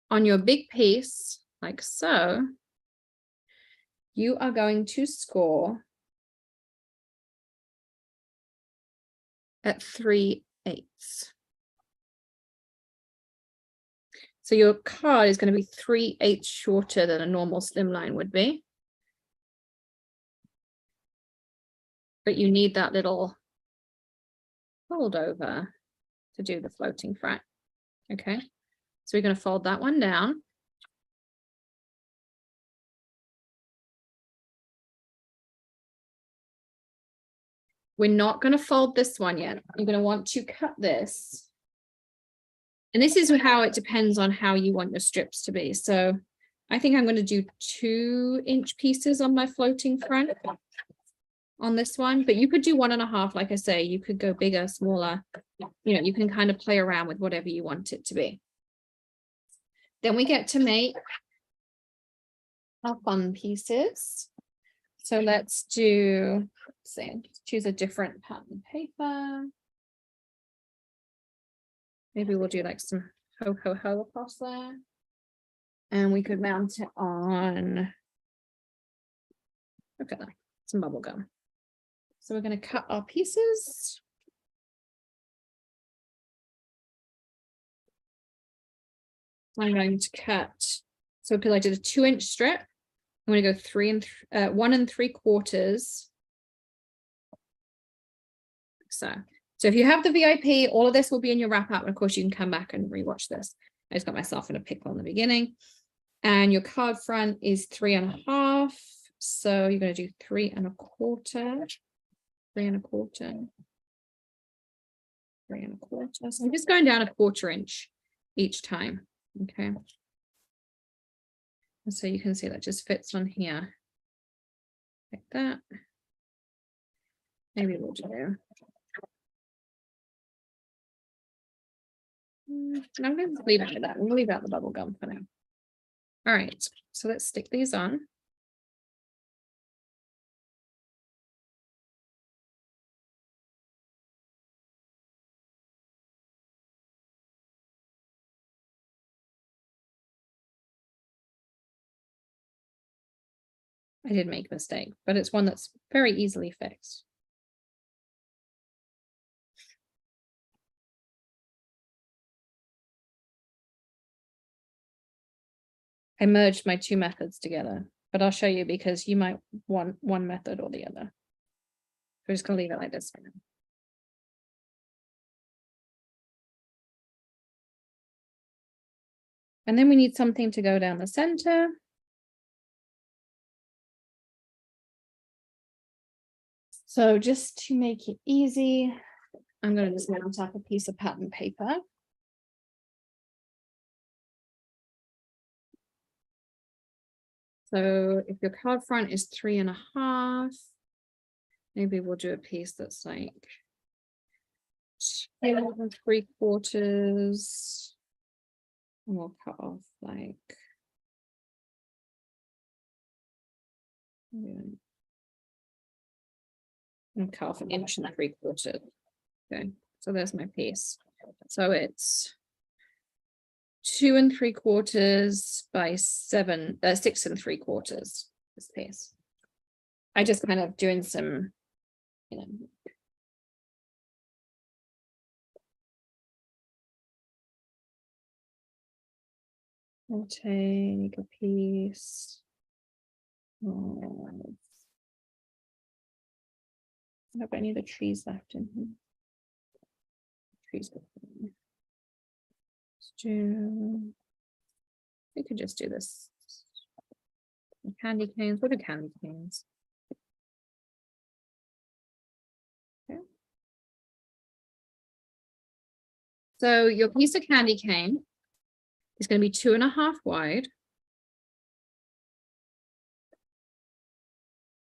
On your big piece, like so, you are going to score at 3/8. So your card is going to be 3/8 shorter than a normal slimline would be. But you need that little fold over to do the floating front. Okay, so we're going to fold that one down. We're not going to fold this one yet. You're going to want to cut this. And this is how it depends on how you want your strips to be. So I think I'm going to do 2-inch pieces on my floating front on this one, but you could do 1.5. Like I say, you could go bigger, smaller, you know, you can kind of play around with whatever you want it to be. Then we get to make our fun pieces. So let's do, let's see, choose a different pattern paper. Maybe we'll do like some ho ho ho across there. And we could mount it on, look at that, some bubble gum. So we're going to cut our pieces. I'm going to cut, so because I did a 2-inch strip, I'm going to go 1 3/4. So if you have the VIP, all of this will be in your wrap up. And of course, you can come back and rewatch this. I just got myself in a pickle in the beginning. And your card front is 3.5. So you're going to do 3 1/4, 3 1/4, 3 1/4. So I'm just going down a 1/4 inch each time. Okay. And so you can see that just fits on here like that. Maybe we'll do. I'm going to leave it at that. We'll leave out the bubble gum for now. All right, so let's stick these on. I did make a mistake, but it's one that's very easily fixed. I merged my two methods together, but I'll show you because you might want one method or the other. We're just going to leave it like this for now. And then we need something to go down the center. So just to make it easy, I'm going to just mount up a piece of pattern paper. So if your card front is 3.5, maybe we'll do a piece that's like 2.75. And we'll cut off like, and cut off 1.75 inches. Okay, so there's my piece. So it's 2.75 by 6.75. This piece. I just kind of doing some, you know. I'll take a piece. I hope any of the trees left in here. Trees. We could just do this. Candy canes. What are candy canes? Okay. So your piece of candy cane is going to be 2.5 wide.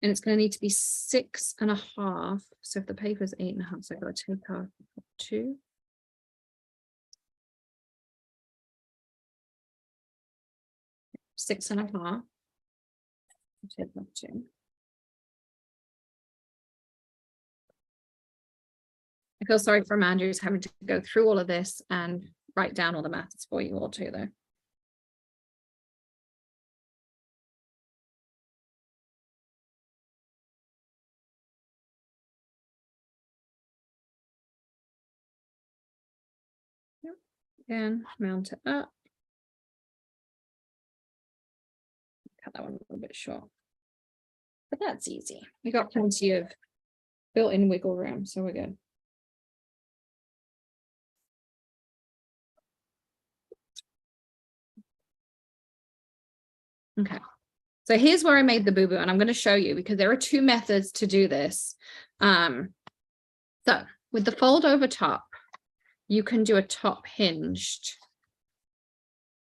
And it's going to need to be 6.5. So if the paper is 8.5, so I've got to take off 2. Six and a half. Take that 2. I feel sorry for Amanda who's having to go through all of this and write down all the maths for you all too, though. Yep. Again, mount it up. Cut that one a little bit short. But that's easy. We got plenty of built-in wiggle room, so we're good. Okay, so here's where I made the boo-boo, and I'm going to show you because there are 2 methods to do this. So with the fold over top, you can do a top hinged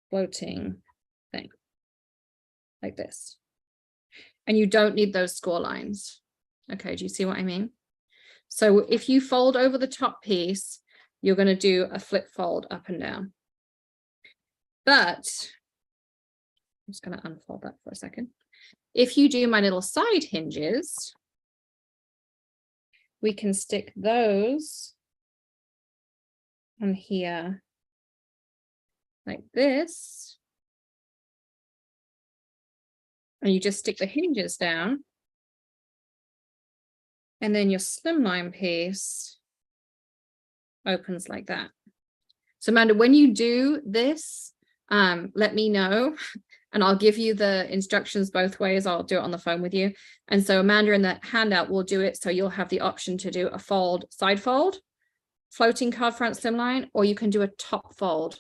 floating thing like this. And you don't need those score lines. Okay, do you see what I mean? So if you fold over the top piece, you're going to do a flip fold up and down. But I'm just going to unfold that for a second. If you do my little side hinges, we can stick those on here like this. And you just stick the hinges down. And then your slimline piece opens like that. So Amanda, when you do this, let me know and I'll give you the instructions both ways. I'll do it on the phone with you. And so Amanda in the handout will do it. So you'll have the option to do a fold, side fold, floating card front slimline, or you can do a top fold,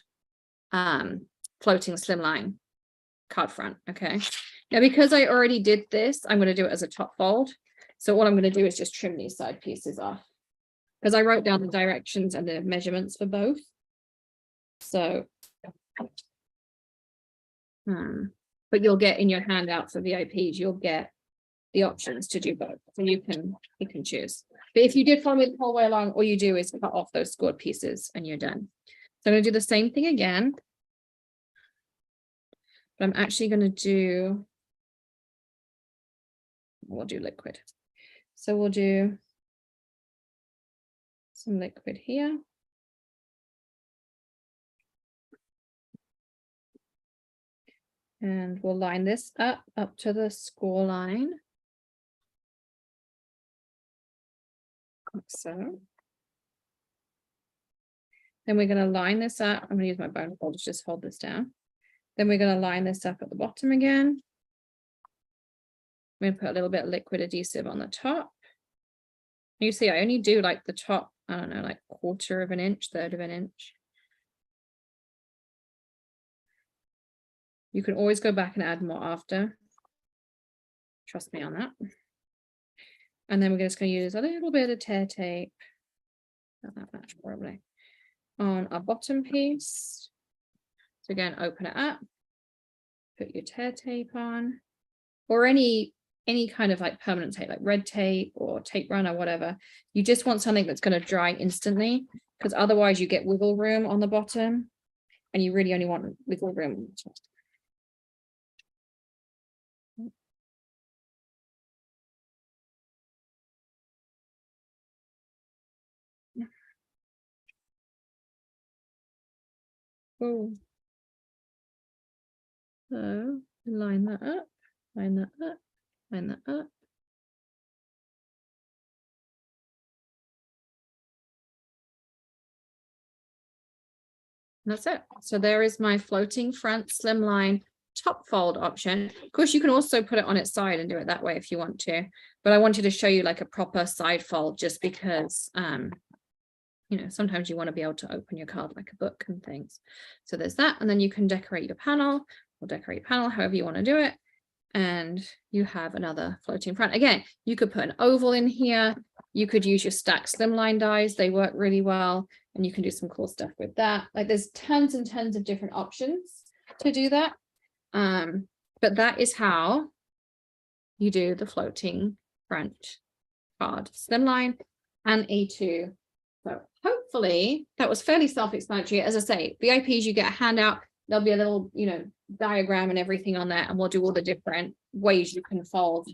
floating slimline card front. Okay. Now, because I already did this, I'm going to do it as a top fold. So what I'm going to do is just trim these side pieces off because I wrote down the directions and the measurements for both. So, but you'll get in your handout for VIPs, you'll get the options to do both. So you can choose. But if you did follow me the whole way along, all you do is cut off those scored pieces and you're done. So I'm going to do the same thing again. But I'm actually going to do, we'll do liquid. So we'll do some liquid here. And we'll line this up to the score line. Like so. Then we're going to line this up. I'm going to use my bone folder to just hold this down. Then we're going to line this up at the bottom again. I'm going to put a little bit of liquid adhesive on the top. You see, I only do like the top, I don't know, like 1/4 of an inch, 1/3 of an inch. You can always go back and add more after. Trust me on that. And then we're just going to use a little bit of tear tape. Not that much, probably. On our bottom piece. So again, open it up. Put your tear tape on. Or any kind of like permanent tape, like red tape or tape run or whatever. You just want something that's going to dry instantly, because otherwise you get wiggle room on the bottom, and you really only want wiggle room. Oh. So line that up, line that up, line that up. That's it. So there is my floating front slimline top fold option. Of course, you can also put it on its side and do it that way if you want to, but I wanted to show you like a proper side fold just because, you know, sometimes you want to be able to open your card like a book and things. So there's that. And then you can decorate your panel or decorate your panel however you want to do it. And you have another floating front. Again, you could put an oval in here. You could use your stacked slimline dies. They work really well. And you can do some cool stuff with that. Like there's tons and tons of different options to do that. But that is how you do the floating front card slimline and A2. So hopefully that was fairly self-explanatory. As I say, VIPs, you get a handout. There'll be a little, you know, diagram and everything on there, and we'll do all the different ways you can fold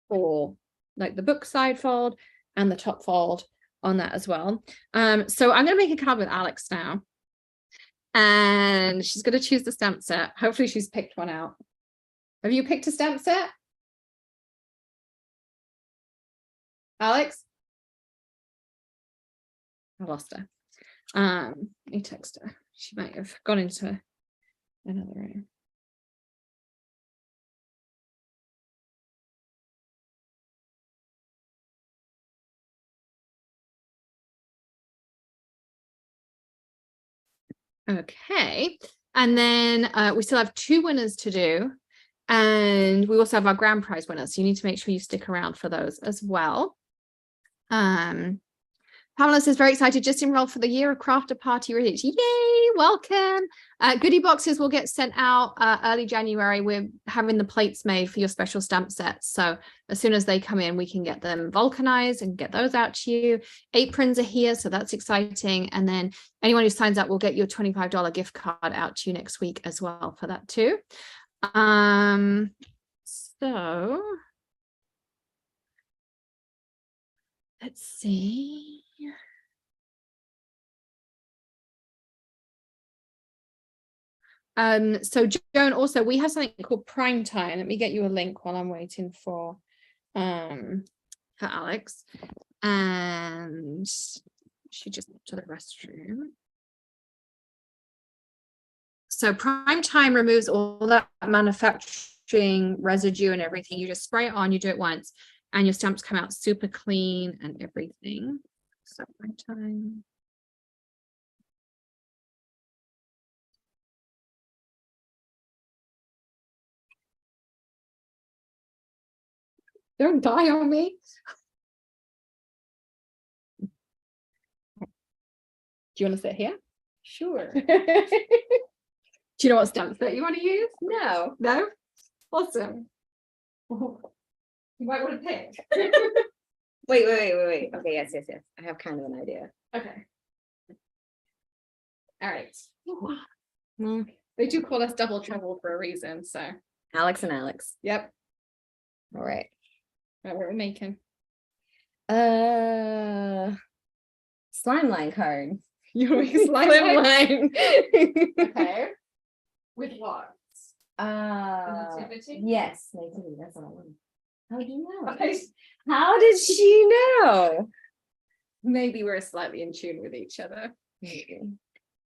for like the book side fold and the top fold on that as well. So I'm going to make a card with Alex now, and she's going to choose the stamp set. Hopefully she's picked one out. Have you picked a stamp set, Alex? I lost her. Let me text her. She might have gone into another room. Okay, and then we still have 2 winners to do, and we also have our grand prize winners, so you need to make sure you stick around for those as well. Pamela says, very excited, just enrolled for the Year of Crafter Party Readings. Yay, welcome. Goodie boxes will get sent out early January. We're having the plates made for your special stamp sets. So as soon as they come in, we can get them vulcanized and get those out to you. Aprons are here, so that's exciting. And then anyone who signs up will get your $25 gift card out to you next week as well for that too. So let's see. So Joan, also we have something called Prime Time. Let me get you a link while I'm waiting for Alex. And she just went to the restroom. So Prime Time removes all that manufacturing residue and everything. You just spray it on, you do it once, and your stamps come out super clean and everything. So Prime Time. Don't die on me. Do you want to sit here? Sure. Do you know what stamp set you want to use? No. No? Awesome. You might want to pick. Wait. Okay, yes. I have kind of an idea. Okay. All right. Well, they do call us double trouble for a reason, so. Alex and Alex. Yep. All right. What we're making. Slime line card. You make a slime line. Okay. With what? Yes, nativity, that's what I want. How did you know? How did she know? Maybe we're slightly in tune with each other. Maybe.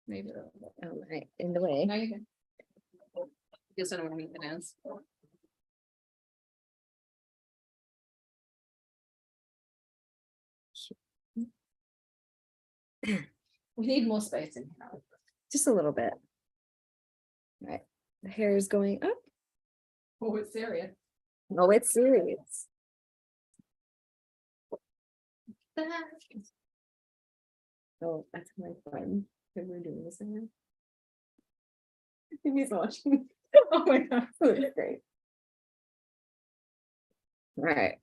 Maybe a little bit. Oh, right, in the way. No, you can. Just don't know what anything else. We need more space in here. Just a little bit. Right, the hair is going up. Oh, it's serious. Oh, it's serious. Oh, that's my friend. And we're doing this again. He's watching. Oh my god, that's great. All right.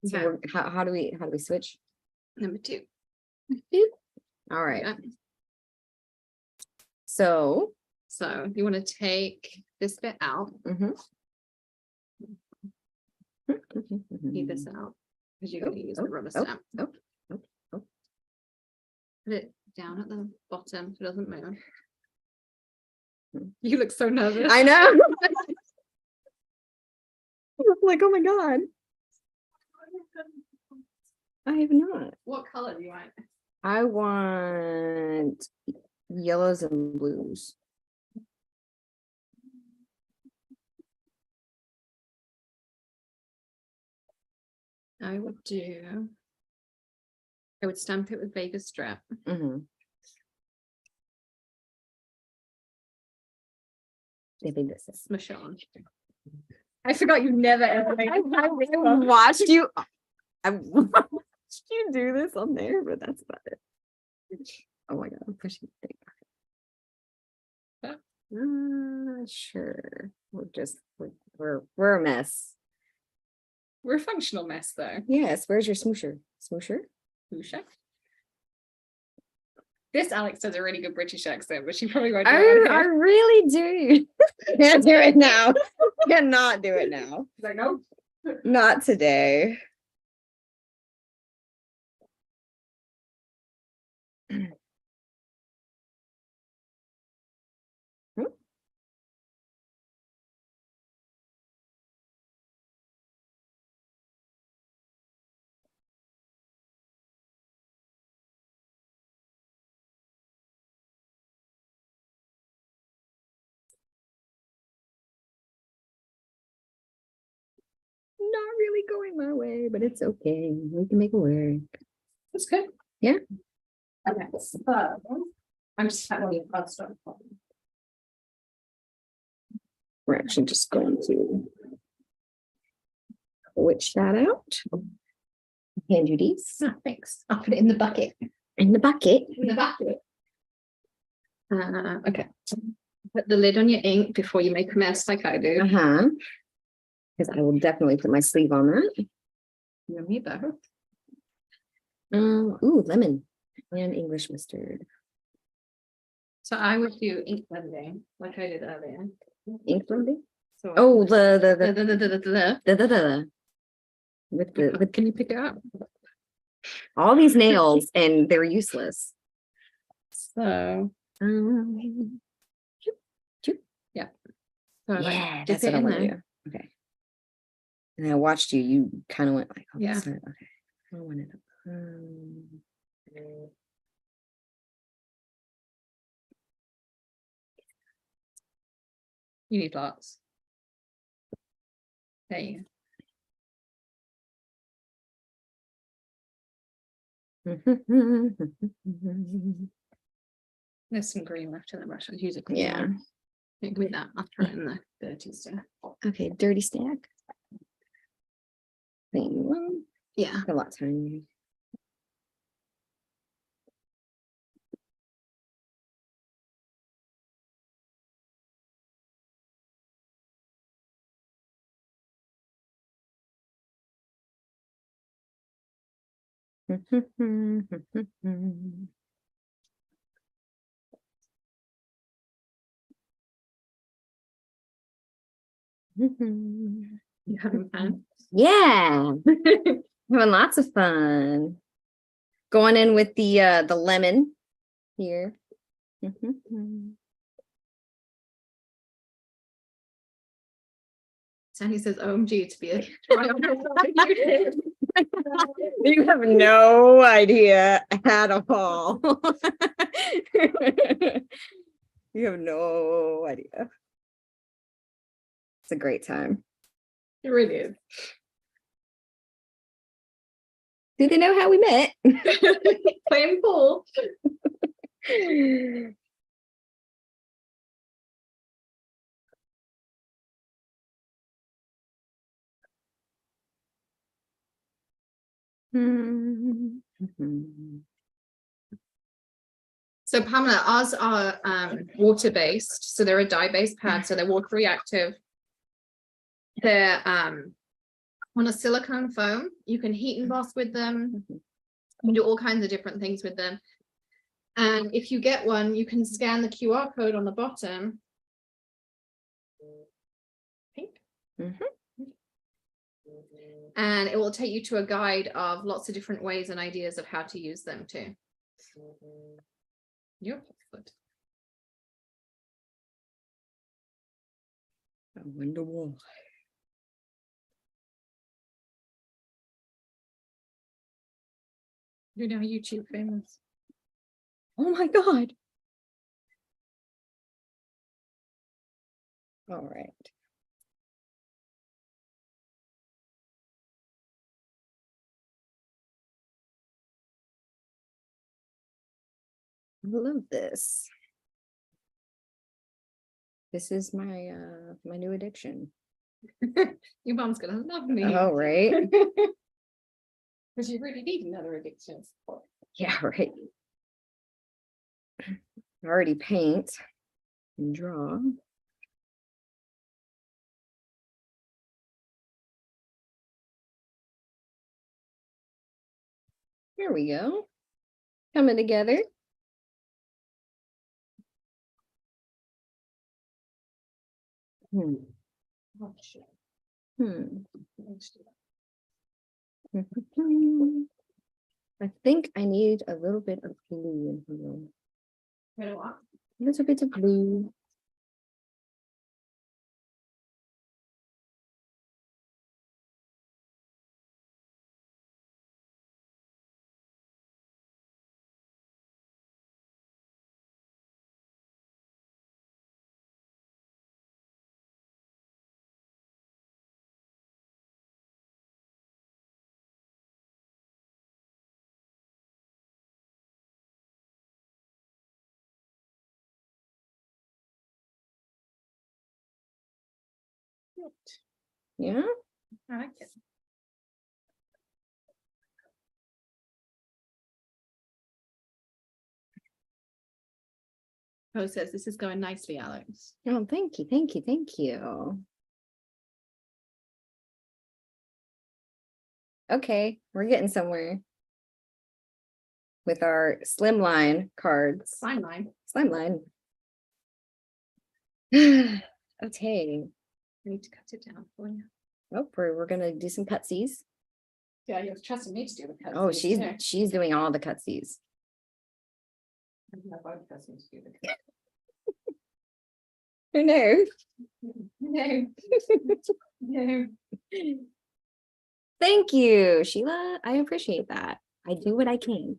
So how do we switch? Number 2. All right. Yeah. So You want to take this bit out. Leave this out because you're going to use the rubber stamp. Put it down at the bottom so it doesn't move. You look so nervous. I know. Like, oh my god. I have not. What color do you want? I want yellows and blues. I would stamp it with Vegas strap. Maybe this is Smush it on. I forgot you never ever made I watched you. I watched you do this on there, but that's about it. Oh my god, I'm pushing the thing. Sure. We're a mess. We're a functional mess though. Yes. Where's your smoosher? Smoosher? Smoosher. This Alex does a really good British accent, but she probably won't do I it on here. really do. Can't do it now. Cannot do it now. Like, no. Not today. Not really going my way, but it's okay. We can make it work. That's good. Yeah. Okay, so I'm just having a hard start. We're actually just going to switch that out. Hand you these. Oh, thanks. I'll put it in the bucket. In the bucket. In the bucket. Okay. Put the lid on your ink before you make a mess like I do. Because I will definitely put my sleeve on that. Me both. Ooh, lemon and English mustard. So I would do ink blending like I did earlier. Ink blending? So Oh, with can you pick it up? All these nails and they're useless. So yeah. So Yeah, dip that's it what I in want to there. do. Okay. And I watched you. You kind of went like, oh, Yeah. that's not- okay. I want it. You need lots. There you go. There's some green left in the brush. I'll use it. Yeah. Give me that. I'll throw it in the dirty stuff. Okay, dirty stack. Yeah. A lot tinier. You having fun? Yeah. Having lots of fun. Going in with the lemon here. Sandy says OMG to be a try on her side. You have no idea at all. You have no idea. It's a great time. It really is. Do they know how we met? Playing pool. So Pamela, ours are water-based, so they're a dye-based pad, so they're water reactive. They're on a silicone foam. You can heat emboss with them. You can do all kinds of different things with them. And if you get one, you can scan the QR code on the bottom. Pink. And it will take you to a guide of lots of different ways and ideas of how to use them too. Your good. I wonder why. You're now YouTube famous. Oh my God. All right. I love this. This is my my new addiction. Your mom's gonna love me. Oh, right. Because you really need another addiction support. Yeah, right. I already paint and draw. There we go. Coming together. Hmm. I think I need a little bit of blue in here. A little bit of blue. Yeah. I like it. Oh, it says this is going nicely, Alex. Oh, thank you, thank you, thank you. Okay, we're getting somewhere with our slimline cards. Slime line. Slimline. Okay. I need to cut it down for you. Oh, we're gonna do some cutsies. Yeah, you're trusting me to do the cuts. Oh, she's doing all the cutsies. Who knew? No. No. Thank you, Sheila. I appreciate that. I do what I can.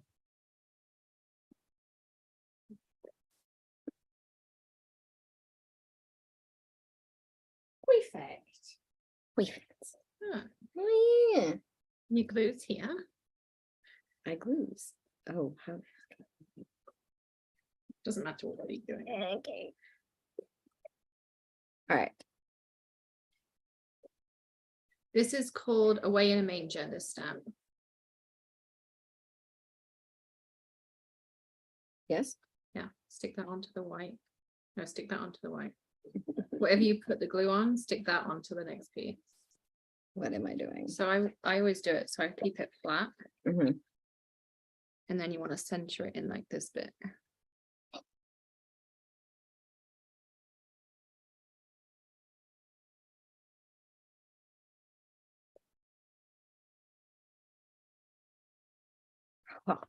Perfect. Perfect. Huh. Oh yeah. Your glue's here. I glues. Oh, how? Doesn't matter what you're doing. Okay. All right. This is called Away in a Manger, this stamp. Yes. Yeah, stick that onto the white. No, stick that onto the white. Whatever you put the glue on, stick that onto the next piece. What am I doing? So I always do it so I keep it flat. Mm-hmm. And then you want to center it in like this bit. Wow.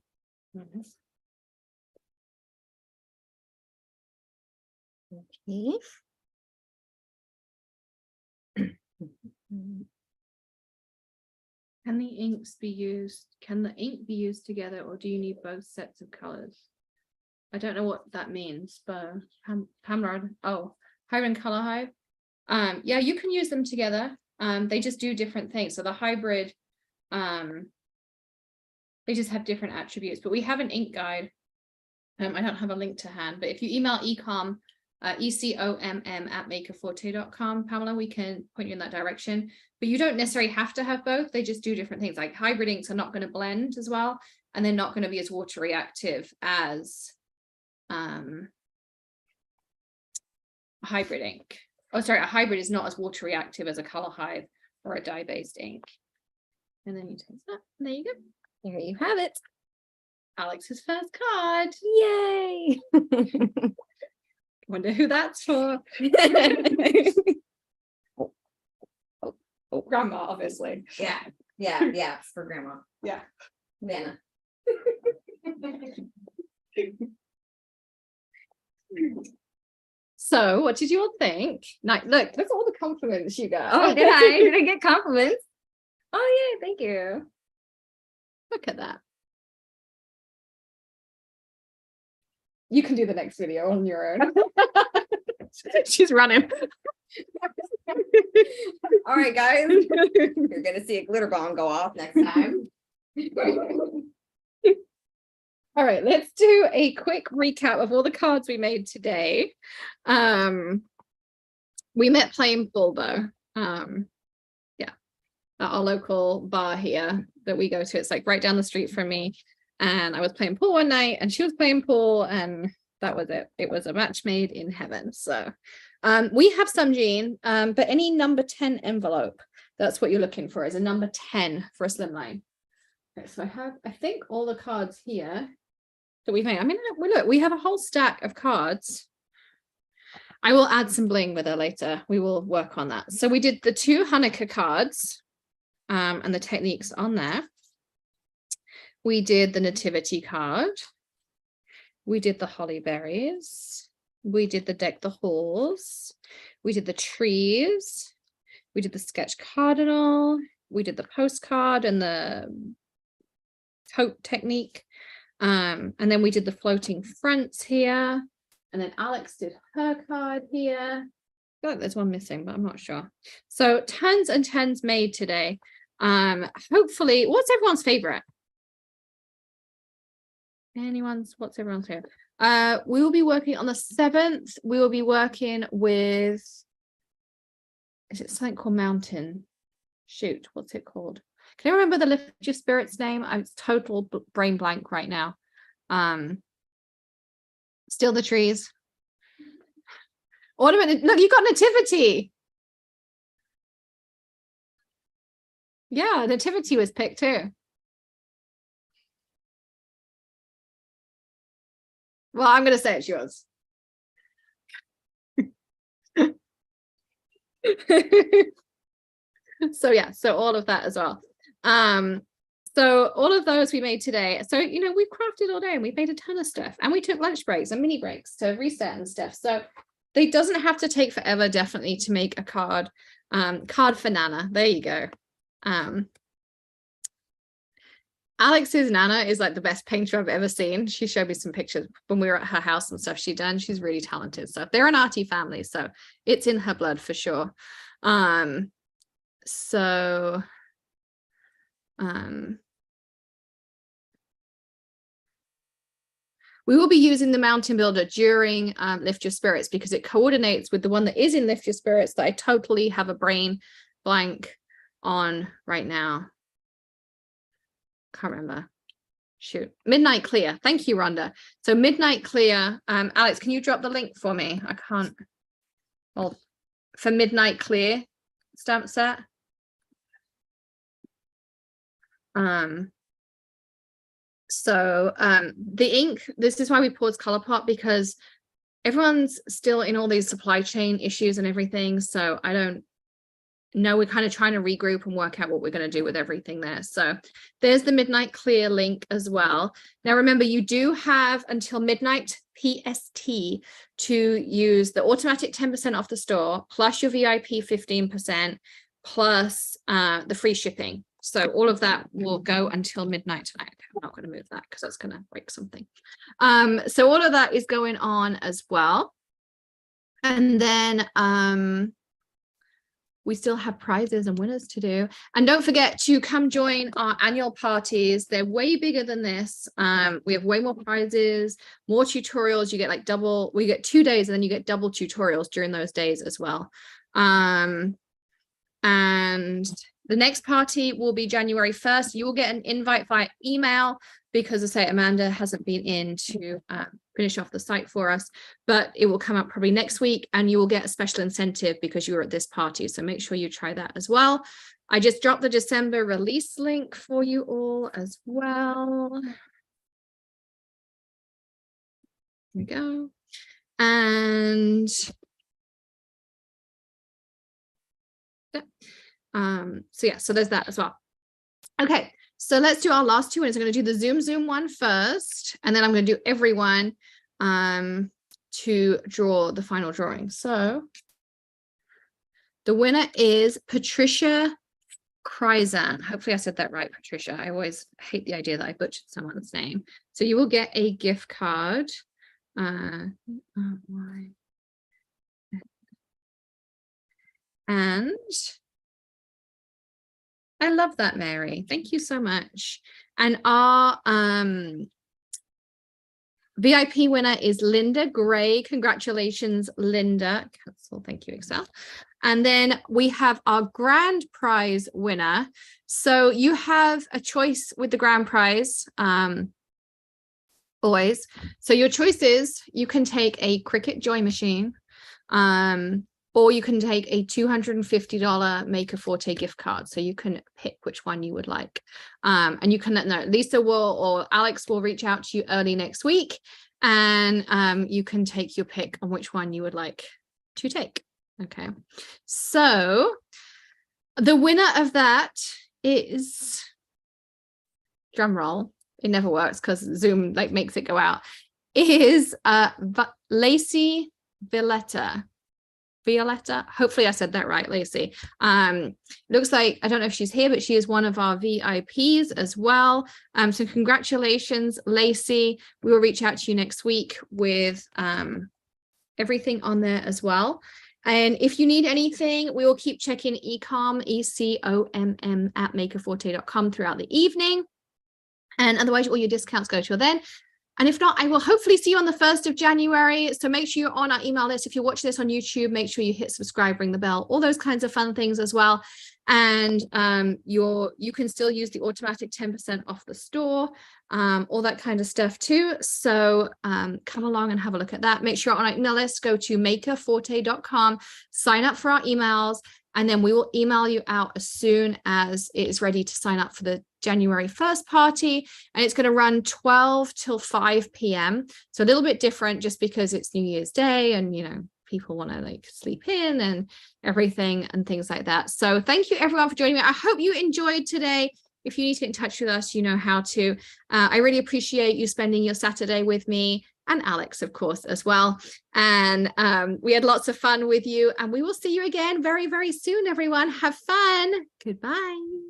Okay. Can the inks be used? Can the ink be used together, or do you need both sets of colors? I don't know what that means, but Pamela, oh, Hive Color Hive. Yeah, you can use them together. They just do different things. So the hybrid, they just have different attributes, but we have an ink guide. I don't have a link to hand, but if you email ecom, ecomm@makerforte.com, Pamela, we can point you in that direction. But you don't necessarily have to have both. They just do different things. Like hybrid inks are not going to blend as well, and they're not going to be as water reactive as hybrid ink. Oh, sorry, a hybrid is not as water reactive as a Color Hive or a dye-based ink. And then you take that. There you go. There you have it. Alex's first card. Yay! Wonder who that's for. Oh, grandma, obviously. Yeah, it's for grandma. Yeah. Nana. So, what did you all think? Look at all the compliments you got. Oh, did I? Did I get compliments? Oh, yeah, thank you. Look at that. You can do the next video on your own. She's running. All right, guys. You're gonna see a glitter bomb go off next time. All right, let's do a quick recap of all the cards we made today. We met playing Bulbo. Yeah, at our local bar here that we go to. It's like right down the street from me. And I was playing pool one night and she was playing pool, and that was it. It was a match made in heaven. So we have some, Jean, but any number 10 envelope, that's what you're looking for, is a number 10 for a slimline. Okay, so I think all the cards here that we've made. I mean, look, we have a whole stack of cards. I will add some bling with her later. We will work on that. So we did the 2 Hanukkah cards and the techniques on there. We did the nativity card. We did the holly berries. We did the deck the halls. We did the trees. We did the sketch cardinal. We did the postcard and the tote technique. And then we did the floating fronts here. And then Alex did her card here. I feel like there's one missing, but I'm not sure. So tons and tons made today. Hopefully, what's everyone's favorite? What's everyone's favorite? We will be working on the 7th. We will be working with, is it something called Mountain? Shoot, what's it called? Can you remember the Lift Your Spirits name? I'm total brain blank right now. Still the Trees. Ornament. Look, you got Nativity. Yeah, Nativity was picked too. Well, I'm going to say it's yours. So yeah, so all of that as well. So all of those we made today. So, you know, we've crafted all day and we made a ton of stuff, and we took lunch breaks and mini breaks to reset and stuff. So it doesn't have to take forever, definitely, to make a card. Card for Nana. There you go. Alex's Nana is like the best painter I've ever seen. She showed me some pictures when we were at her house and stuff she'd done. She's really talented. So they're an arty family, so it's in her blood for sure. We will be using the Mountain Builder during Lift Your Spirits, because it coordinates with the one that is in Lift Your Spirits that I totally have a brain blank on right now. Can't remember. Shoot. Midnight Clear. Thank you, Rhonda. So Midnight Clear. Alex, can you drop the link for me? I can't. Well, for Midnight Clear stamp set. The ink, this is why we paused ColourPop, because everyone's still in all these supply chain issues and everything. So I don't know, we're kind of trying to regroup and work out what we're going to do with everything there. So there's the Midnight Clear link as well. Now, remember, you do have until midnight PST to use the automatic 10% off the store, plus your VIP 15%, plus the free shipping. So all of that will go until midnight tonight. Okay, I'm not going to move that because that's going to break something. So all of that is going on as well. And then we still have prizes and winners to do. And don't forget to come join our annual parties. They're way bigger than this. We have way more prizes, more tutorials. You get like double, we get 2 days and then you get double tutorials during those days as well. And the next party will be January 1st. You will get an invite via email because, as I say, Amanda hasn't been in to finish off the site for us, but it will come out probably next week and you will get a special incentive because you were at this party. So make sure you try that as well. I just dropped the December release link for you all as well. There we go. And so yeah, so there's that as well. Okay, so let's do our last two. I'm going to do the Zoom one first, and then I'm going to do everyone to draw the final drawing. So the winner is Patricia Kryzan. Hopefully I said that right, Patricia. I always hate the idea that I butchered someone's name. So you will get a gift card. And I love that, Mary. Thank you so much. And our VIP winner is Linda Gray. Congratulations, Linda. Cancel. Thank you, Excel. And then we have our grand prize winner. So you have a choice with the grand prize, always. So your choice is you can take a Cricut Joy machine, or you can take a $250 Maker Forte gift card. So you can pick which one you would like. And you can let know. Lisa will or Alex will reach out to you early next week. And you can take your pick on which one you would like to take. Okay. So the winner of that is, drum roll, it never works because Zoom like makes it go out, is Lacey Violetta. Hopefully I said that right, Lacey. Looks like, I don't know if she's here, but she is one of our VIPs as well. So congratulations, Lacey. We will reach out to you next week with everything on there as well. And if you need anything, we will keep checking ecom, ECOMM at makerforte.com throughout the evening. And otherwise, all your discounts go till then. And if not, I will hopefully see you on the 1st of January. So make sure you're on our email list. If you're watching this on YouTube, make sure you hit subscribe, ring the bell, all those kinds of fun things as well. And you can still use the automatic 10% off the store, all that kind of stuff too. So come along and have a look at that. Make sure you're on our email list, go to makerforte.com, sign up for our emails, and then we will email you out as soon as it is ready to sign up for the January 1st party. And it's going to run 12 till 5 p.m. So a little bit different just because it's New Year's Day and, you know, people want to like sleep in and everything and things like that. So thank you everyone for joining me. I hope you enjoyed today. If you need to get in touch with us, you know how to. I really appreciate you spending your Saturday with me and Alex, of course, as well. And we had lots of fun with you, and we will see you again very, very soon, everyone. Have fun. Goodbye.